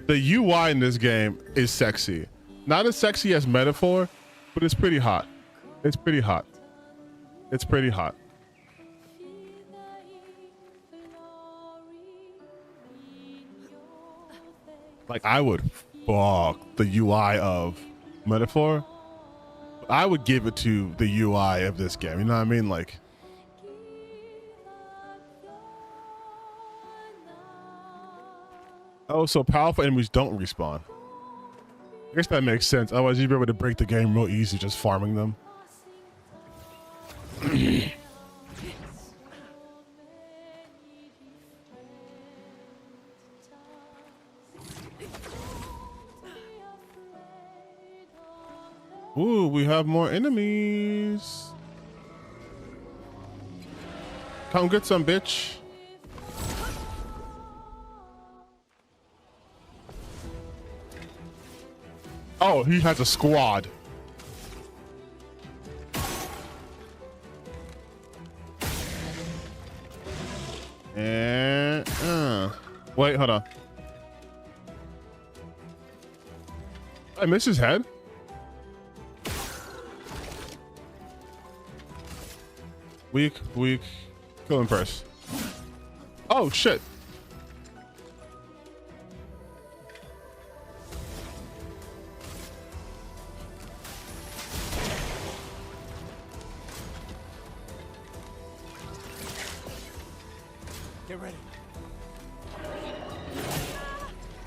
the UI in this game is sexy. Not as sexy as Metaphor, but it's pretty hot. It's pretty hot. It's pretty hot. Like, I would fuck the UI of Metaphor. I would give it to the UI of this game. You know what I mean? Like, oh, so powerful enemies don't respawn. I guess that makes sense. Otherwise, you'd be able to break the game real easy just farming them. Ooh, we have more enemies. Come get some, bitch. Oh, he has a squad. And wait, hold on. I missed his head. Weak. Kill him first. Oh shit. Get ready.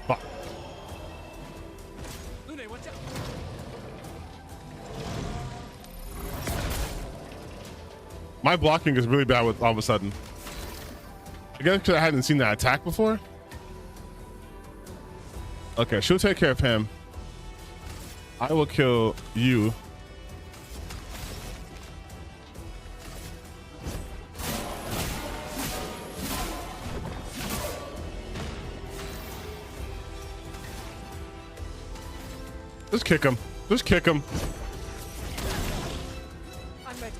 Fuck. Lune, watch out. My blocking is really bad with all of a sudden. I guess because I hadn't seen that attack before. Okay, she'll take care of him. I will kill you. Just kick him. Just kick him. I'm ready.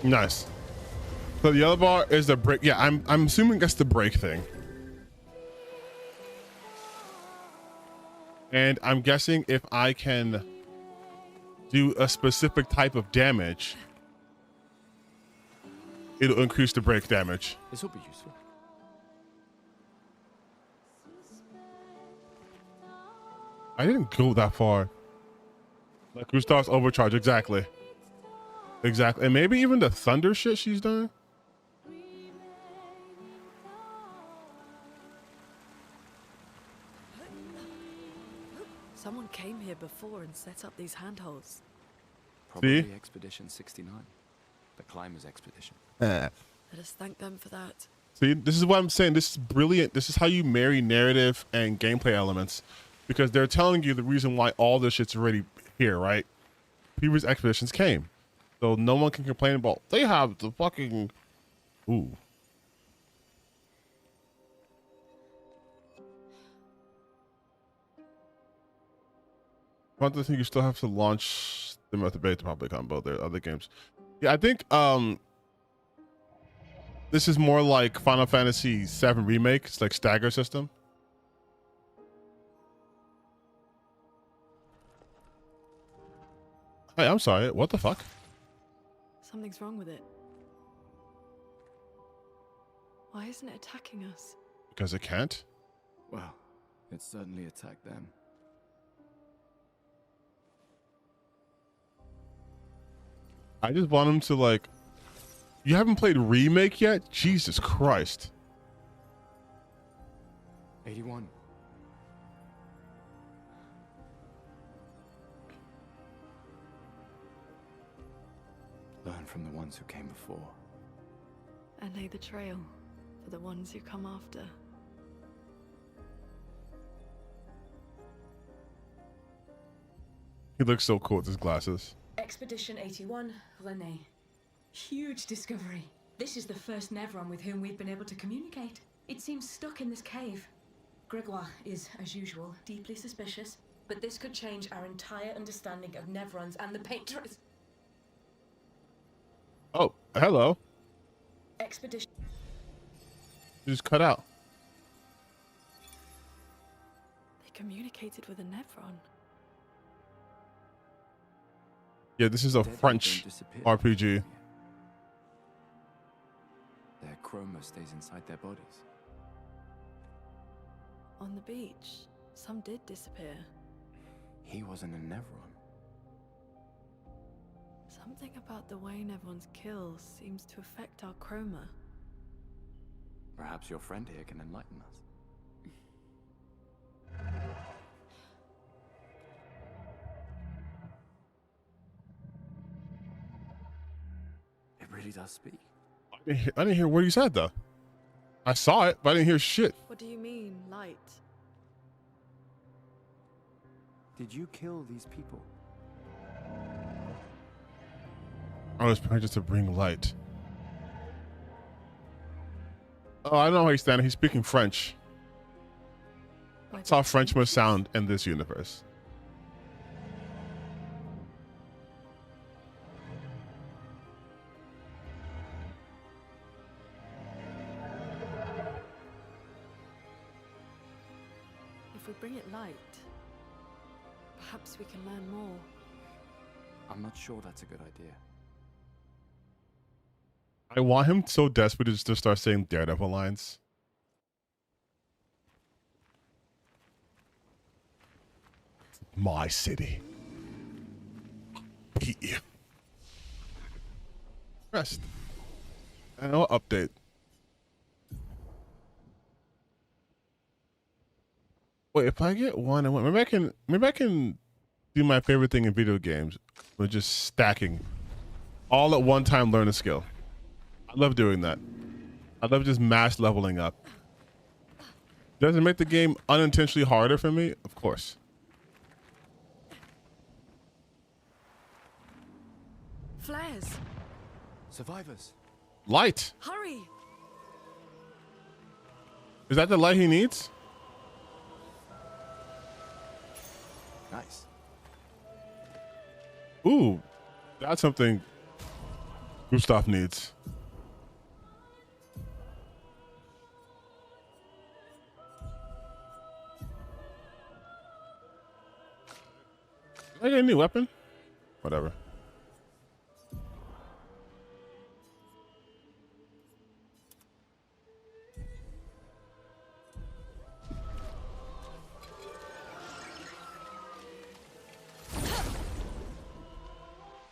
Nice. So the yellow bar is the break. Yeah, I'm assuming that's the break thing. And I'm guessing if I can do a specific type of damage, it'll increase the break damage. This will be useful. I didn't go that far. Like Gustav's overcharge, exactly. Exactly. And maybe even the thunder shit she's done. Someone came here before and set up these handholds. Probably See? Expedition 69. The Climbers Expedition. Let us thank them for that. See, this is what I'm saying. This is brilliant. This is how you marry narrative and gameplay elements, because they're telling you the reason why all this shit's already here, right? Previous expeditions came, so no one can complain about they have the fucking ooh. I don't think you still have to launch them at the beta public on both their other games. Yeah, I think this is more like Final Fantasy VII Remake. It's like stagger system. Hey, I'm sorry. What the fuck? Something's wrong with it. Why isn't it attacking us? Because it can't? Well, it certainly attacked them. I just want him to like... You haven't played Remake yet? Jesus Christ. 81. Learn from the ones who came before. And lay the trail for the ones who come after. He looks so cool with his glasses. Expedition 81, René. Huge discovery. This is the first Nevron with whom we've been able to communicate. It seems stuck in this cave. Gregoire is, as usual, deeply suspicious. but this could change our entire understanding of Nevrons and the Paintress. Oh, hello. Expedition. You just cut out. They communicated with a Nevron. Yeah, this is a French RPG. Their chroma stays inside their bodies. On the beach, some did disappear. He wasn't a Nevron. Something about the way Nevrons kill seems to affect our chroma. Perhaps your friend here can enlighten us. It really does speak. I didn't hear what he said though. I saw it, but I didn't hear shit. What do you mean, light? Did you kill these people? I was trying just to bring light. Oh, I don't know how he's standing. He's speaking French. That's how French must sound in this universe. If we bring it light, perhaps we can learn more. I'm not sure that's a good idea. I want him so desperately just to start saying Daredevil lines. My city. Beat you. Rest. And I'll update. Wait, if I get one and one, maybe I can do my favorite thing in video games, with just stacking all at one time, learn a skill. I love doing that. I love just mass leveling up. Does it make the game unintentionally harder for me? Of course. Flares. Survivors. Light. Hurry. Is that the light he needs? Nice. Ooh, that's something Gustav needs. Did I get a new weapon? Whatever.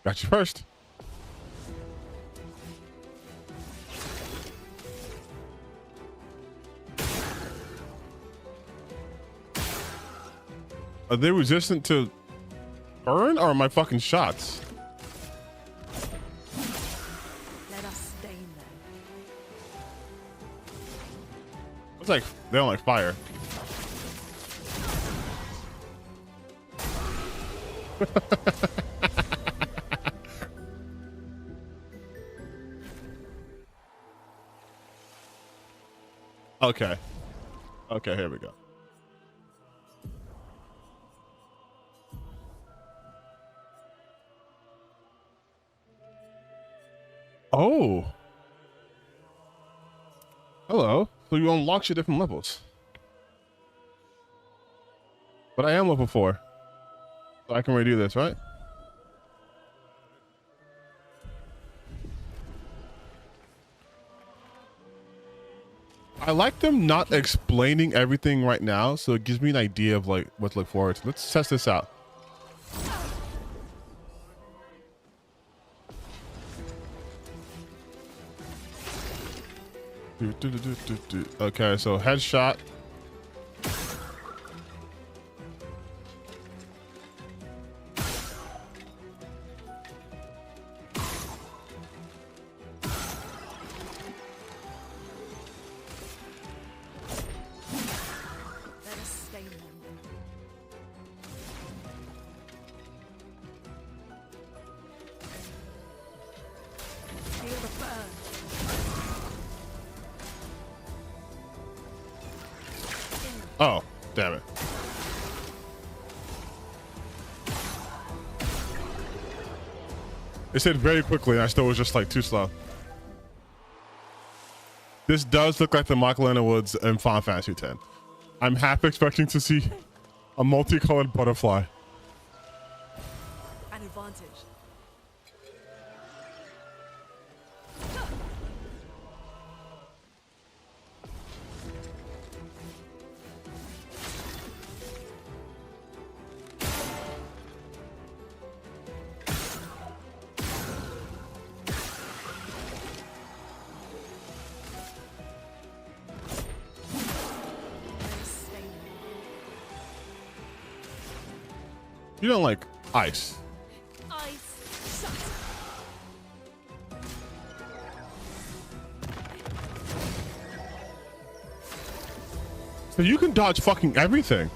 Got you first. Are they resistant to burn or my fucking shots? Let us stain them. It's like they don't like fire. Okay. Okay, here we go. Oh. Hello. So you unlock your different levels. But I am level 4. So I can redo this, right? I like them not explaining everything right now, so it gives me an idea of like what to look forward to. Let's test this out. Okay, so headshot. Oh, damn it. It said very quickly, and I still was just like too slow. This does look like the Michael Leonard Woods in Final Fantasy X. I'm half expecting to see a multicolored butterfly. An advantage. You don't like ice. Ice. Shut. So you can dodge fucking everything.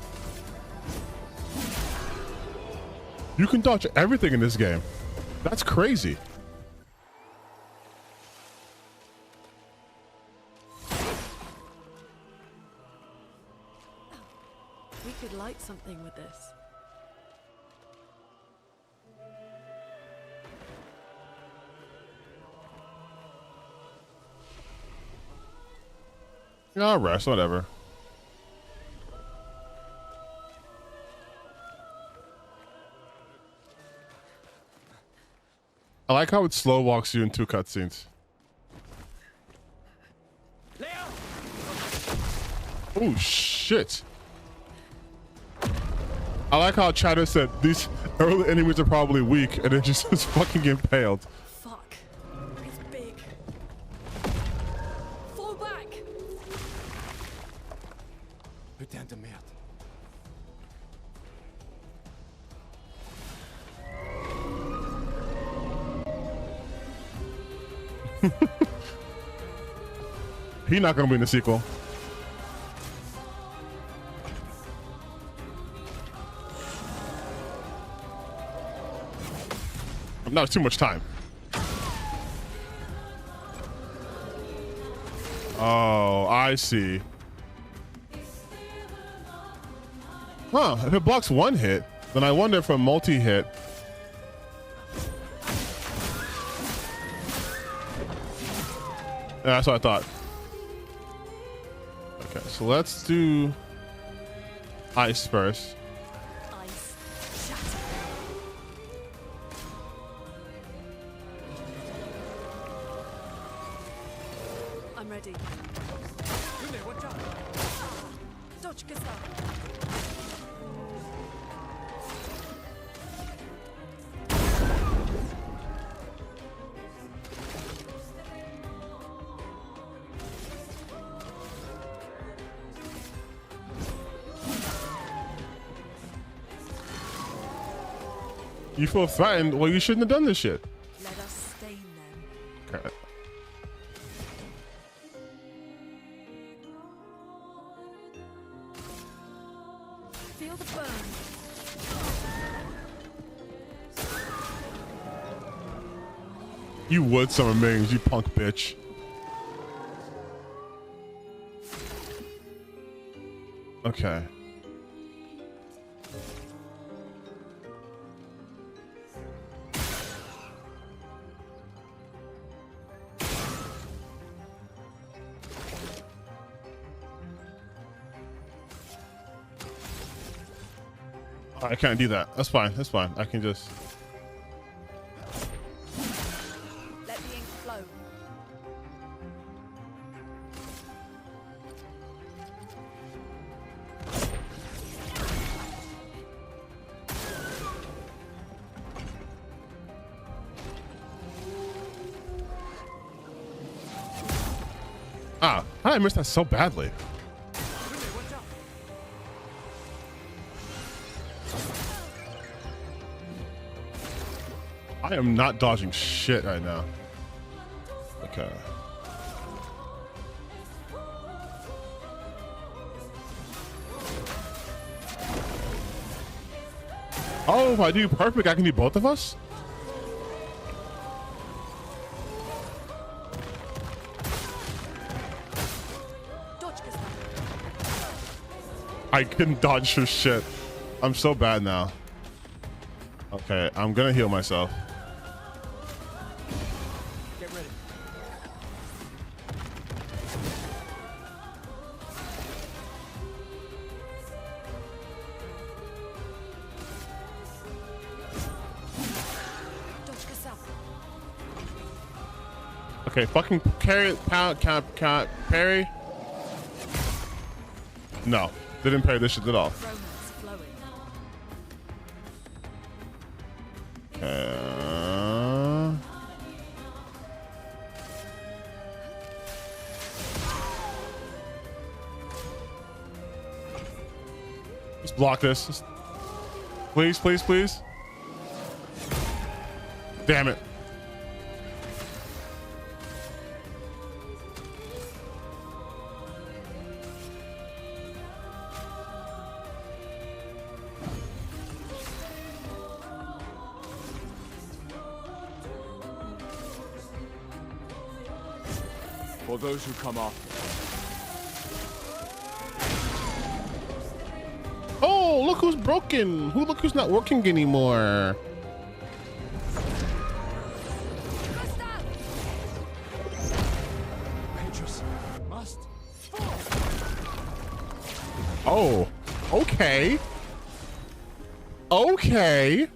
You can dodge everything in this game. That's crazy. We could light something with this. I'll rest, whatever. I like how it slow walks you into cutscenes. Oh shit. I like how Chatter said these early enemies are probably weak and then just fucking impaled. Fuck. It's big. Fall back. Putain de merde. He's not gonna be in the sequel. Not too much time. Oh, I see. Huh, if it blocks one hit, then I wonder if a multi-hit. Yeah, that's what I thought. Okay, so let's do ice first. I'm ready. Watch out. Dodge You feel threatened? Well, you shouldn't have done this shit. Let us stain them. Okay. Feel the burn. You would summon minions, you punk bitch. Okay. I can't do that. That's fine. That's fine. I can just. Let the ink flow. Ah, how did I miss that so badly? I am not dodging shit right now. Okay. Oh, if I do perfect, I can do both of us? I couldn't dodge for shit. I'm so bad now. Okay, I'm gonna heal myself. ready. Okay, fucking carry pound count parry. No, didn't parry this shit at all. Just block this. Please, please, please. Damn it. For those who come after. Oh, look who's broken. Look who's not working anymore. Paintress must. Oh, okay. Okay.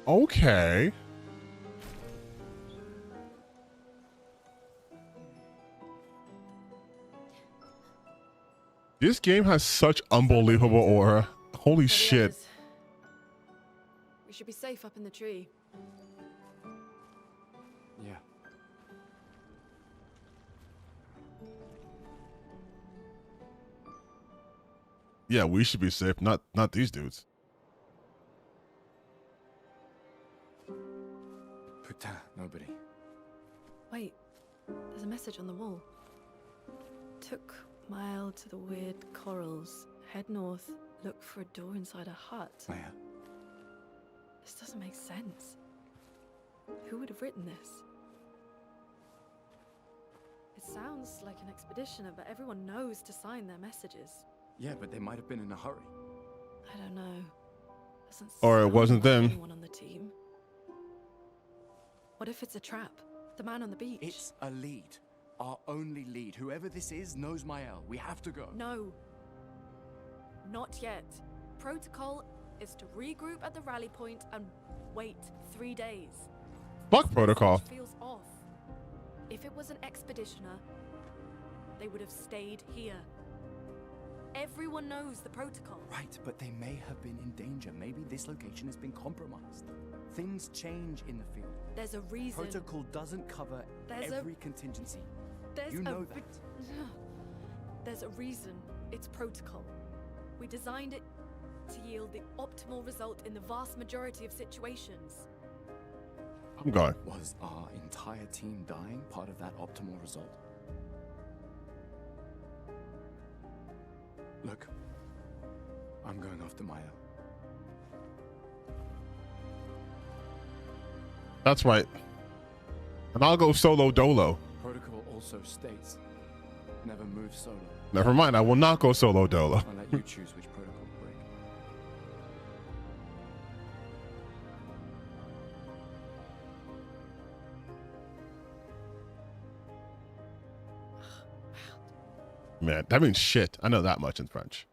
Okay. This game has such unbelievable aura. Holy shit. We should be safe up in the tree. Yeah. Yeah, we should be safe, not these dudes. Putain, nobody. Wait, there's a message on the wall. Took mile to the weird corals. Head north, look for a door inside a hut. Oh, yeah. This doesn't make sense. Who would have written this? It sounds like an expeditioner, but everyone knows to sign their messages. Yeah, but they might have been in a hurry. I don't know. Doesn't Or it sound wasn't like them. anyone on the team. What if it's a trap? The man on the beach. It's a lead. Our only lead. Whoever this is knows Mael. We have to go. No. Not yet. Protocol is to regroup at the rally point and wait 3 days. Fuck protocol. Feels off. If it was an expeditioner, they would have stayed here. Everyone knows the protocol. Right, but they may have been in danger. Maybe this location has been compromised. Things change in the field. There's a reason. Protocol doesn't cover every contingency. You know that. There's a reason it's protocol. We designed it to yield the optimal result in the vast majority of situations. I'm going. Was our entire team dying part of that optimal result? Look, I'm going after Maya. That's right. And I'll go solo dolo. Protocol also states, never move solo. Never mind, I will not go solo dolo. I'll let you choose which protocol to break. Man, that means shit. I know that much in French.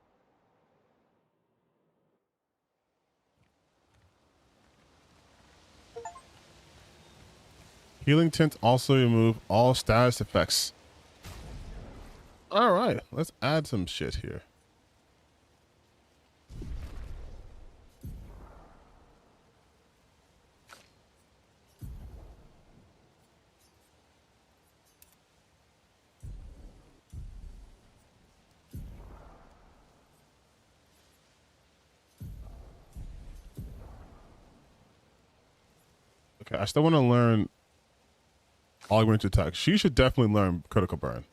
Healing tint also remove all status effects. All right, let's add some shit here. Okay, I still want to learn augmented attack. She should definitely learn critical burn.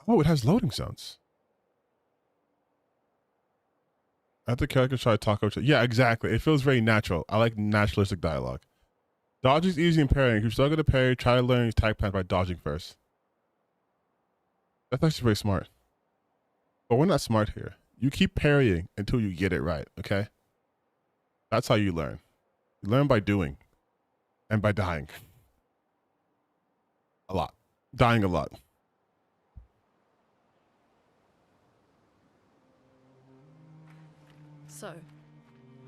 Oh, it has loading zones. I have the characters try to talk over. Yeah, exactly. It feels very natural. I like naturalistic dialogue. Dodging is easy in parrying. If you struggle to parry, try to learn your attack pattern by dodging first. That's actually very smart. But we're not smart here. You keep parrying until you get it right, okay? That's how you learn. You learn by doing and by dying. A lot. Dying a lot. So,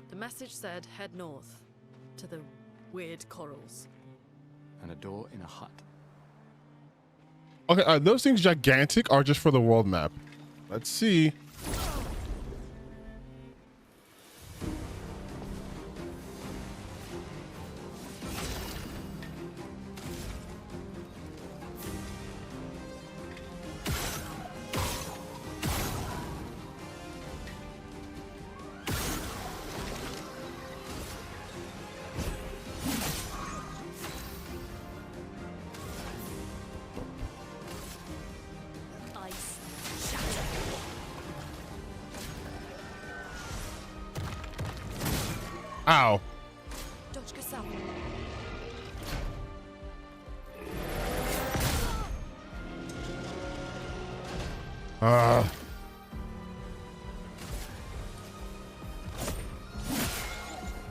the message said head north to the weird corals. And a door in a hut. Okay, are those things gigantic or just for the world map? Let's see. Ow.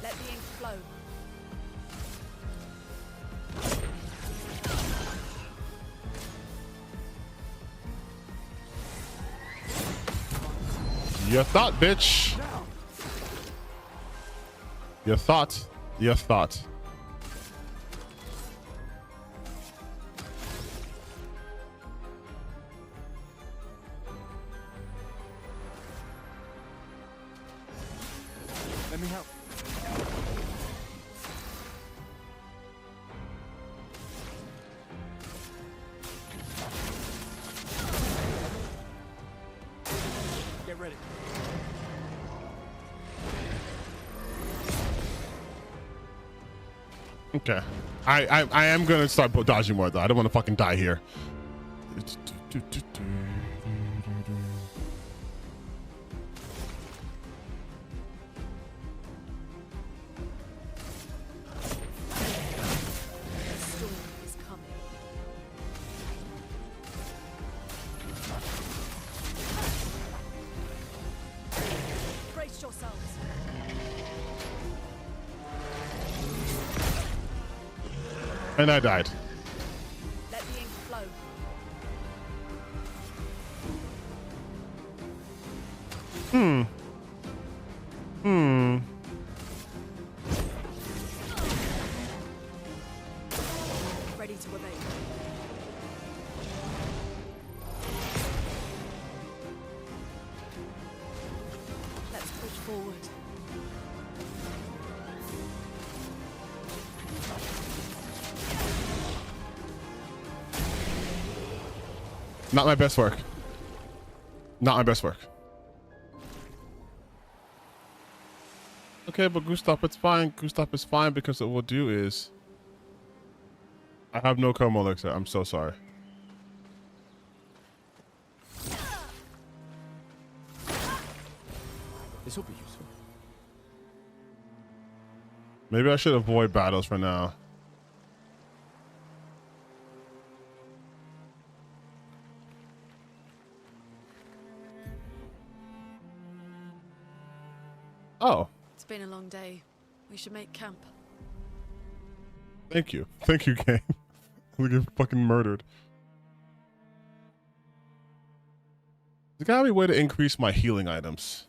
Let the ink flow. You thought, bitch. You thought. You thought. Let me help. Get ready. Okay. I am gonna start dodging more though. I don't want to fucking die here. Brace yourselves. And I died. Let the ink flow. Ready to evade. Let's push forward. Not my best work. Not my best work. Okay, but Gustav, it's fine. Gustav is fine because what we'll do is I have no coma elixir. I'm so sorry. This will be useful. Maybe I should avoid battles for now. Oh, It's been a long day. We should make camp. thank you. Thank you, game. We get fucking murdered. There's gotta be a way to increase my healing items.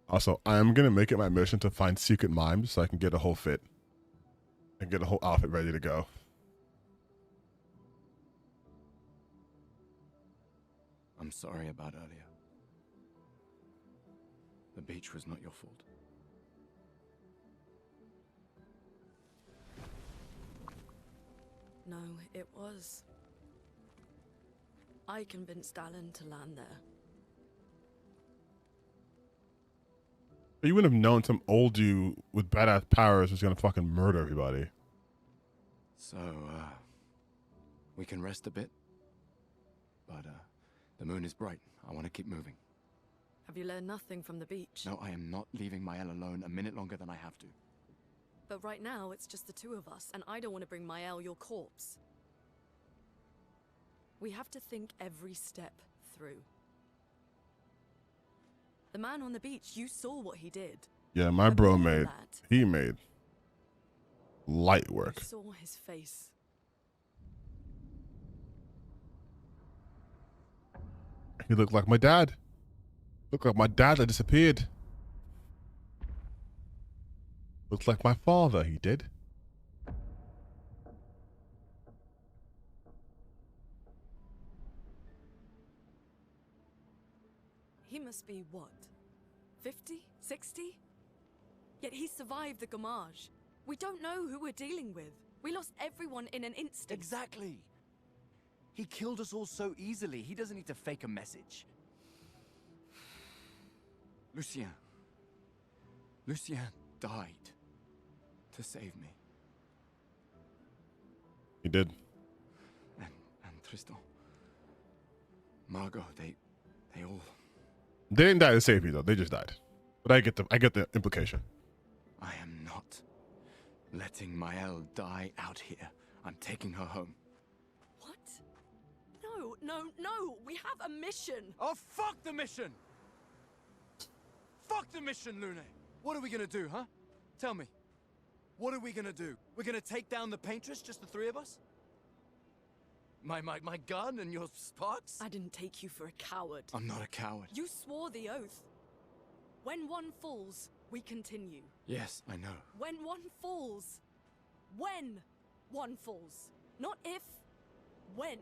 Also, I am gonna make it my mission to find secret mimes so I can get a whole fit and get a whole outfit ready to go. I'm sorry about earlier. The beach was not your fault. No, it was. I convinced Alan to land there. You wouldn't have known some old dude with badass powers was gonna fucking murder everybody. So, we can rest a bit. But, the moon is bright. I want to keep moving. Have you learned nothing from the beach? No, I am not leaving Mael alone a minute longer than I have to. But right now, it's just the two of us, and I don't want to bring Mael your corpse. We have to think every step through. The man on the beach, you saw what he did. Yeah, my bro made light work. You saw his face. He looked like my dad. Looked like my dad that disappeared. Looked like my father, he did. He must be what? 50? 60? Yet he survived the Gamage. We don't know who we're dealing with. We lost everyone in an instant. Exactly. He killed us all so easily. He doesn't need to fake a message. Lucien. Lucien died to save me. He did. And Tristan. Margot, they all... They didn't die to save you though. They just died. But I get the implication. I am not letting Mael die out here. I'm taking her home. What? No. We have a mission. Oh, fuck the mission! Fuck the mission, Lune! What are we gonna do, huh? Tell me. What are we gonna do? We're gonna take down the Paintress, just the three of us? My gun and your sparks? I didn't take you for a coward. I'm not a coward. You swore the oath. When one falls, we continue. Yes, I know. When one falls. When one falls. Not if. When.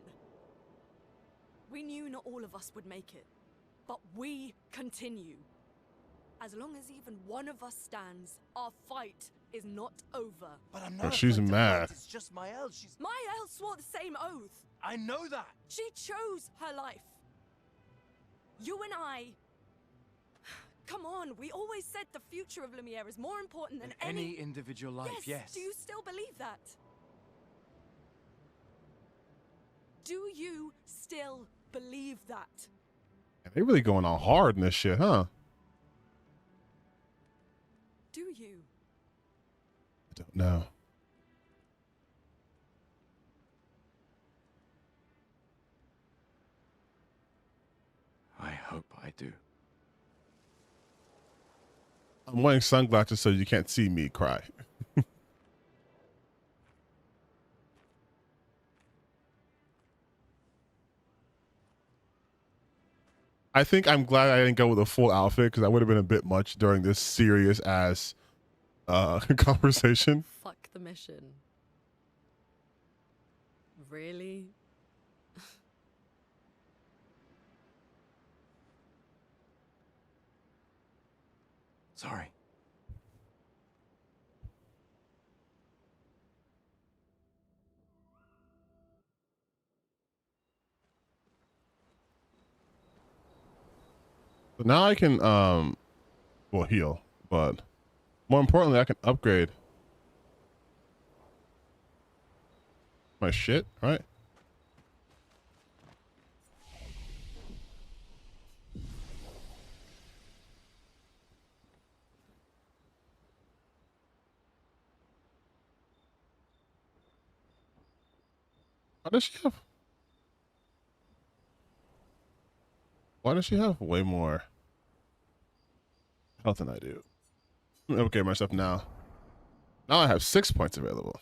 We knew not all of us would make it. But we continue. As long as even one of us stands, our fight is not over. But I'm not. Oh, she's mad. It's just Mael. Mael swore the same oath. I know that. She chose her life. You and I. Come on, we always said the future of Lumiere is more important than any individual life, yes. Do you still believe that? Do you still believe that? They really going on hard in this shit, huh? Do you? I don't know. I hope I do. I'm wearing sunglasses so you can't see me cry. I think I'm glad I didn't go with a full outfit because that would have been a bit much during this serious ass conversation. Fuck the mission. Really? Sorry. So now I can well heal, but more importantly I can upgrade my shit, right? Why does she have way more health than I do? Let me upgrade myself now. Now I have 6 points available.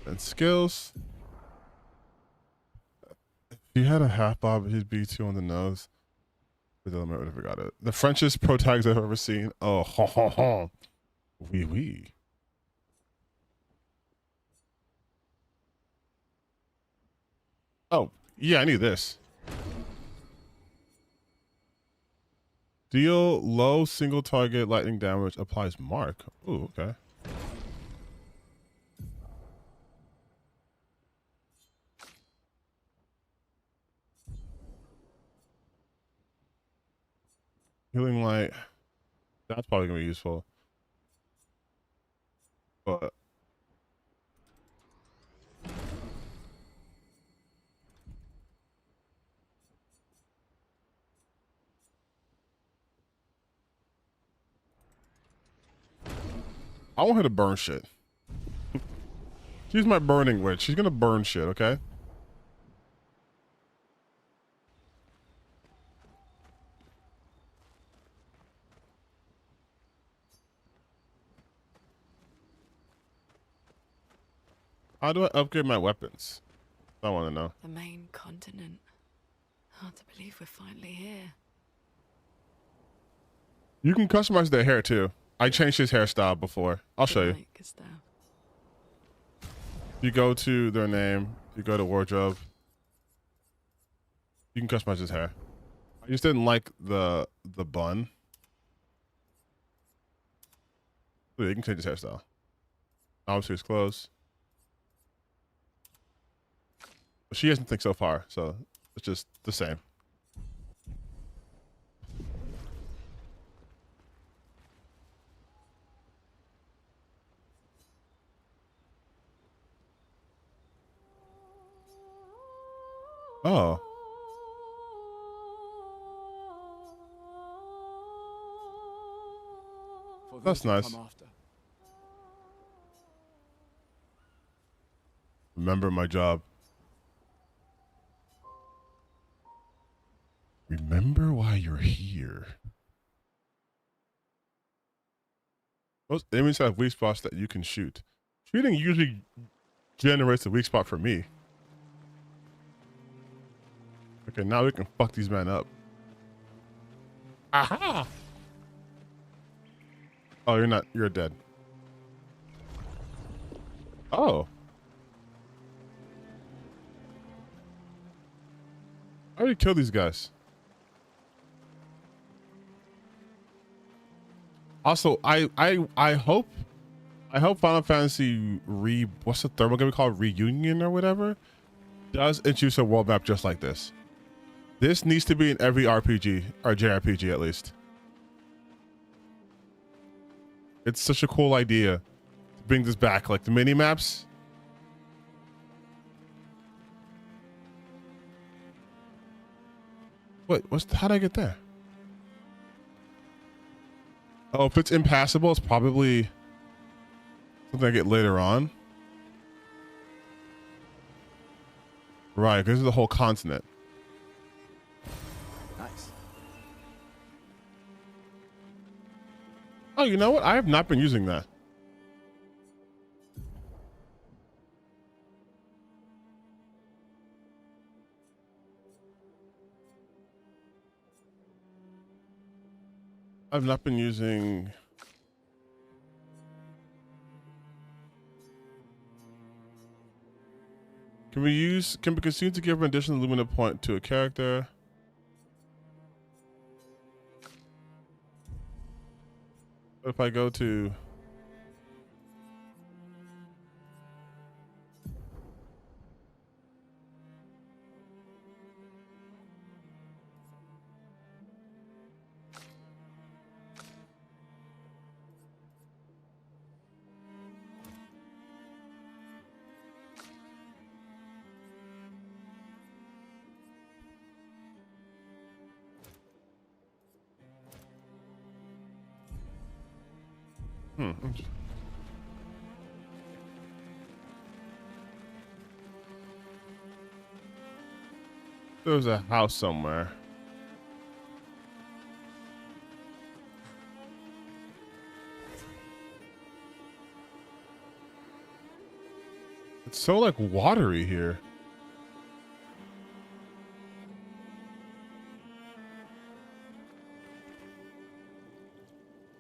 And skills. If he had a half bob, he'd be 2 on the nose. I forgot it. The Frenchest protagonist I've ever seen. Oh, ha ha ha. Oui, oui. Oh, yeah, I need this. Deal low single target lightning damage, applies mark. Ooh, okay. Healing light. That's probably gonna be useful. But I want her to burn shit. She's my burning witch. She's gonna burn shit, okay? How do I upgrade my weapons? I want to know. The main continent. Hard to believe we're finally here. You can customize their hair too. I changed his hairstyle before. I'll show you. You go to their name. You go to wardrobe. You can customize his hair. I just didn't like the bun. Oh, yeah, you can change his hairstyle. Obviously his clothes. But she doesn't think so far, so it's just the same. Oh. That's nice. Remember my job. Remember why you're here. Most enemies have weak spots that you can shoot. Shooting usually generates a weak spot for me. Okay, now we can fuck these men up. Aha! Oh, you're not. You're dead. Oh. How do you kill these guys? Also, I hope Final Fantasy what's the third one gonna be called? Reunion or whatever? Does introduce a world map just like this. This needs to be in every RPG or JRPG at least. It's such a cool idea to bring this back, like the mini maps. Wait, how did I get there? Oh, if it's impassable, it's probably something I get later on. Right, because this is the whole continent. Nice. Oh, you know what? I have not been using that. I've not been using... Can we continue to give an additional lumina point to a character? If I go to... There's a house somewhere. It's so like watery here.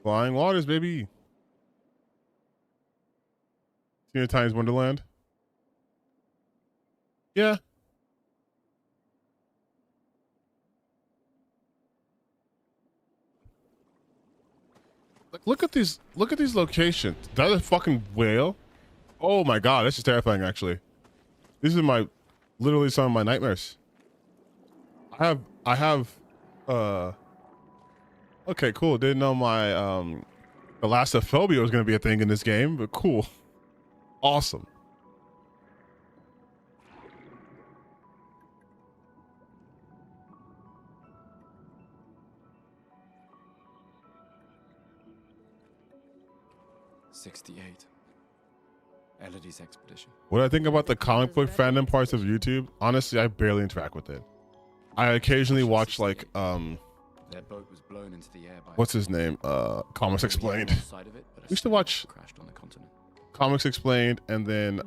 Flying waters, baby. Tina Tiny's Wonderland. Yeah. Like, look at these locations. That a fucking whale? Oh my god, this is terrifying actually. These are literally some of my nightmares. I have okay, cool. Didn't know my thalassophobia was gonna be a thing in this game, but cool. Awesome. '68. Elodie's expedition. What I think about the comic book fandom parts of YouTube, honestly, I barely interact with it. I occasionally watch like Their boat was blown into the air by what's his name? Comics Explained. We used to watch crashed on the continent. Comics Explained and then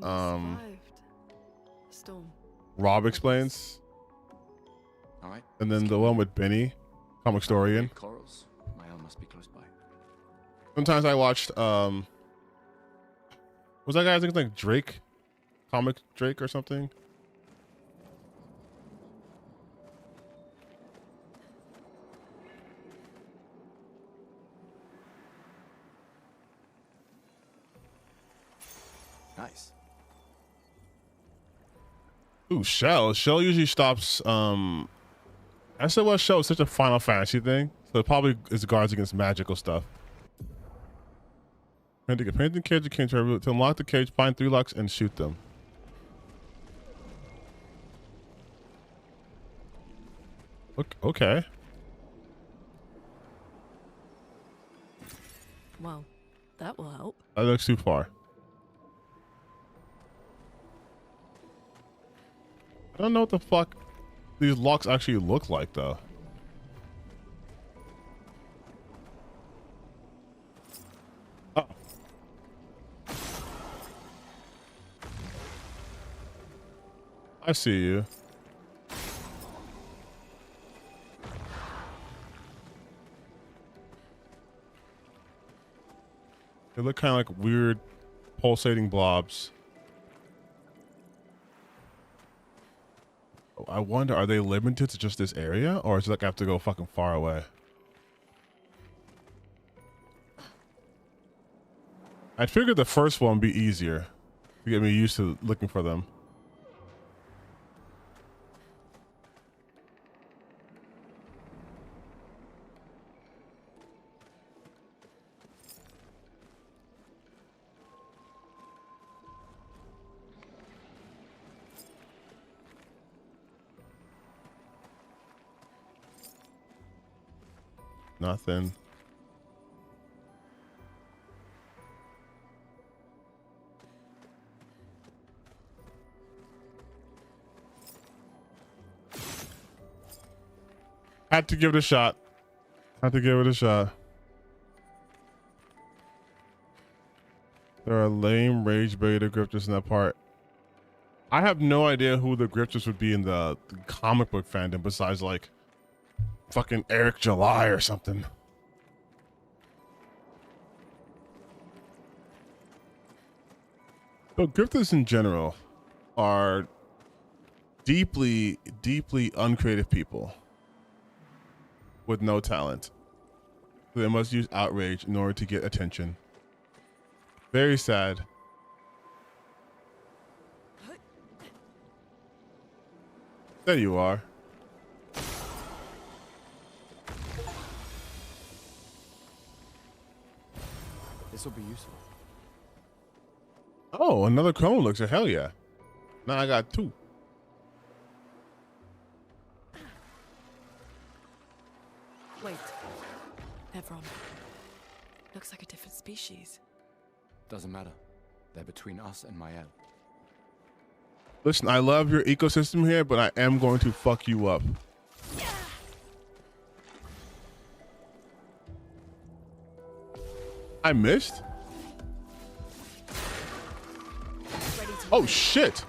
Storm. Rob Explains. All right. And then the one with Benny, Comicstorian. Corals. Mael must be close by. Sometimes I watched was that guy, I think like Drake? Comic Drake or something? Nice. Ooh, Shell. Shell usually stops SOS Shell is such a Final Fantasy thing. So it probably is guards against magical stuff. Paint the cage to unlock the cage, find 3 locks and shoot them. Okay. Well, that will help. That looks too far. I don't know what the fuck these locks actually look like though. Oh. I see you. They look kind of like weird pulsating blobs. I wonder, are they limited to just this area, or is it like I have to go fucking far away? I figured the first one would be easier to get me used to looking for them. Nothing. Had to give it a shot. Had to give it a shot. There are lame rage Vader Grifters in that part. I have no idea who the Grifters would be in the comic book fandom besides like fucking Eric July or something. But Grifters in general are deeply, deeply uncreative people with no talent. They must use outrage in order to get attention. Very sad. There you are. This will be useful. Oh, another chrome elixir. Hell yeah. Now I got 2. Wait. Evron. Looks like a different species. Doesn't matter. They're between us and Mael. Listen, I love your ecosystem here, but I am going to fuck you up. I missed? Oh shit!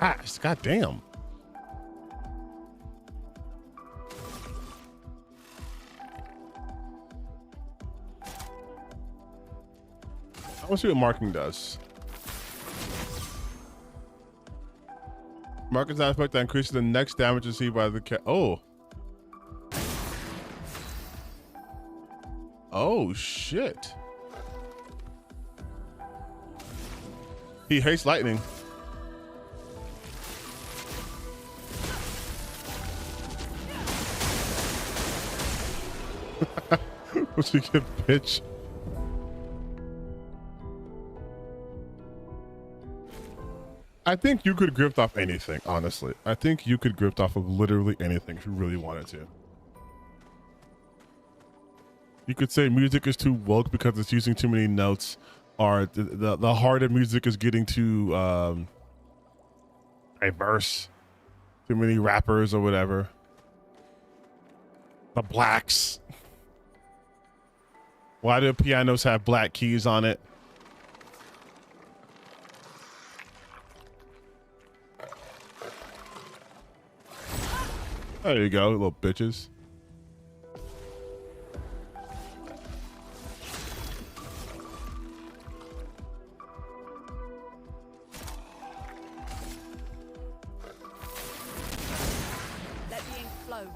Ah, goddamn. I want to see what marking does. Marking side effect that increases the next damage received by the cat. Oh. Oh shit. He hates lightning. What's he get, bitch? I think you could grift off anything, honestly. I think you could grift off of literally anything if you really wanted to. You could say music is too woke because it's using too many notes, or the heart of music is getting too diverse, too many rappers or whatever. The blacks. Why do pianos have black keys on it? There you go, little bitches. Let the ink flow.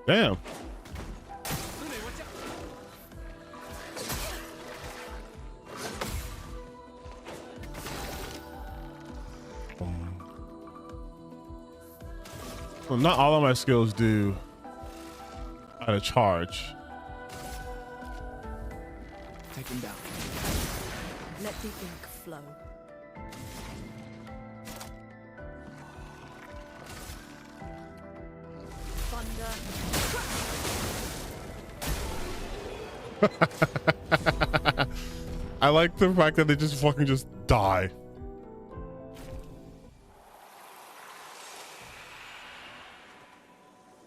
Damn. Well, not all of my skills do at a charge. Take him down. Let the ink flow. I like the fact that they just fucking just die.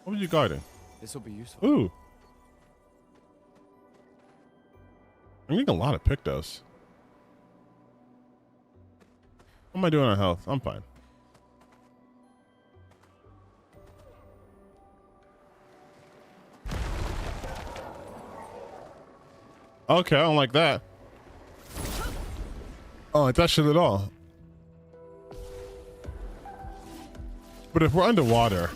What were you guarding? This will be useful. Ooh. I'm getting a lot of pictos. What am I doing on health? I'm fine. Okay, I don't like that. Oh, like that shit at all. But if we're underwater,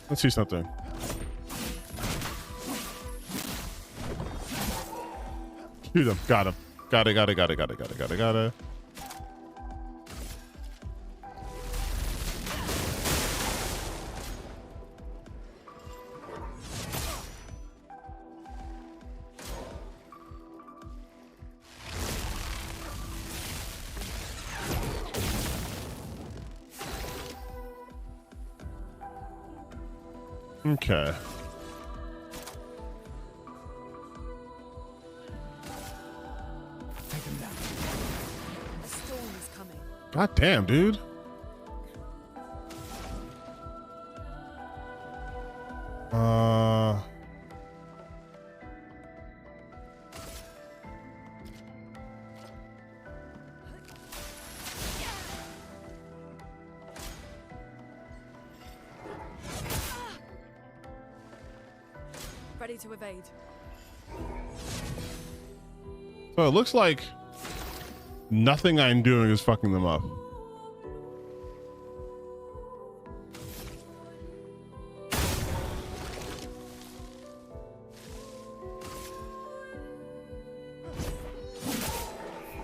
let's see something. Shoot him. Got him. Got it. Okay. Take him down. A storm is coming. God damn, dude. Ready to evade. So it looks like nothing I'm doing is fucking them up.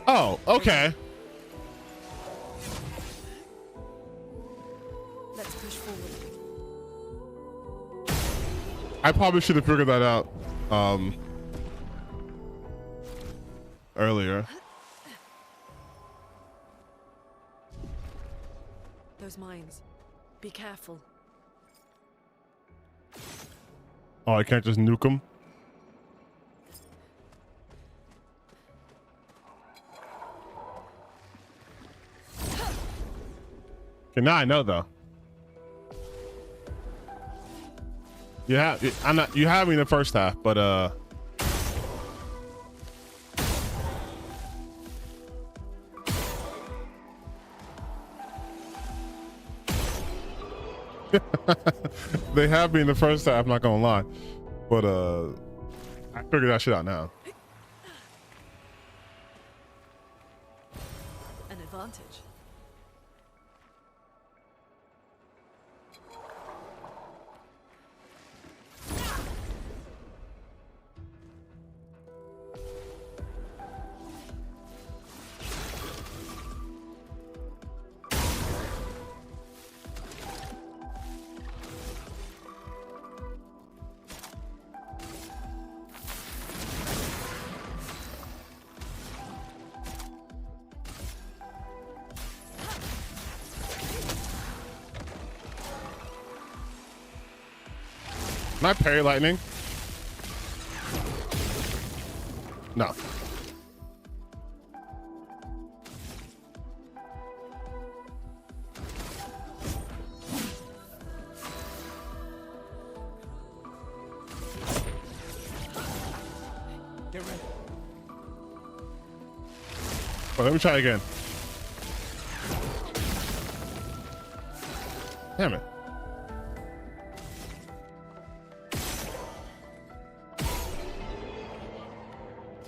Oh, okay. Let's push forward. I probably should have figured that out earlier. Those mines. Be careful. Oh, I can't just nuke them? Okay, now I know though. Yeah, I'm not. You had me in the first half, but they have me in the first half. I'm not gonna lie, but I figured that shit out now. An advantage. Can I parry lightning? No. Get ready. Oh, let me try again. Damn it.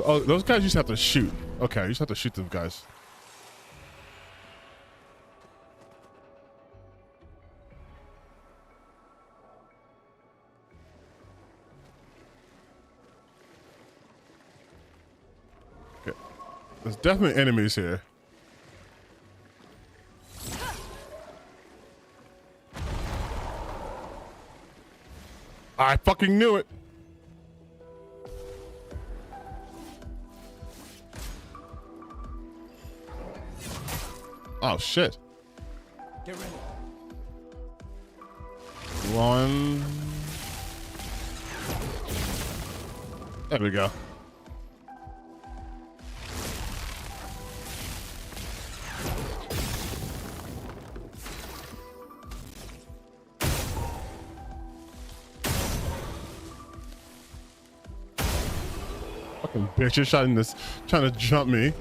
Oh, those guys just have to shoot. Okay, you just have to shoot them guys. Okay. There's definitely enemies here. I fucking knew it. Oh shit. Get ready. One. There we go. Fucking bitch, shot in this, trying to jump me.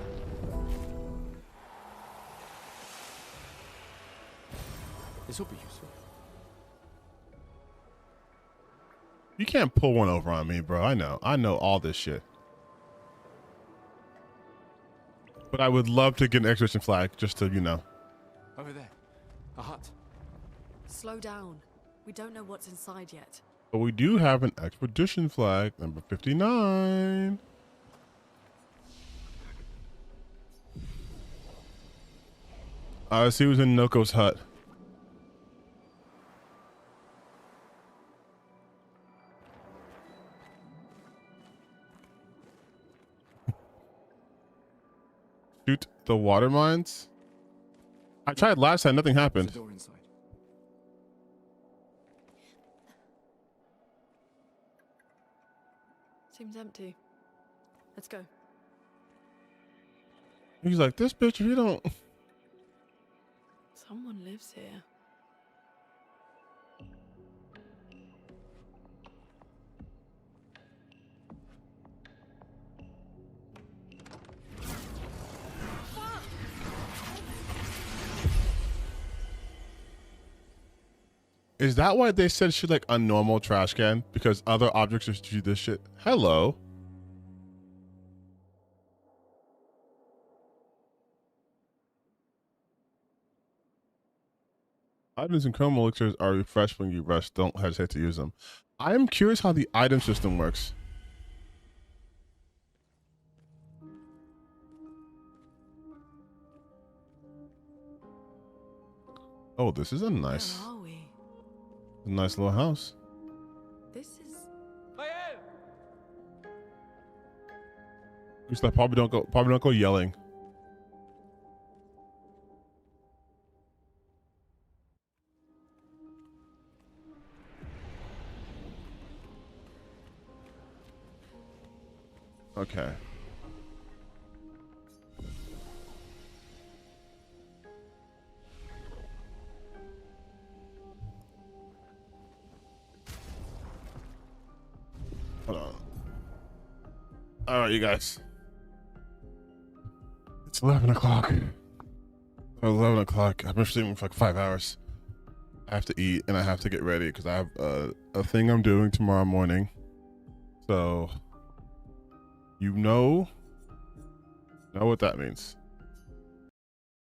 This will be useful. You can't pull one over on me, bro. I know all this shit. But I would love to get an expedition flag just to, you know. Over there. A hut. Slow down. We don't know what's inside yet. But we do have an expedition flag, number 59. Let's see who's in Noko's hut. Shoot the water mines. I tried last time, nothing happened. Door inside. Seems empty. Let's go. He's like, this bitch, if you don't. Someone lives here. Is that why they said shit like a normal trash can? Because other objects just do this shit? Hello. Items and chrome elixirs are refreshed when you rest. Don't hesitate to use them. I am curious how the item system works. Oh, this is a nice little house. This is. At least I probably don't go yelling. Okay. right, you guys. It's 11 o'clock. 11 o'clock. I've been sleeping for like 5 hours. I have to eat and I have to get ready because I have a thing I'm doing tomorrow morning. So, you know what that means.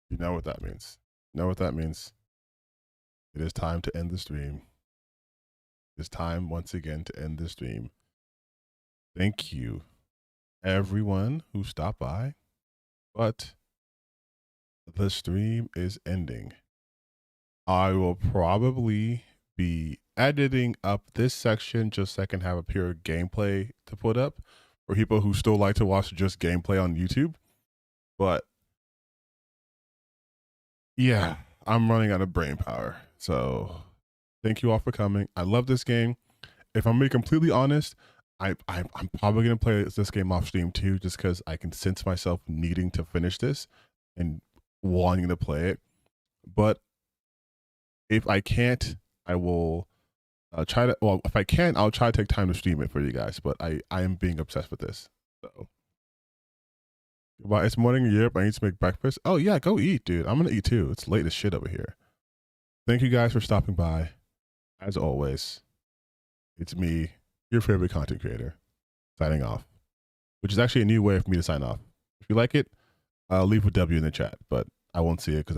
You know what that means. You know what that means. It is time to end the stream. It's time once again to end the stream. Thank you, everyone who stopped by. But the stream is ending. I will probably be editing up this section just so I can have a pure gameplay to put up for people who still like to watch just gameplay on YouTube. But yeah, I'm running out of brain power. So thank you all for coming. I love this game. If I'm being completely honest, I'm probably going to play this game off stream too, just because I can sense myself needing to finish this and wanting to play it. But if I can't, I will try to, well, if I can, I'll try to take time to stream it for you guys. But I am being obsessed with this. So, well, it's morning in Europe. I need to make breakfast. Oh, yeah, go eat, dude. I'm going to eat too. It's late as shit over here. Thank you guys for stopping by. As always, it's me, your favorite content creator, signing off, which is actually a new way for me to sign off. If you like it, leave a W in the chat, but I won't see it because I'm